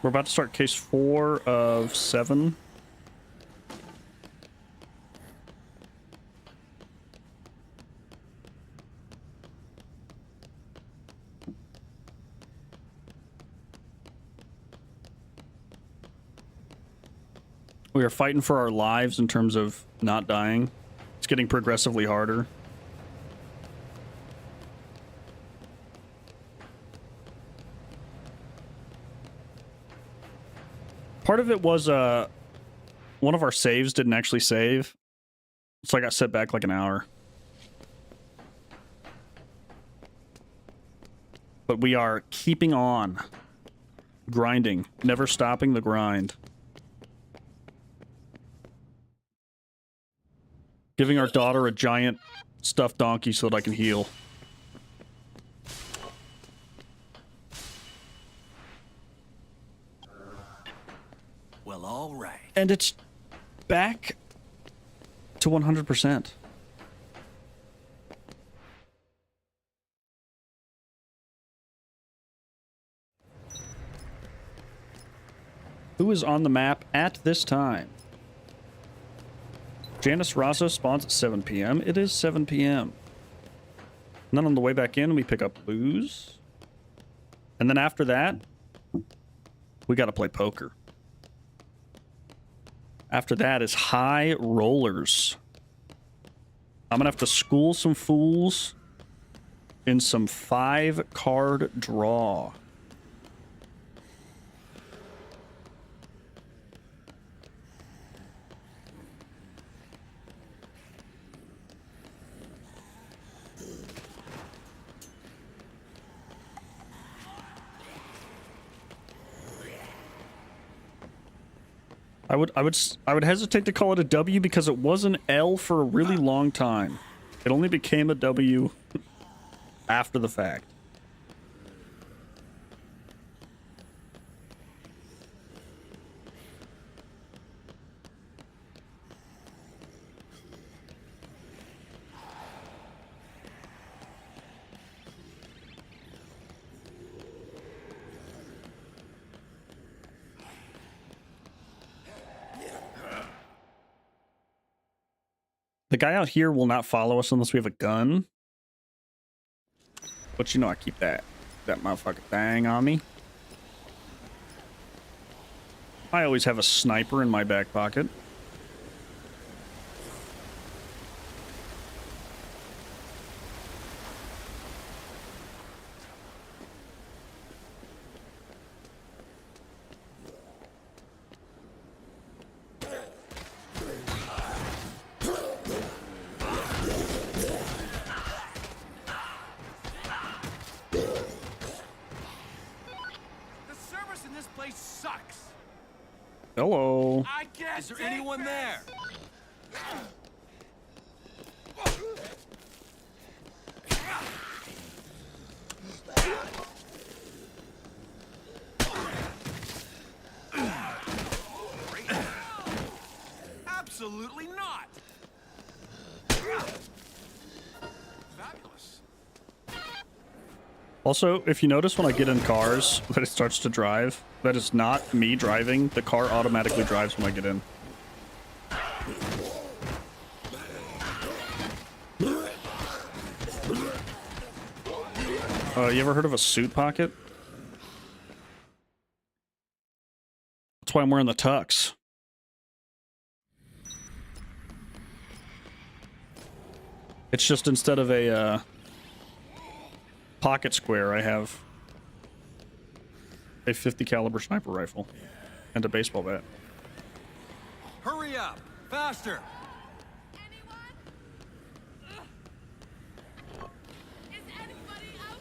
We're about to start case 4 of 7. We are fighting for our lives in terms of not dying. It's getting progressively harder. Part of it was one of our saves didn't actually save, so I got set back like an hour. But we are keeping on. Grinding. Never stopping the grind. Giving our daughter a giant stuffed donkey so that I can heal. Well, all right. And it's back to 100%. Who is on the map at this time? Janice Raza spawns at 7 p.m. It is 7 p.m. And then on the way back in, we pick up booze. And then after that, we got to play poker. After that is high rollers. I'm going to have to school some fools in some 5-card draw. I would hesitate to call it a W because it was an L for a really long time. It only became a W after the fact. The guy out here will not follow us unless we have a gun. But you know I keep that motherfucking thing on me. I always have a sniper in my back pocket. Hello. I can't. Is there anyone there? Absolutely not. Fabulous. Also, if you notice when I get in cars that it starts to drive, that is not me driving. The car automatically drives when I get in. You ever heard of a suit pocket? That's why I'm wearing the tux. It's just instead of a pocket square, I have a 50 caliber sniper rifle and a baseball bat. Hurry up! Faster! Anyone? Is anybody out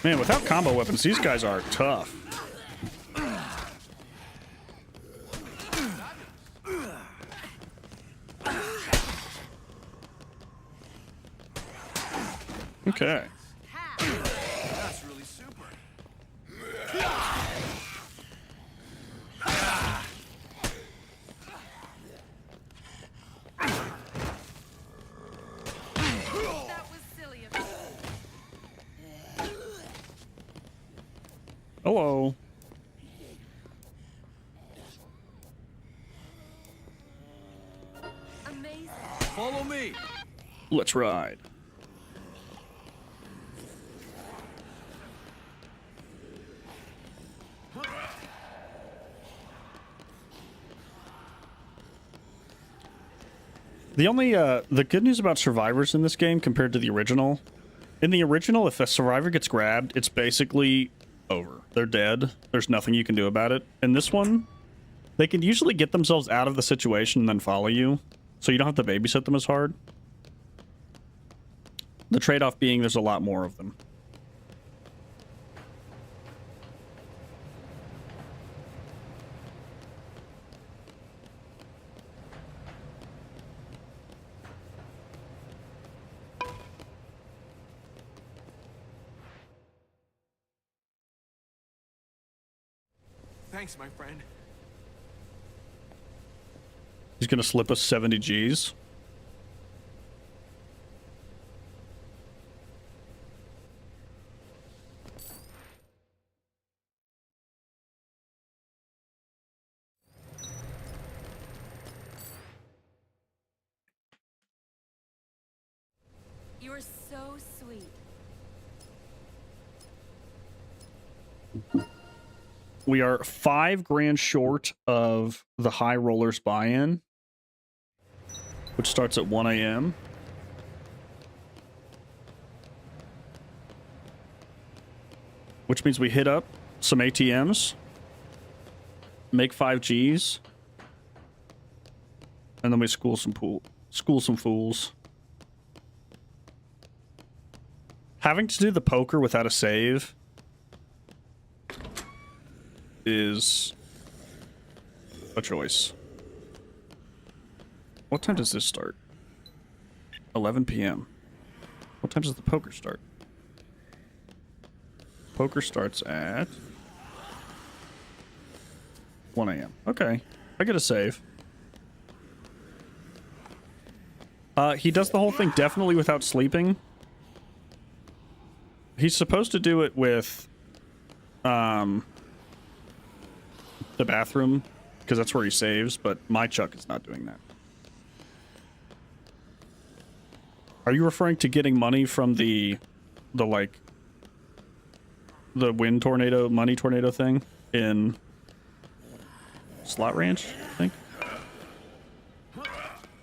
Man, without combo weapons, these guys are tough. Okay. That's really super. That was silly of me. Hello. Amazing. Follow me. Let's ride. The only, the good news about survivors in this game compared to the original, in the original, if a survivor gets grabbed, it's basically over. They're dead. There's nothing you can do about it. In this one, they can usually get themselves out of the situation and then follow you, so you don't have to babysit them as hard. The trade-off being there's a lot more of them. Thanks, my friend. He's gonna slip us 70 G's. You're so sweet. We are $5 grand short of the High Rollers buy-in, which starts at 1 a.m. Which means we hit up some ATMs, make 5 Gs, and then we school some fools. Having to do the poker without a save is a choice. What time does this start? 11 p.m. What time does the poker start? Poker starts at 1 a.m. Okay, I get a save. He does the whole thing definitely without sleeping. He's supposed to do it with the bathroom, because that's where he saves, but my Chuck is not doing that. Are you referring to getting money from the wind tornado, money tornado thing in Slot Ranch, I think?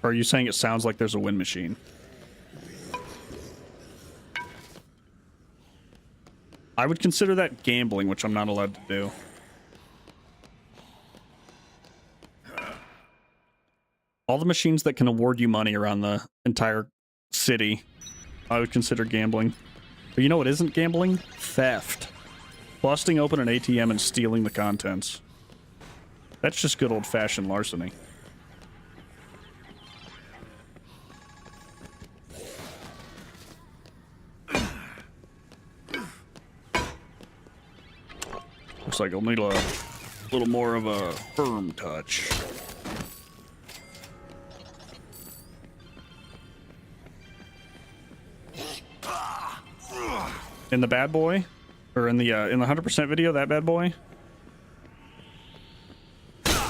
Or are you saying it sounds like there's a wind machine? I would consider that gambling, which I'm not allowed to do. All the machines that can award you money around the entire city, I would consider gambling. But you know what isn't gambling? Theft. Busting open an ATM and stealing the contents. That's just good old-fashioned larceny. Looks like I'll need a little more of a firm touch. In the bad boy, or in the 100% video, that bad boy,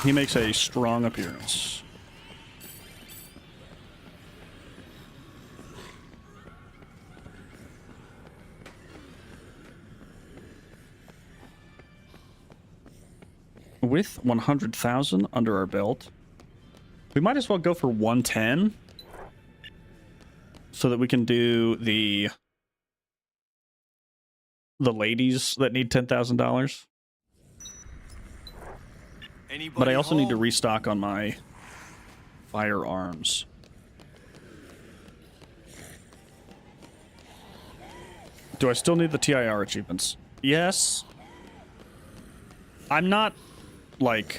he makes a strong appearance. With 100,000 under our belt, we might as well go for 110 so that we can do the ladies that need $10,000. But I also need to restock on my firearms. Do I still need the TIR achievements? Yes. I'm not, like,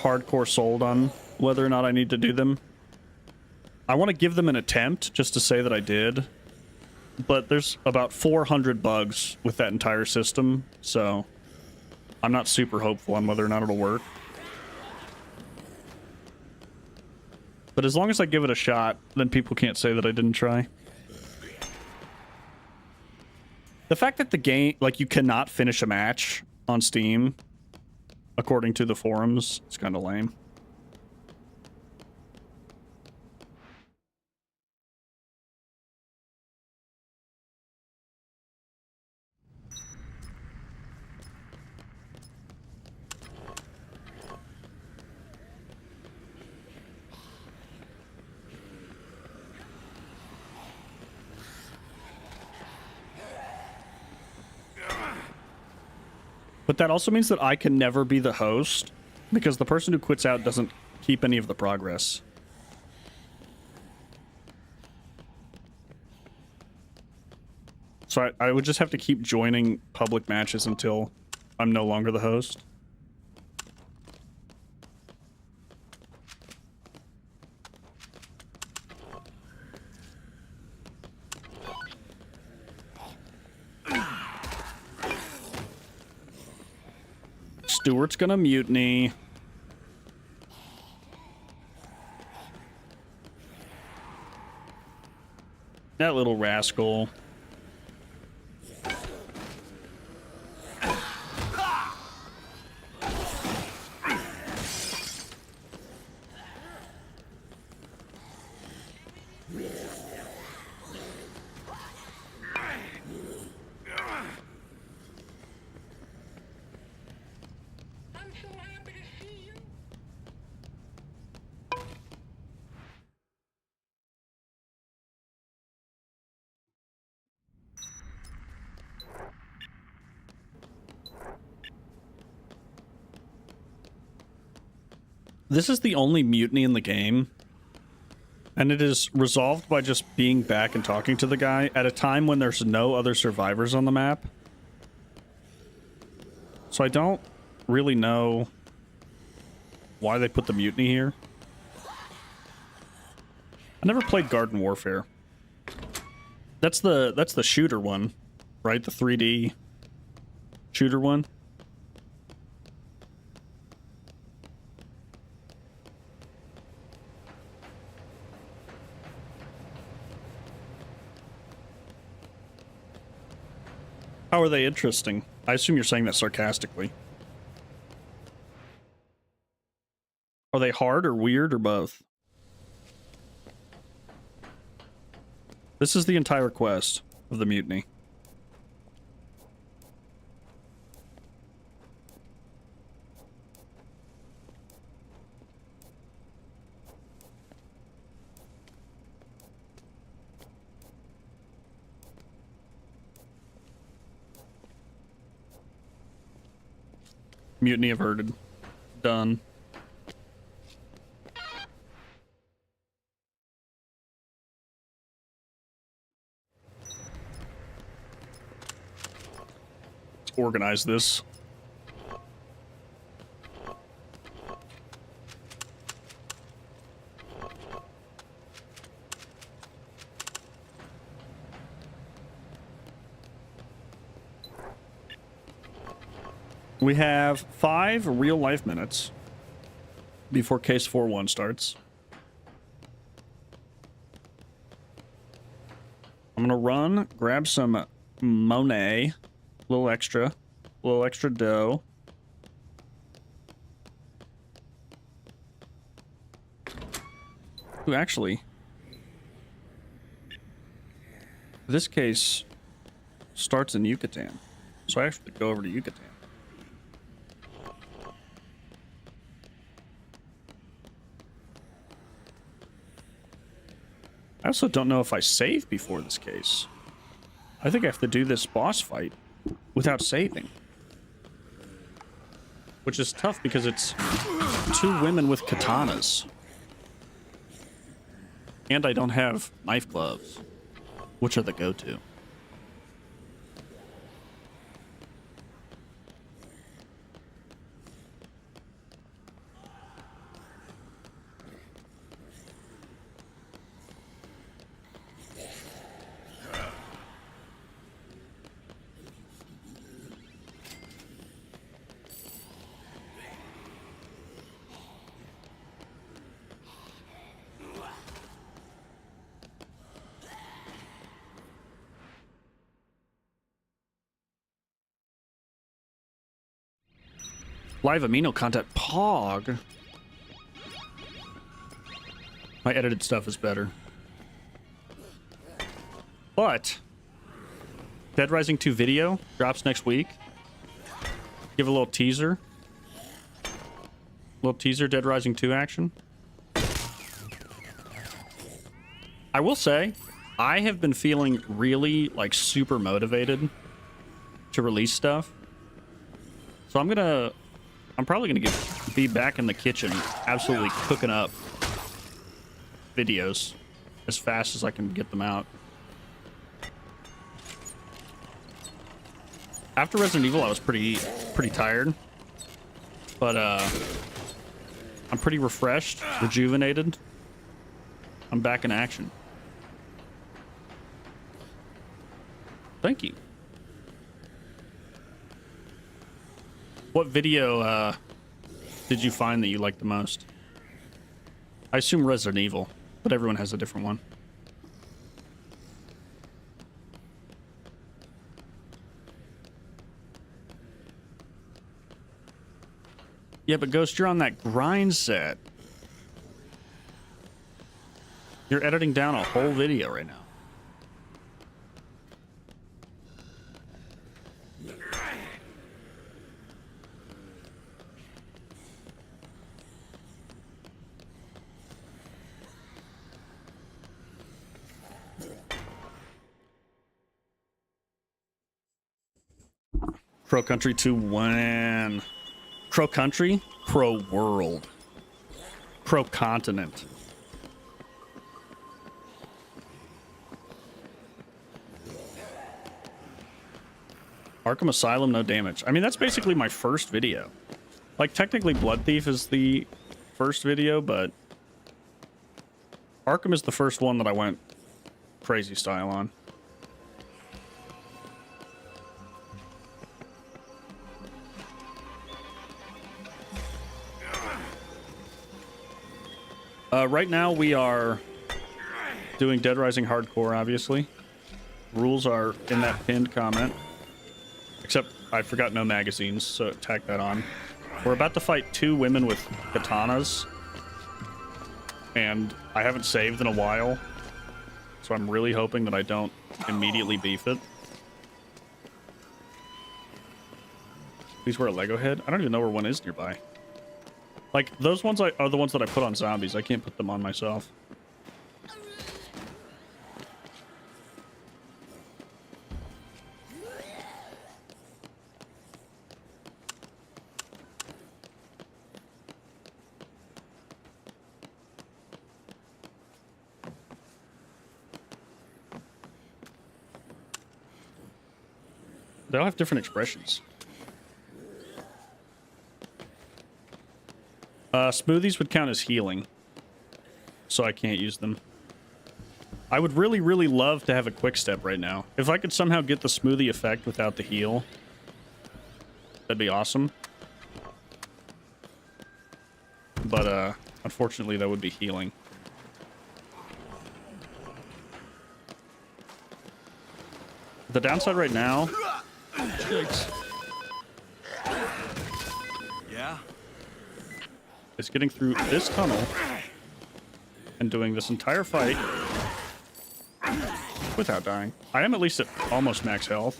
hardcore sold on whether or not I need to do them. I want to give them an attempt just to say that I did. But there's about 400 bugs with that entire system, so I'm not super hopeful on whether or not it'll work. But as long as I give it a shot, then people can't say that I didn't try. The fact that the game, like, you cannot finish a match on Steam, according to the forums. It's kind of lame. But that also means that I can never be the host, because the person who quits out doesn't keep any of the progress. So I would just have to keep joining public matches until I'm no longer the host. Stuart's gonna mutiny. That little rascal. This is the only mutiny in the game, and it is resolved by just being back and talking to the guy at a time when there's no other survivors on the map. So I don't really know why they put the mutiny here. I never played Garden Warfare. That's the shooter one, right? The 3D shooter one. How are they interesting? I assume you're saying that sarcastically. Are they hard or weird or both? This is the entire quest of the mutiny. Mutiny averted. Done. Let's organize this. We have 5 real-life minutes before case 4-1 starts. I'm gonna run, grab some Monet, a little extra dough. Ooh, actually, this case starts in Yucatan, so I have to go over to Yucatan. I also don't know if I save before this case. I think I have to do this boss fight without saving. Which is tough because it's 2 women with katanas. And I don't have knife gloves, which are the go-to. Live amino content. Pog. My edited stuff is better. But Deadrising 2 video drops next week. Give a little teaser. Little teaser, Deadrising 2 action. I will say, I have been feeling really, like, super motivated to release stuff. So I'm probably gonna be back in the kitchen, absolutely cooking up videos as fast as I can get them out. After Resident Evil, I was pretty tired, but I'm pretty refreshed, rejuvenated. I'm back in action. Thank you. What video did you find that you liked the most? I assume Resident Evil, but everyone has a different one. Yeah, but Ghost, you're on that grind set. You're editing down a whole video right now. Crow Country to when? Crow Country? Crow World. Crow Continent. Arkham Asylum, no damage. I mean, that's basically my first video. Like, technically Blood Thief is the first video, but Arkham is the first one that I went crazy style on. Right now we are doing Deadrising Hardcore, obviously. Rules are in that pinned comment. Except I forgot no magazines, so tack that on. We're about to fight 2 women with katanas. And I haven't saved in a while. So I'm really hoping that I don't immediately beef it. Please wear a Lego head? I don't even know where one is nearby. Like, those ones are the ones that I put on zombies. I can't put them on myself. They all have different expressions. Smoothies would count as healing, so I can't use them. I would really, really love to have a quick step right now. If I could somehow get the smoothie effect without the heal, that'd be awesome. But, unfortunately, that would be healing. The downside right now... Yikes. Yeah? Is getting through this tunnel and doing this entire fight without dying. I am at least at almost max health.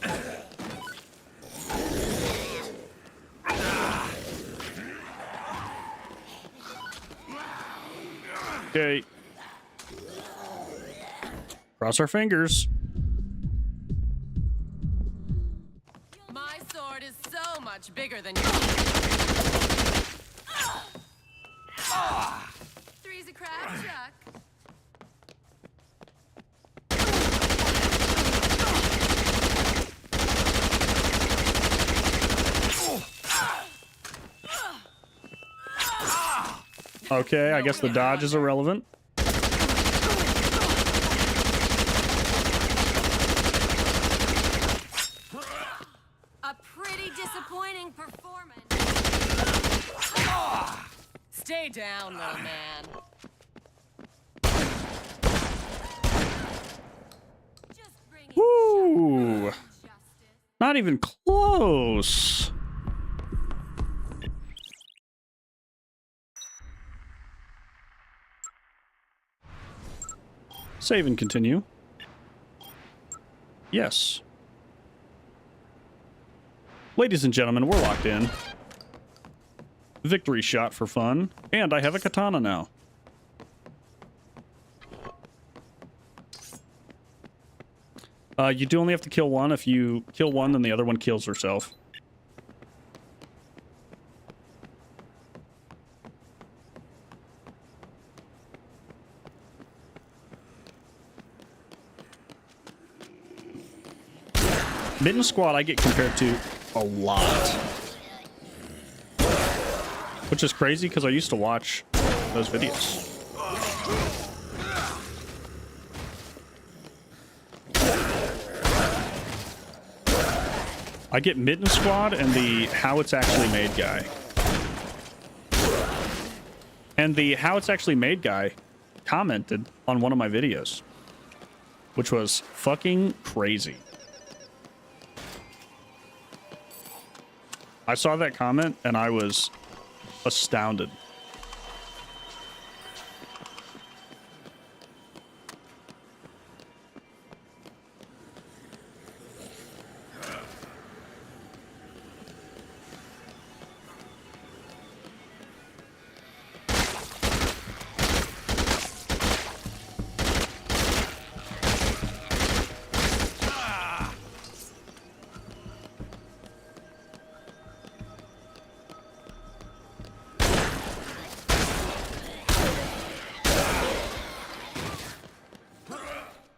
Okay. Cross our fingers. My sword is so much bigger than yours. Three's a crab truck. Okay, I guess the dodge is irrelevant. A pretty disappointing performance. Stay down, little man. Just bringing Woo! justice. Not even close. Save and continue. Yes. Ladies and gentlemen, we're locked in. Victory shot for fun. And I have a katana now. You do only have to kill one. If you kill one, then the other one kills herself. Mitten squad I get compared to a lot. Which is crazy because I used to watch those videos. I get Mitten Squad and the How It's Actually Made guy. And the How It's Actually Made guy commented on one of my videos. Which was fucking crazy. I saw that comment and I was astounded.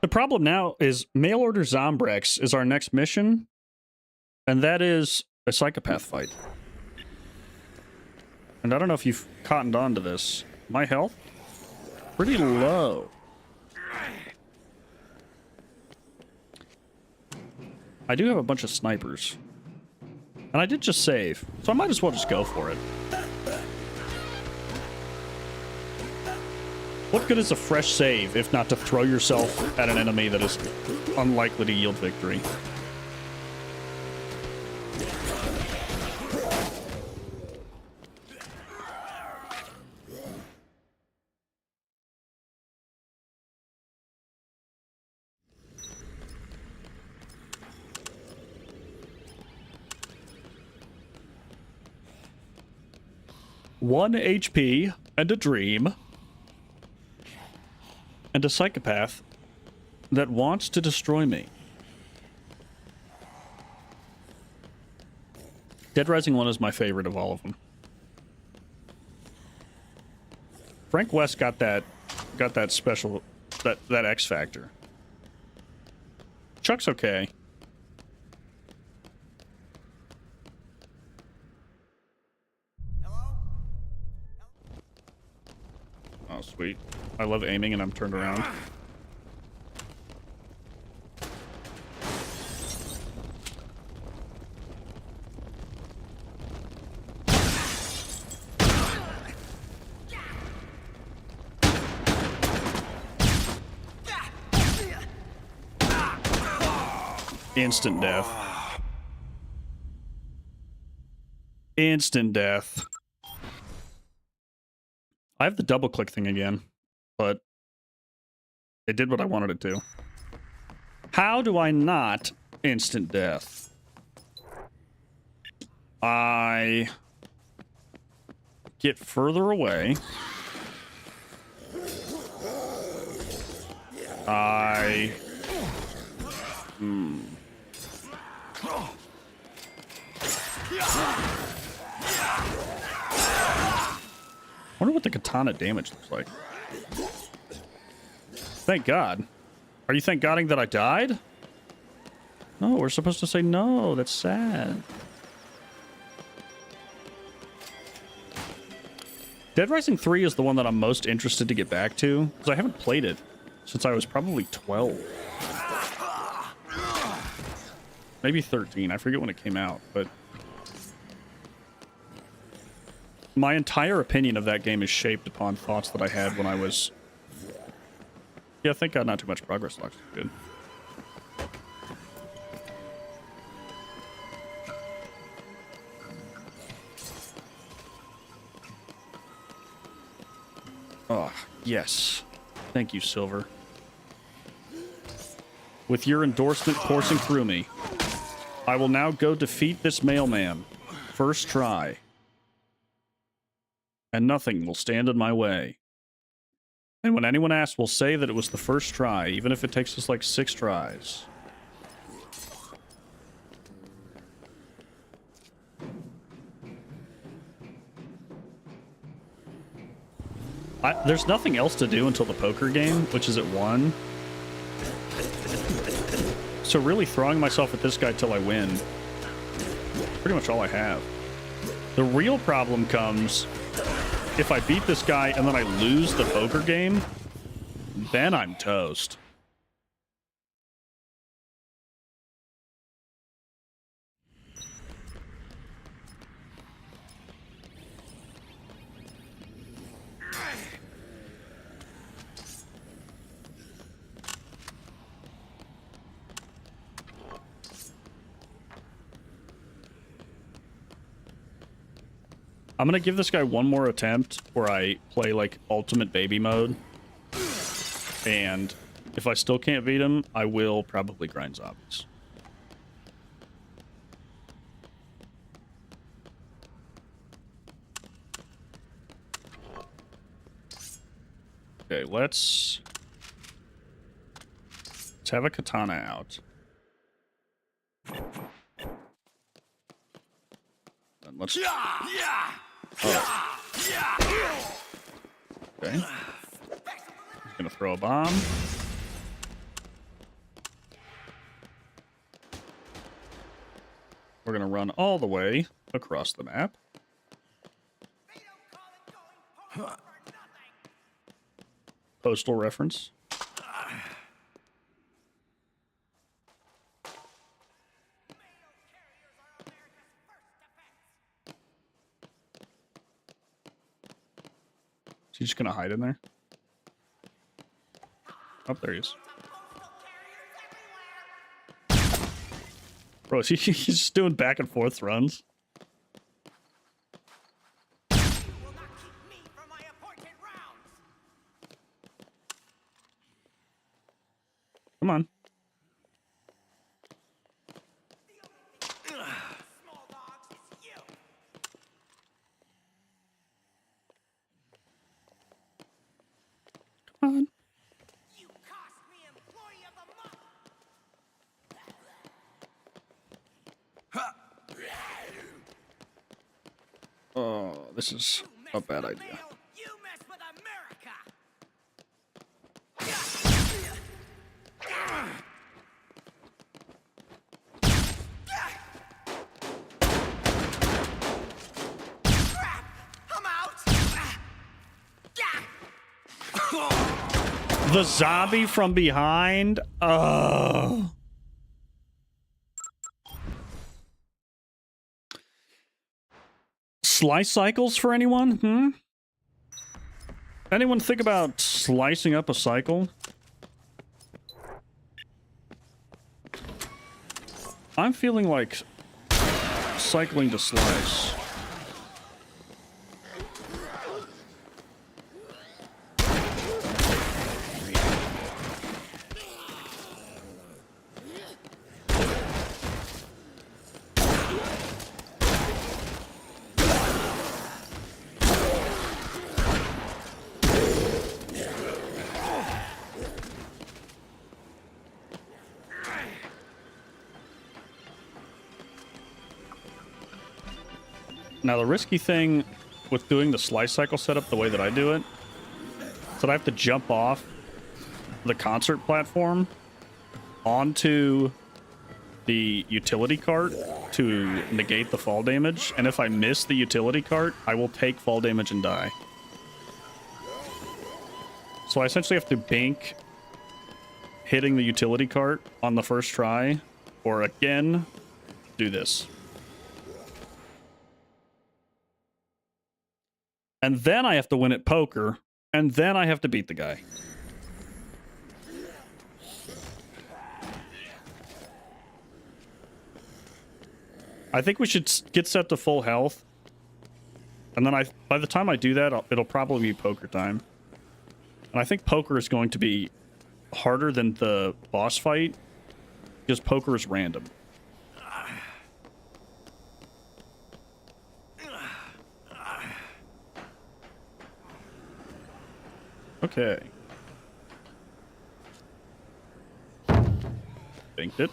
The problem now is mail order Zombrex is our next mission, and that is a Psychopath fight. And I don't know if you've cottoned on to this. My health? Pretty low. I do have a bunch of snipers. And I did just save, so I might as well just go for it. What good is a fresh save if not to throw yourself at an enemy that is unlikely to yield victory? One HP and a dream. And a psychopath that wants to destroy me. Deadrising 1 is my favorite of all of them. Frank West got that special that X factor. Chuck's okay. Oh, sweet. I love aiming and I'm turned around. Instant death. Instant death. I have the double click thing again, but it did what I wanted it to. How do I not instant death? I get further away. I wonder what the katana damage looks like. Thank God. Are you thank Godding that I died? No, we're supposed to say no. That's sad. Deadrising 3 is the one that I'm most interested to get back to, because I haven't played it since I was probably 12. Maybe 13. I forget when it came out, but my entire opinion of that game is shaped upon thoughts that I had when I was... Yeah, thank God not too much progress looks good. Oh, yes. Thank you, Silver. with your endorsement coursing through me. I will now go defeat this mailman. First try. And nothing will stand in my way. And when anyone asks, we'll say that it was the first try, even if it takes us like 6 tries. There's nothing else to do until the poker game, which is at 1. So really throwing myself at this guy till I win. Pretty much all I have. The real problem comes if I beat this guy and then I lose the poker game, then I'm toast. I'm gonna give this guy one more attempt where I play like ultimate baby mode. And if I still can't beat him, I will probably grind zombies. Okay, let's have a katana out. And let's... Oh. Okay. He's gonna throw a bomb. We're gonna run all the way across the map. Postal reference. Is he just gonna hide in there? Oh, there he is. Bro, he's just doing back and forth runs. Come on. Come on. You cost me employee of the month. Oh, this is a bad idea. You mess with America. Crap! I'm out. The zombie from behind? Oh. Slice cycles for anyone? Anyone think about slicing up a cycle? I'm feeling like cycling to slice. Now, the risky thing with doing the slice cycle setup the way that I do it is that I have to jump off the concert platform onto the utility cart to negate the fall damage. And if I miss the utility cart, I will take fall damage and die. So I essentially have to bank hitting the utility cart on the first try, or again, do this. And then I have to win at poker, and then I have to beat the guy. I think we should get set to full health. And then by the time I do that, it'll probably be poker time. And I think poker is going to be harder than the boss fight, Because poker is random. Okay. Banked it.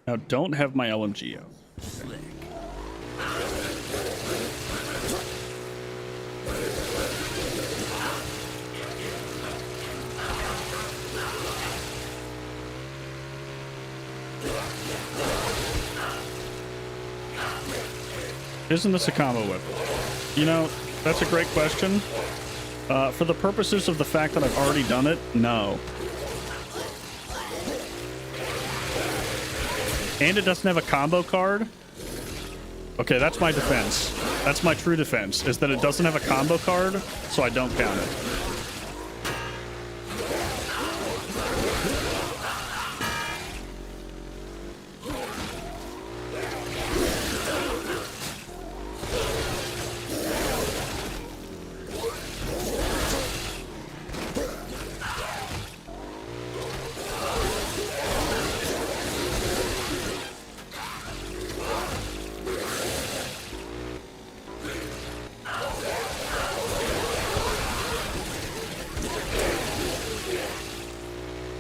Now, don't have my LMG out. Isn't this a combo weapon? You know, that's a great question. For the purposes of the fact that I've already done it, no. And it doesn't have a combo card. Okay, that's my defense. That's my true defense, is that it doesn't have a combo card, so I don't count it.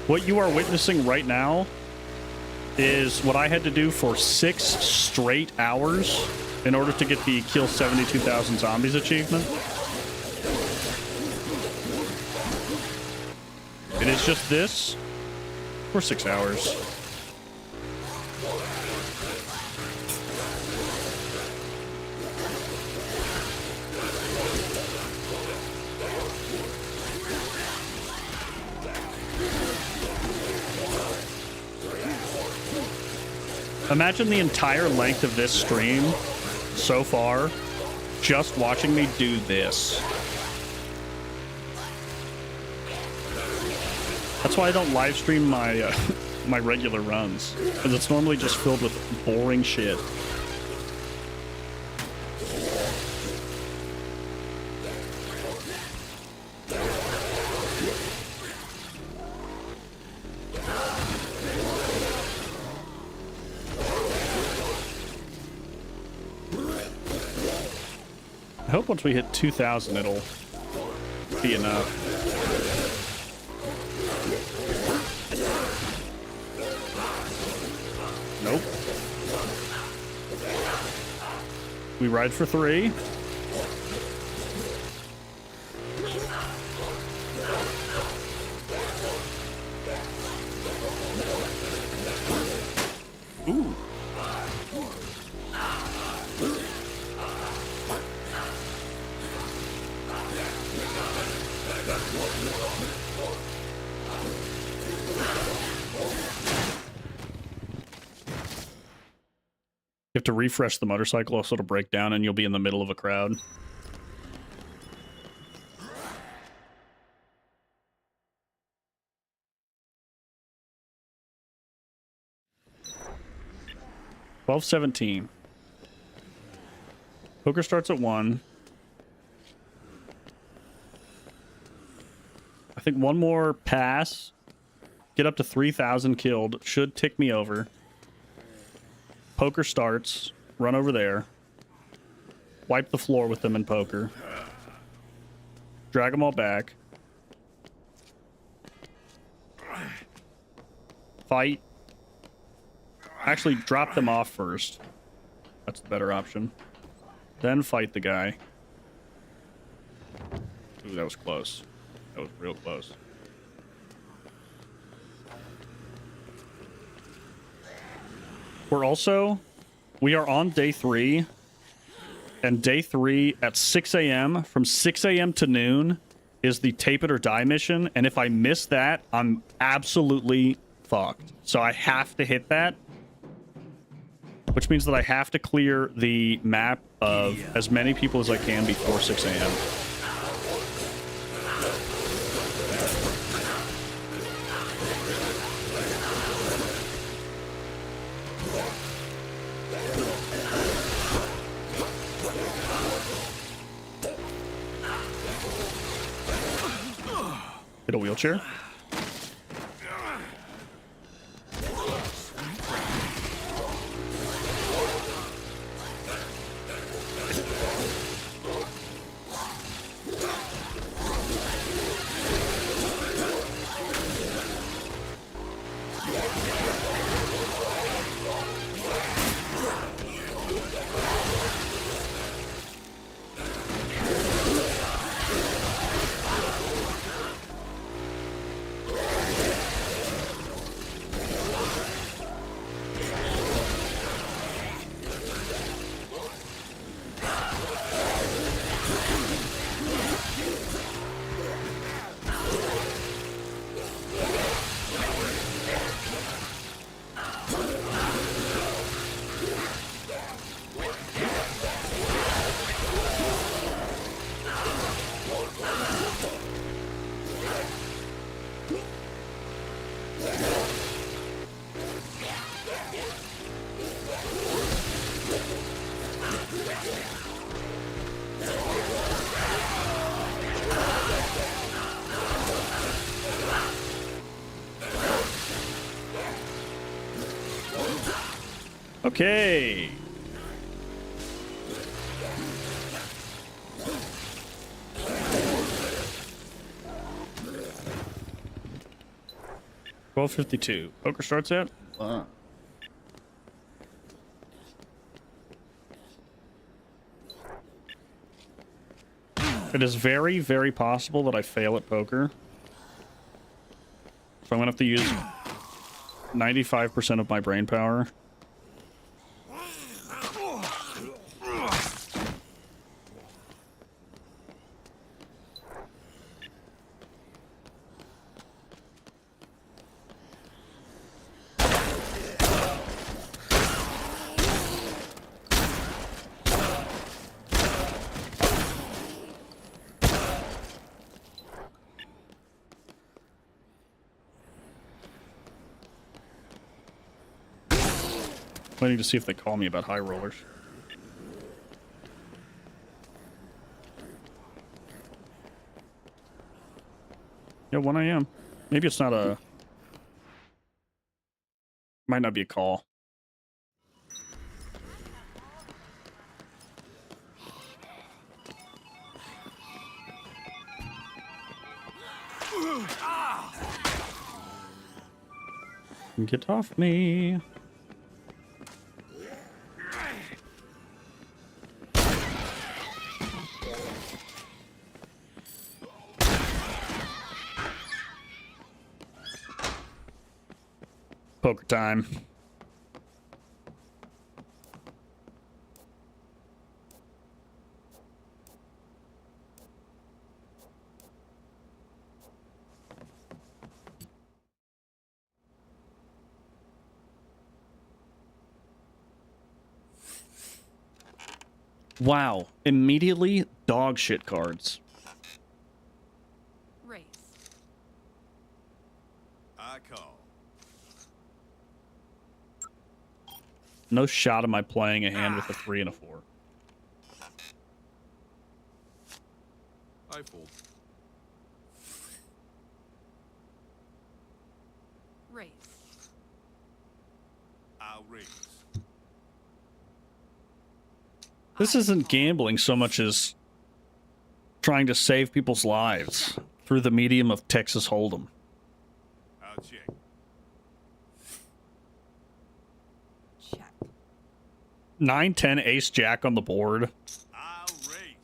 What you are witnessing right now is what I had to do for 6 straight hours in order to get the kill 72,000 zombies achievement. It is just this for 6 hours. Imagine the entire length of this stream so far just watching me do this. That's why I don't live stream my my regular runs, because it's normally just filled with boring shit. I hope once we hit 2,000, it'll be enough. Nope. We ride for 3. Ooh. You have to refresh the motorcycle so it'll break down and you'll be in the middle of a crowd. $12:17. Poker starts at 1. I think one more pass, get up to 3,000 killed, should tick me over. Poker starts, run over there, wipe the floor with them in poker, drag them all back, fight, actually drop them off first, that's the better option, then fight the guy. Ooh, that was close. That was real close. We are on day 3, and day 3 at 6 a.m. From 6 a.m. to noon is the tape it or die mission, and if I miss that, I'm absolutely fucked. So I have to hit that. which means that I have to clear the map of as many people as I can before 6 a.m. Get a wheelchair. Okay. $12.52. Poker starts at? It is very, very possible that I fail at poker. So I'm gonna have to use 95% of my brain power. Waiting to see if they call me about high rollers. Yeah, 1 a.m. Maybe it's not a... Might not be a call. Get off me. Poker time. Wow. Immediately dog shit cards. Race. I call. No shot am I playing a hand with a 3 and a 4. I fold. Race. I'll raise. This isn't gambling so much as trying to save people's lives through the medium of Texas Hold'em. I'll check. Check. 9-10 ace jack on the board. I'll raise.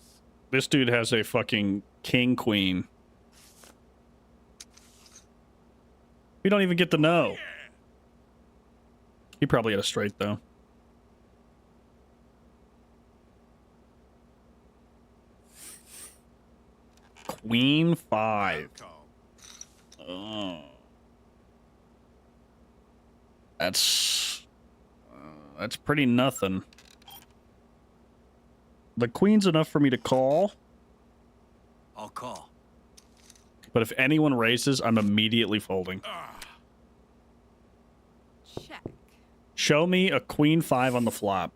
This dude has a fucking king queen. We don't even get to know. He probably had a straight though. Queen 5. Oh. That's That's pretty nothing. The queen's enough for me to call. I'll call. But if anyone raises, I'm immediately folding. Check. Show me a queen 5 on the flop.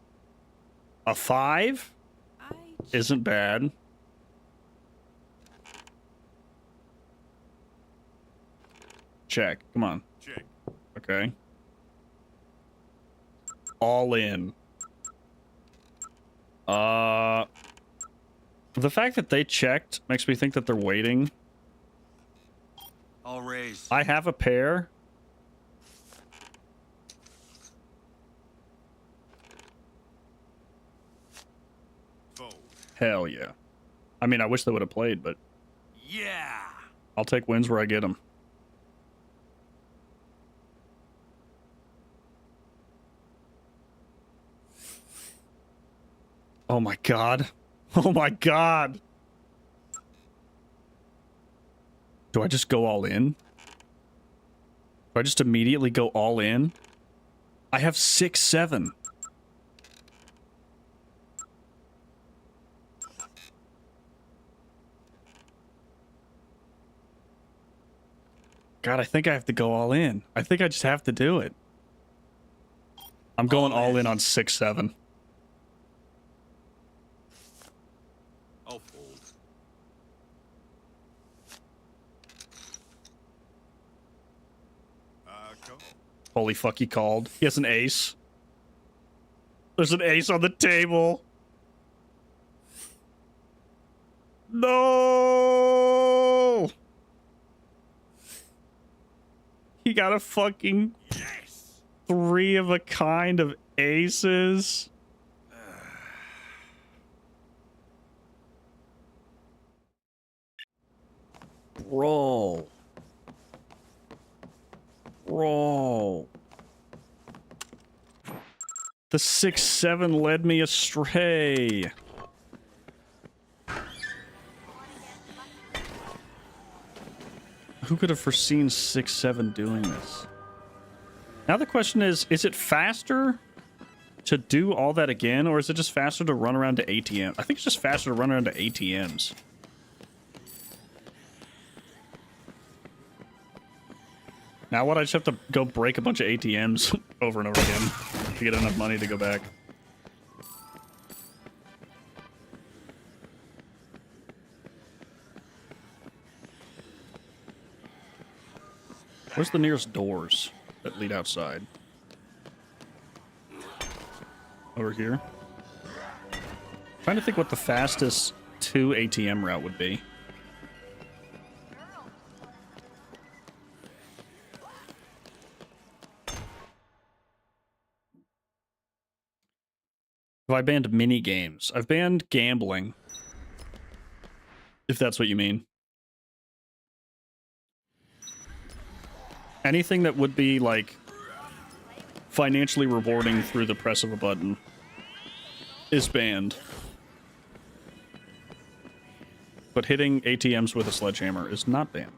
A 5 I isn't bad. Check. Come on. Check. Okay. All in. The fact that they checked makes me think that they're waiting. I'll raise. I have a pair. Fold. Hell yeah. I mean, I wish they would have played, but Yeah. I'll take wins where I get them. Oh my god. Oh my god. Do I just go all in? Do I just immediately go all in? I have 6-7. God, I think I have to go all in. I think I just have to do it. I'm going all in on 6-7. I'll fold. I call. Holy fuck, he called. He has an ace. There's an ace on the table. No! He got a fucking Yes. 3 of a kind of aces. Roll. Roll. The 6-7 led me astray. Who could have foreseen 6-7 doing this? Now the question is it faster to do all that again, or is it just faster to run around to ATM? I think it's just faster to run around to ATMs. Now what? I just have to go break a bunch of ATMs over and over again to get enough money to go back. Where's the nearest doors that lead outside? Over here. Trying to think what the fastest to ATM route would be. Have I banned mini games? I've banned gambling. If that's what you mean. Anything that would be, like, financially rewarding through the press of a button is banned. But hitting ATMs with a sledgehammer is not banned.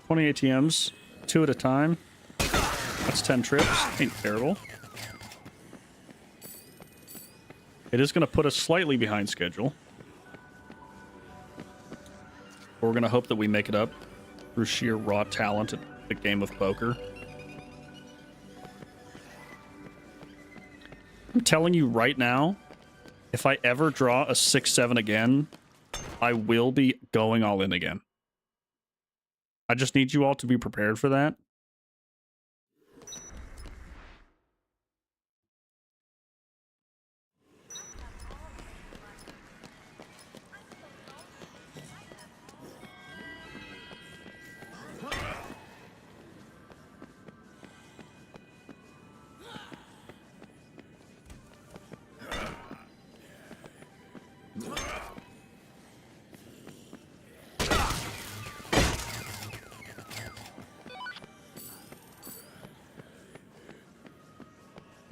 $20 ATMs, 2 at a time. That's 10 trips. Ain't terrible. It is going to put us slightly behind schedule. But we're going to hope that we make it up through sheer raw talent at the game of poker. I'm telling you right now, if I ever draw a 6-7 again, I will be going all in again. I just need you all to be prepared for that.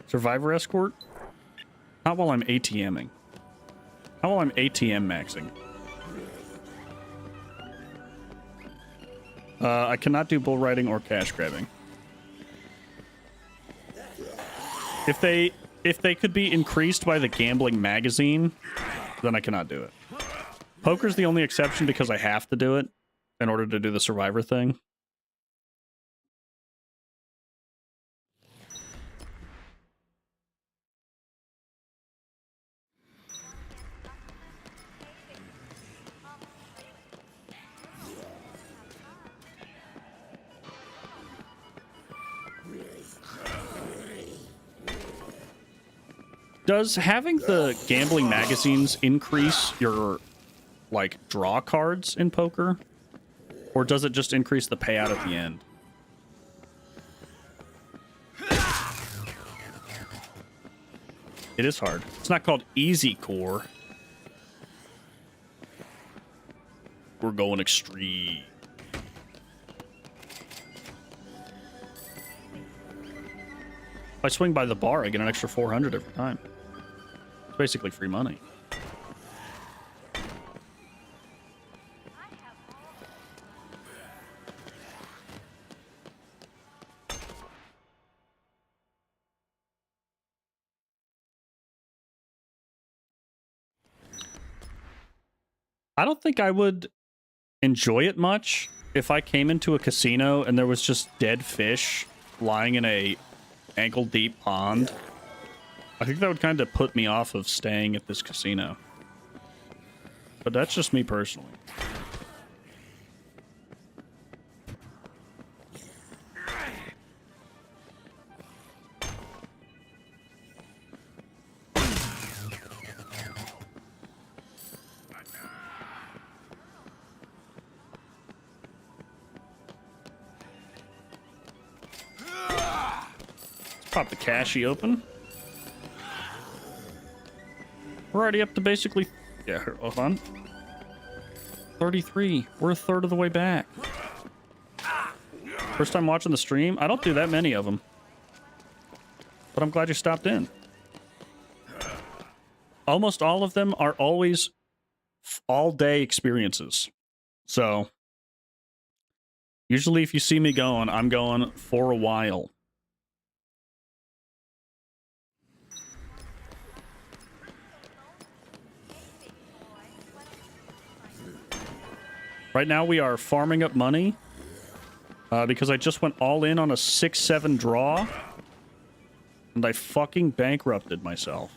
Survivor Escort? Not while I'm ATMing. Not while I'm ATM maxing. I cannot do bull riding or cash grabbing. If they could be increased by the gambling magazine, then I cannot do it. Poker's the only exception because I have to do it in order to do the survivor thing. Does having the gambling magazines increase your, like, draw cards in poker? Or does it just increase the payout at the end? It is hard. It's not called easy core. We're going extreme. If I swing by the bar, I get an extra 400 every time. It's basically free money. I don't think I would enjoy it much if I came into a casino and there was just dead fish lying in a ankle-deep pond. I think that would kind of put me off of staying at this casino. But that's just me personally. Pop the cashy open. We're already up to basically... Yeah, hold on. 33. We're a third of the way back. First time watching the stream? I don't do that many of them. But I'm glad you stopped in. Almost all of them are always all-day experiences. So, usually if you see me going, I'm going for a while. Right now we are farming up money because I just went all in on a 6-7 draw and I fucking bankrupted myself.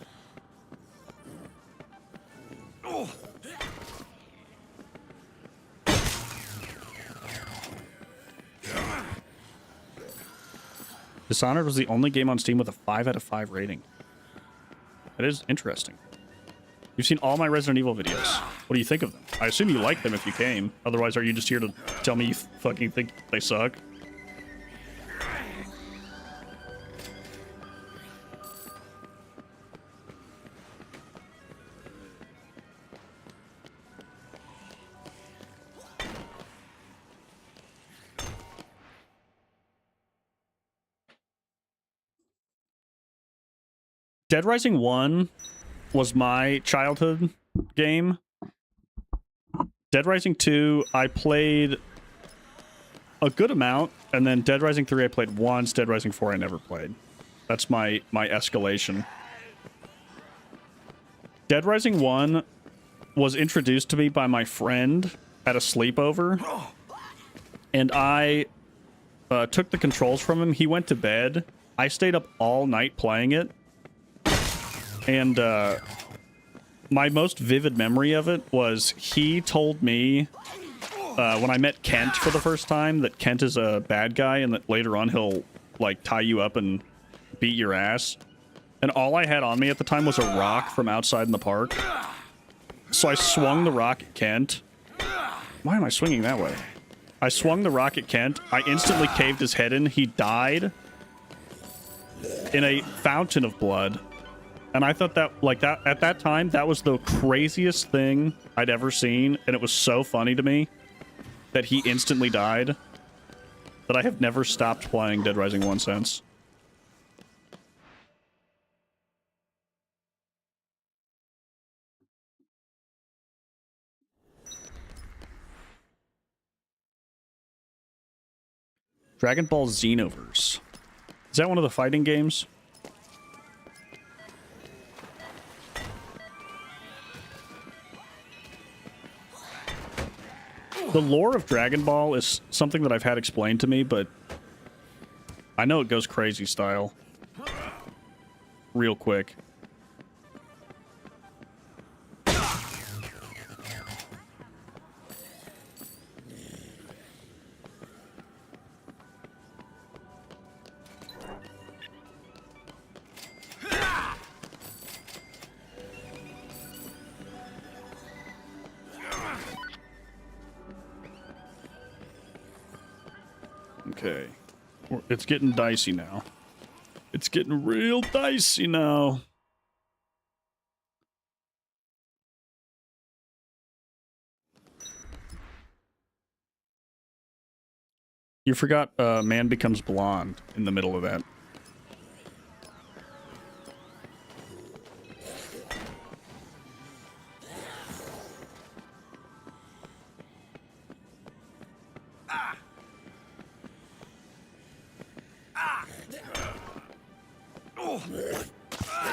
Dishonored was the only game on Steam with a 5 out of 5 rating. That is interesting. You've seen all my Resident Evil videos. What do you think of them? I assume you like them if you came. Otherwise, are you just here to tell me you fucking think they suck? Deadrising 1 was my childhood game. Deadrising 2, I played a good amount, and then Deadrising 3 I played once, Deadrising 4 I never played. That's my escalation. Deadrising 1 was introduced to me by my friend at a sleepover, and I took the controls from him. He went to bed. I stayed up all night playing it, and my most vivid memory of it was he told me when I met Kent for the first time that Kent is a bad guy and that later on he'll like tie you up and beat your ass. And all I had on me at the time was a rock from outside in the park. So I swung the rock at Kent. Why am I swinging that way? I swung the rock at Kent. I instantly caved his head in. He died in a fountain of blood. And I thought that, like, that at that time, that was the craziest thing I'd ever seen. And it was so funny to me that he instantly died that I have never stopped playing Deadrising 1 since. Dragon Ball Xenoverse. Is that one of the fighting games? The lore of Dragon Ball is something that I've had explained to me, but I know it goes crazy style. Real quick. Okay. It's getting dicey now. It's getting real dicey now. You forgot Man Becomes Blonde in the middle of that.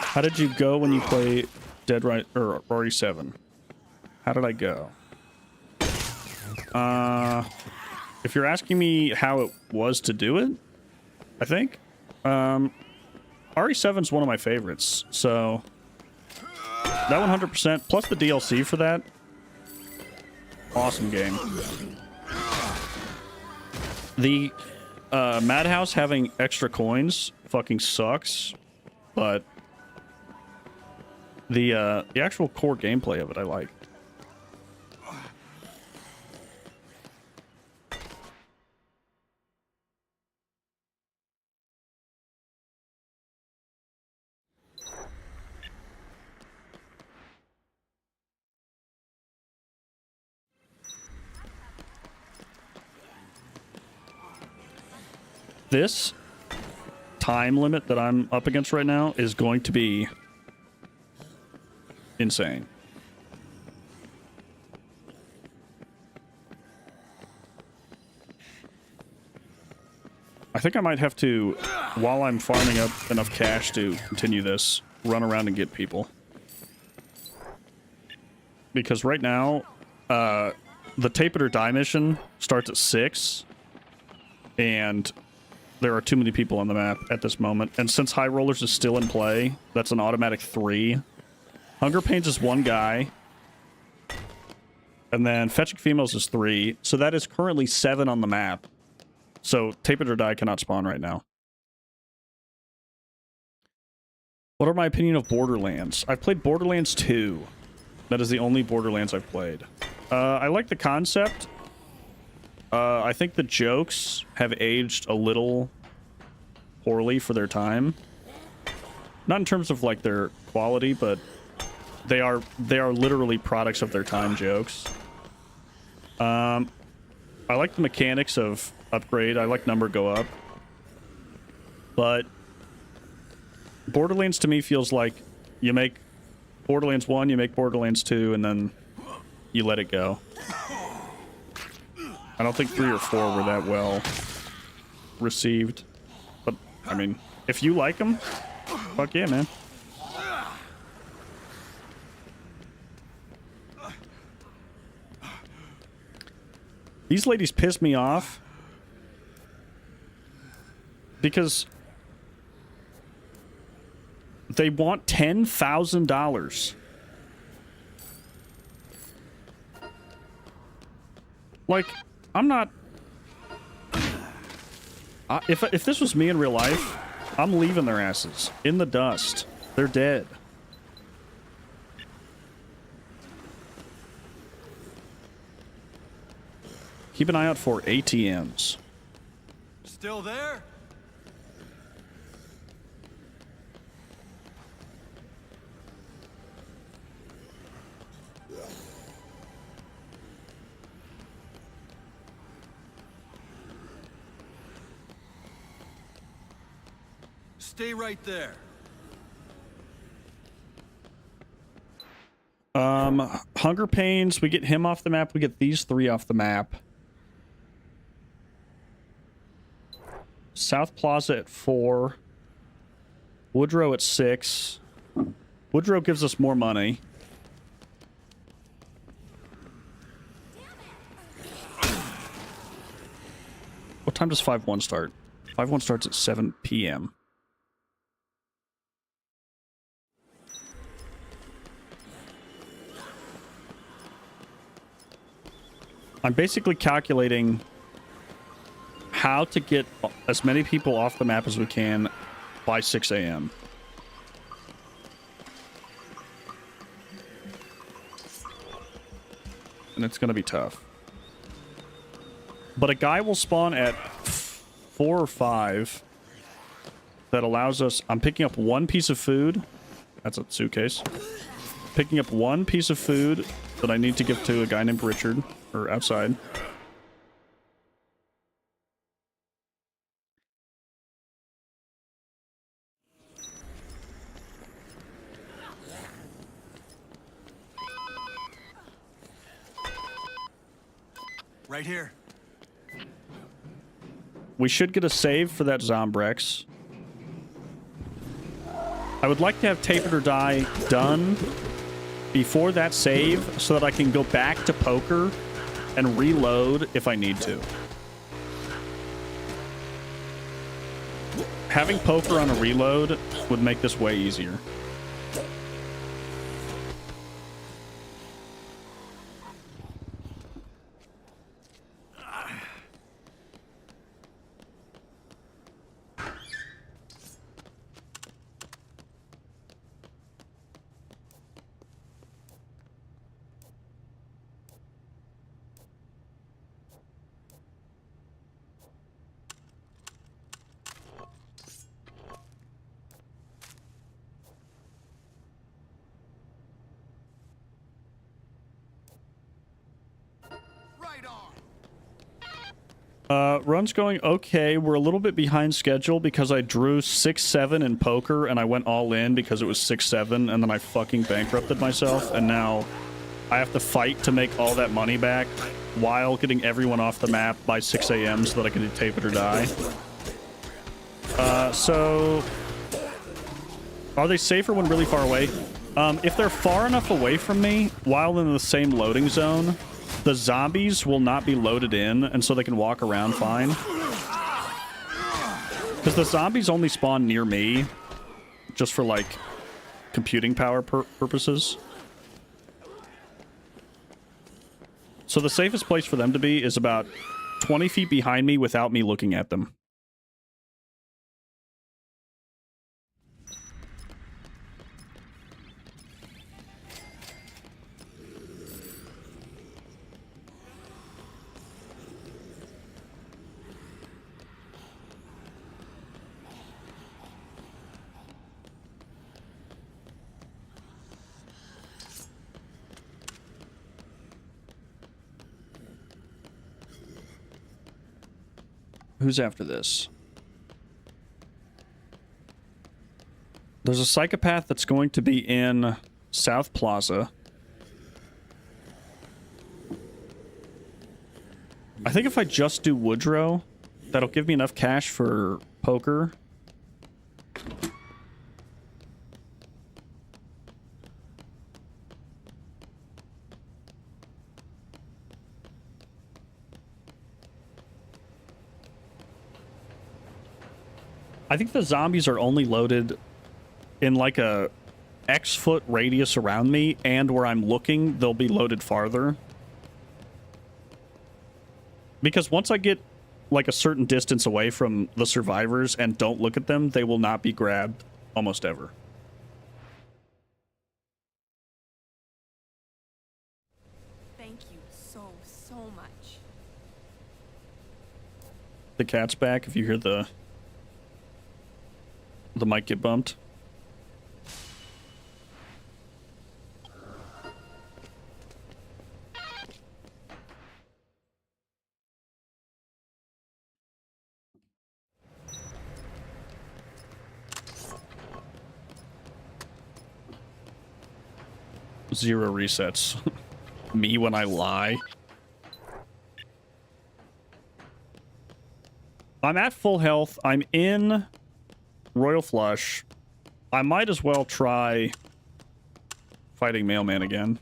How did you go when you play Deadrising or RE7? How did I go? If you're asking me how it was to do it, I think RE7's one of my favorites. So that 100% plus the DLC for that. Awesome game. The Madhouse having extra coins fucking sucks, but the actual core gameplay of it I like. This time limit that I'm up against right now is going to be insane. I think I might have to, while I'm farming up enough cash to continue this, run around and get people. Because right now, the Tape It or Die mission starts at 6, and there are too many people on the map at this moment. And since High Rollers is still in play, that's an automatic 3. Hunger Pains is 1 guy. And then Fetching Females is 3. So that is currently 7 on the map. So Tape It or Die cannot spawn right now. What are my opinion of Borderlands? I've played Borderlands 2. That is the only Borderlands I've played. I like the concept. I think the jokes have aged a little poorly for their time. Not in terms of like their quality, but they are literally products of their time jokes. I like the mechanics of upgrade. I like number go up. But Borderlands to me feels like you make Borderlands 1, you make Borderlands 2, and then you let it go. I don't think 3 or 4 were that well received. But, I mean, if you like them, fuck yeah, man. These ladies piss me off because they want $10,000. Like, I'm not... if this was me in real life, I'm leaving their asses in the dust. They're dead. Keep an eye out for ATMs. Still there? Stay right there. Hunger Pains, we get him off the map, we get these 3 off the map. South Plaza at 4. Woodrow at 6. Woodrow gives us more money. What time does 5-1 start? 5-1 starts at 7 p.m. I'm basically calculating how to get as many people off the map as we can by 6 a.m. And it's going to be tough. But a guy will spawn at 4 or 5 that allows us... I'm picking up 1 piece of food. That's a suitcase. Picking up 1 piece of food that I need to give to a guy named Richard, or outside. Right here. We should get a save for that Zombrex. I would like to have Tape It or Die done before that save so that I can go back to poker and reload if I need to. Having poker on a reload would make this way easier. Run's going okay. We're a little bit behind schedule because I drew 6-7 in poker and I went all in because it was 6-7 and then I fucking bankrupted myself and now I have to fight to make all that money back while getting everyone off the map by 6 a.m. so that I can do Tape It or Die. So... Are they safer when really far away? If they're far enough away from me while in the same loading zone, the zombies will not be loaded in, and so they can walk around fine. Because the zombies only spawn near me, just for, like, computing power purposes. So the safest place for them to be is about 20 feet behind me without me looking at them. Who's after this? There's a Psychopath that's going to be in South Plaza. I think if I just do Woodrow, that'll give me enough cash for poker. I think the zombies are only loaded in like a X foot radius around me, and where I'm looking, they'll be loaded farther. Because once I get like a certain distance away from the survivors and don't look at them, they will not be grabbed almost ever. Thank you so much. The cat's back if you hear the mic get bumped. Zero resets. Me when I lie. I'm at full health. I'm in Royal Flush. I might as well try fighting Mailman again.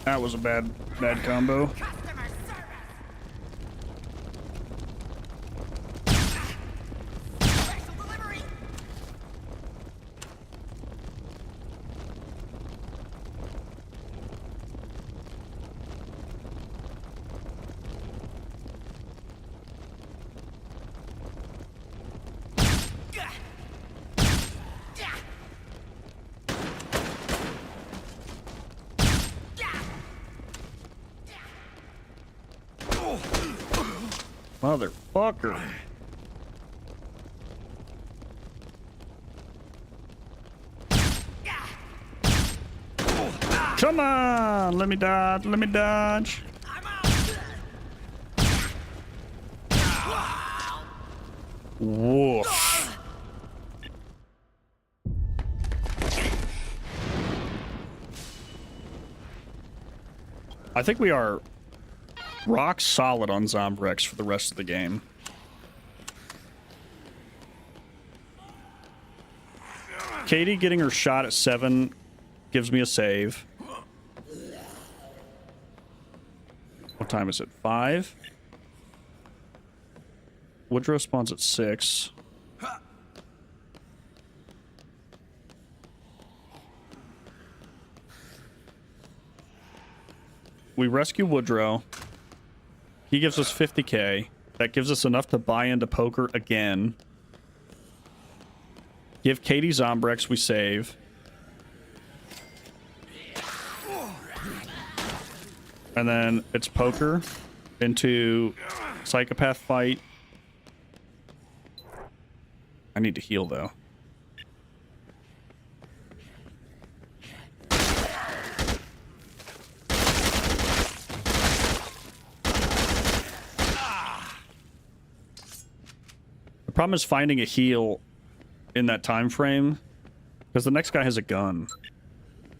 That was a bad combo. Motherfucker. Come on! Let me dodge. Let me dodge. Woof. I think we are rock solid on Zombrex for the rest of the game. Katie getting her shot at 7 gives me a save. What time is it? 5? Woodrow spawns at 6. We rescue Woodrow. He gives us 50k. That gives us enough to buy into poker again. Give Katie Zombrex, we save. And then it's poker into Psychopath fight. I need to heal, though. The problem is finding a heal in that time frame, because the next guy has a gun,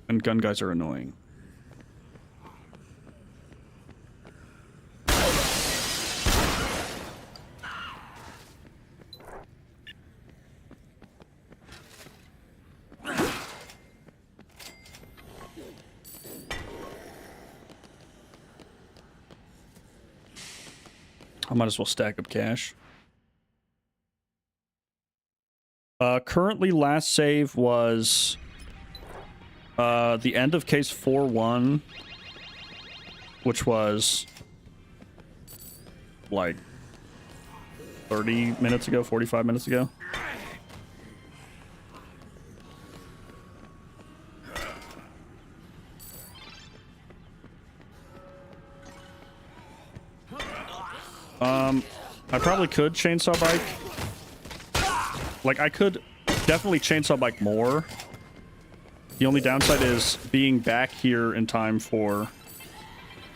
and gun guys are annoying. I might as well stack up cash. Currently, last save was the end of case 4-1, which was like 30 minutes ago, 45 minutes ago. I probably could chainsaw bike. Like, I could definitely chainsaw bike more. The only downside is being back here in time for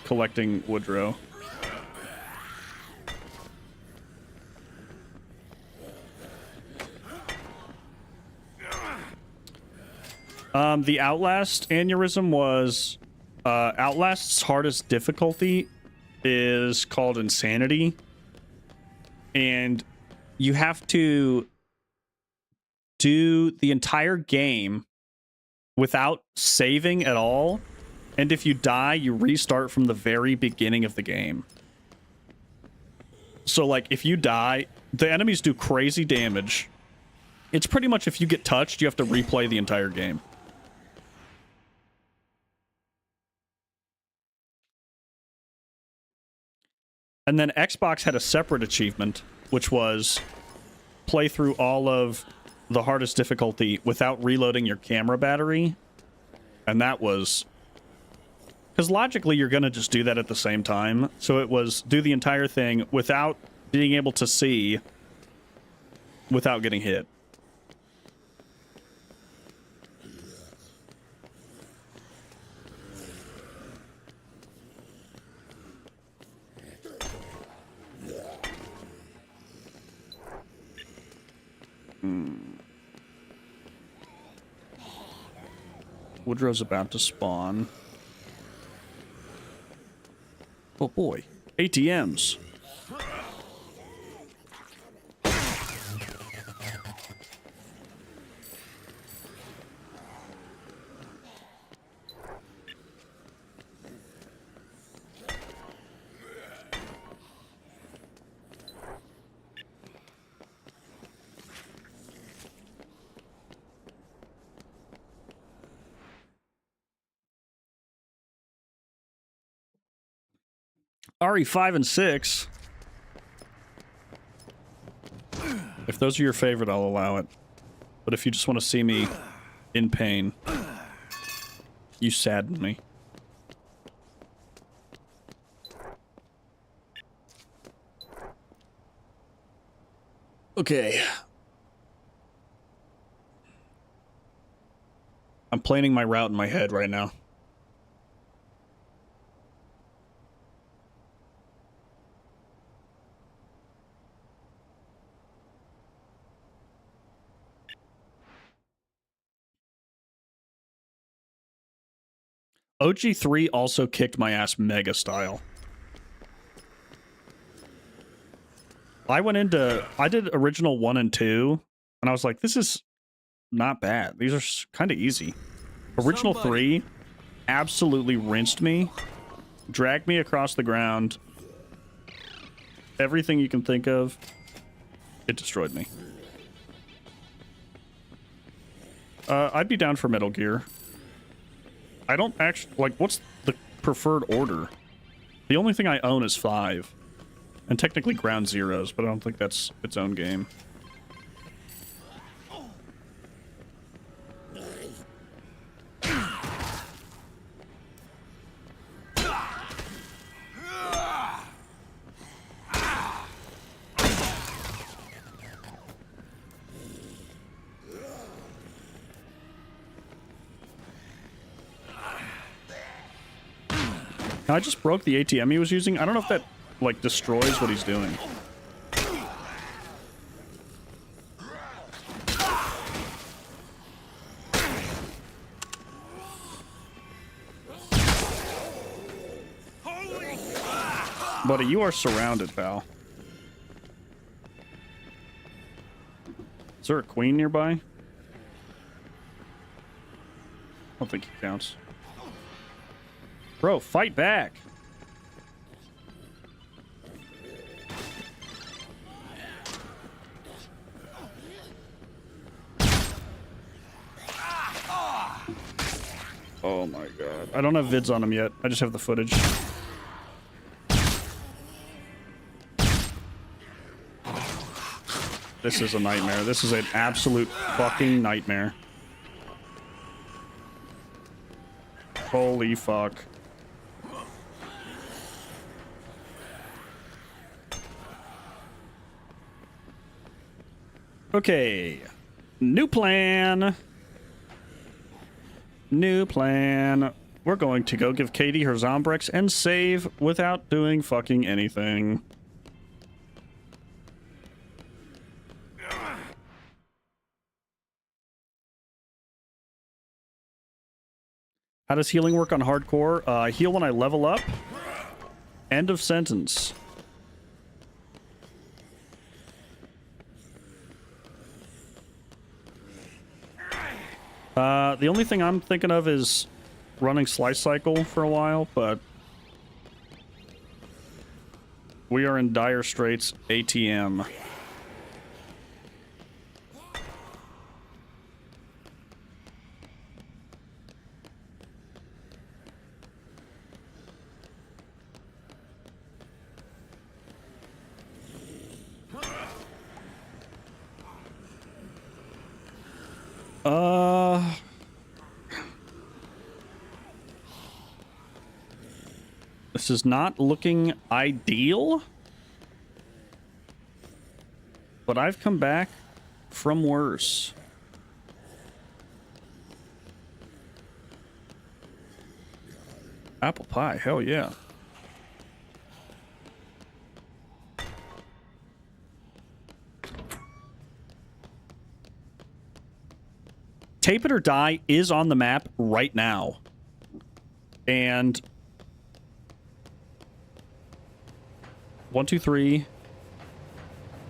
collecting Woodrow. The Outlast aneurysm was... Outlast's hardest difficulty is called Insanity. And you have to do the entire game without saving at all. And if you die, you restart from the very beginning of the game. So, like, if you die The enemies do crazy damage. It's pretty much if you get touched, you have to replay the entire game. And then Xbox had a separate achievement, which was play through all of the hardest difficulty without reloading your camera battery. And that was... because logically, you're going to just do that at the same time. So it was do the entire thing without being able to see, without getting hit. Woodrow's about to spawn. Oh boy. ATMs. RE5 and 6. If those are your favorite, I'll allow it. But if you just want to see me in pain, you sadden me. Okay. I'm planning my route in my head right now. OG3 also kicked my ass mega style. I did original 1 and 2, and I was like, this is not bad. These are kind of easy. Original 3 absolutely rinsed me, dragged me across the ground. Everything you can think of, it destroyed me. I'd be down for Metal Gear. I don't actually, like, what's the preferred order? The only thing I own is 5. And technically Ground Zeroes, but I don't think that's its own game. I just broke the ATM he was using. I don't know if that, like, destroys what he's doing. Buddy, you are surrounded, pal. Is there a queen nearby? I don't think he counts. Bro, fight back. Oh my god. I don't have vids on him yet. I just have the footage. This is a nightmare. This is an absolute fucking nightmare. Holy fuck. Okay. New plan. New plan. We're going to go give Katie her Zombrex and save without doing fucking anything. How does healing work on hardcore? I heal when I level up. End of sentence. The only thing I'm thinking of is running Slice Cycle for a while, but we are in dire straits. ATM. This is not looking ideal. But I've come back from worse. Apple pie, hell yeah. Tape It or Die is on the map right now. And 1, 2, 3,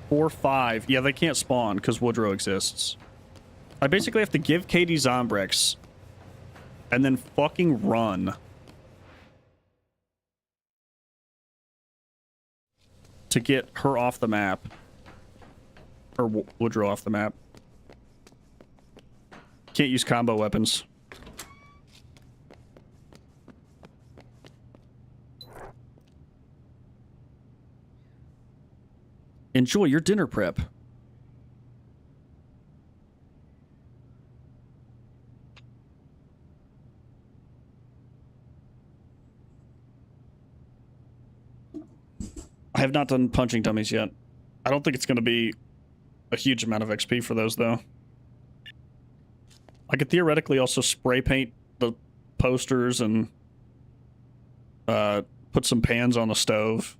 4, 5. Yeah, they can't spawn because Woodrow exists. I basically have to give Katie Zombrex and then fucking run to get her off the map. Or Woodrow off the map. Can't use combo weapons. Enjoy your dinner prep. I have not done punching dummies yet. I don't think it's going to be a huge amount of XP for those, though. I could theoretically also spray paint the posters and put some pans on the stove.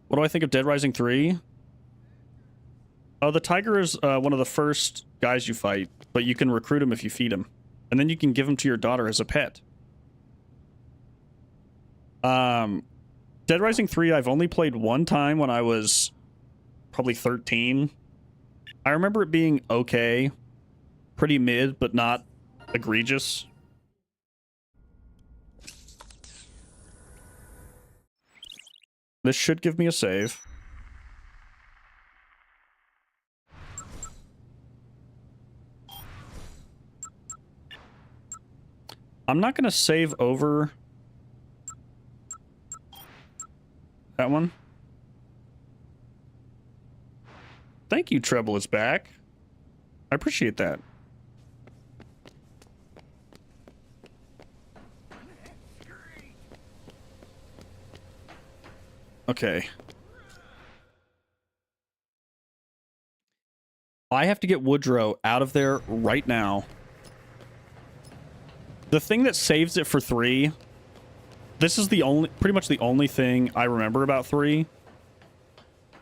What do I think of Deadrising 3? Oh, the tiger is one of the first guys you fight, but you can recruit him if you feed him. And then you can give him to your daughter as a pet. Deadrising 3 I've only played one time when I was probably 13. I remember it being okay. Pretty mid, but not egregious. This should give me a save. I'm not going to save over that one. Thank you, Treble is back. I appreciate that. Okay. I have to get Woodrow out of there right now. The thing that saves it for 3... This is the only, pretty much the only thing I remember about 3.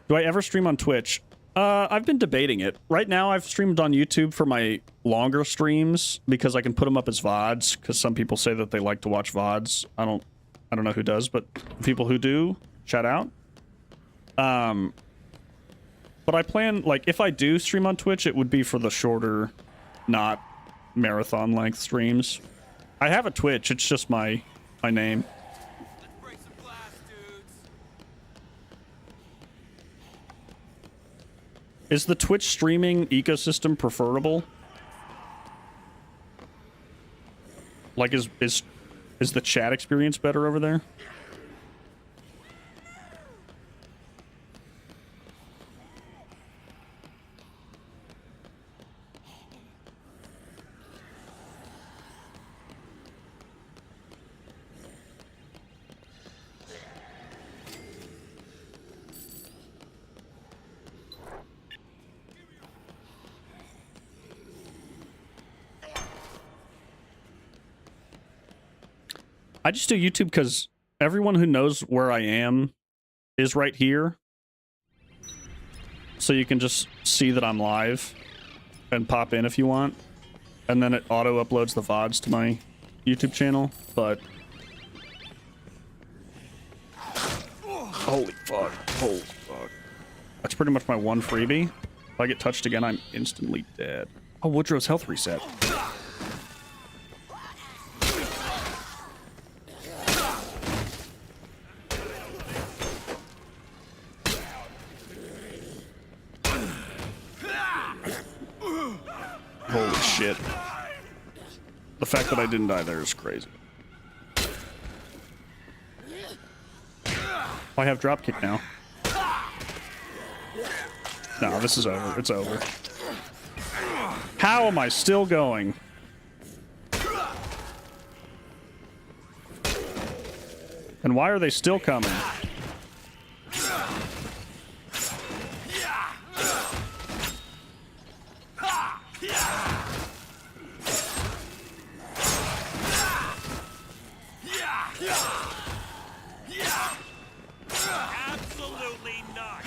Do I ever stream on Twitch? I've been debating it. Right now, I've streamed on YouTube for my longer streams because I can put them up as VODs. Because some people say that they like to watch VODs. I don't know who does, but people who do, shout out. But I plan, like, if I do stream on Twitch, it would be for the shorter, not marathon length streams. I have a Twitch. It's just my name. Break some glass, dudes. Is the Twitch streaming ecosystem preferable? Like, is the chat experience better over there? I just do YouTube because everyone who knows where I am is right here. So you can just see that I'm live and pop in if you want. And then it auto-uploads the VODs to my YouTube channel, but... Holy fuck. Holy fuck. That's pretty much my one freebie. If I get touched again, I'm instantly dead. Oh, Woodrow's health reset. Holy shit. The fact that I didn't die there is crazy. I have dropkick now. No, this is over. It's over. How am I still going? And why are they still coming? Absolutely not.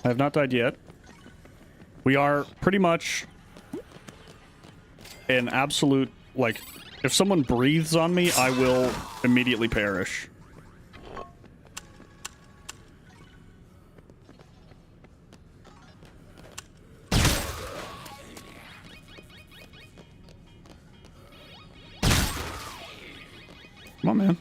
I have not died yet. We are pretty much an absolute, like, if someone breathes on me, I will immediately perish. Come on, man.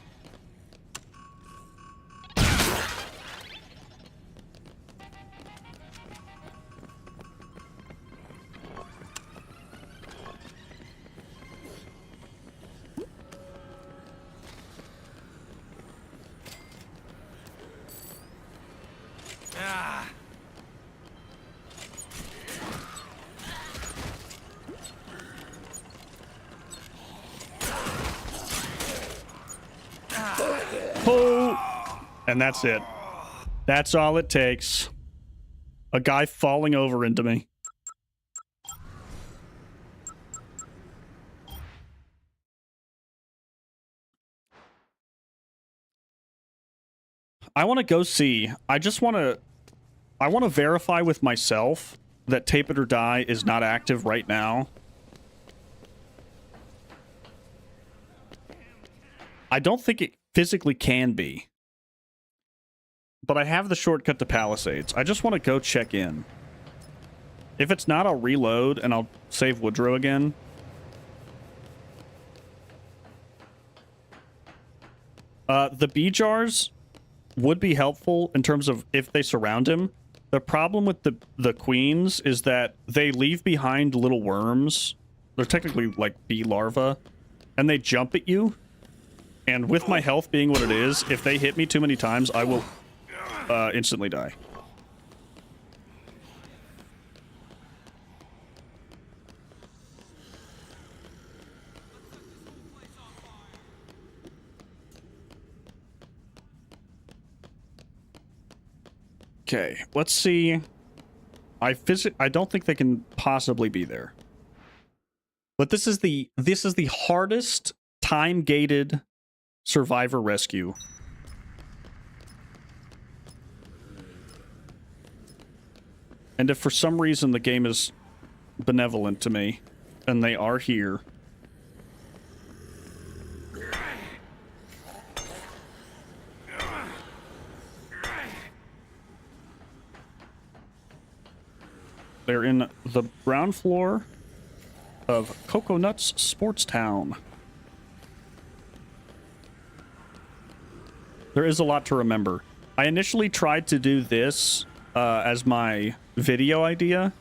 And that's it. That's all it takes. A guy falling over into me. I want to go see. I want to verify with myself that Tape It or Die is not active right now. I don't think it physically can be. But I have the shortcut to Palisades. I just want to go check in. If it's not, I'll reload and I'll save Woodrow again. The bee jars would be helpful in terms of if they surround him. The problem with the queens is that they leave behind little worms. They're technically like bee larvae. And they jump at you. And with my health being what it is, if they hit me too many times, I will instantly die. Okay, let's see. I don't think they can possibly be there. But this is the hardest time-gated survivor rescue. And if for some reason the game is benevolent to me, and they are here. They're in the ground floor of Coconuts Sports Town. There is a lot to remember. I initially tried to do this as my video idea,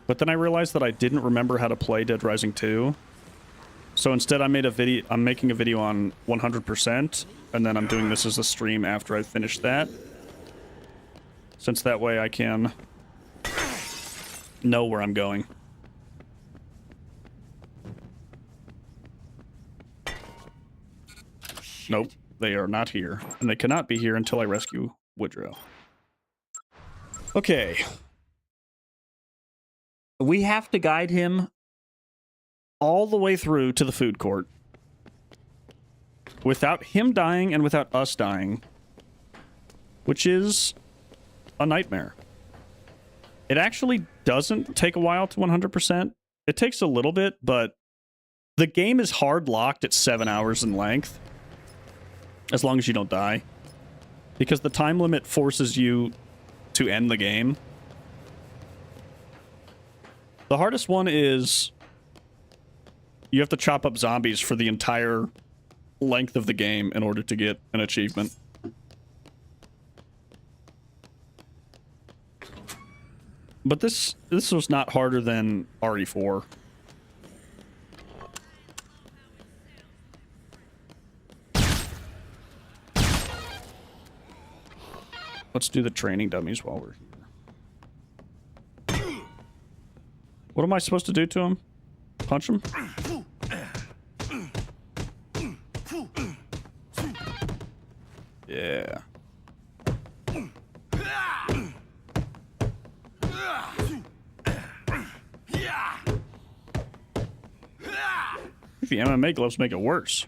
but then I realized that I didn't remember how to play Deadrising 2. So instead I made a video, I'm making a video on 100%, and then I'm doing this as a stream after I finish that. Since that way I can know where I'm going. Nope, they are not here. And they cannot be here until I rescue Woodrow. Okay. We have to guide him all the way through to the food court. Without him dying and without us dying. Which is a nightmare. It actually doesn't take a while to 100%. It takes a little bit, but the game is hard locked at 7 hours in length. As long as you don't die. Because the time limit forces you to end the game. The hardest one is you have to chop up zombies for the entire length of the game in order to get an achievement. But this was not harder than RE4. Let's do the training dummies while we're here. What am I supposed to do to him? Punch him? Yeah. If the MMA gloves make it worse.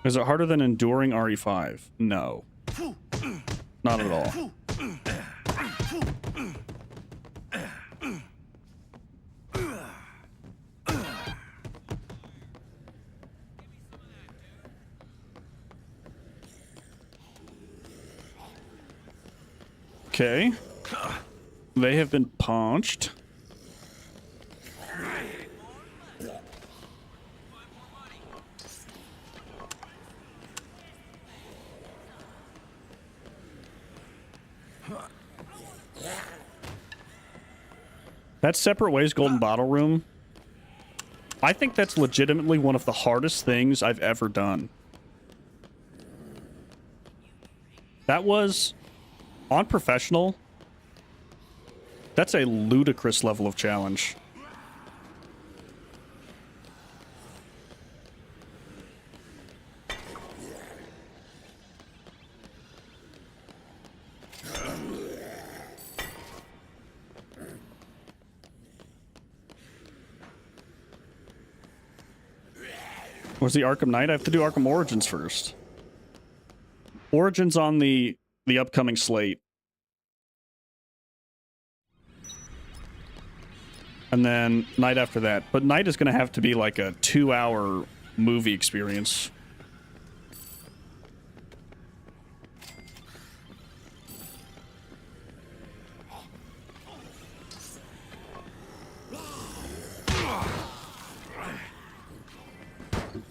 Is it harder than enduring RE5? No. Not at all. Okay. They have been punched. That separate ways golden bottle room. I think that's legitimately one of the hardest things I've ever done. That was on professional. That's a ludicrous level of challenge. Where's the Arkham Knight? I have to do Arkham Origins first. Origins on the upcoming slate. And then Night after that. But Night is going to have to be like a 2-hour movie experience.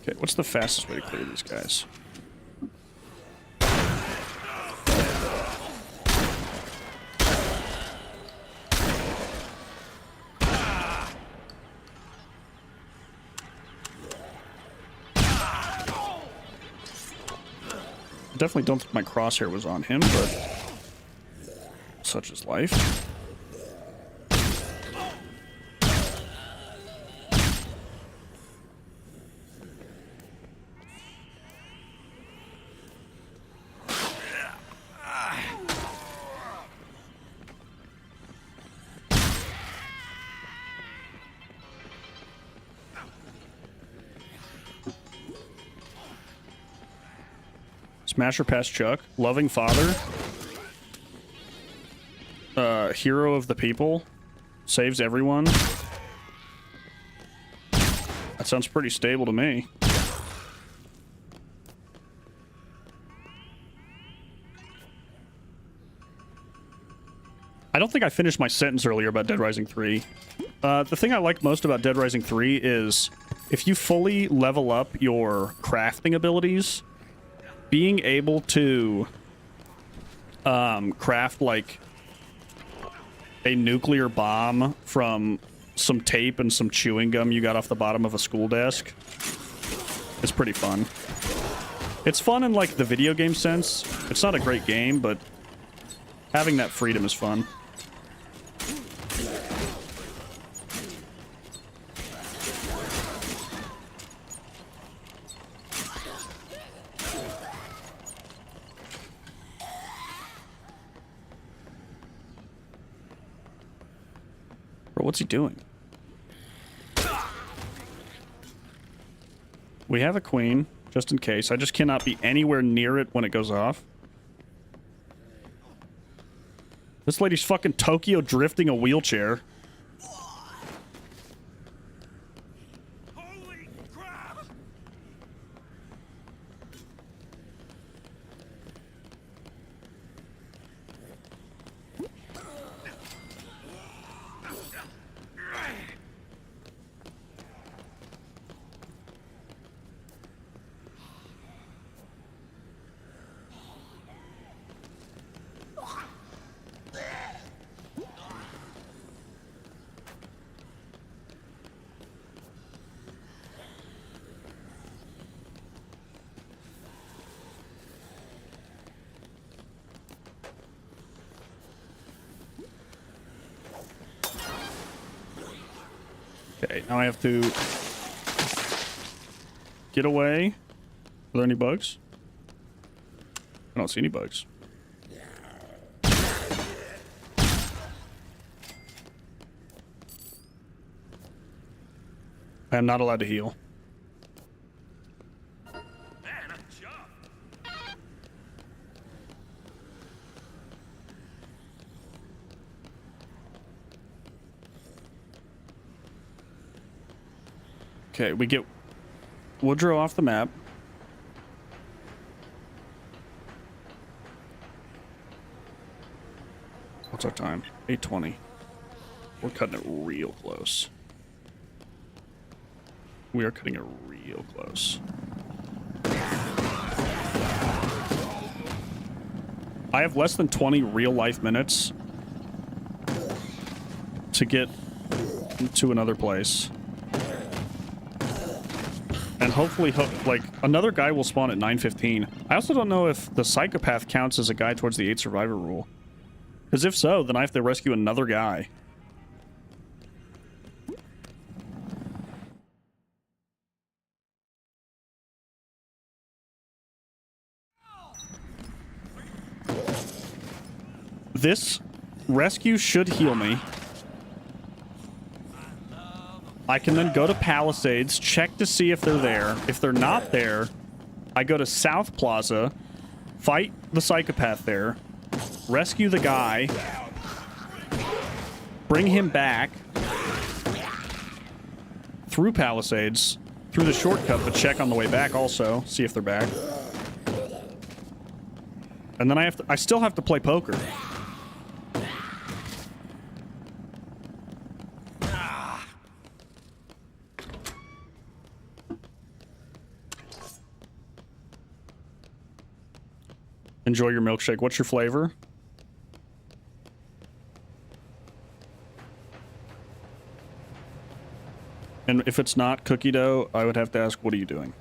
Okay, what's the fastest way to clear these guys? Definitely don't think my crosshair was on him, but such is life. Smasher past Chuck. Loving father. Hero of the people. Saves everyone. That sounds pretty stable to me. I don't think I finished my sentence earlier about Deadrising 3. The thing I like most about Deadrising 3 is if you fully level up your crafting abilities, being able to craft like a nuclear bomb from some tape and some chewing gum you got off the bottom of a school desk is pretty fun. It's fun in like the video game sense. It's not a great game, but having that freedom is fun. What's he doing? We have a queen, just in case. I just cannot be anywhere near it when it goes off. This lady's fucking Tokyo drifting a wheelchair. Holy crap! Okay, now I have to get away. Are there any bugs? I don't see any bugs. I am not allowed to heal. Man, I'm jumped. Okay, we get Woodrow off the map. What's our time? 8:20. We're cutting it real close. We are cutting it real close. I have less than 20 real-life minutes to get to another place. And hopefully, like, another guy will spawn at 9:15. I also don't know if the Psychopath counts as a guy towards the 8 survivor rule. Because if so, then I have to rescue another guy. This rescue should heal me. I can then go to Palisades, check to see if they're there. If they're not there, I go to South Plaza, fight the Psychopath there, rescue the guy, bring him back through Palisades, through the shortcut, but check on the way back also, see if they're back. And then I still have to play poker. Enjoy your milkshake. What's your flavor? And if it's not cookie dough, I would have to ask, what are you doing?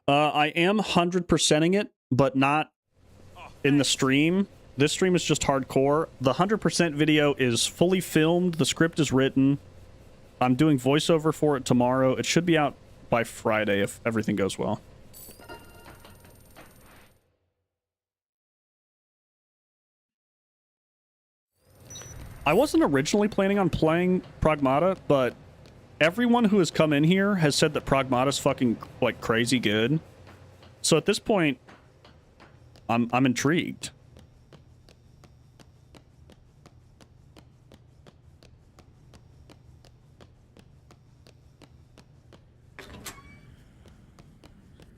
I am 100%ing it, but not in the stream. This stream is just hardcore. The 100% video is fully filmed. The script is written. I'm doing voiceover for it tomorrow. It should be out by Friday if everything goes well. I wasn't originally planning on playing Pragmata, but everyone who has come in here has said that Pragmata's fucking, like, crazy good. So at this point, I'm intrigued.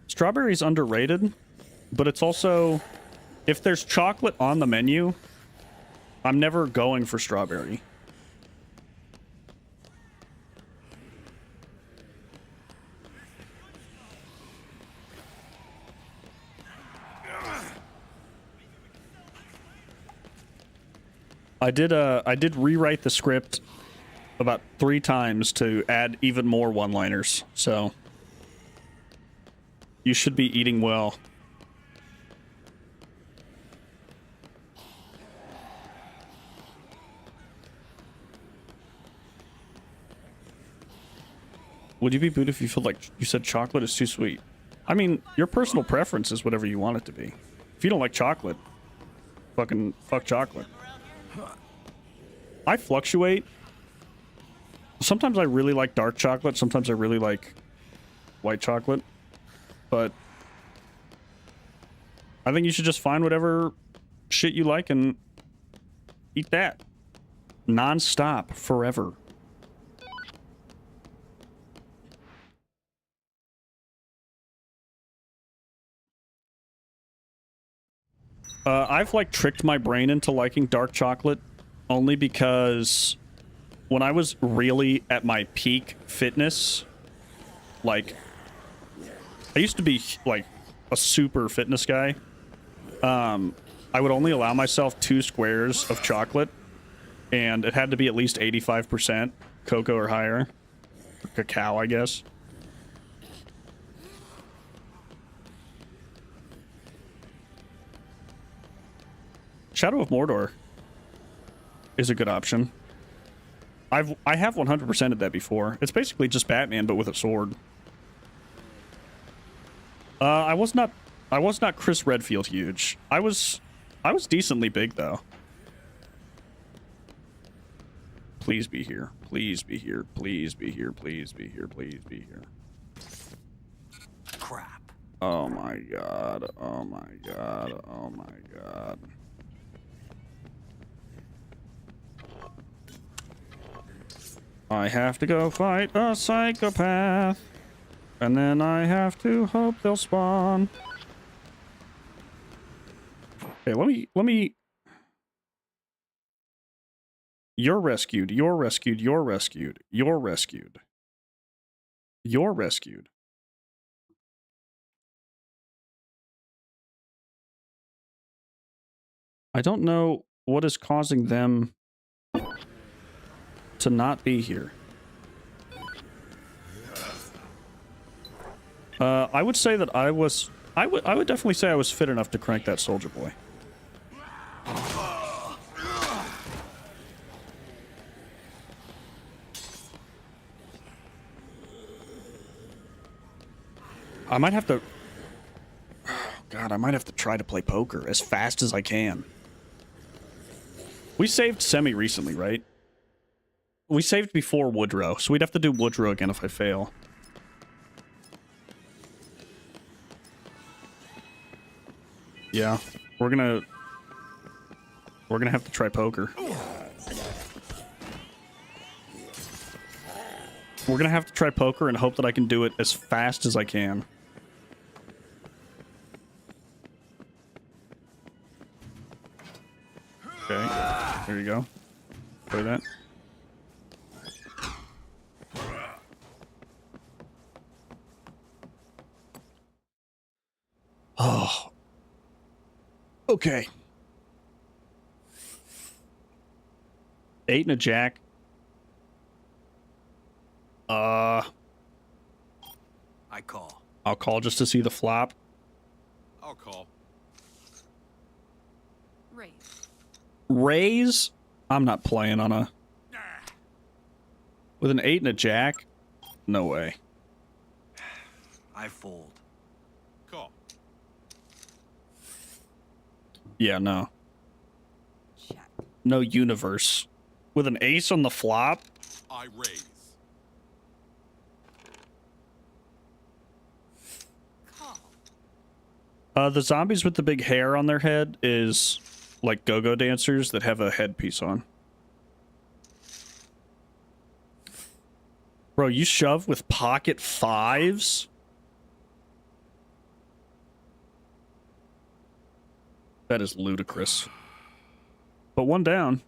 Strawberry's underrated, but it's also, if there's chocolate on the menu, I'm never going for strawberry. I did rewrite the script about 3 times to add even more one-liners, so you should be eating well. Would you be booed if you feel like you said chocolate is too sweet? I mean, your personal preference is whatever you want it to be. If you don't like chocolate, fucking fuck chocolate. I fluctuate. Sometimes I really like dark chocolate. Sometimes I really like white chocolate. But I think you should just find whatever shit you like and eat that. Non-stop, forever. I've, like, tricked my brain into liking dark chocolate only because when I was really at my peak fitness, like, I used to be, like, a super fitness guy. I would only allow myself 2 squares of chocolate, and it had to be at least 85% cocoa or higher. Or cacao, I guess. Shadow of Mordor is a good option. I have 100%ed that before. It's basically just Batman, but with a sword. I was not Chris Redfield huge. I was decently big though. Please be here. Please be here. Please be here. Please be here. Please be here. Crap. Oh my god. Oh my god. Oh my god. I have to go fight a psychopath. And then I have to hope they'll spawn. Okay, let me... You're rescued. You're rescued. You're rescued. You're rescued. You're rescued. I don't know what is causing them to not be here. I would say that I would definitely say I was fit enough to crank that soldier boy. I might have to... Oh, God, I might have to try to play poker as fast as I can. We saved Semi recently, right? We saved before Woodrow, so we'd have to do Woodrow again if I fail. Yeah, we're gonna have to try poker. We're gonna have to try poker and hope that I can do it as fast as I can. Okay, there you go. Play that. Oh. Okay. 8 and a jack. I call. I'll call just to see the flop. I'll call. Raise. Raise? I'm not playing on a... With an 8 and a jack? No way. I fold. Call. Yeah, no. Check. No universe. With an ace on the flop? I raise. Call. The zombies with the big hair on their head is like go-go dancers that have a headpiece on. Bro, you shove with pocket fives? That is ludicrous. But one down.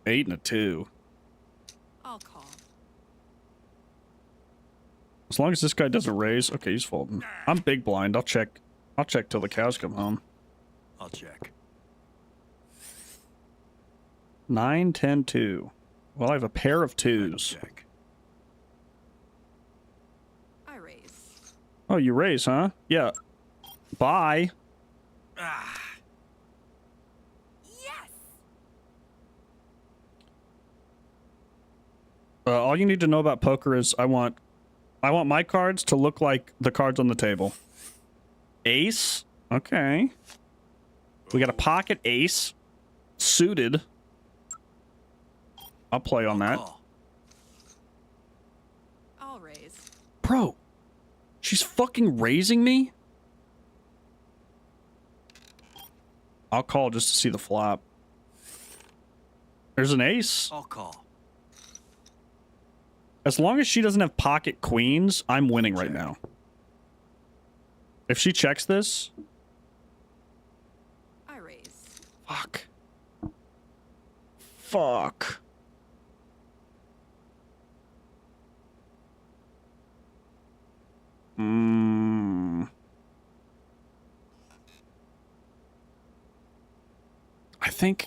Eight and a 2. I'll call. As long as this guy doesn't raise. Okay, he's folding. I'm big blind. I'll check till the cows come home. I'll check. 9, 10, 2. Well, I have a pair of 2s. Check. I raise. Oh, you raise, huh? Yeah. Bye. Ah. Yes. All you need to know about poker is I want my cards to look like the cards on the table. Ace. Okay. We got a pocket ace. Suited. I'll play on that. Call. I'll raise. Bro. She's fucking raising me? I'll call just to see the flop. There's an ace. I'll call. As long as she doesn't have pocket queens, I'm winning right now. If she checks this... I raise. Fuck. Fuck. I think...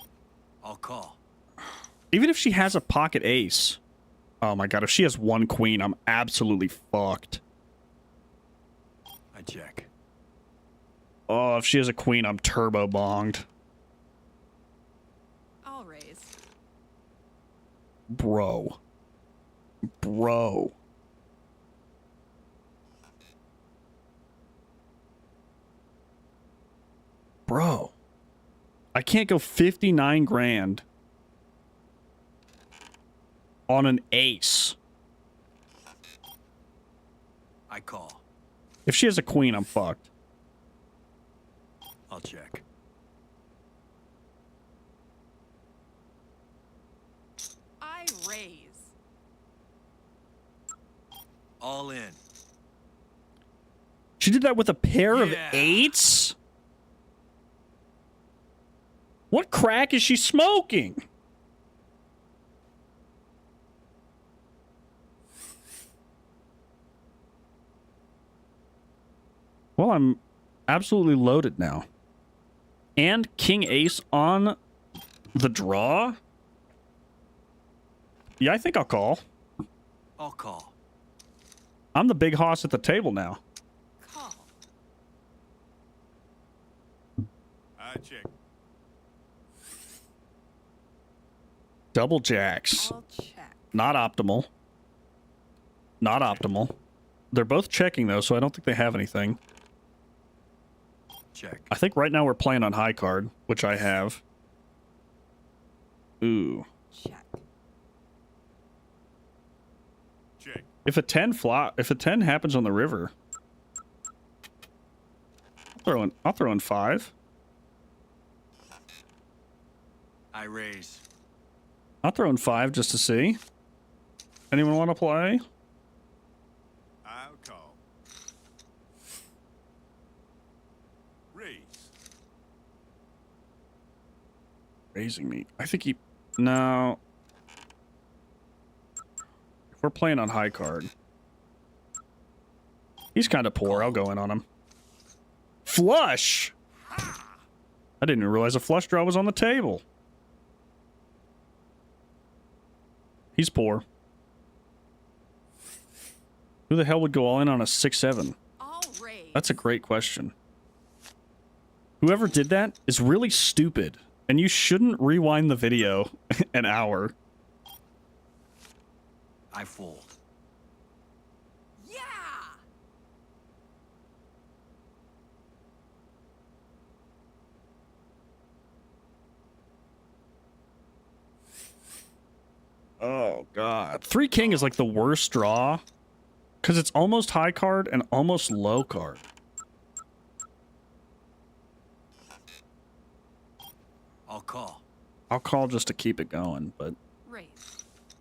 I'll call. Even if she has a pocket ace, Oh my god, if she has one queen, I'm absolutely fucked. I check. Oh, if she has a queen, I'm turbo bonged. I'll raise. Bro. Bro. Bro. I can't go 59 grand on an ace. I call. If she has a queen, I'm fucked. I'll check. I raise. All in. She did that with a pair of Yeah. eights? What crack is she smoking? Well, I'm absolutely loaded now. And king ace on the draw? Yeah, I think I'll call. I'll call. I'm the big hoss at the table now. Call. I check. Double jacks. I'll check. Not optimal. Not optimal. They're both checking, though, so I don't think they have anything. Check. I think right now we're playing on high card, which I have. Ooh. Check. Check. If a 10 happens on the river, I'll throw in 5. I raise. I'll throw in 5 just to see. Anyone want to play? I'll call. Raise. Raising me. I think he... No. If we're playing on high card. He's kind of poor. I'll go in on him. Flush! I didn't even realize a flush draw was on the table. He's poor. Who the hell would go all in on a 6-7? I'll raise. That's a great question. Whoever did that is really stupid, and you shouldn't rewind the video an hour. I fold. Yeah! Oh, God. 3 king is like the worst draw, because it's almost high card and almost low card. I'll call. I'll call just to keep it going, but Raise.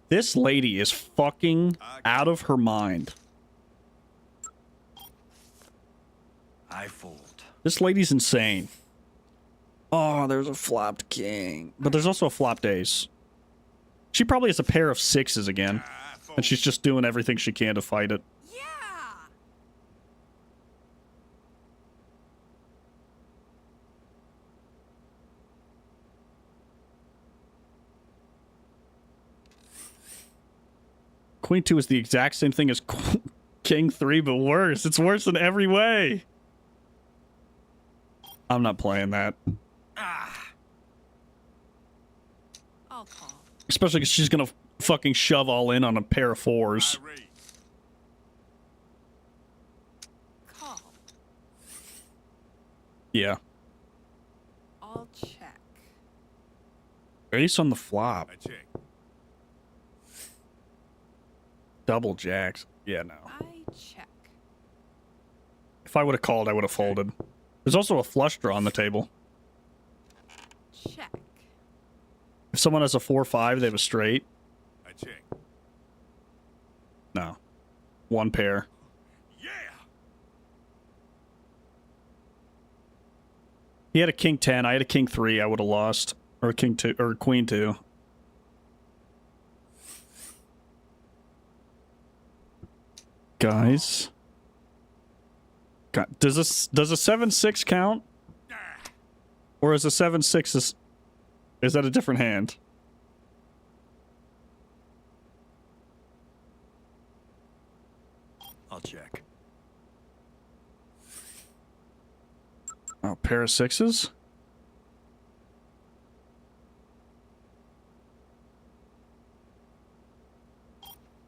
this lady is fucking out of her mind. I fold. This lady's insane. Oh, there's a flopped king. But there's also a flopped ace. She probably has a pair of 6s again. And she's just doing everything she can to fight it. Yeah! Queen 2 is the exact same thing as King 3, but worse. It's worse in every way. I'm not playing that. I'll call. Especially because she's going to fucking shove all in on a pair of 4s. I raise. Call. Yeah. I'll check. Ace on the flop. I check. Double jacks. Yeah, no. I check. If I would have called, I would have folded. There's also a flush draw on the table. Check. If someone has a 4-5, they have a straight. I check. No. One pair. Yeah. He had a king 10. I had a king 3. I would have lost. Or a king 2. Or a queen 2. Guys. God, does a 7-6 count? Or is a 7-6 is that a different hand? I'll check. Oh, pair of sixes?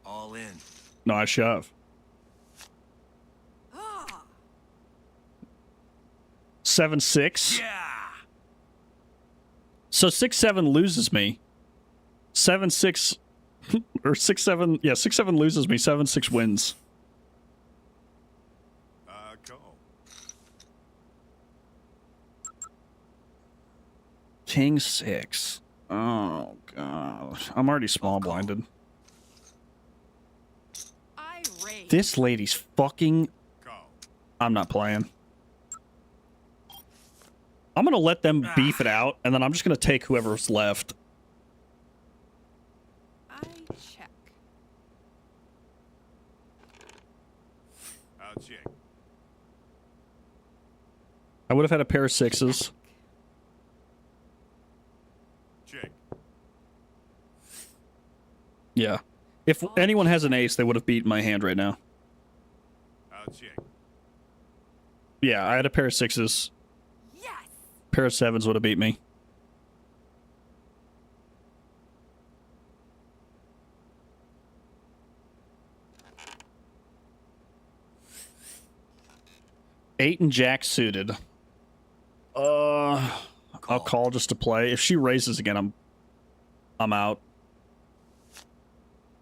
All in. No, I shove. 7-6. Yeah. So 6-7 loses me. 7-6 or 6-7. Yeah, 6-7 loses me. 7-6 wins. Go. King 6. Oh god, I'm already small blinded. I raise. This lady's fucking. Go. I'm not playing. I'm gonna let them beef it out, and then I'm just gonna take whoever's left. I check. I'll check. I would have had a pair of sixes. Check. Yeah. If anyone has an ace, they would have beaten my hand right now. I'll check. Yeah, I had a pair of sixes. Yes. Pair of sevens would have beat me. Eight and jack suited. I'll call just to play. If she raises again, I'm out.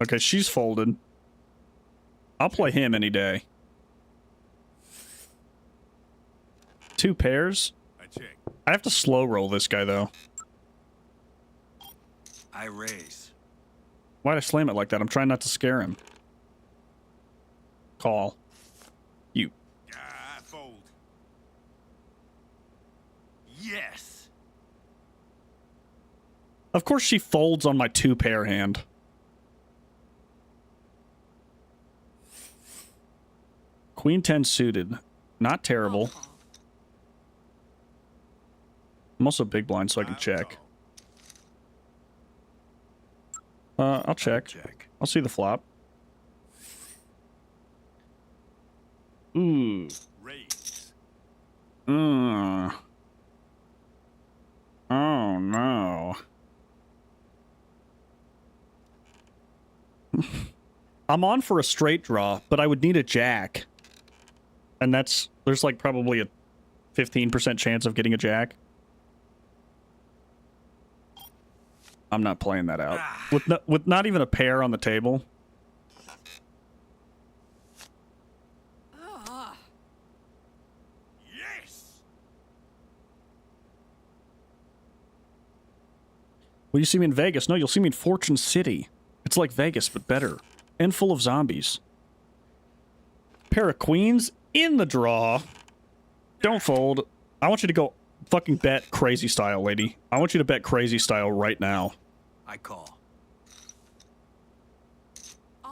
Okay, she's folded. I'll play him any day. Two pairs. I check. I have to slow roll this guy though. I raise. Why'd I slam it like that? I'm trying not to scare him. Call. You. Fold. Yes. Of course she folds on my two pair hand. Queen 10 suited. Not terrible. I'm also big blind so I can check. I'll check. I'll see the flop. Ooh. Raise. Oh no. I'm on for a straight draw, but I would need a jack. And there's like probably a 15% chance of getting a jack. I'm not playing that out. With not even a pair on the table. Yes. Will you see me in Vegas? No, you'll see me in Fortune City. It's like Vegas, but better. And full of zombies. Pair of queens in the draw. Don't fold. I want you to go fucking bet crazy style, lady. I want you to bet crazy style right now. I call.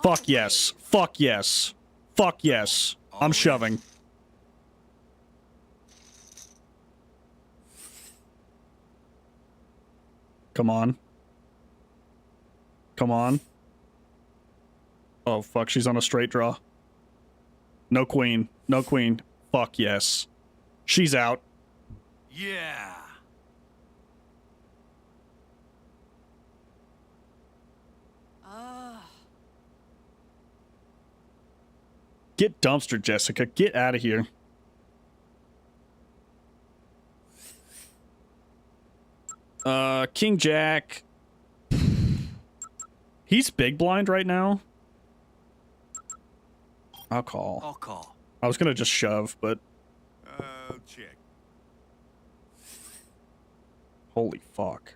Fuck yes. Fuck yes. Fuck yes. I'm shoving. Come on. Come on. Oh, fuck. She's on a straight draw. No queen. No queen. Fuck yes. She's out. Yeah. Get dumpster, Jessica. Get out of here. King Jack. He's big blind right now. I'll call. I'll call. I was gonna just shove, but Check. holy fuck.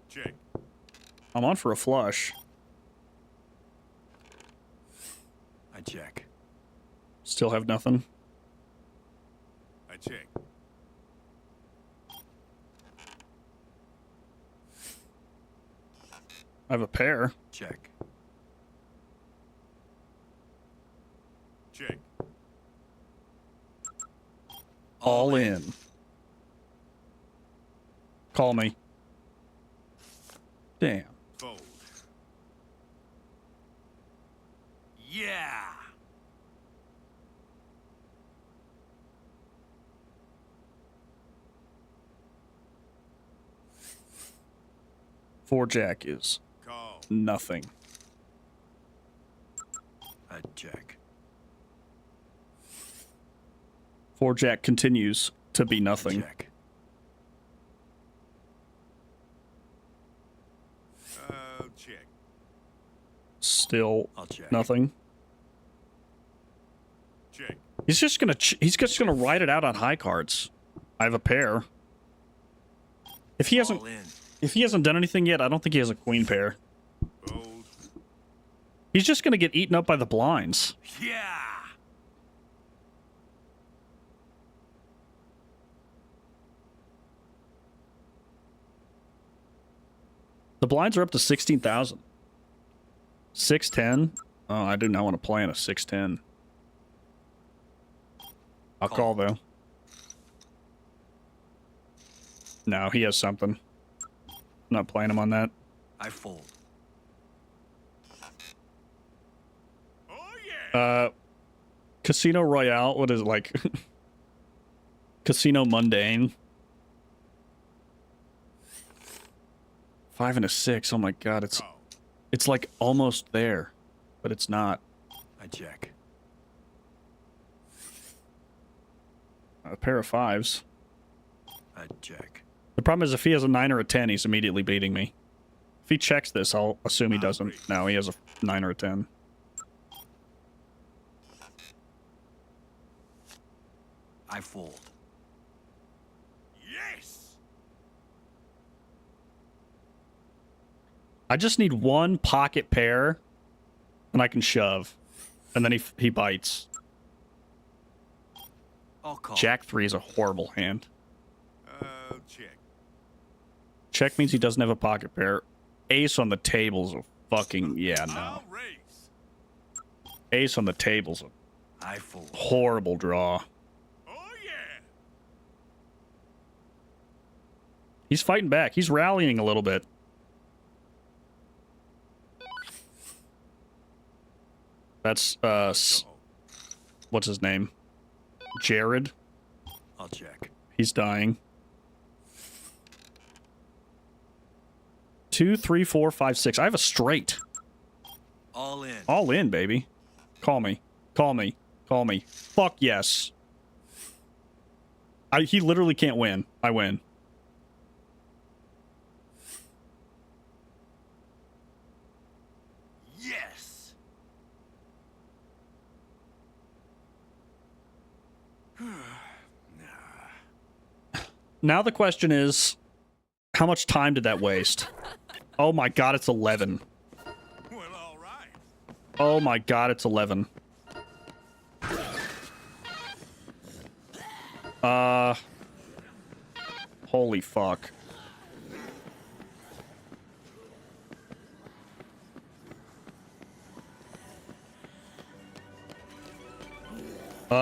Check. I'm on for a flush. I check. Still have nothing. I check. I have a pair. Check. Check. All in. Call me. Damn. Fold. Yeah. 4 jack is Call. nothing. I check. 4 jack continues to be nothing. Check. Check. Still I'll check. nothing. Check. He's just gonna ride it out on high cards. I have a pair. If he hasn't All in. if he hasn't done anything yet, I don't think he has a queen pair. Fold. He's just gonna get eaten up by the blinds. Yeah. The blinds are up to 16,000. 610. Oh, I do not want to play in a 610. I'll call though. No, he has something. I'm not playing him on that. I fold. Oh yeah. Casino Royale. What is it like? Casino Mundane. 5 and a 6. Oh my god, Call. it's like almost there, but it's not. I check. A pair of 5s. I check. The problem is if he has a 9 or a 10, he's immediately beating me. If he checks this, I'll assume he doesn't. No, he has a 9 or a 10. I fold. Yes. I just need one pocket pair, and I can shove. And then he bites. I'll call. Jack 3 is a horrible hand. Check. Check means he doesn't have a pocket pair. Ace on the table's a fucking... Yeah, no. I'll raise. Ace on the table's a I fold. horrible draw. Oh yeah. He's fighting back. He's rallying a little bit. That's, what's his name? Jared. I'll check. He's dying. 2, 3, 4, 5, 6. I have a straight. All in. All in, baby. Call me. Call me. Call me. Fuck yes. He literally can't win. I win. Yes. Now the question is, how much time did that waste? Oh my god, it's 11. Well, all right. Oh my god, it's 11. Holy fuck.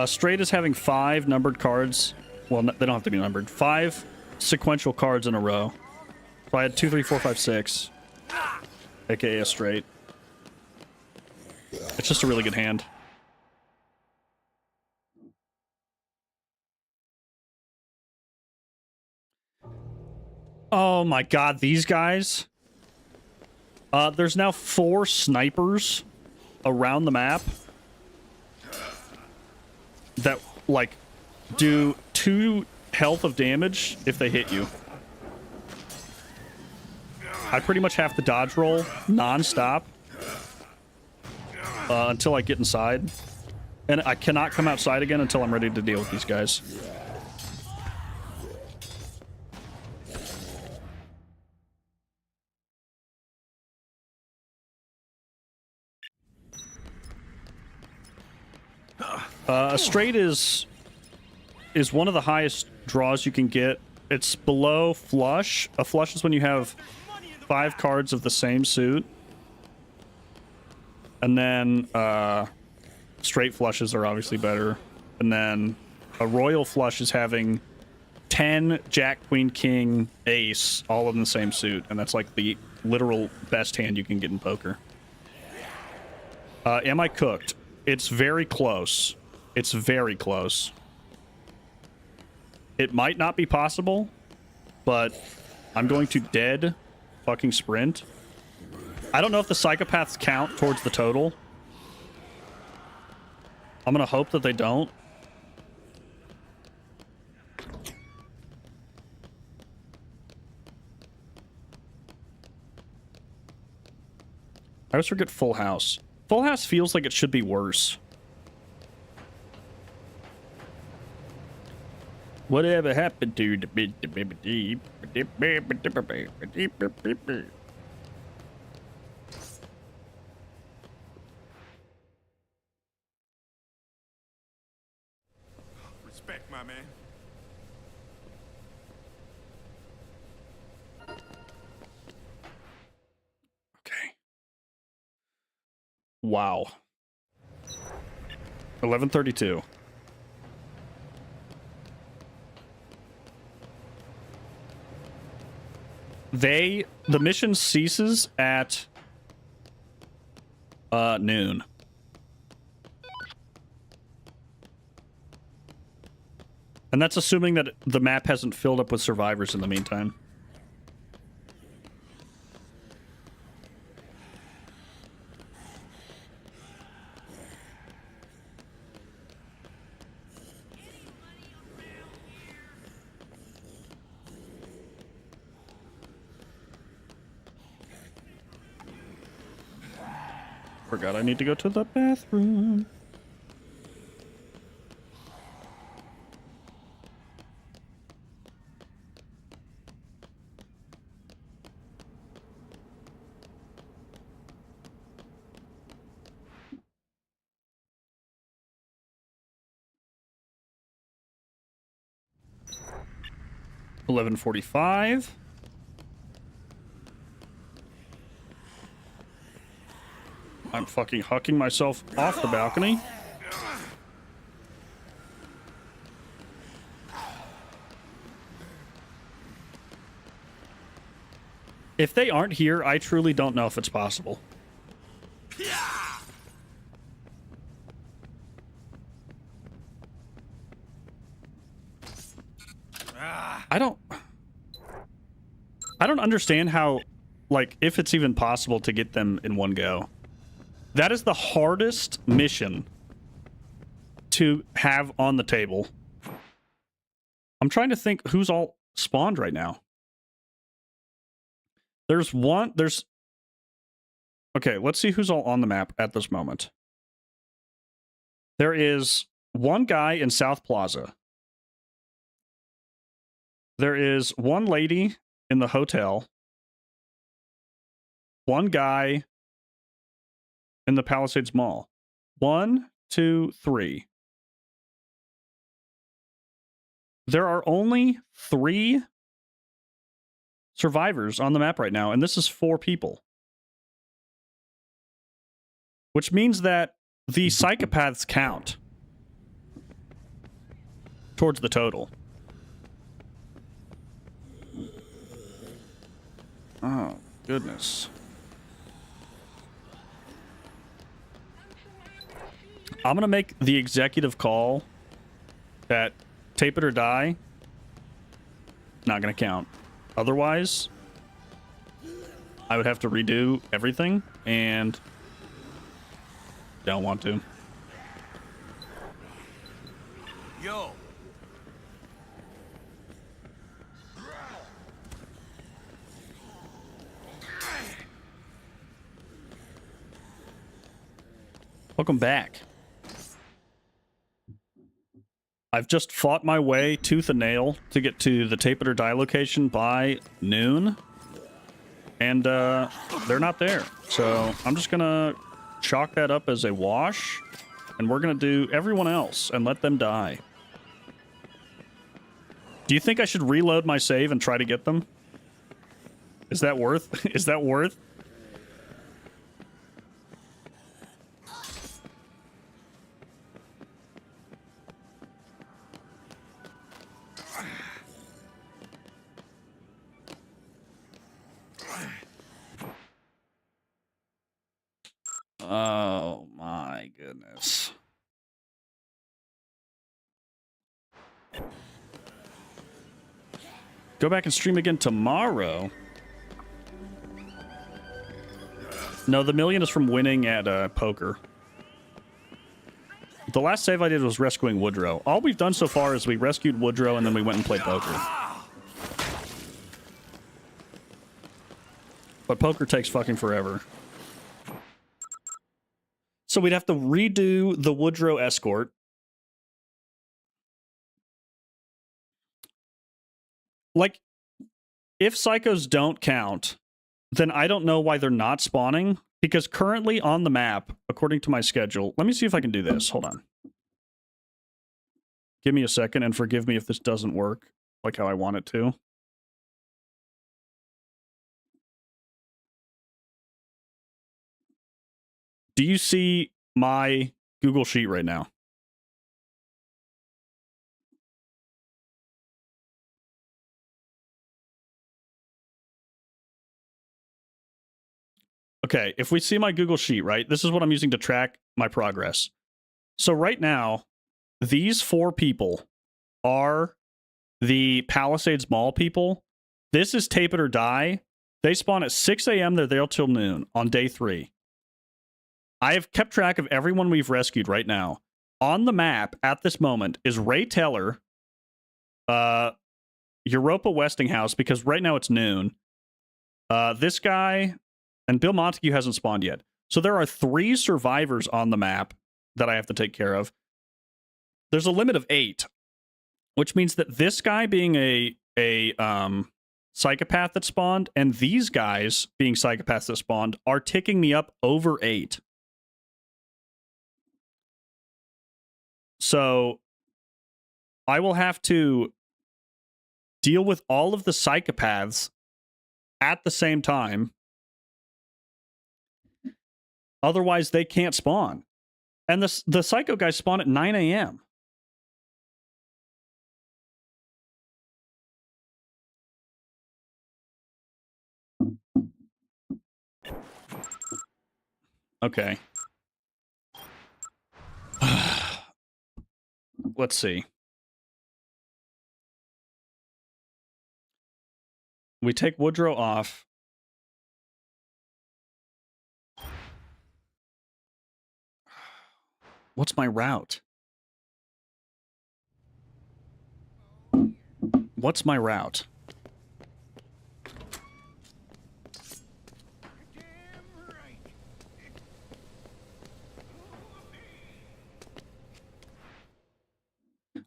Straight is having 5 numbered cards. Well, they don't have to be numbered. 5 sequential cards in a row. So I had 2, 3, 4, 5, 6. AKA a straight. It's just a really good hand. Oh my god, these guys. There's now 4 snipers around the map that, like, do 2 health of damage if they hit you. I pretty much have to dodge roll non-stop until I get inside. And I cannot come outside again until I'm ready to deal with these guys. A straight is one of the highest draws you can get. It's below flush. A flush is when you have 5 cards of the same suit. And then straight flushes are obviously better. And then a royal flush is having 10 jack, queen, king, ace, all in the same suit. And that's like the literal best hand you can get in poker. Am I cooked? It's very close. It's very close. It might not be possible, but I'm going to dead fucking sprint. I don't know if the psychopaths count towards the total. I'm gonna hope that they don't. I always forget Full House. Full House feels like it should be worse. Whatever happened to the Respect, my man. Okay. Wow. 11:32. The mission ceases at noon. And that's assuming that the map hasn't filled up with survivors in the meantime. Forgot I need to go to the bathroom. $11:45. I'm fucking hucking myself off the balcony. If they aren't here, I truly don't know if it's possible. I don't understand how, like, if it's even possible to get them in one go. That is the hardest mission to have on the table. I'm trying to think who's all spawned right now. Okay, let's see who's all on the map at this moment. There is one guy in South Plaza. There is one lady in the hotel. One guy in the Palisades Mall. 1, 2, 3. There are only 3 survivors on the map right now, and this is 4 people. Which means that the psychopaths count towards the total. Oh, goodness. I'm going to make the executive call that tape it or die. Not going to count. Otherwise, I would have to redo everything, and don't want to. Yo. Welcome back. I've just fought my way tooth and nail to get to the tape it or die location by noon. And they're not there. So I'm just going to chalk that up as a wash. And we're going to do everyone else and let them die. Do you think I should reload my save and try to get them? Is that worth? Is that worth? Oh my goodness. Go back and stream again tomorrow. No, the million is from winning at poker. The last save I did was rescuing Woodrow. All we've done so far is we rescued Woodrow and then we went and played poker. But poker takes fucking forever. So we'd have to redo the Woodrow escort. Like, if psychos don't count, then I don't know why they're not spawning. Because currently on the map, according to my schedule... Let me see if I can do this. Hold on. Give me a second and forgive me if this doesn't work like how I want it to. Do you see my Google Sheet right now? Okay, if we see my Google Sheet, right, this is what I'm using to track my progress. So right now, these 4 people are the Palisades Mall people. This is Tape It or Die. They spawn at 6 a.m. They're there till noon on day 3. I have kept track of everyone we've rescued right now. On the map at this moment is Ray Teller, Europa Westinghouse, because right now it's noon. This guy... And Bill Montague hasn't spawned yet. So there are 3 survivors on the map that I have to take care of. There's a limit of 8, which means that this guy being a psychopath that spawned and these guys being psychopaths that spawned are ticking me up over 8. So I will have to deal with all of the psychopaths at the same time. Otherwise, they can't spawn. And the psycho guys spawn at 9 a.m. Okay. Let's see. We take Woodrow off. What's my route? What's my route?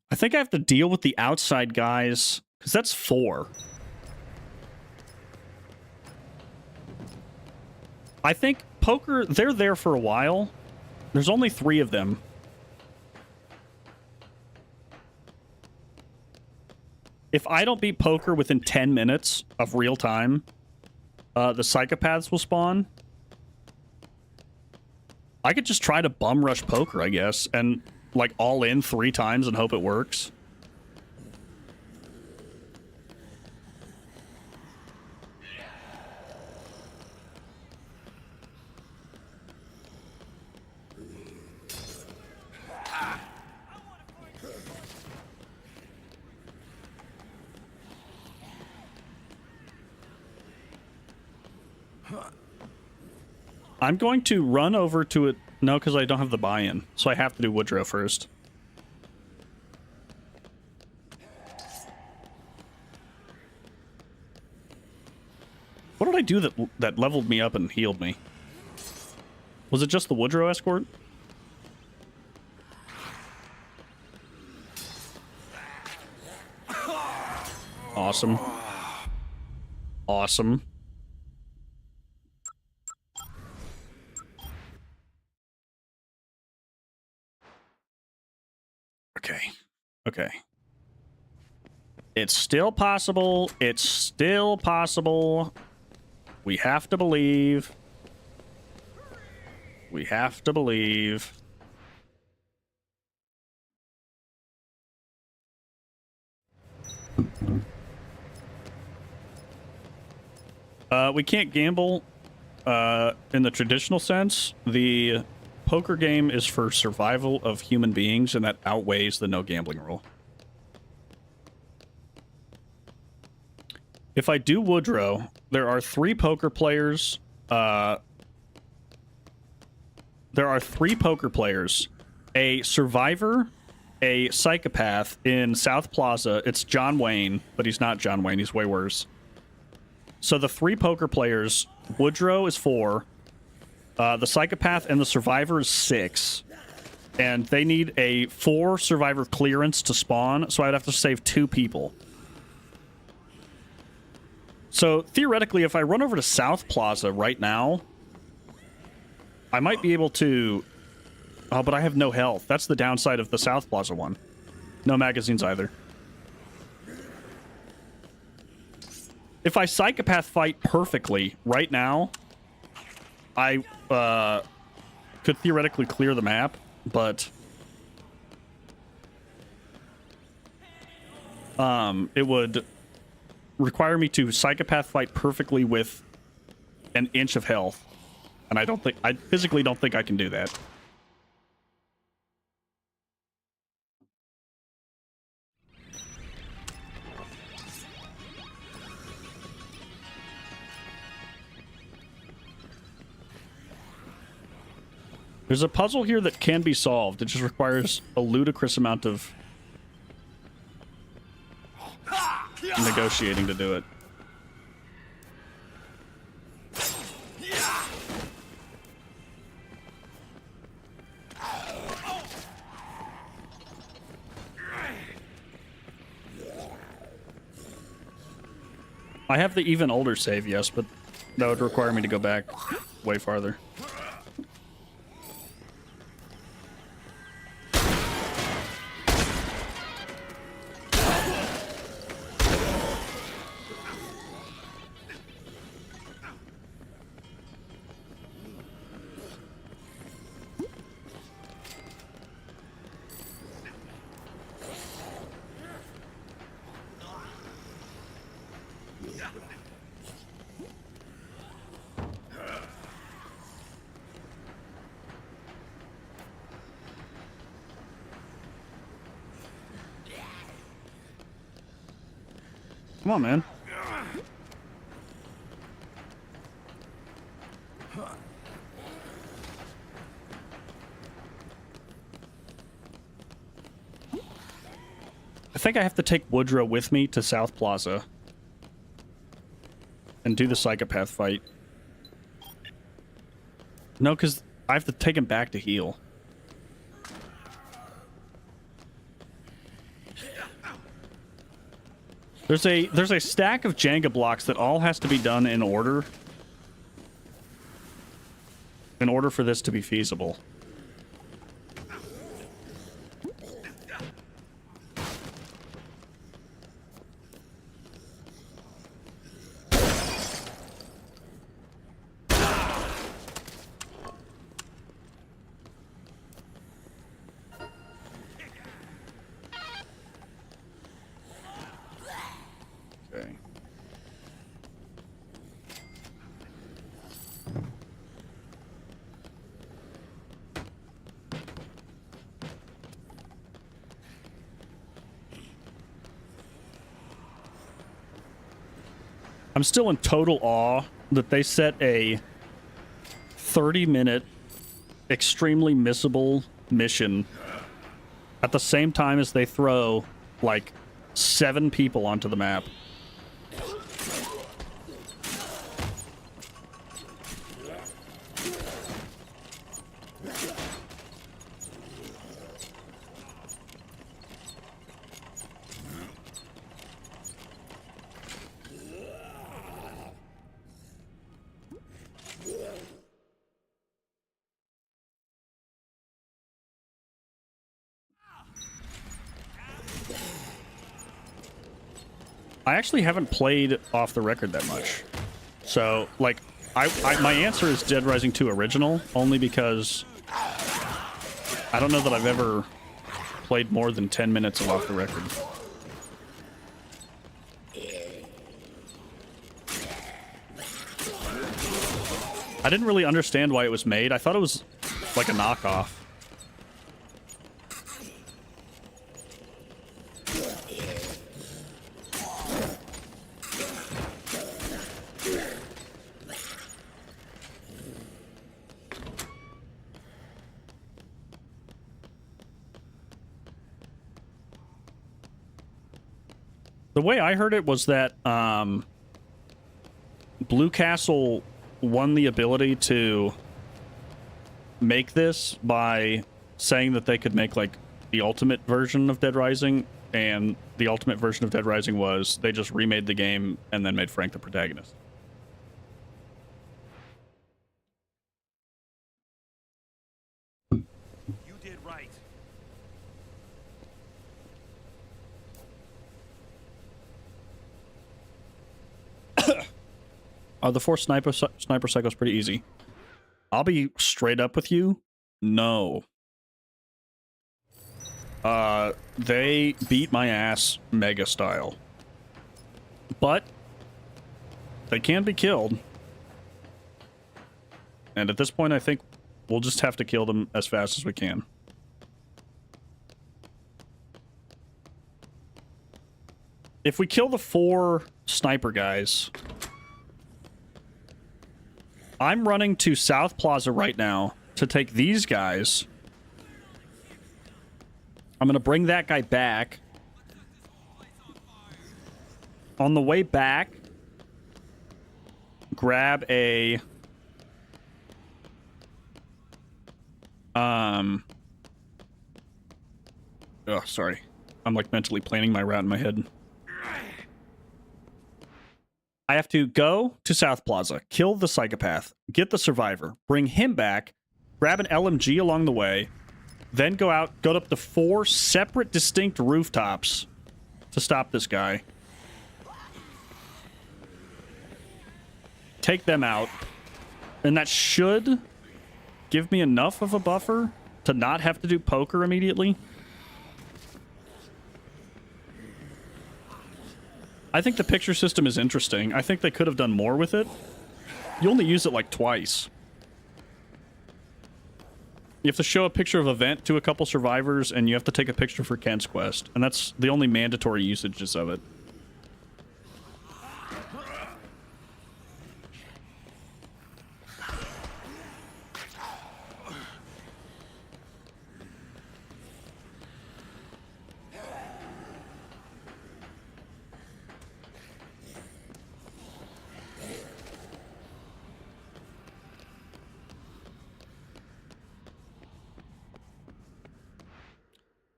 I think I have to deal with the outside guys, because that's 4. I think poker, they're there for a while. There's only 3 of them. If I don't beat poker within 10 minutes of real time, the psychopaths will spawn. I could just try to bum rush poker, I guess, and like all in 3 times and hope it works. I'm going to run over to it. No, because I don't have the buy-in. So I have to do Woodrow first. What did I do that leveled me up and healed me? Was it just the Woodrow escort? Awesome. Awesome. Okay. It's still possible. It's still possible. We have to believe. We have to believe. We can't gamble in the traditional sense. The poker game is for survival of human beings, and that outweighs the no gambling rule. If I do Woodrow, there are 3 poker players there are 3 poker players, a survivor, a psychopath in South Plaza. It's John Wayne, but he's not John Wayne. He's way worse. So the 3 poker players, Woodrow is 4, the psychopath and the survivor is 6, and they need a 4 survivor clearance to spawn, so I'd have to save 2 people. So theoretically, if I run over to South Plaza right now, I might be able to... Oh, but I have no health. That's the downside of the South Plaza one. No magazines either. If I psychopath fight perfectly right now, I could theoretically clear the map, but it would require me to psychopath fight perfectly with an inch of health, and I physically don't think I can do that. There's a puzzle here that can be solved. It just requires a ludicrous amount of negotiating to do it. I have the even older save, yes, but that would require me to go back way farther. Come on, man. I think I have to take Woodrow with me to South Plaza and do the psychopath fight. No, because I have to take him back to heal. There's a stack of Jenga blocks that all has to be done in order for this to be feasible. I'm still in total awe that they set a 30-minute, extremely missable mission at the same time as they throw, like, 7 people onto the map. I actually haven't played Off the Record that much. So, like, my answer is Deadrising 2 Original, only because I don't know that I've ever played more than 10 minutes of Off the Record. I didn't really understand why it was made. I thought it was like a knockoff. The way I heard it was that Blue Castle won the ability to make this by saying that they could make like the ultimate version of Deadrising, and the ultimate version of Deadrising was they just remade the game and then made Frank the protagonist. You did right. The fourth sniper cycle is pretty easy. I'll be straight up with you. No. They beat my ass mega style. But they can be killed. And at this point, I think we'll just have to kill them as fast as we can. If we kill the 4 sniper guys, I'm running to South Plaza right now to take these guys. I'm going to bring that guy back. On the way back, grab a... Oh, sorry. I'm like mentally planning my route in my head. I have to go to South Plaza, kill the Psychopath, get the Survivor, bring him back, grab an LMG along the way, then go up to 4 separate distinct rooftops to stop this guy. Take them out. And that should give me enough of a buffer to not have to do poker immediately. I think the picture system is interesting. I think they could have done more with it. You only use it like twice. You have to show a picture of event to a couple survivors, and you have to take a picture for Ken's quest. And that's the only mandatory usages of it.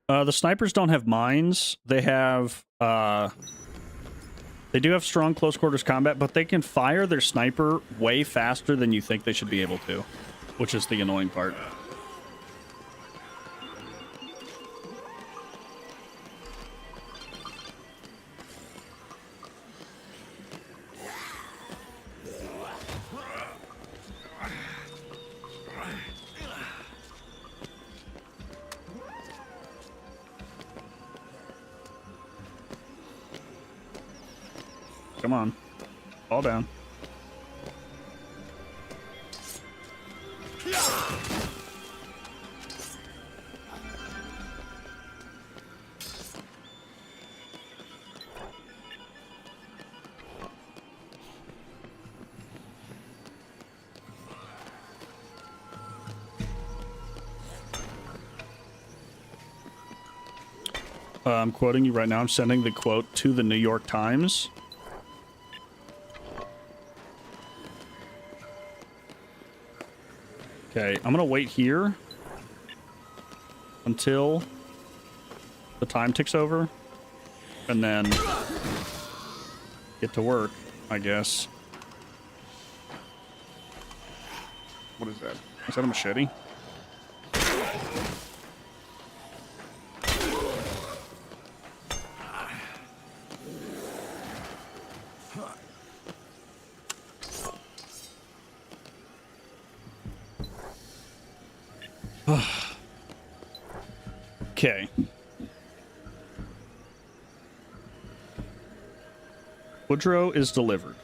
The snipers don't have mines. They have, they do have strong close quarters combat, but they can fire their sniper way faster than you think they should be able to, which is the annoying part. Come on. Fall down. I'm quoting you right now. I'm sending the quote to the New York Times. Okay, I'm gonna wait here until the time ticks over, and then get to work, I guess. What is that? Is that a machete? Okay. Woodrow is delivered.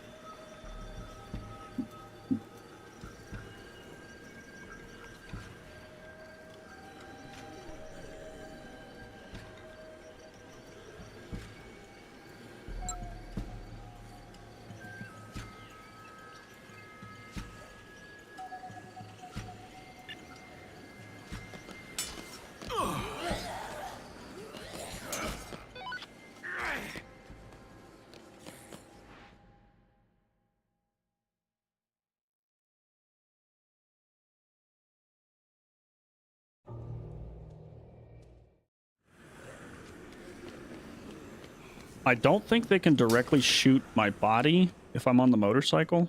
I don't think they can directly shoot my body if I'm on the motorcycle.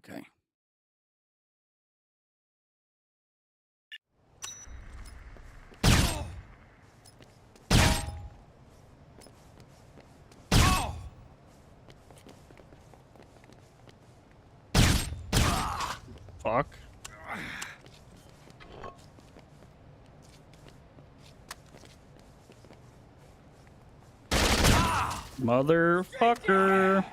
Okay. Fuck. Motherfucker.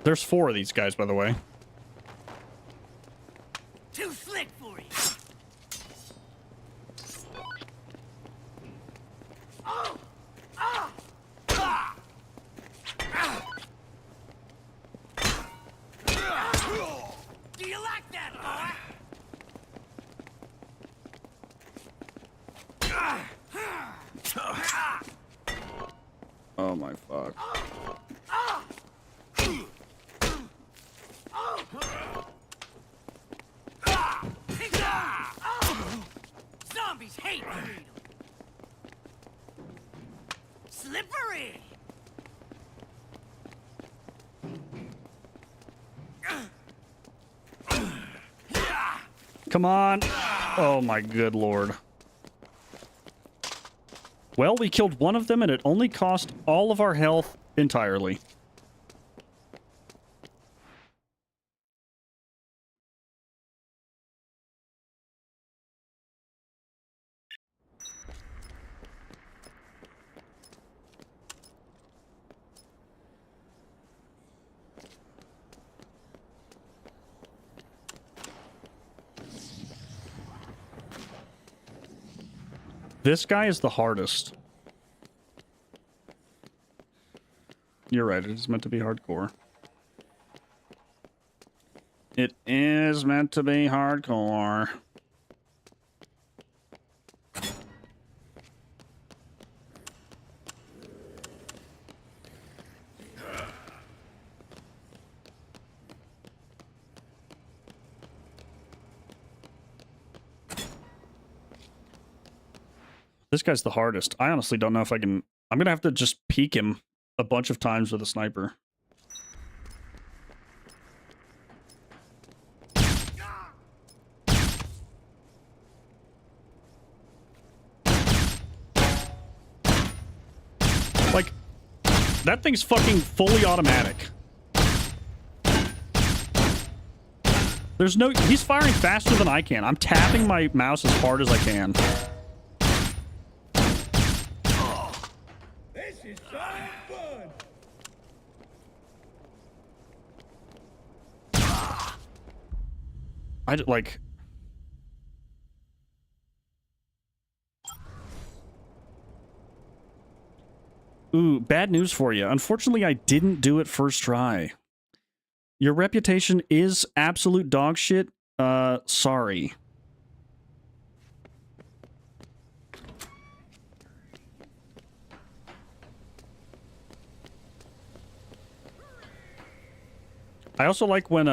There's 4 of these guys, by the way. Too slick for you. Oh! Ah! Ah! Do you like that, boy? Oh my fuck. Zombies hate freedom. Slippery. Come on. Oh my good lord. Well, we killed one of them and it only cost all of our health entirely. This guy is the hardest. You're right, it is meant to be hardcore. It is meant to be hardcore. This guy's the hardest. I honestly don't know if I can... I'm gonna have to just peek him a bunch of times with a sniper. Like, that thing's fucking fully automatic. There's no... He's firing faster than I can. I'm tapping my mouse as hard as I can. This is so fun. Like... Ooh, bad news for you. Unfortunately, I didn't do it first try. Your reputation is absolute dog shit. Sorry. I also like when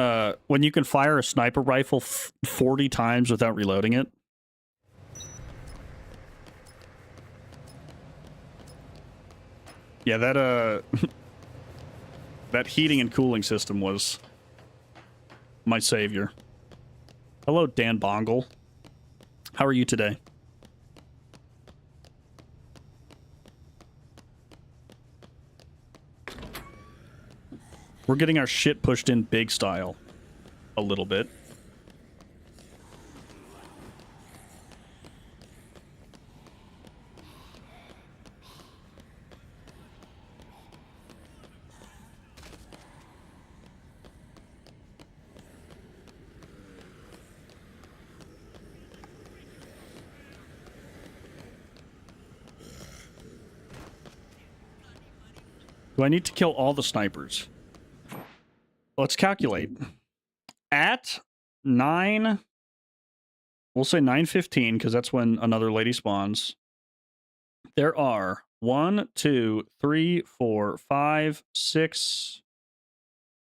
you can fire a sniper rifle 40 times without reloading it. Yeah, that that heating and cooling system was my savior. Hello, Dan Bongle. How are you today? We're getting our shit pushed in big style. A little bit. Do I need to kill all the snipers? Let's calculate. At 9, we'll say 9:15 because that's when another lady spawns. There are 1, 2, 3, 4, 5, 6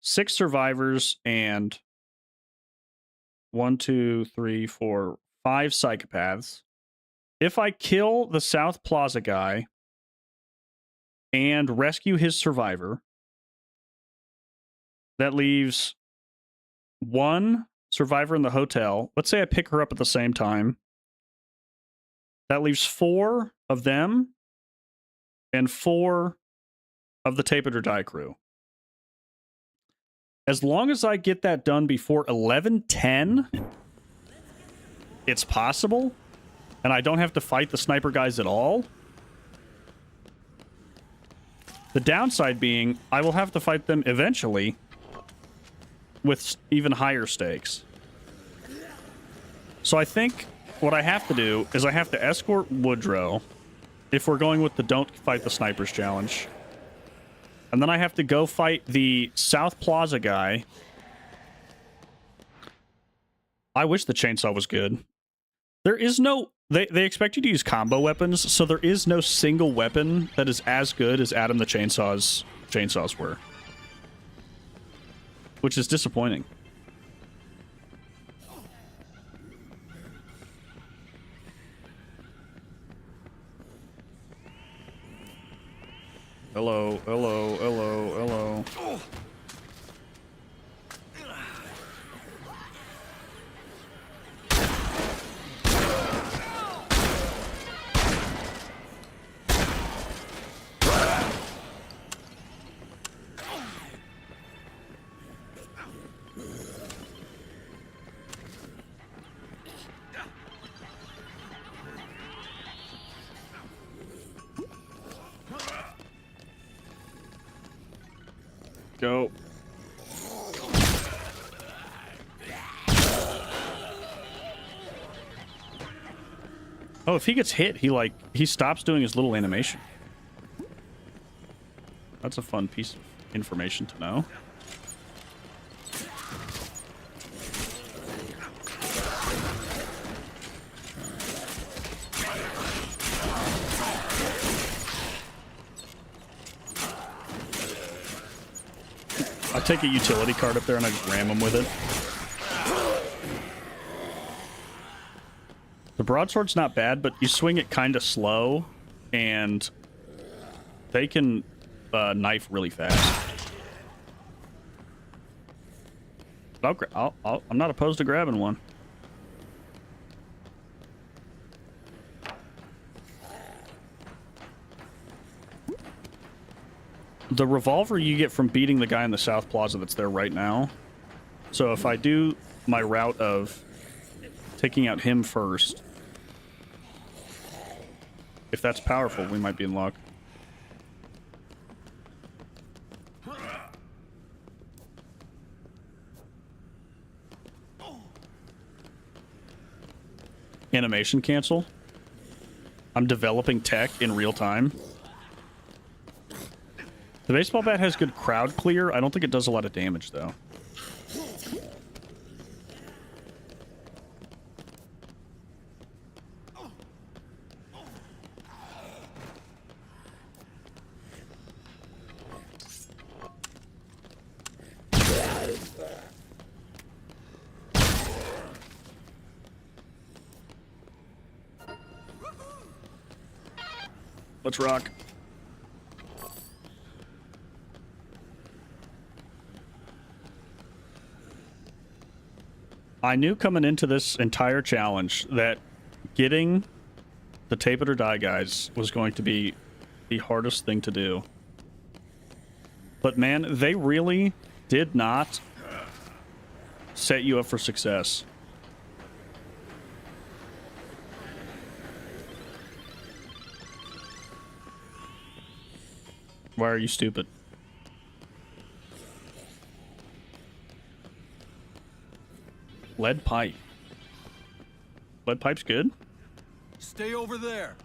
survivors and 1, 2, 3, 4, 5 psychopaths. If I kill the South Plaza guy and rescue his survivor, that leaves 1 survivor in the hotel. Let's say I pick her up at the same time. That leaves 4 of them and 4 of the Tape It or Die crew. As long as I get that done before 11:10, it's possible, and I don't have to fight the sniper guys at all. The downside being, I will have to fight them eventually with even higher stakes. So I think what I have to do is I have to escort Woodrow if we're going with the don't fight the snipers challenge. And then I have to go fight the South Plaza guy. I wish the chainsaw was good. There is no... They expect you to use combo weapons, so there is no single weapon that is as good as Adam the chainsaws were. Which is disappointing. Hello, hello, hello, hello. Go. Oh, if he gets hit, he stops doing his little animation. That's a fun piece of information to know. I take a utility card up there and I just ram them with it. The broadsword's not bad, but you swing it kind of slow, and they can knife really fast. But I'm not opposed to grabbing one. The revolver you get from beating the guy in the South Plaza that's there right now. So if I do my route of taking out him first, if that's powerful, we might be in luck. Animation cancel. I'm developing tech in real time. The baseball bat has good crowd clear. I don't think it does a lot of damage, though. Let's rock. I knew coming into this entire challenge that getting the Tape It or Die guys was going to be the hardest thing to do. But man, they really did not set you up for success. Why are you stupid? Lead pipe. Lead pipe's good. Stay over there.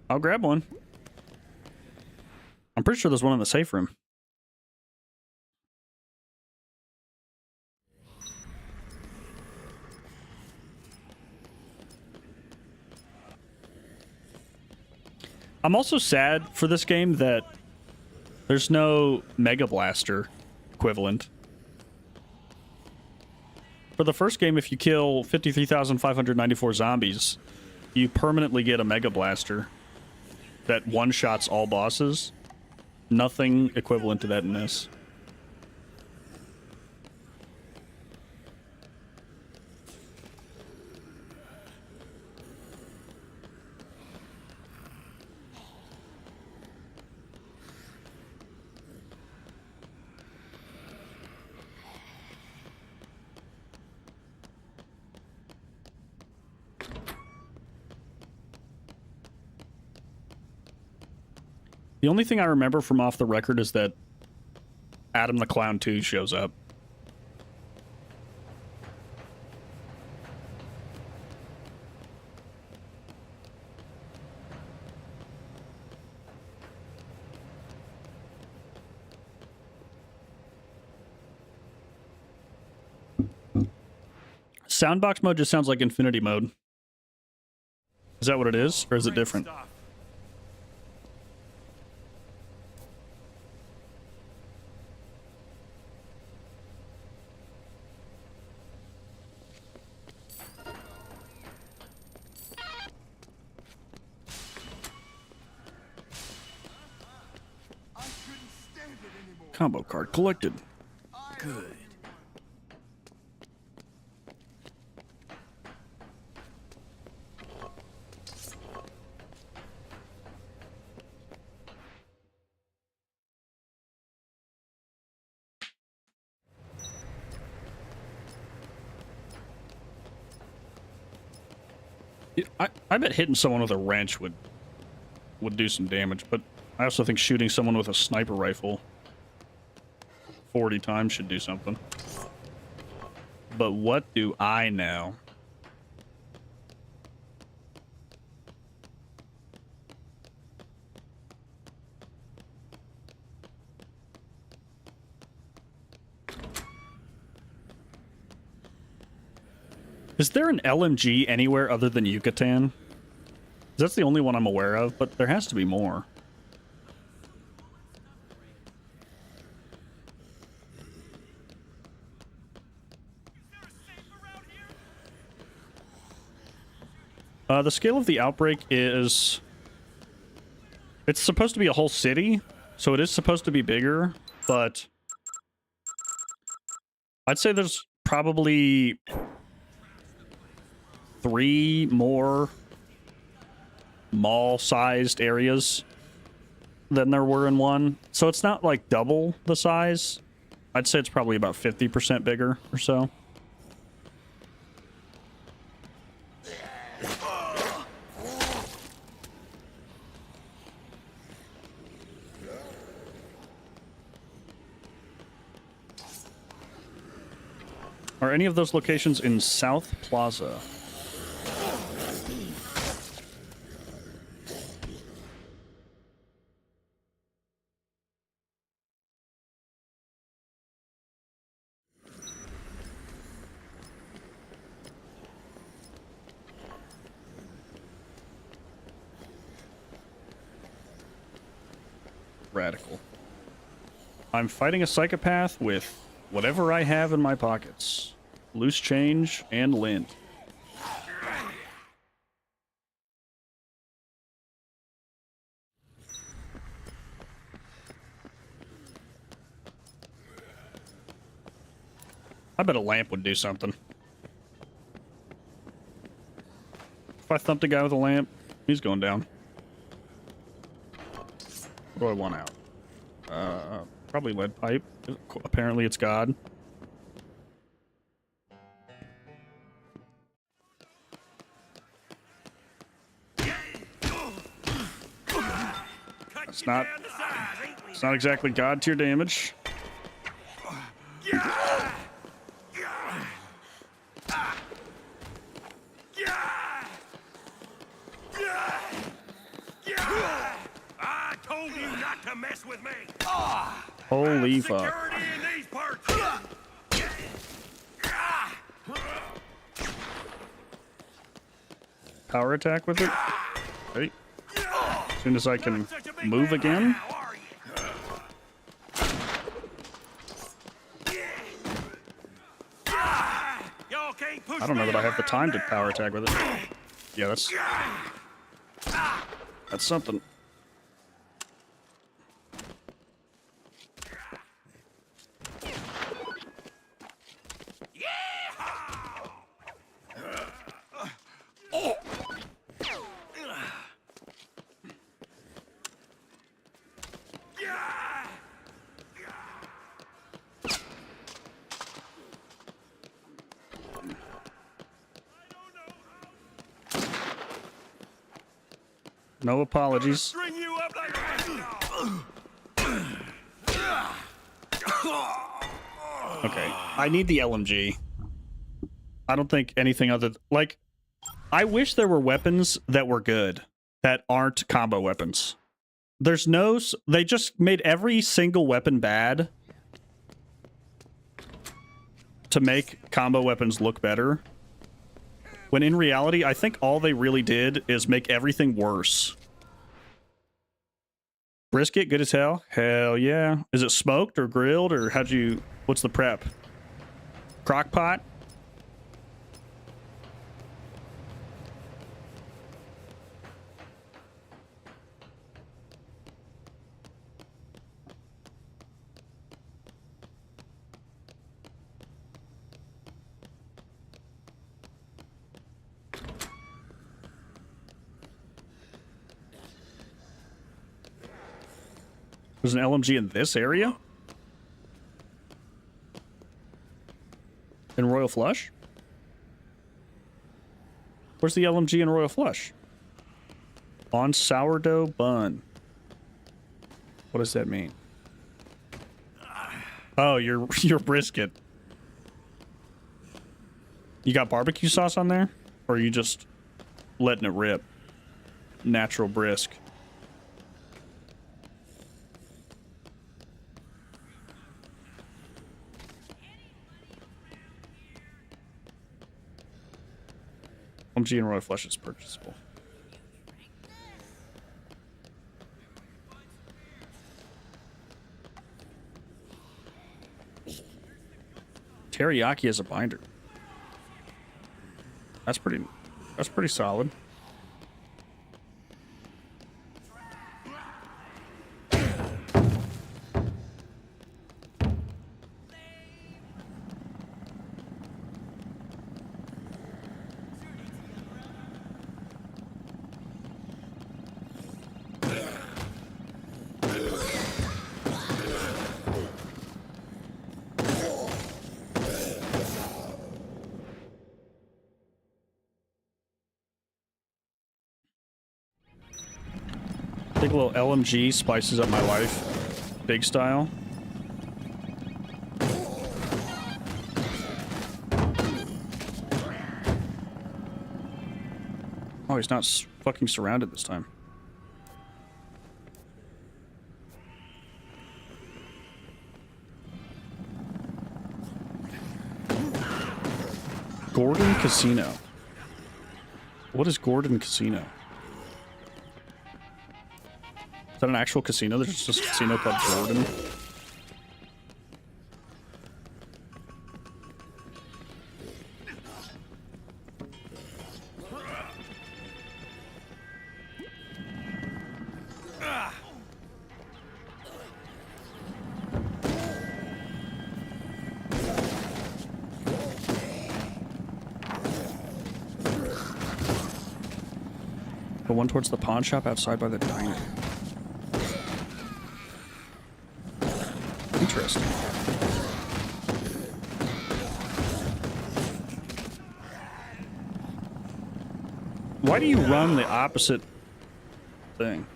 I'll grab one. I'm pretty sure there's one in the safe room. I'm also sad for this game that there's no Mega Blaster equivalent. For the first game, if you kill 53,594 zombies, you permanently get a Mega Blaster that one-shots all bosses. Nothing equivalent to that in this. The only thing I remember from off the record is that Adam the Clown 2 shows up. Soundbox mode just sounds like infinity mode. Is that what it is, or is it different? Stuff. Combo card collected. Good. I bet hitting someone with a wrench would do some damage, but I also think shooting someone with a sniper rifle 40 times should do something. But what do I know? Is there an LMG anywhere other than Yucatan? That's the only one I'm aware of, but there has to be more. The scale of the outbreak is... It's supposed to be a whole city, so it is supposed to be bigger, but... I'd say there's probably 3 more mall-sized areas than there were in 1. So it's not like double the size. I'd say it's probably about 50% bigger or so. Are any of those locations in South Plaza? Radical. I'm fighting a psychopath with whatever I have in my pockets. Loose change and lint. I bet a lamp would do something. If I thumped a guy with a lamp, he's going down. What do I want out? Probably lead pipe. Apparently it's God. It's not exactly God tier damage. to mess with me. Holy fuck. Security in these parts. Power attack with it. Right. As soon as I can move again. How are you? Y'all can't push I don't know me that I have the around time to now. power attack with it. Yeah, that's something. No apologies. String you up like a Okay. I need the LMG. I don't think anything other... Like, I wish there were weapons that were good, that aren't combo weapons. There's no... They just made every single weapon bad to make combo weapons look better. When in reality, I think all they really did is make everything worse. Brisket, good as hell? Hell yeah. Is it smoked or grilled or how'd you... What's the prep? Crock pot? There's an LMG in this area? In Royal Flush? Where's the LMG in Royal Flush? On sourdough bun. What does that mean? Oh, your brisket. You got barbecue sauce on there? Or are you just letting it rip? Natural brisk. LMG and Royal Flush is purchasable. Teriyaki as a binder. That's pretty solid. I think a little LMG spices up my life. Big style. Oh, he's not fucking surrounded this time. Gordon Casino. What is Gordon Casino? Is that an actual casino? There's just a casino called Gordon. The one towards the pawn shop outside by the diner. Interesting. Why do you run the opposite thing?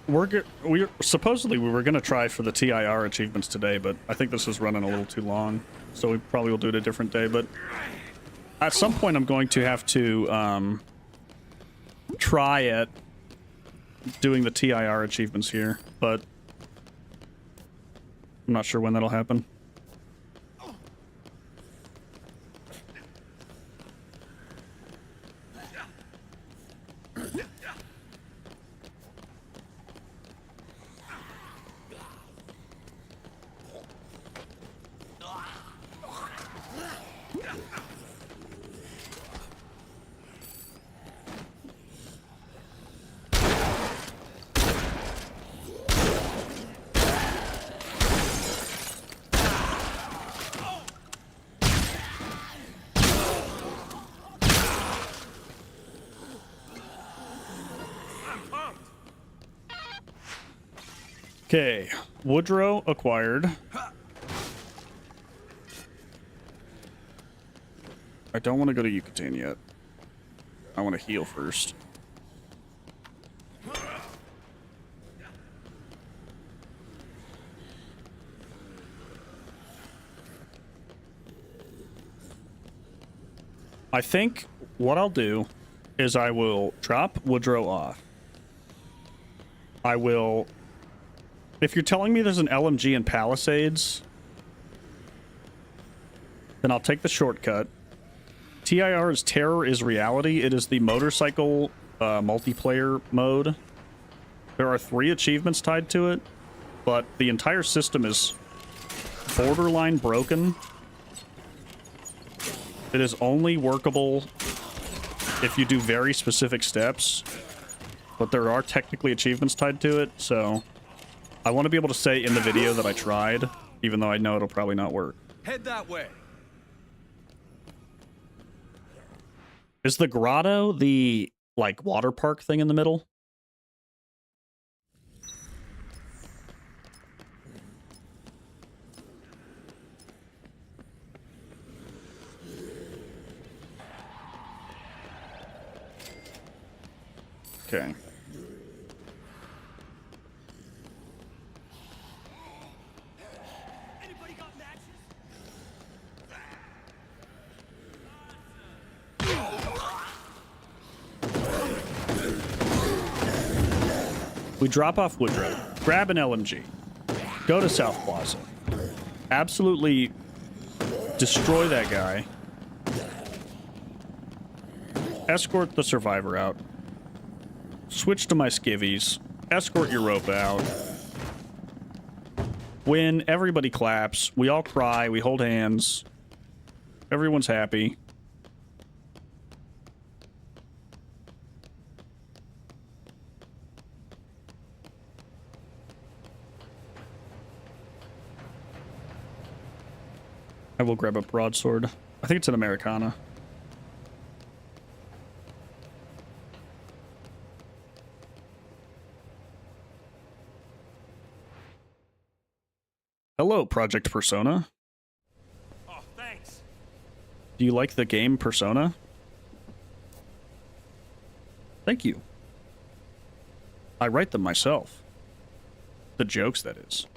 We're supposedly we were gonna try for the TIR achievements today, but I think this is running a little too long, so we probably will do it a different day. But At some point, I'm going to have to try at doing the TIR achievements here, but I'm not sure when that'll happen. Okay, Woodrow acquired. I don't want to go to Yucatan yet. I want to heal first. I think what I'll do is I will drop Woodrow off. I will... If you're telling me there's an LMG in Palisades, then I'll take the shortcut. TIR's Terror is Reality. It is the motorcycle multiplayer mode. There are 3 achievements tied to it, but the entire system is borderline broken. It is only workable if you do very specific steps, but there are technically achievements tied to it, so I want to be able to say in the video that I tried, even though I know it'll probably not work. Head that way. Is the grotto the, like, water park thing in the middle? Okay. Anybody got matches? We drop off Woodrow, grab an LMG, go to South Plaza, absolutely destroy that guy, escort the survivor out, switch to my skivvies, escort Europa out, win, everybody claps, we all cry, we hold hands, everyone's happy. I will grab a broadsword. I think it's an Americana. Hello, Project Persona. Oh, thanks. Do you like the game Persona? Thank you. I write them myself. The jokes, that is.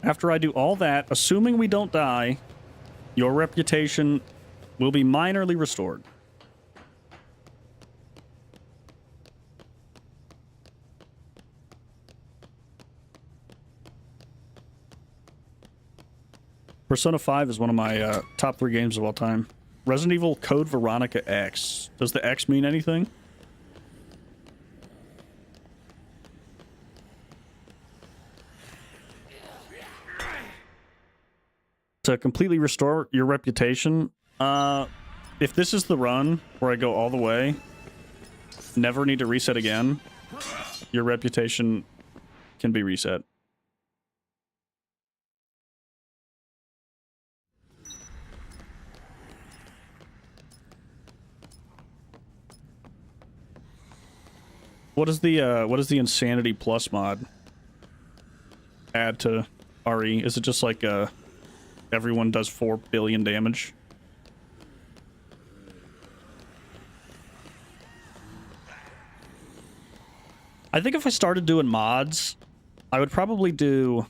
After I do all that, assuming we don't die, your reputation will be minorly restored. Persona 5 is one of my top 3 games of all time. Resident Evil Code Veronica X. Does the X mean anything? To completely restore your reputation, if this is the run where I go all the way, never need to reset again, your reputation can be reset. What is the Insanity Plus mod add to RE? Is it just like everyone does 4 billion damage? I think if I started doing mods, I would probably do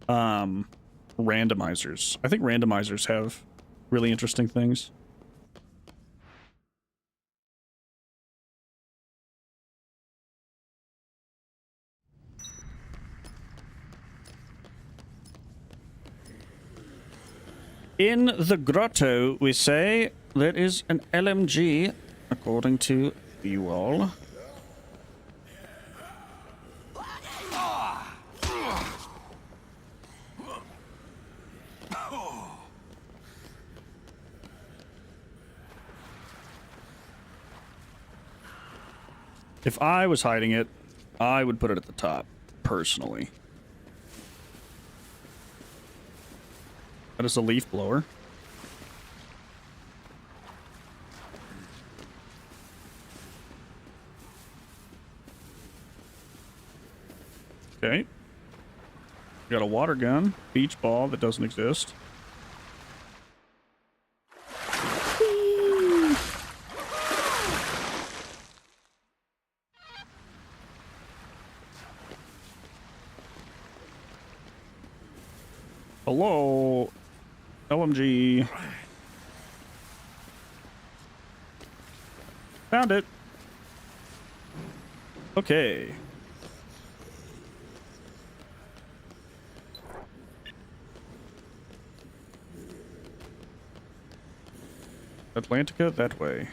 randomizers. I think randomizers have really interesting things. In the grotto, we say there is an LMG, according to you all. If I was hiding it, I would put it at the top, personally. That is a leaf blower. Okay. We got a water gun, beach ball that doesn't exist. Hello, LMG. Found it. Okay. Atlantica, that way.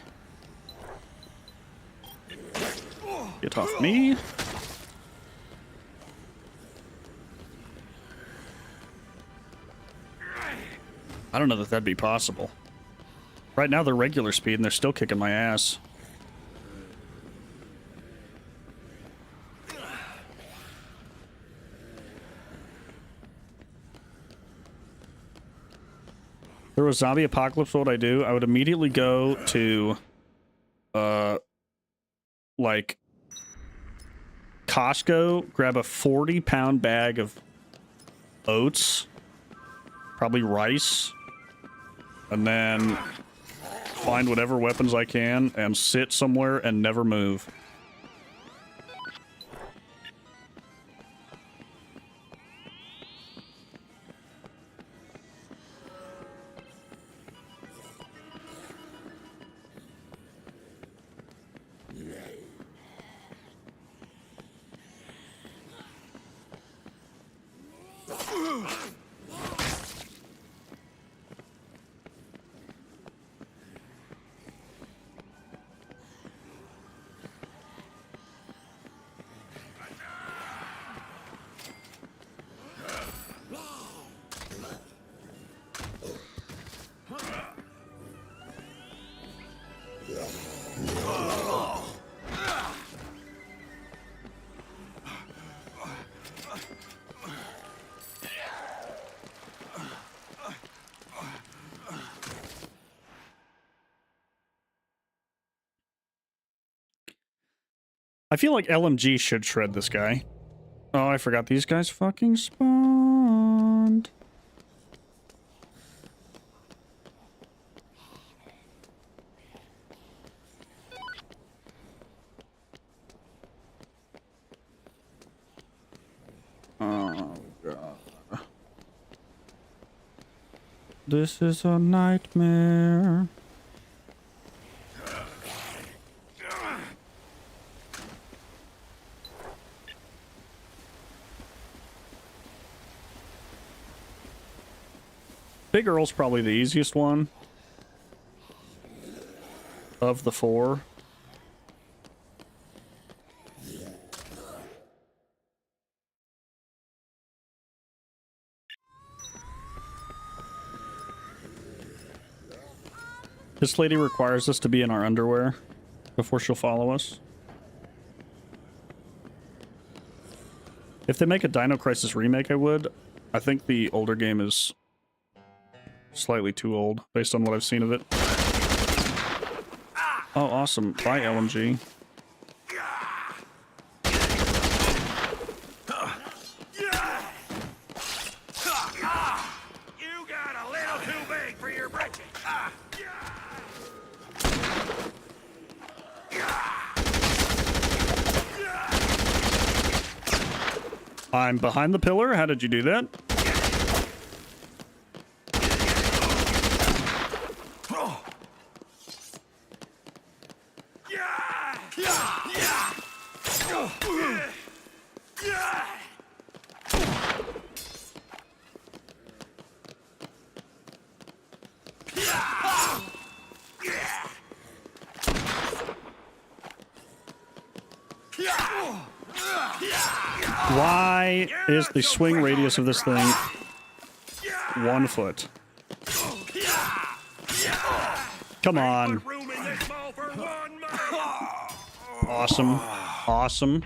Get off me. I don't know that that'd be possible. Right now they're regular speed and they're still kicking my ass. If there was zombie apocalypse, what would I do? I would immediately go to like Costco, grab a 40-pound bag of oats, probably rice, and then find whatever weapons I can and sit somewhere and never move. I feel like LMG should shred this guy. Oh, I forgot these guys fucking spawned. Oh, God. This is a nightmare. Big Earl's probably the easiest one of the four. This lady requires us to be in our underwear before she'll follow us. If they make a Dino Crisis remake, I would. I think the older game is slightly too old, based on what I've seen of it. Oh, awesome. Bye, LMG. You got a little too big for your britches. I'm behind the pillar. How did you do that? Why is the swing radius of this thing 1 foot? Come on. Room in this mall for one man. Awesome. Awesome.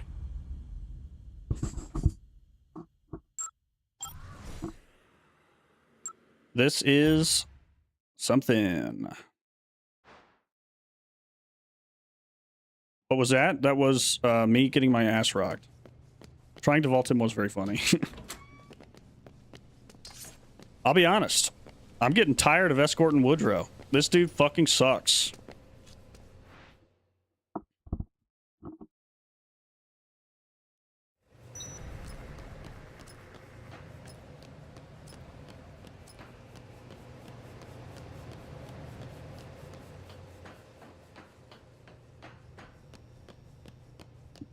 This is something. What was that? That was me getting my ass rocked. Trying to vault him was very funny. I'll be honest. I'm getting tired of Escort and Woodrow. This dude fucking sucks.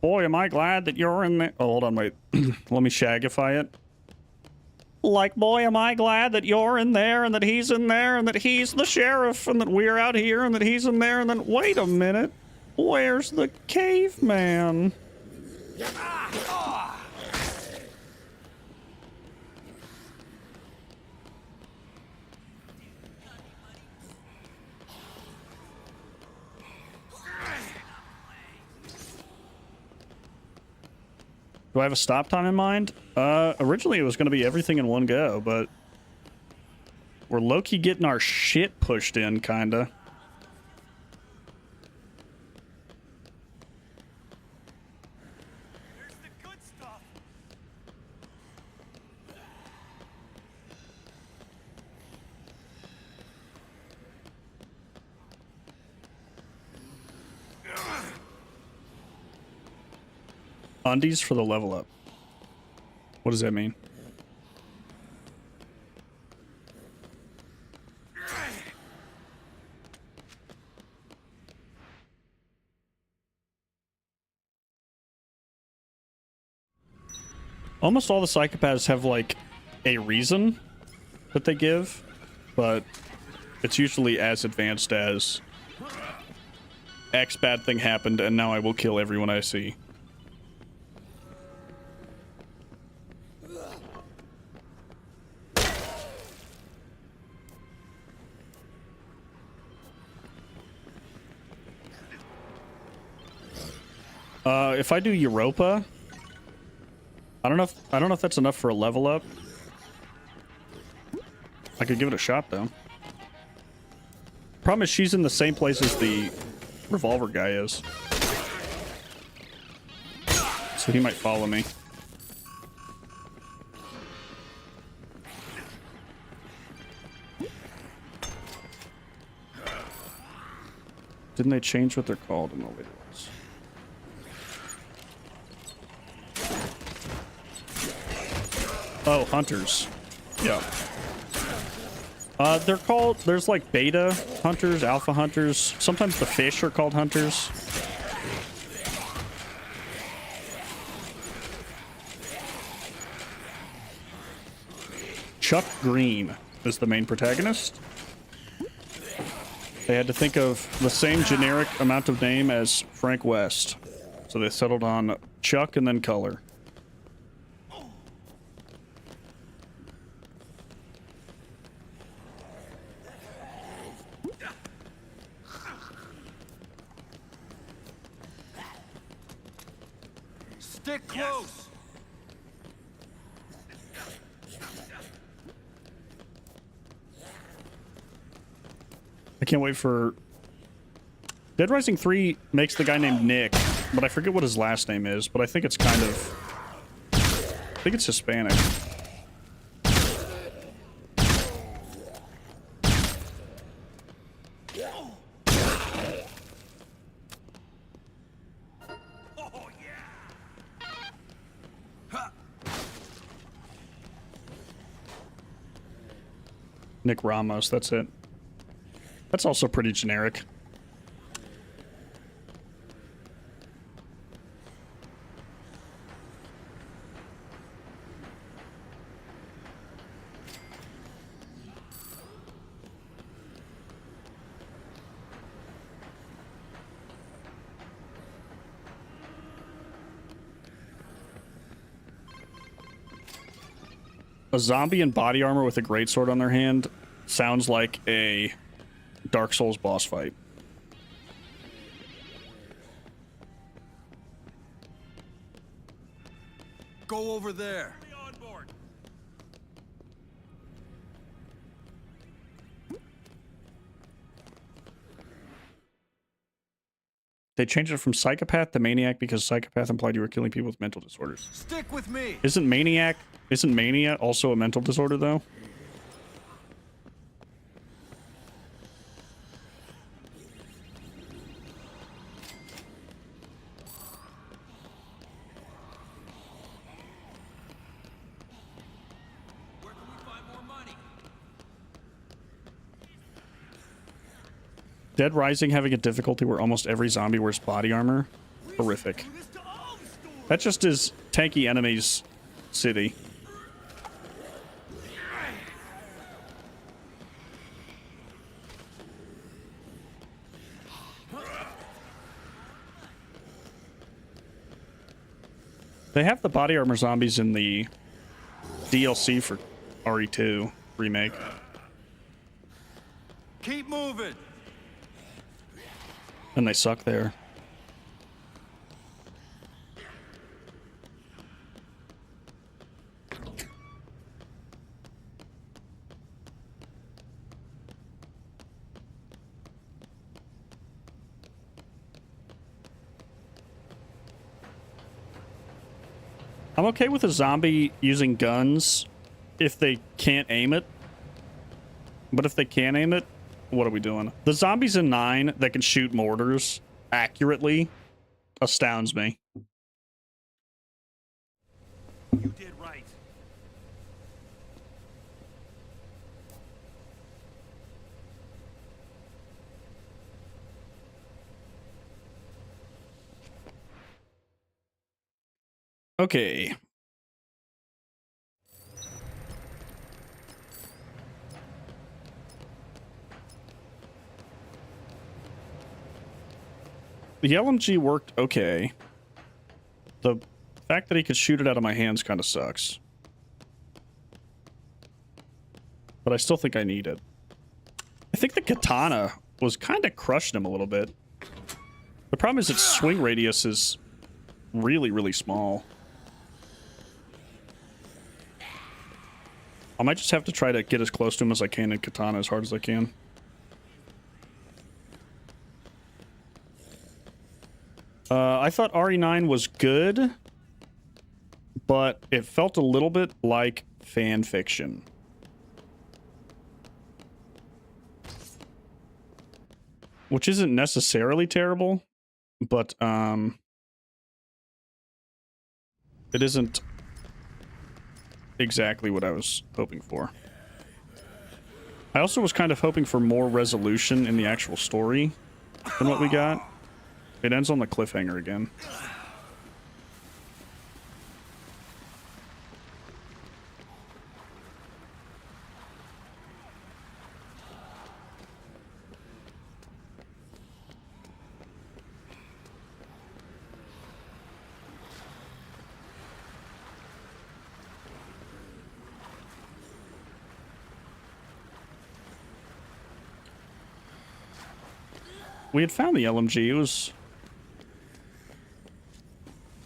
Boy, am I glad that you're in there. Oh, hold on, wait. Let me shagify it. Like, boy, am I glad that you're in there, and that he's in there, and that he's the sheriff, and that we're out here, and that he's in there, and then, wait a minute. Where's the caveman? Do I have a stop time in mind? Originally it was going to be everything in one go, but we're low-key getting our shit pushed in, kinda. Here's the good stuff. Undies for the level up. What does that mean? Almost all the psychopaths have, like, a reason that they give, but it's usually as advanced as X bad thing happened and now I will kill everyone I see. If I do Europa, I don't know if that's enough for a level up. I could give it a shot though. Problem is she's in the same place as the revolver guy is. So he might follow me. Didn't they change what they're called in the later ones? Oh, hunters. Yeah. They're called, there's like beta hunters, alpha hunters. Sometimes the fish are called hunters. Chuck Green is the main protagonist. They had to think of the same generic amount of name as Frank West. So they settled on Chuck and then color. Stick close. I can't wait for... Deadrising 3 makes the guy named Nick, but I forget what his last name is, but I think it's kind of... I think it's Hispanic. Nick Ramos, that's it. That's also pretty generic. A zombie in body armor with a greatsword on their hand sounds like a Dark Souls boss fight. Go over there. On board. They changed it from Psychopath to Maniac because Psychopath implied you were killing people with mental disorders. Stick with me. Isn't Mania also a mental disorder, though? Where can we find more money? Deadrising having a difficulty where almost every zombie wears body armor? Horrific. That just is tanky enemies city. They have the body armor zombies in the DLC for RE2 remake. Keep moving. And they suck there. I'm okay with a zombie using guns if they can't aim it. But if they can aim it, what are we doing? The zombies in 9 that can shoot mortars accurately astounds me. You did right. Okay. The LMG worked okay. The fact that he could shoot it out of my hands kind of sucks. But I still think I need it. I think the katana was kind of crushing him a little bit. The problem is its swing radius is really, really small. I might just have to try to get as close to him as I can and katana as hard as I can. I thought RE9 was good, but it felt a little bit like fan fiction. Which isn't necessarily terrible, but it isn't exactly what I was hoping for. I also was kind of hoping for more resolution in the actual story than what we got. It ends on the cliffhanger again. We had found the LMG. It was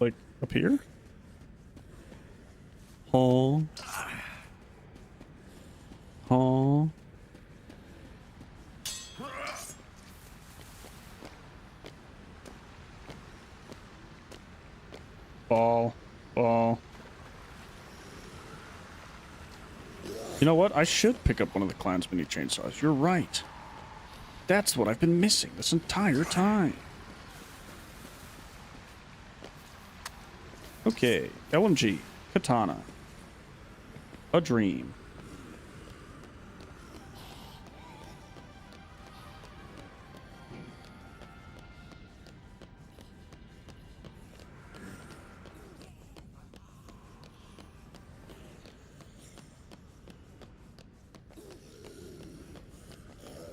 like up here. Oh. Oh. Ball. Ball. You know what? I should pick up one of the clown's mini chainsaws. You're right. That's what I've been missing this entire time. Okay, LMG, katana, a dream.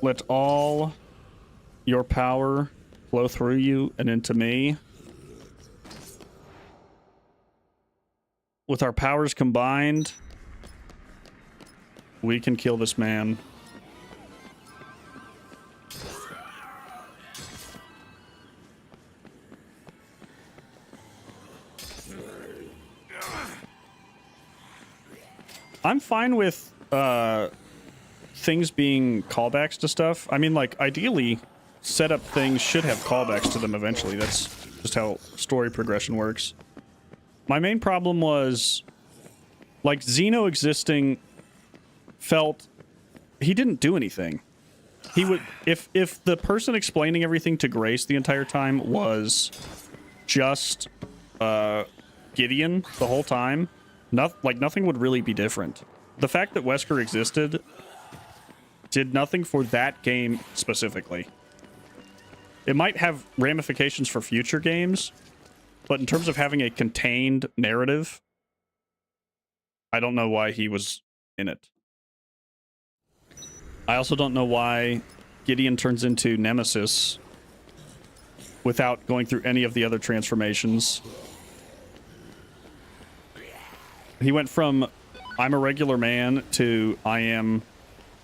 Let all your power flow through you and into me. With our powers combined, we can kill this man. I'm fine with things being callbacks to stuff. I mean, like, ideally, setup things should have callbacks to them eventually. That's just how story progression works. My main problem was, like, Xeno existing felt he didn't do anything. He would, if the person explaining everything to Grace the entire time was just Gideon the whole time, nothing would really be different. The fact that Wesker existed did nothing for that game specifically. It might have ramifications for future games, but in terms of having a contained narrative, I don't know why he was in it. I also don't know why Gideon turns into Nemesis without going through any of the other transformations. He went from I'm a regular man to I am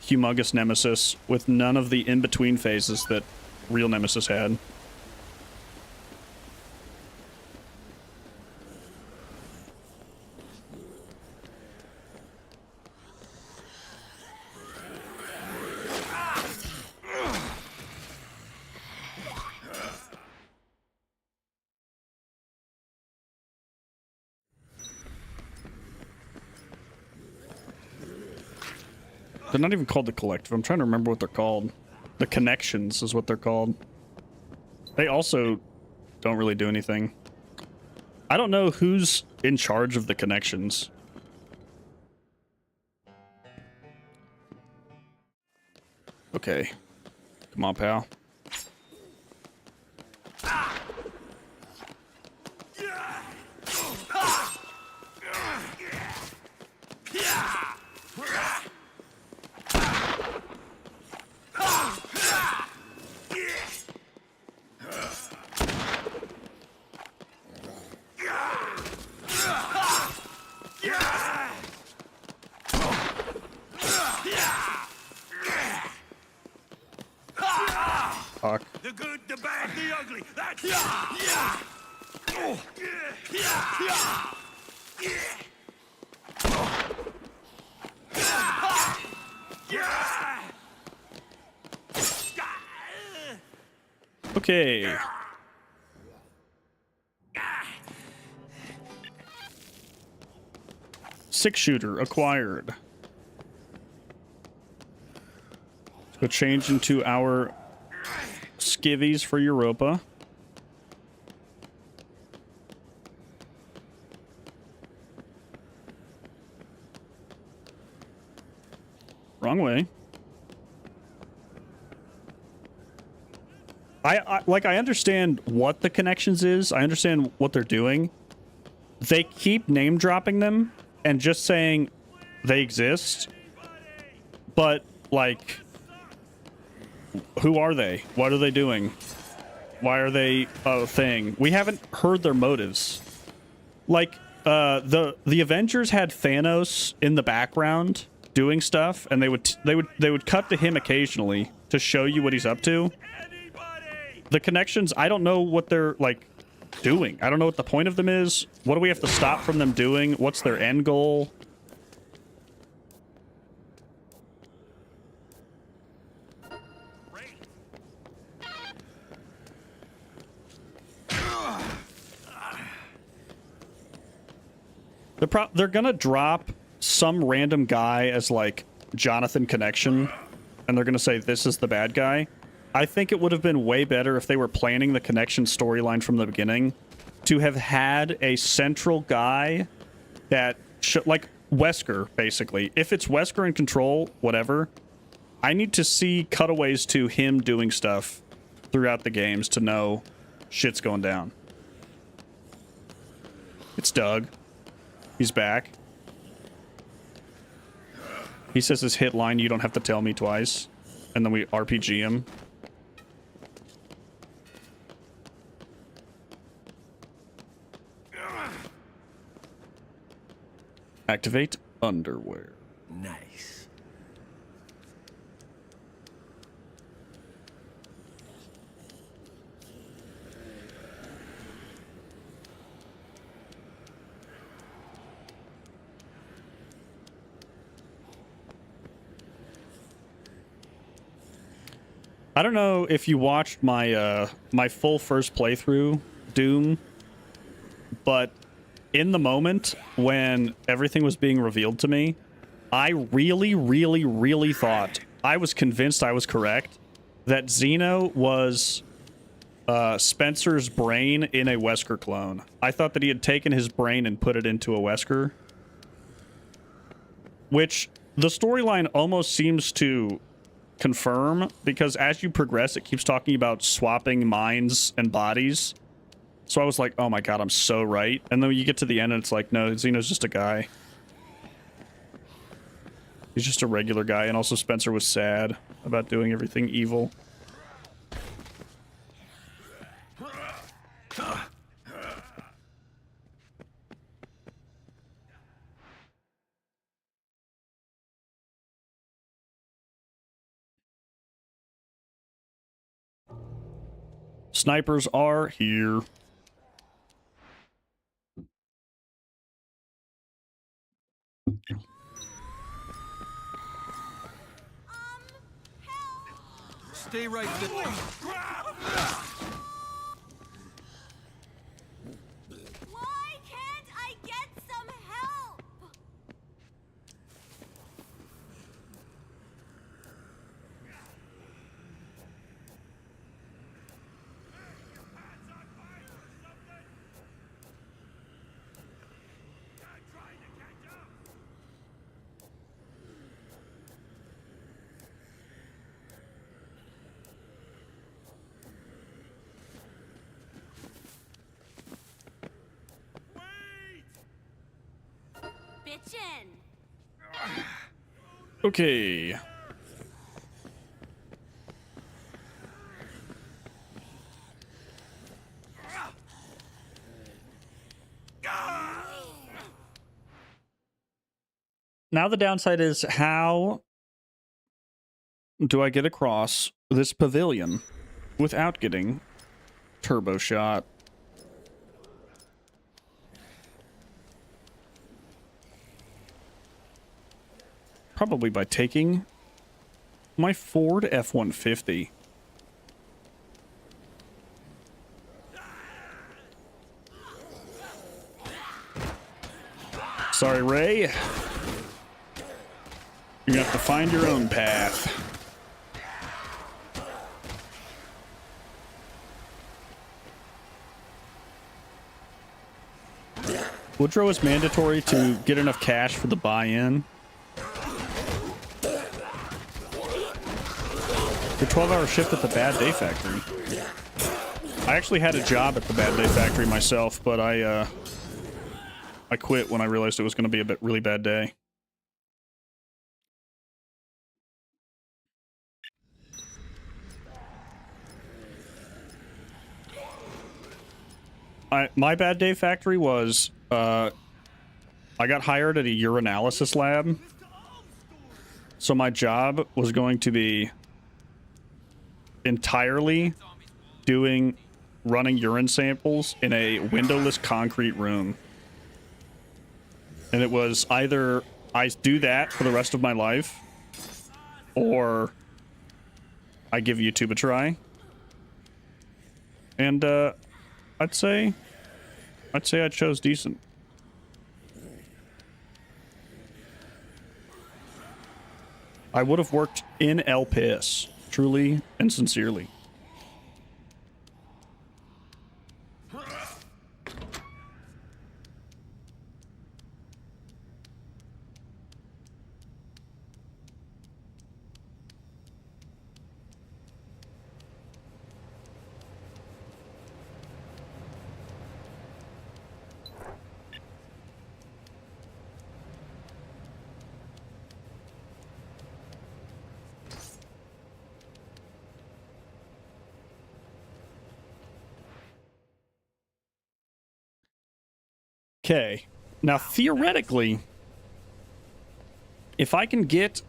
humongous Nemesis with none of the in-between phases that real Nemesis had. They're not even called the Collective. I'm trying to remember what they're called. The Connections is what they're called. They also don't really do anything. I don't know who's in charge of the Connections. Okay. Come on, pal. Fuck. The good, the bad, the ugly. That's Okay. Six-shooter acquired. Let's go change into our skivvies for Europa. Wrong way. I understand what the Connections is. I understand what they're doing. They keep name dropping them and just saying they exist. But, like, who are they? What are they doing? Why are they a thing? We haven't heard their motives. Like, the Avengers had Thanos in the background doing stuff, and they would cut to him occasionally to show you what he's up to. The Connections, I don't know what they're, like, doing. I don't know what the point of them is. What do we have to stop from them doing? What's their end goal? They're gonna drop some random guy as, like, Jonathan Connection, and they're gonna say this is the bad guy. I think it would have been way better if they were planning the Connection storyline from the beginning to have had a central guy that like Wesker, basically. If it's Wesker in control, whatever, I need to see cutaways to him doing stuff throughout the games to know shit's going down. It's Doug. He's back. He says his hit line, "You don't have to tell me twice." and then we RPG him. Activate underwear. Nice. I don't know if you watched my my full first playthrough Doom, but in the moment when everything was being revealed to me, I really thought, I was convinced I was correct, that Zeno was Spencer's brain in a Wesker clone. I thought that he had taken his brain and put it into a Wesker, which the storyline almost seems to confirm, because as you progress, it keeps talking about swapping minds and bodies. So I was like, oh my god, I'm so right. And then you get to the end and it's like, no, Zeno's just a guy. He's just a regular guy. And also Spencer was sad about doing everything evil. Snipers are here. Stay right there. Why can't I get some help? Bitchin'. Okay. Now the downside is, how do I get across this pavilion without getting turbo shot? Probably by taking my Ford F-150. Sorry, Ray. You're gonna have to find your own path. Woodrow is mandatory to get enough cash for the buy-in. The 12-hour shift at the Bad Day Factory. I actually had a job at the Bad Day Factory myself, but I quit when I realized it was going to be a really bad day. My Bad Day Factory was, I got hired at a urinalysis lab. So my job was going to be entirely running urine samples in a windowless concrete room. And it was either I do that for the rest of my life, or I give YouTube a try. And I'd say I chose decent. I would have worked in El Pis, truly and sincerely. Okay. Now, theoretically, if I can get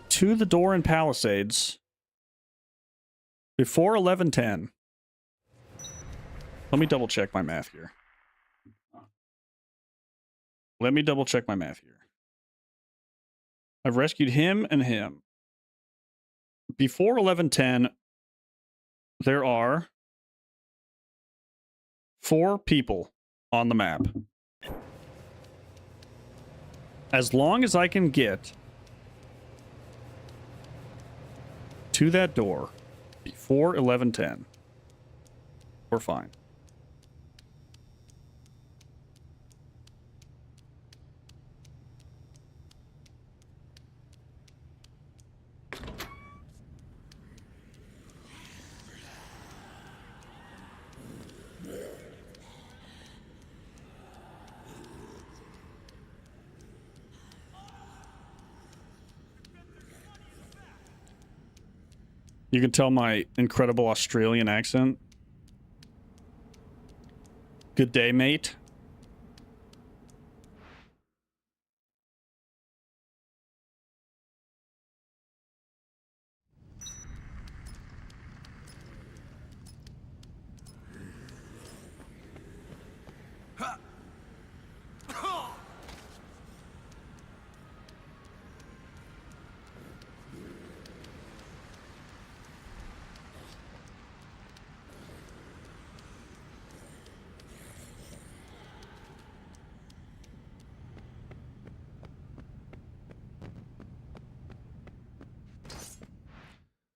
to the door in Palisades before 11:10, let me double check my math here. I've rescued him and him. Before 11:10, there are 4 people on the map. As long as I can get to that door before 11:10, we're fine. You can tell my incredible Australian accent. Good day, mate.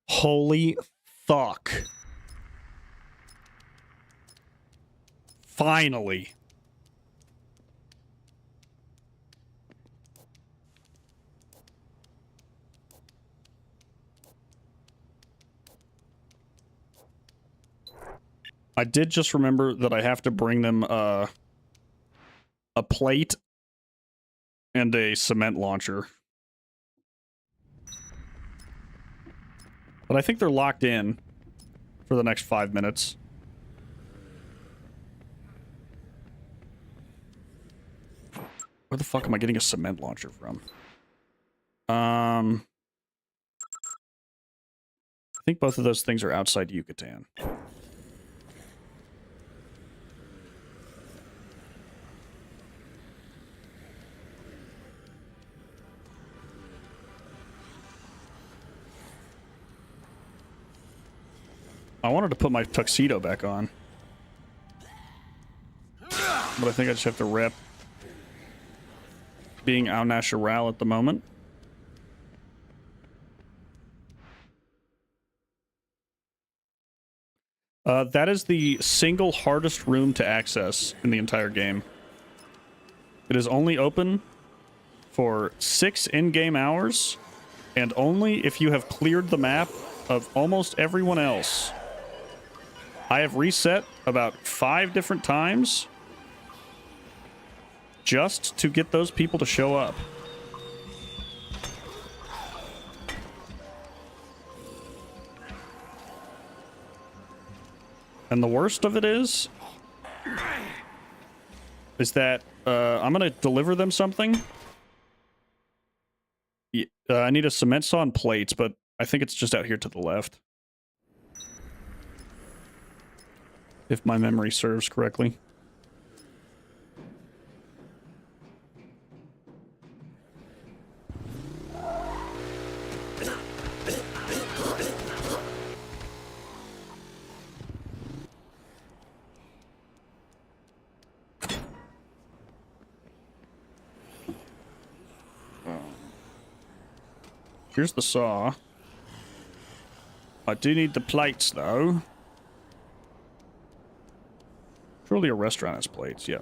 Holy fuck. Finally. I did just remember that I have to bring them a plate and a cement launcher. But I think they're locked in for the next 5 minutes. Where the fuck am I getting a cement launcher from? I think both of those things are outside Yucatan. I wanted to put my tuxedo back on. But I think I just have to rep being au natural at the moment. That is the single hardest room to access in the entire game. It is only open for 6 in-game hours, and only if you have cleared the map of almost everyone else. I have reset about 5 different times just to get those people to show up. And the worst of it is that I'm going to deliver them something. I need a cement saw and plates, but I think it's just out here to the left. If my memory serves correctly. Here's the saw. I do need the plates, though. Surely a restaurant has plates, yeah.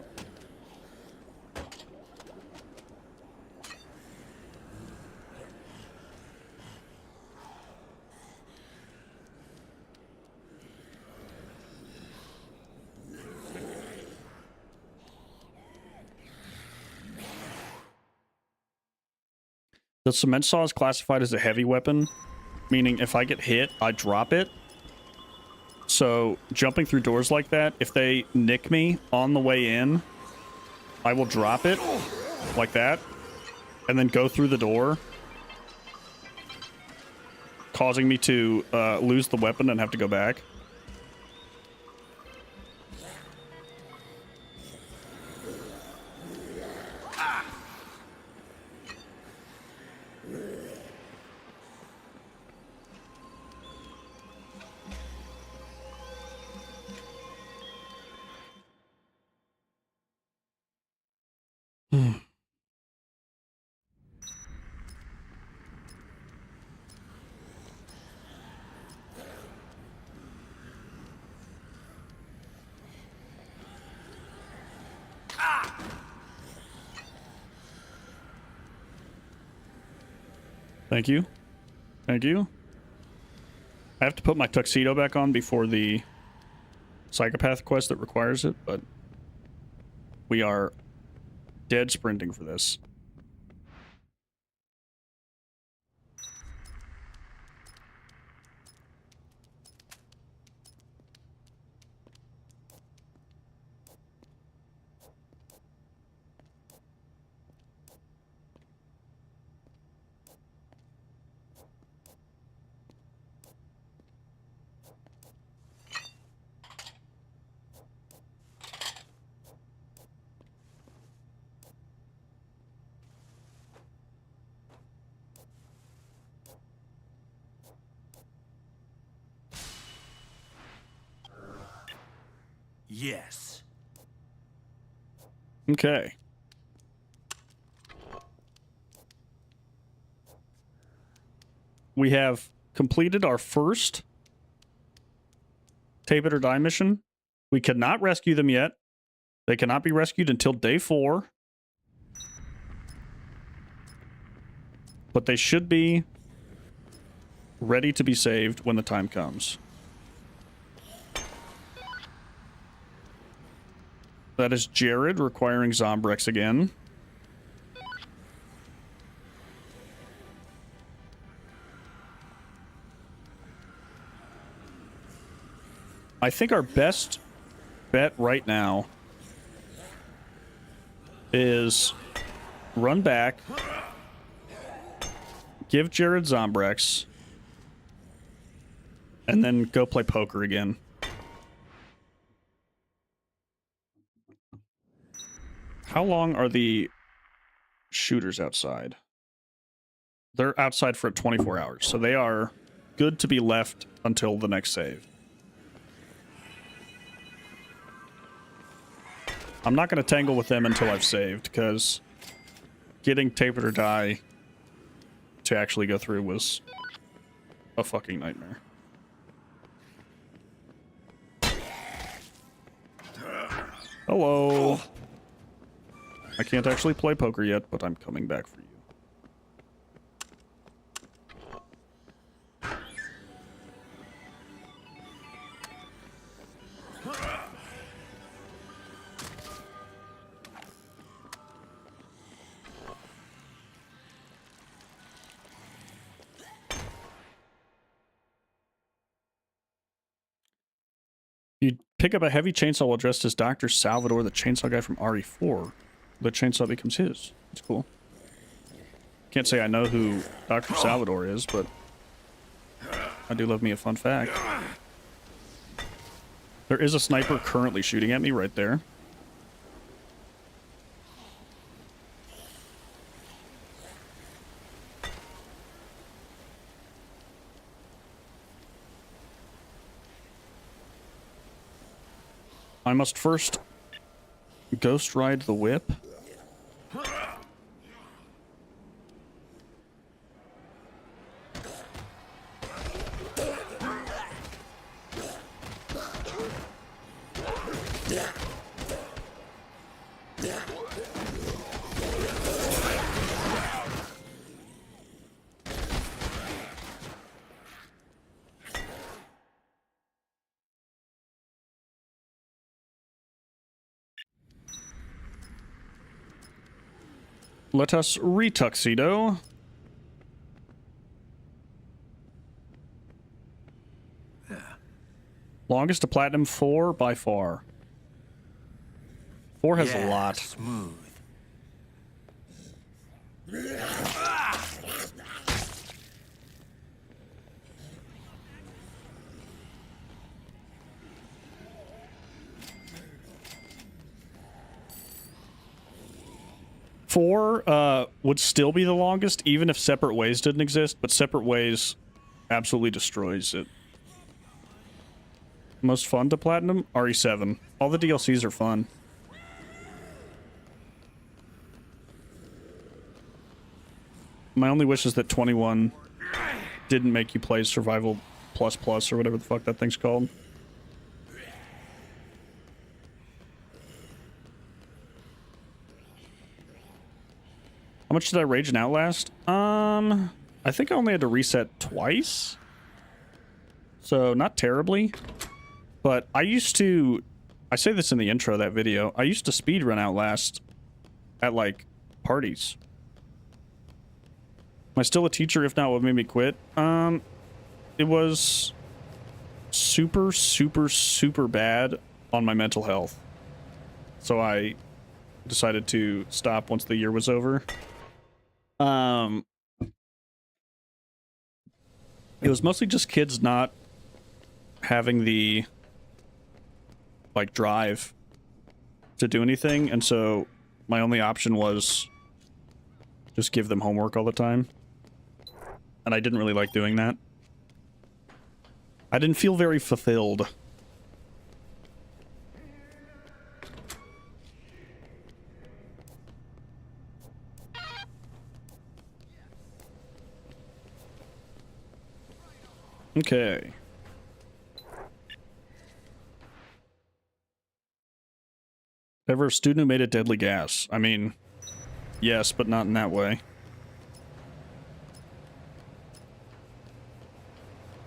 The cement saw is classified as a heavy weapon, meaning if I get hit, I drop it. So jumping through doors like that, if they nick me on the way in, I will drop it like that and then go through the door, causing me to lose the weapon and have to go back. Thank you. Thank you. I have to put my tuxedo back on before the Psychopath quest that requires it, but we are dead sprinting for this. Yes. Okay. We have completed our first Tape It or Die mission. We cannot rescue them yet. They cannot be rescued until day 4. But they should be ready to be saved when the time comes. That is Jared requiring Zombrex again. I think our best bet right now is run back, give Jared Zombrex, and then go play poker again. How long are the shooters outside? They're outside for 24 hours, so they are good to be left until the next save. I'm not going to tangle with them until I've saved, because getting Tape It or Die to actually go through was a fucking nightmare. Hello. I can't actually play poker yet, but I'm coming back for you. You pick up a heavy chainsaw while dressed as Dr. Salvador, the chainsaw guy from RE4. The chainsaw becomes his. It's cool. Can't say I know who Dr. Salvador is, but I do love me a fun fact. There is a sniper currently shooting at me right there. I must first ghost ride the whip. Let us retuxedo. Longest to platinum, 4 by far. 4 has a lot. Smooth. Four would still be the longest, even if Separate Ways didn't exist, but Separate Ways absolutely destroys it. Most fun to platinum? RE7. All the DLCs are fun. My only wish is that 21 didn't make you play Survival Plus Plus or whatever the fuck that thing's called. How much did I rage in Outlast? I think I only had to reset twice. So, not terribly. But I used to... I say this in the intro of that video. I used to speedrun Outlast at, like, parties. Am I still a teacher? If not, what made me quit? It was super, super, super bad on my mental health. So I decided to stop once the year was over. It was mostly just kids not having the, like, drive to do anything, and so my only option was just give them homework all the time. And I didn't really like doing that. I didn't feel very fulfilled. Okay. Ever a student who made a deadly gas? I mean, yes, but not in that way.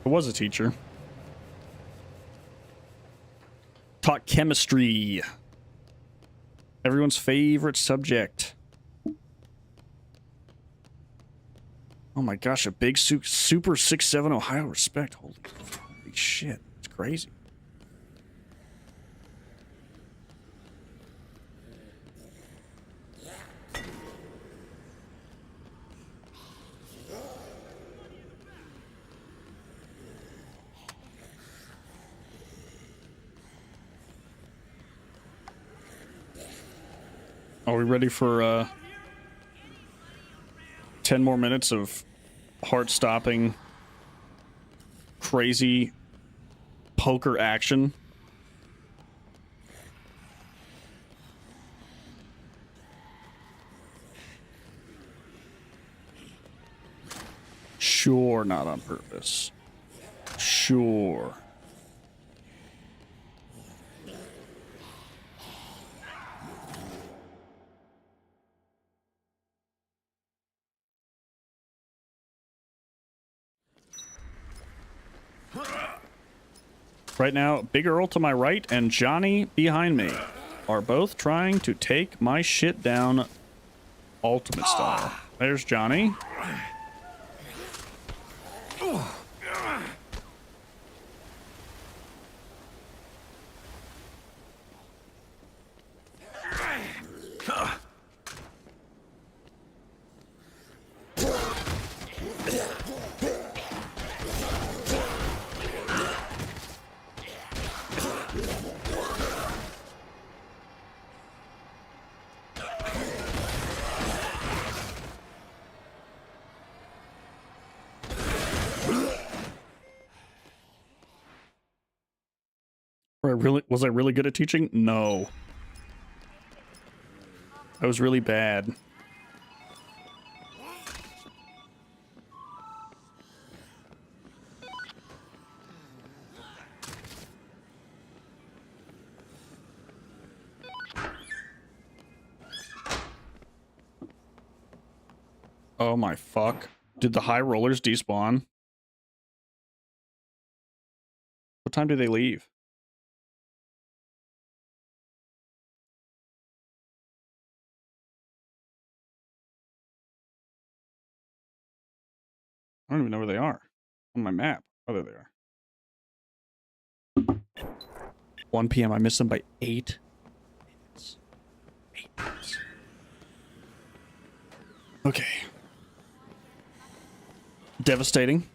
I was a teacher. Taught chemistry. Everyone's favorite subject. Oh my gosh, a big super 6'7" Ohio respect. Holy shit, it's crazy. Are we ready for 10 more minutes of heart-stopping, crazy poker action? Sure, not on purpose. Sure. Right now, Big Earl to my right and Johnny behind me are both trying to take my shit down ultimate style. There's Johnny. Was I really good at teaching? No. I was really bad. Oh my fuck. Did the high rollers despawn? What time do they leave? I don't even know where they are on my map. Oh, there they are. 1 p.m. I missed them by 8 minutes. 8 minutes. Okay. Devastating.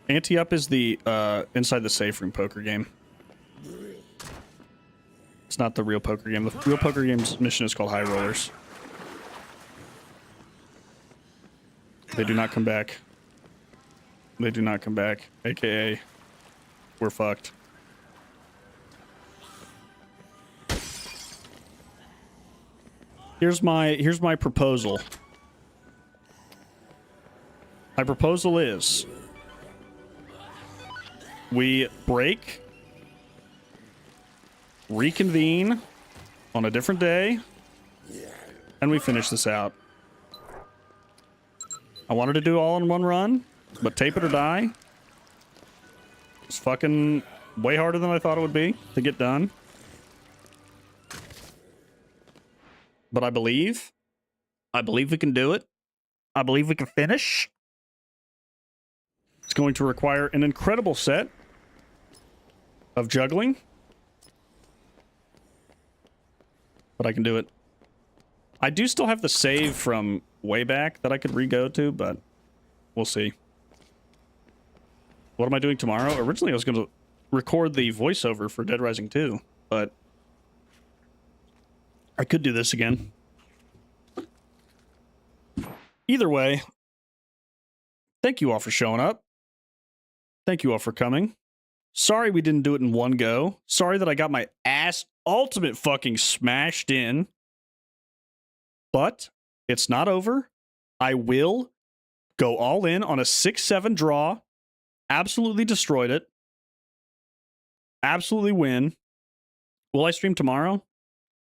Ante-up is the inside the safe room poker game. It's not the real poker game. The real poker game's mission is called High Rollers. They do not come back. They do not come back. AKA, we're fucked. Here's my proposal. My proposal is we break, reconvene on a different day, and we finish this out. I wanted to do all in one run, but tape it or die. It's fucking way harder than I thought it would be to get done. But I believe we can do it. I believe we can finish. It's going to require an incredible set of juggling. But I can do it. I do still have the save from way back that I could re-go to, but we'll see. What am I doing tomorrow? Originally, I was going to record the voiceover for Deadrising 2, but I could do this again. Either way, thank you all for showing up. Thank you all for coming. Sorry we didn't do it in one go. Sorry that I got my ass ultimate fucking smashed in. But it's not over. I will go all in on a 6-7 draw. Absolutely destroyed it. Absolutely win. Will I stream tomorrow?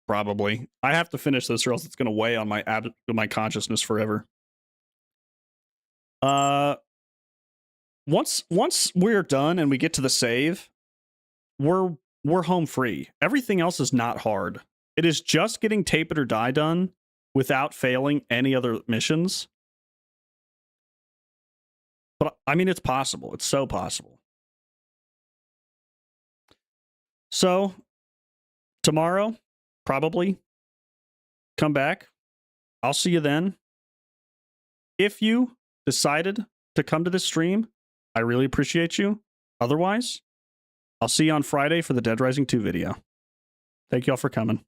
Probably. I have to finish this or else it's going to weigh on my consciousness forever. Once we're done and we get to the save, we're home free. Everything else is not hard. It is just getting tape it or die done without failing any other missions. But I mean, it's possible. It's so possible. So tomorrow, probably come back. I'll see you then. If you decided to come to this stream, I really appreciate you. Otherwise, I'll see you on Friday for the Deadrising 2 video. Thank you all for coming.